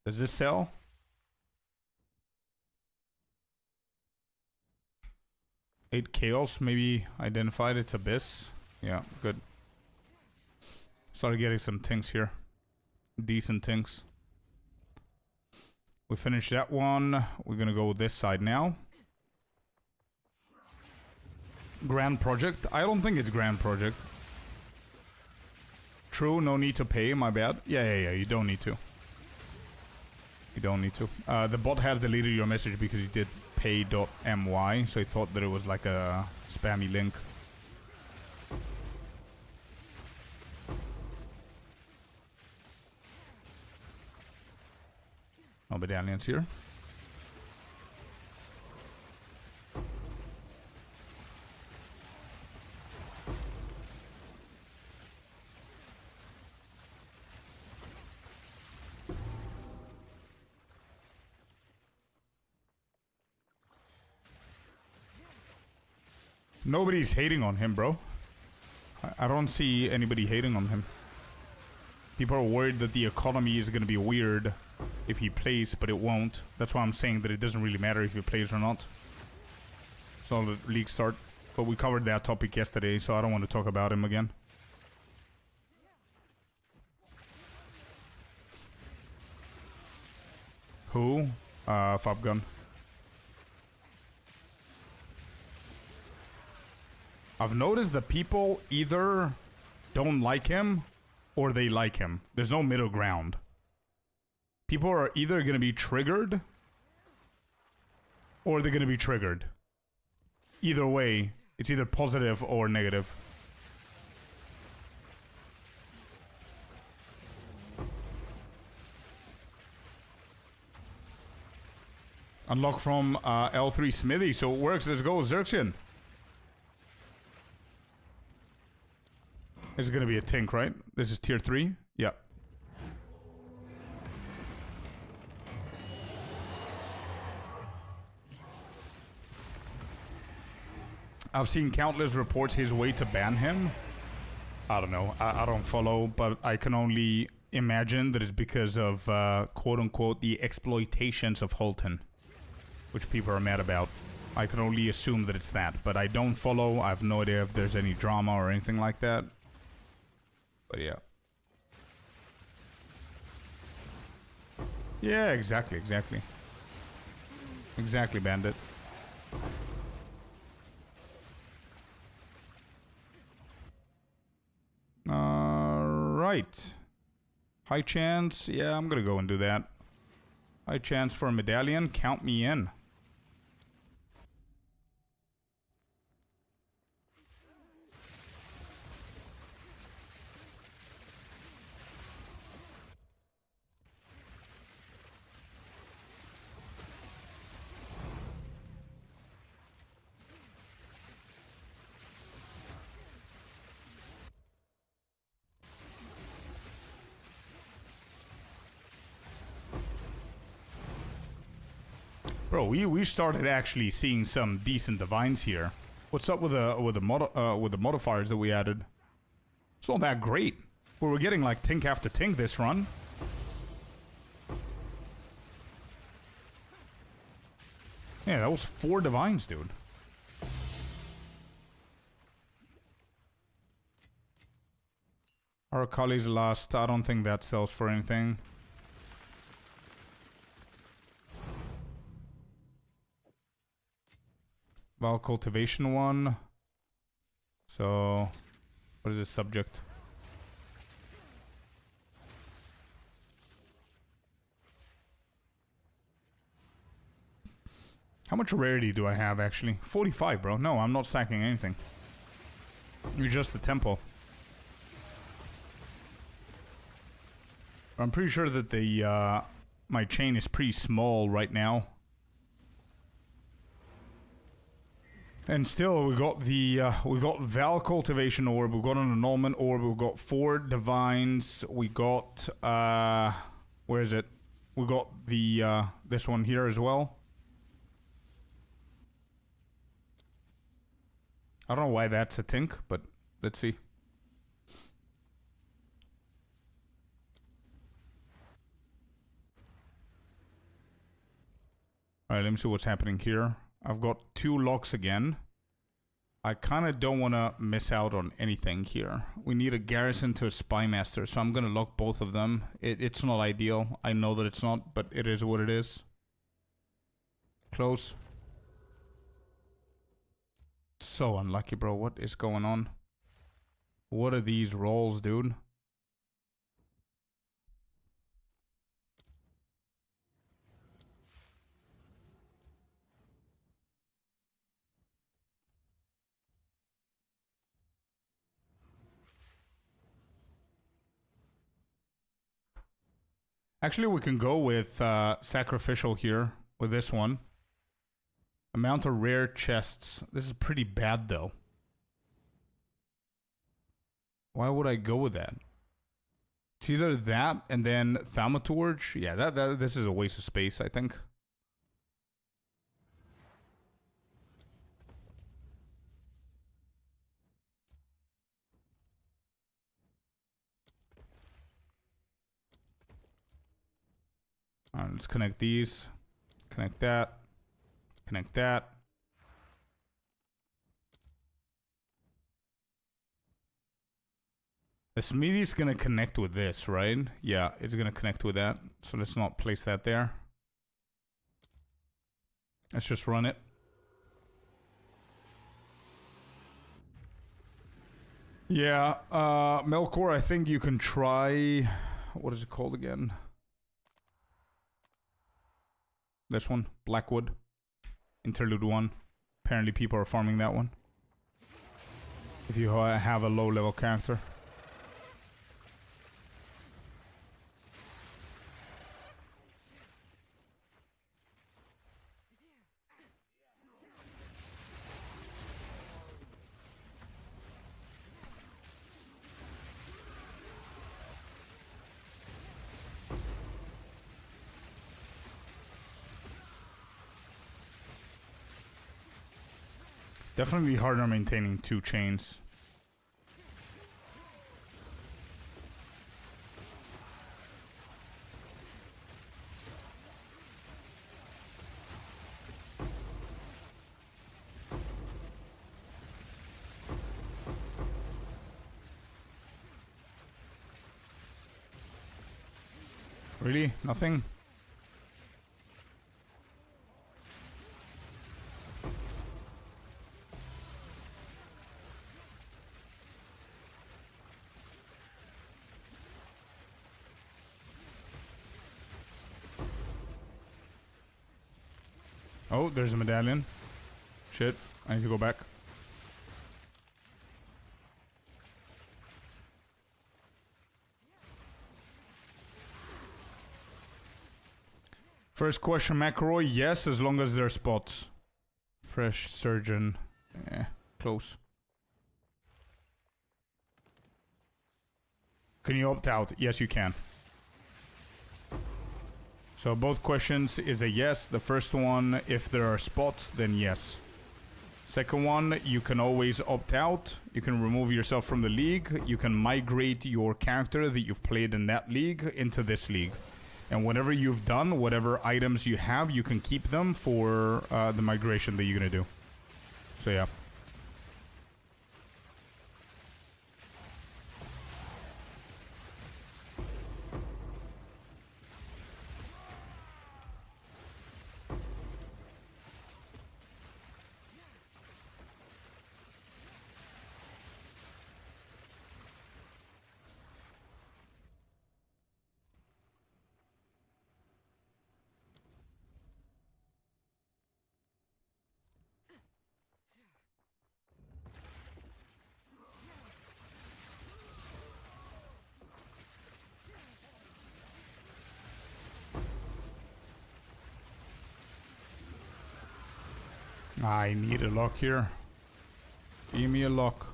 Does this sell? Eight chaos. Maybe identified. It's abyss. Yeah, good. Started getting some tinks here. Decent tinks. We finished that one. We're gonna go this side now. Grand Project. I don't think it's Grand Project. True, no need to pay, my bad. Yeah, you don't need to. You don't need to. The bot has deleted your message because you did pay.my, so he thought that it was like a spammy link. No medallions here. Nobody's hating on him, bro. I don't see anybody hating on him. People are worried that the economy is going to be weird if he plays, but it won't. That's why I'm saying that it doesn't really matter if he plays or not. So the league start. But we covered that topic yesterday, so I don't want to talk about him again. Who? Fabgun. I've noticed that people either don't like him or they like him. There's no middle ground. People are either going to be triggered or they're going to be triggered. Either way, it's either positive or negative. Unlock from L3 Smithy, so it works. Let's go, Xerxian. This is going to be a tink, right? This is tier 3? Yeah. I've seen countless reports his way to ban him. I don't know. I don't follow, but I can only imagine that it's because of, quote-unquote, the exploitations of Holton, which people are mad about. I can only assume that it's that, but I don't follow. I have no idea if there's any drama or anything like that. But yeah. Yeah, exactly. Exactly, Bandit. Right. High chance. Yeah, I'm gonna go and do that. High chance for a medallion. Count me in. Bro, we started actually seeing some decent divines here. What's up with the modifiers that we added? It's not that great. We were getting like tink after tink this run. Yeah, that was 4 divines, dude. Our Kali's last. I don't think that sells for anything. Val cultivation 1. So, what is this subject? How much rarity do I have, actually? 45, bro. No, I'm not sacking anything. You're just the tempo. I'm pretty sure that the, my chain is pretty small right now. And still, we got the, we got Val Cultivation Orb, we got an Annulment Orb, we got 4 Divines, we got, where is it? We got the, this one here as well. I don't know why that's a tink, but let's see. Alright, let me see what's happening here. I've got 2 locks again. I kind of don't want to miss out on anything here. We need a garrison to a spy master, so I'm going to lock both of them. It's not ideal. I know that it's not, but it is what it is. Close. So unlucky, bro. What is going on? What are these rolls, dude? Actually, we can go with sacrificial here with this one. Amount of rare chests. This is pretty bad, though. Why would I go with that? It's either that and then Thaumaturge. Yeah, this is a waste of space, I think. Alright, let's connect these. Connect that. Connect that. The Smithy's gonna connect with this, right? Yeah, it's gonna connect with that. So let's not place that there. Let's just run it. Yeah, Melkor, I think you can try... What is it called again? This one, Blackwood. Interlude 1. Apparently people are farming that one. If you have a low level character. Definitely harder maintaining 2 chains. Really? Nothing? Oh, there's a medallion. Shit, I need to go back. First question, McElroy. Yes, as long as there are spots. Fresh surgeon. Close. Can you opt out? Yes, you can. So both questions is a yes. The first one, if there are spots, then yes. Second one, you can always opt out. You can remove yourself from the league. You can migrate your character that you've played in that league into this league. And whatever you've done, whatever items you have, you can keep them for the migration that you're going to do. So yeah. I need a lock here. Give me a lock.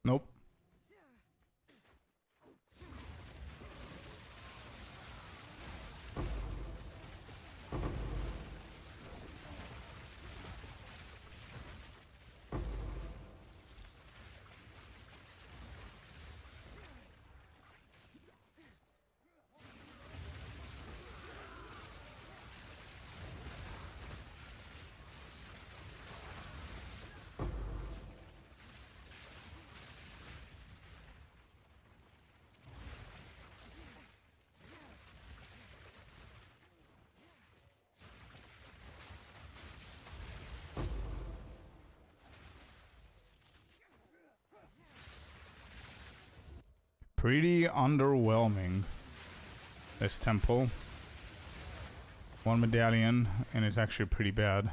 Nope. Pretty underwhelming, this temple. One medallion, and it's actually pretty bad.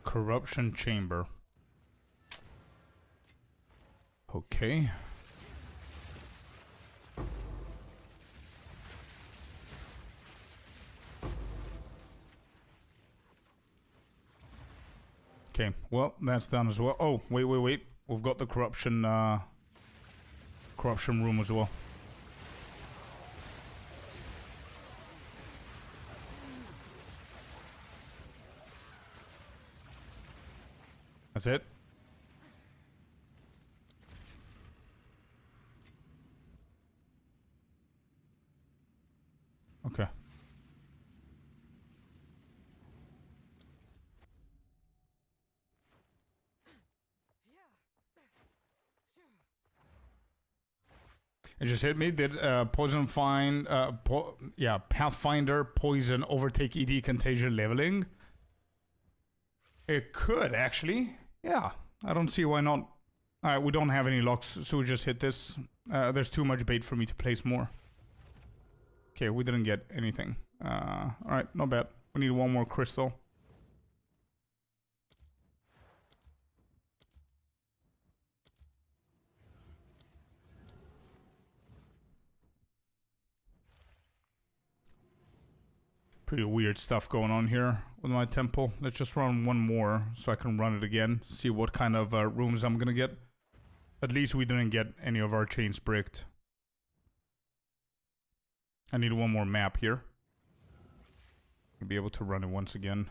Corruption chamber. Okay. Okay, well, that's done as well. Oh, wait. We've got the corruption room as well. That's it. Okay. It just hit me. Did poison find Pathfinder poison overtake ED contagion leveling? It could actually. Yeah, I don't see why not. Alright, we don't have any locks, so we just hit this. There's too much bait for me to place more. Okay, we didn't get anything. Alright, not bad. We need one more crystal. Pretty weird stuff going on here with my temple. Let's just run one more so I can run it again. See what kind of rooms I'm gonna get. At least we didn't get any of our chains bricked. I need one more map here. I'll be able to run it once again.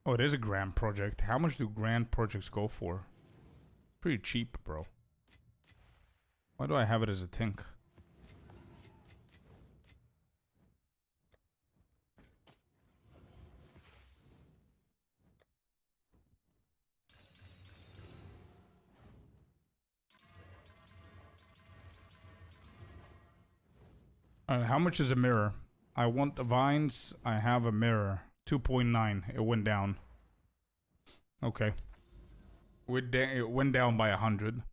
Oh, it is a grand project. How much do grand projects go for? Pretty cheap, bro. Why do I have it as a tink? How much is a mirror? I want the vines. I have a mirror. 2.9. It went down. Okay. It went down by 100.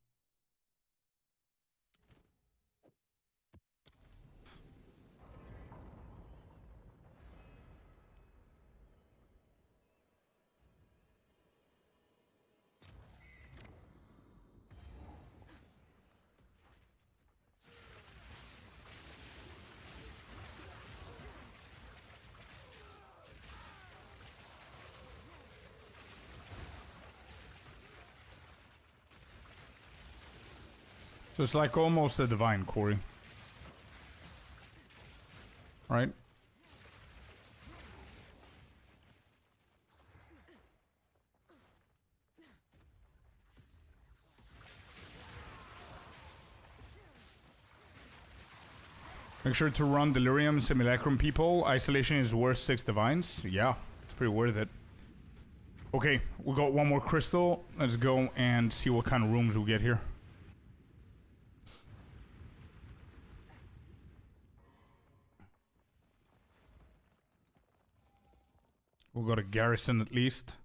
So it's like almost a divine, Corey. Right? Make sure to run Delirium, Simulacrum people. Isolation is worth 6 divines. Yeah, it's pretty worth it. Okay, we got one more crystal. Let's go and see what kind of rooms we get here. We got a garrison at least.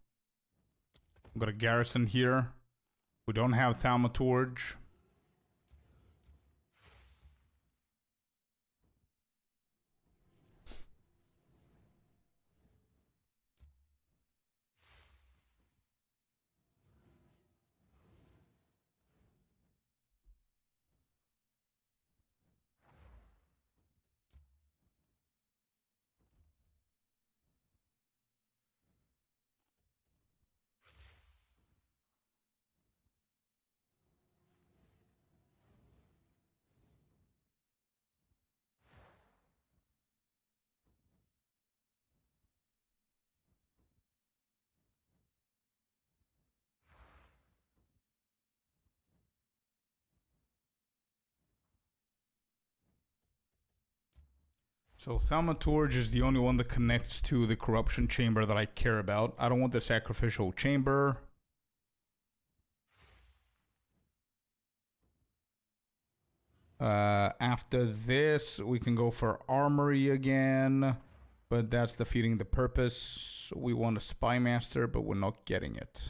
We got a garrison here. We don't have thaumaturge. So thaumaturge is the only one that connects to the corruption chamber that I care about. I don't want the sacrificial chamber. After this, we can go for armory again, but that's defeating the purpose. We want a spy master, but we're not getting it.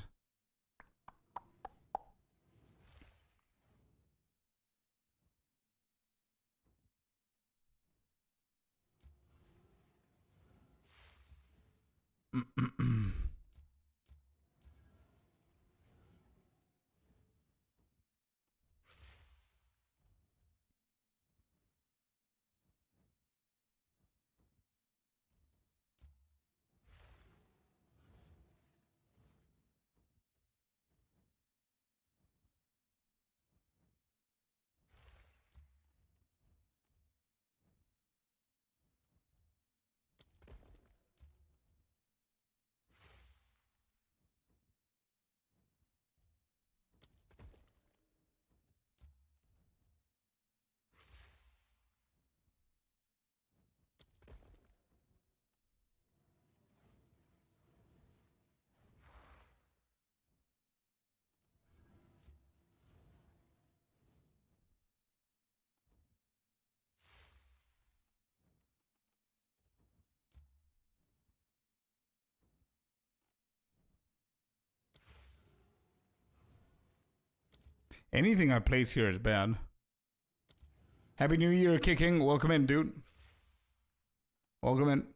Anything I place here is bad. Happy New Year, Kicking. Welcome in, dude. Welcome in.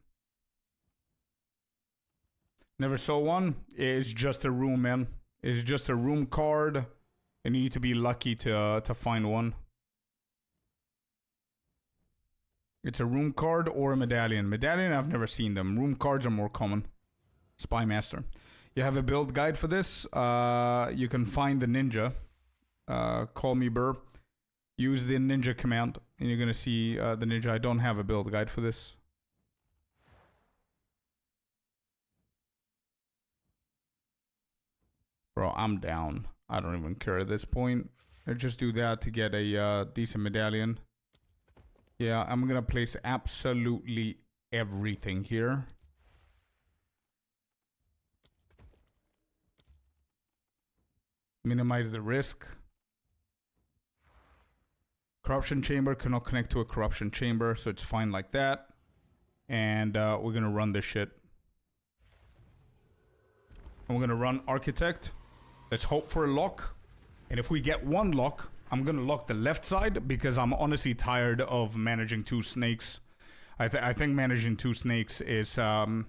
Never saw one. It's just a room, man. It's just a room card. And you need to be lucky to find one. It's a room card or a medallion. Medallion, I've never seen them. Room cards are more common. Spy Master. You have a build guide for this. You can find the ninja. Call me Burr. Use the ninja command, and you're gonna see the ninja. I don't have a build guide for this. Bro, I'm down. I don't even care at this point. I just do that to get a decent medallion. Yeah, I'm gonna place absolutely everything here. Minimize the risk. Corruption chamber cannot connect to a corruption chamber, so it's fine like that. And we're gonna run this shit. And we're gonna run architect. Let's hope for a lock. And if we get one lock, I'm gonna lock the left side because I'm honestly tired of managing two snakes. I think managing two snakes is it's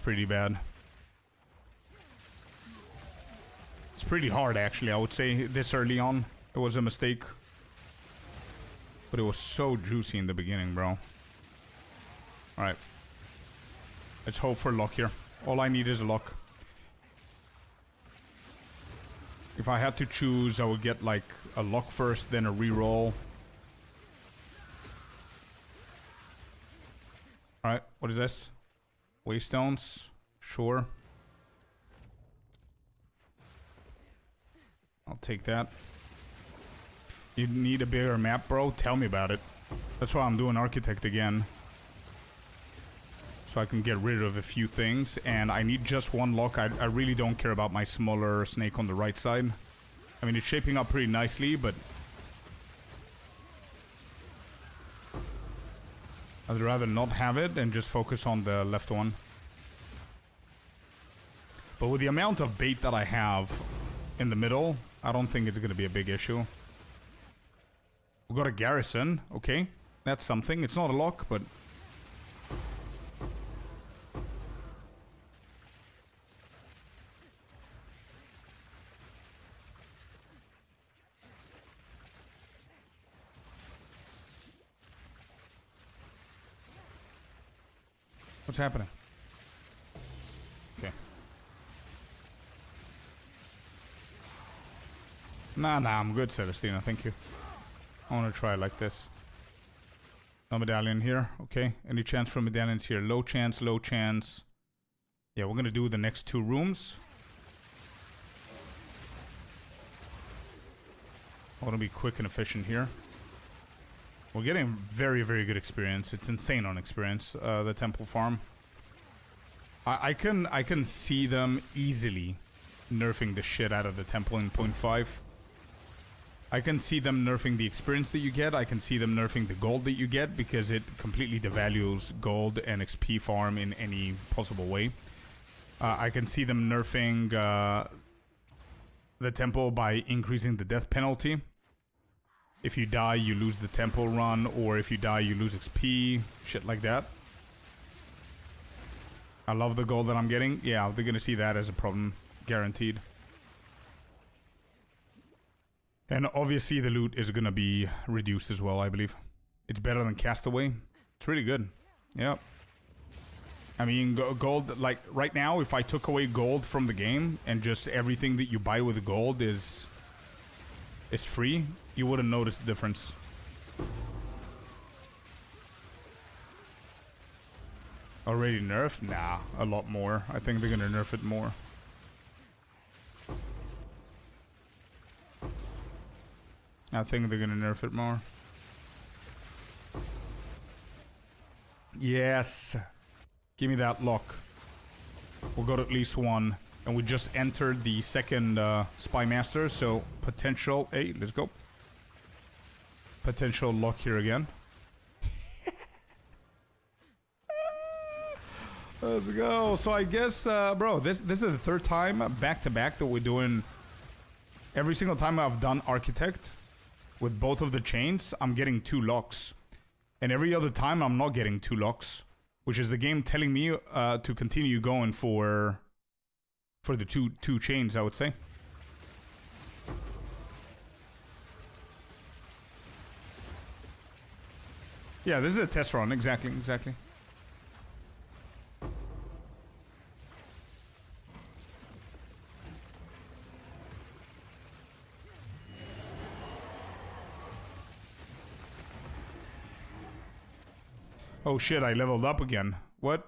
pretty bad. It's pretty hard actually, I would say, this early on. It was a mistake. But it was so juicy in the beginning, bro. Alright. Let's hope for luck here. All I need is a lock. If I had to choose, I would get like a lock first, then a reroll. Alright, what is this? Waystones? Sure. I'll take that. You need a bigger map, bro? Tell me about it. That's why I'm doing architect again. so I can get rid of a few things, and I need just one lock. I really don't care about my smaller snake on the right side. I mean, it's shaping up pretty nicely, but I'd rather not have it and just focus on the left one. But with the amount of bait that I have in the middle, I don't think it's going to be a big issue. We got a garrison. Okay, that's something. It's not a lock, but... What's happening? Okay. Nah, I'm good, Celestina. Thank you. I want to try it like this. No medallion here. Okay. Any chance for medallions here? Low chance, low chance. Yeah, we're going to do the next 2 rooms. I want to be quick and efficient here. We're getting very, very good experience. It's insane on experience, the temple farm. I can see them easily nerfing the shit out of the temple in 0.5. I can see them nerfing the experience that you get. I can see them nerfing the gold that you get, because it completely devalues gold and XP farm in any possible way. I can see them nerfing the temple by increasing the death penalty. If you die, you lose the temple run, or if you die, you lose XP, shit like that. I love the gold that I'm getting. Yeah, they're gonna see that as a problem, guaranteed. And obviously the loot is gonna be reduced as well, I believe. It's better than Castaway. It's really good. Yep. I mean, gold, like, right now, if I took away gold from the game, and just everything that you buy with gold is free, you wouldn't notice the difference. Already nerfed? Nah, a lot more. I think they're gonna nerf it more. I think they're gonna nerf it more. Yes. Give me that lock. We'll go to at least 1. And we just entered the second Spy Master, so potential... Hey, let's go. Potential lock here again. Let's go. So I guess, bro, this is the 3rd time back-to-back that we're doing... Every single time I've done Architect, with both of the chains, I'm getting 2 locks. And every other time, I'm not getting 2 locks. Which is the game telling me to continue going for the two chains, I would say. Yeah, this is a test run. Exactly. Oh shit, I leveled up again. What?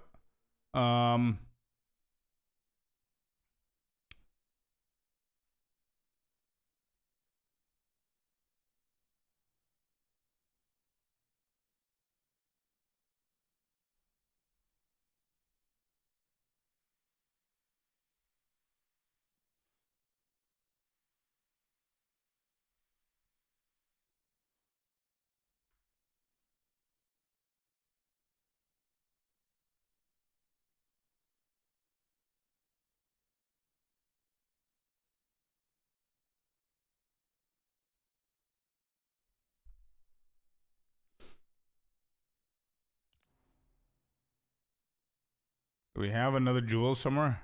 Do we have another jewel somewhere?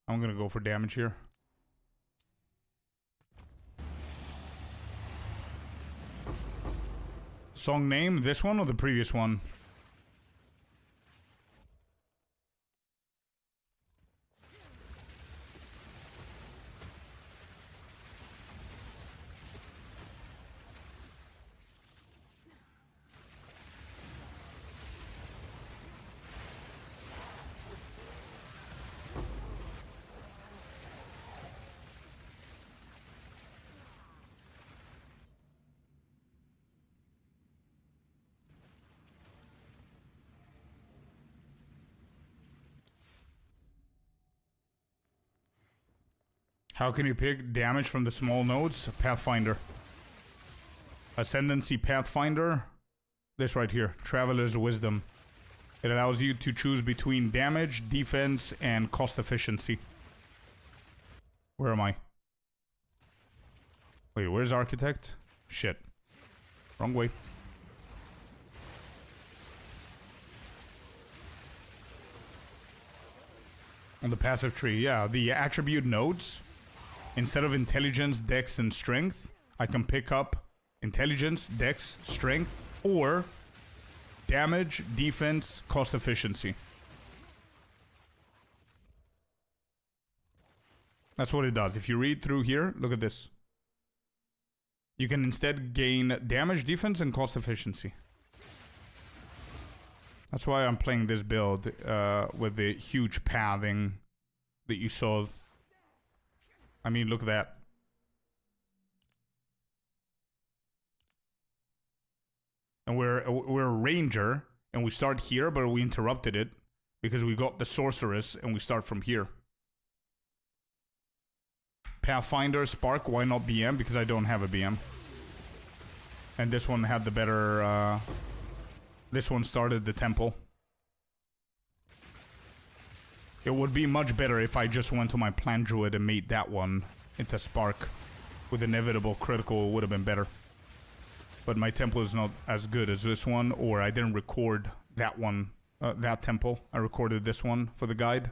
I'm gonna go for damage here. Song name, this one or the previous one? How can you pick damage from the small nodes? Pathfinder. Ascendancy Pathfinder. This right here. Traveler's Wisdom. It allows you to choose between damage, defense, and cost efficiency. Where am I? Wait, where's Architect? Shit. Wrong way. On the passive tree, yeah. The attribute nodes, instead of intelligence, dex, and strength, I can pick up intelligence, dex, strength, or damage, defense, cost efficiency. That's what it does. If you read through here, look at this. You can instead gain damage, defense, and cost efficiency. That's why I'm playing this build with the huge pathing that you saw. I mean, look at that. And we're a ranger, and we start here, but we interrupted it because we got the sorceress, and we start from here. Pathfinder, Spark, why not BM? Because I don't have a BM. And this one had the better... this one started the temple. It would be much better if I just went to my plant druid and made that one into Spark. With inevitable critical, it would have been better. But my temple is not as good as this one, or I didn't record that one, that temple. I recorded this one for the guide.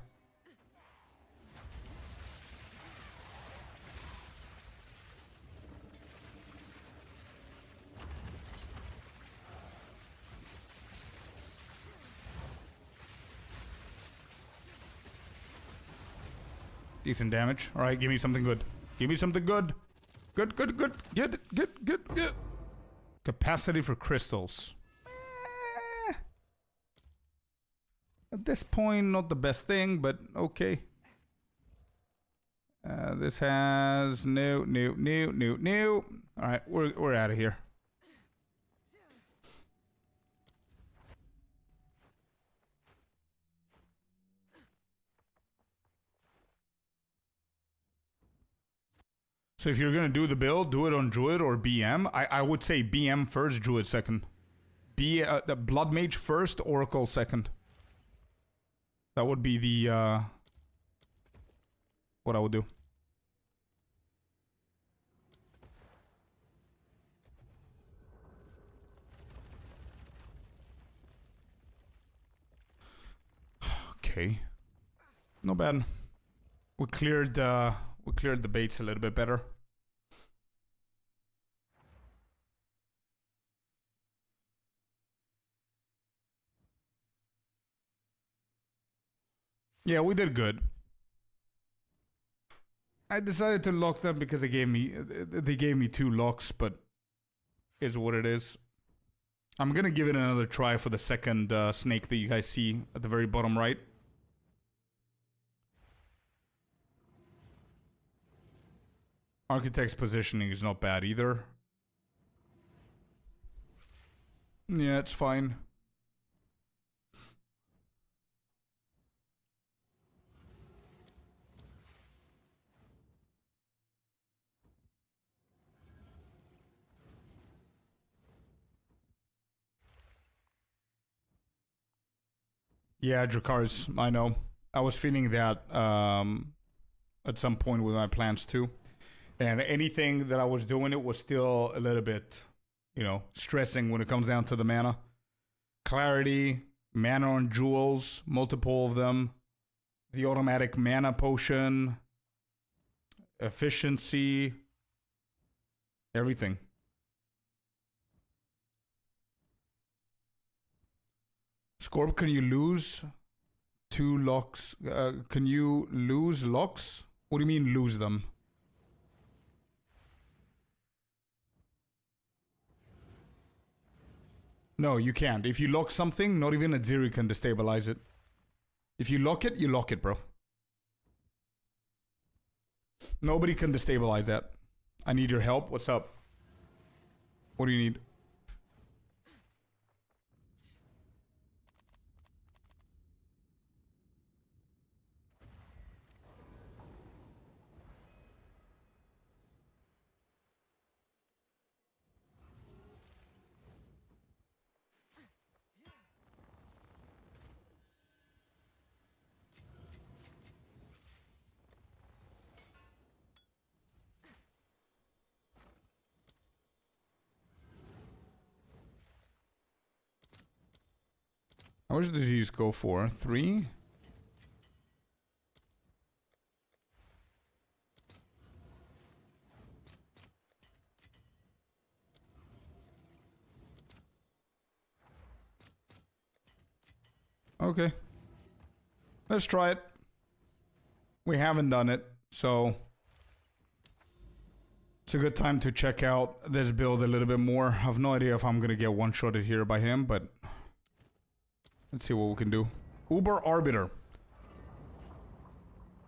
Decent damage. Alright, give me something good. Give me something good. Good, good, good. Get it, get. Capacity for crystals. At this point, not the best thing, but okay. This has no. Alright, we're out of here. So if you're gonna do the build, do it on Druid or BM. I would say BM first, Druid second. The Blood Mage first, Oracle second. That would be the what I would do. Okay, not bad. We cleared the baits a little bit better. Yeah, we did good. I decided to lock them because they gave me 2 locks, but is what it is. I'm gonna give it another try for the second snake that you guys see at the very bottom right. Architect's positioning is not bad either. Yeah, it's fine. Yeah, Dracarys, I know. I was feeling that at some point with my plans too. And anything that I was doing, it was still a little bit, you know, stressing when it comes down to the mana. Clarity, mana on jewels, multiple of them. The automatic mana potion. Efficiency. Everything. Scorp, can you lose 2 locks? Can you lose locks? What do you mean lose them? No, you can't. If you lock something, not even a Zeri can destabilize it. If you lock it, bro. Nobody can destabilize that. I need your help. What's up? What do you need? How much does these go for? 3? Okay. Let's try it. We haven't done it, so it's a good time to check out this build a little bit more. I have no idea if I'm gonna get one-shotted here by him, but let's see what we can do. Uber Arbiter.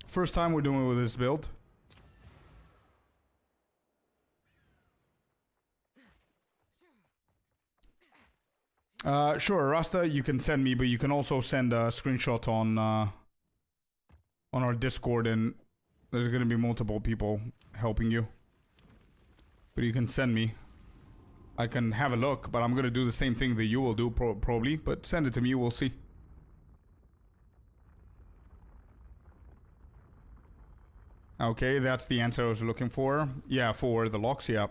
First time we're doing it with this build. Sure, Rasta, you can send me, but you can also send a screenshot on our Discord, and there's gonna be multiple people helping you. But you can send me. I can have a look, but I'm gonna do the same thing that you will do probably. But send it to me, we'll see. Okay, that's the answer I was looking for. Yeah, for the locks, yeah.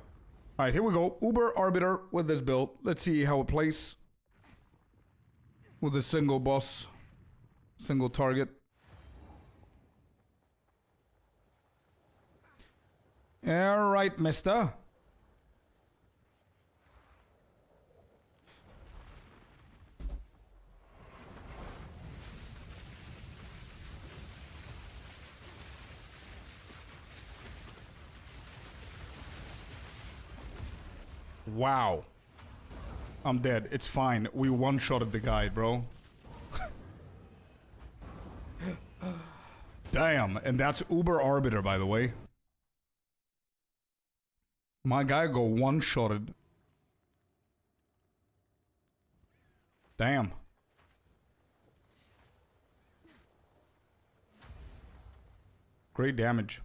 Alright, here we go. Uber Arbiter with this build. Let's see how it plays. With a single boss. Single target. Alright, mister. Wow. I'm dead. It's fine. We one-shotted the guy, bro. Damn. And that's Uber Arbiter, by the way. My guy go one-shotted. Damn. Great damage.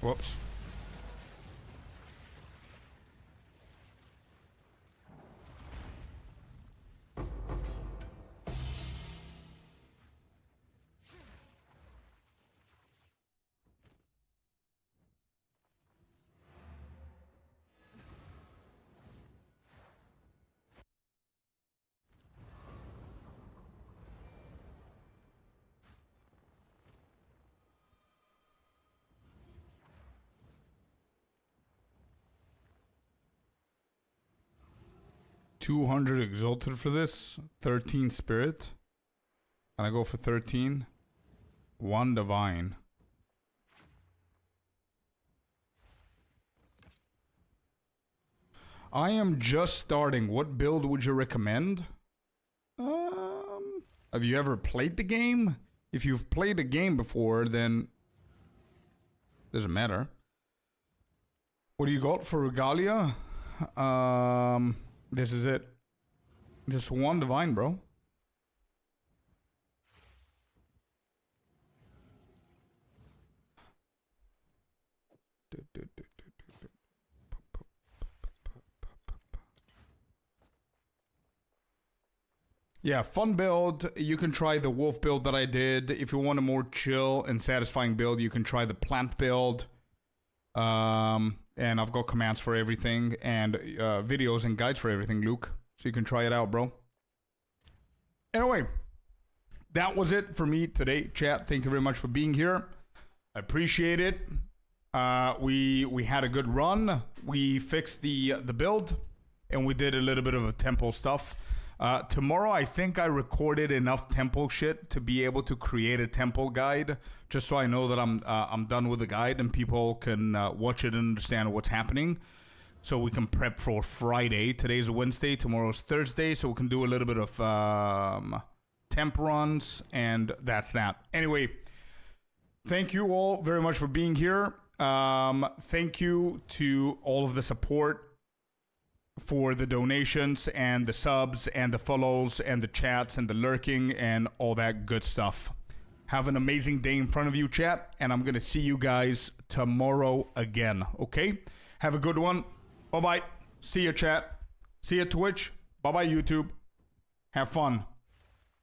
Whoops. $200 exalted for this. 13 spirit. Can I go for 13? 1 divine. I am just starting. What build would you recommend? Have you ever played the game? If you've played a game before, then doesn't matter. What do you got for Regalia? This is it. Just 1 divine, bro. Yeah, fun build. You can try the wolf build that I did. If you want a more chill and satisfying build, you can try the plant build. And I've got commands for everything and videos and guides for everything, Luke. So you can try it out, bro. Anyway, that was it for me today, chat. Thank you very much for being here. I appreciate it. We had a good run. We fixed the build, and we did a little bit of a temple stuff. Tomorrow, I think I recorded enough temple shit to be able to create a temple guide, just so I know that I'm done with the guide and people can watch it and understand what's happening. So we can prep for Friday. Today's Wednesday, tomorrow's Thursday, so we can do a little bit of temp runs, and that's that. Anyway, thank you all very much for being here. Thank you to all of the support for the donations and the subs and the follows and the chats and the lurking and all that good stuff. Have an amazing day in front of you, chat. And I'm going to see you guys tomorrow again. Okay? Have a good one. Bye-bye. See you, chat. See you, Twitch. Bye-bye, YouTube. Have fun.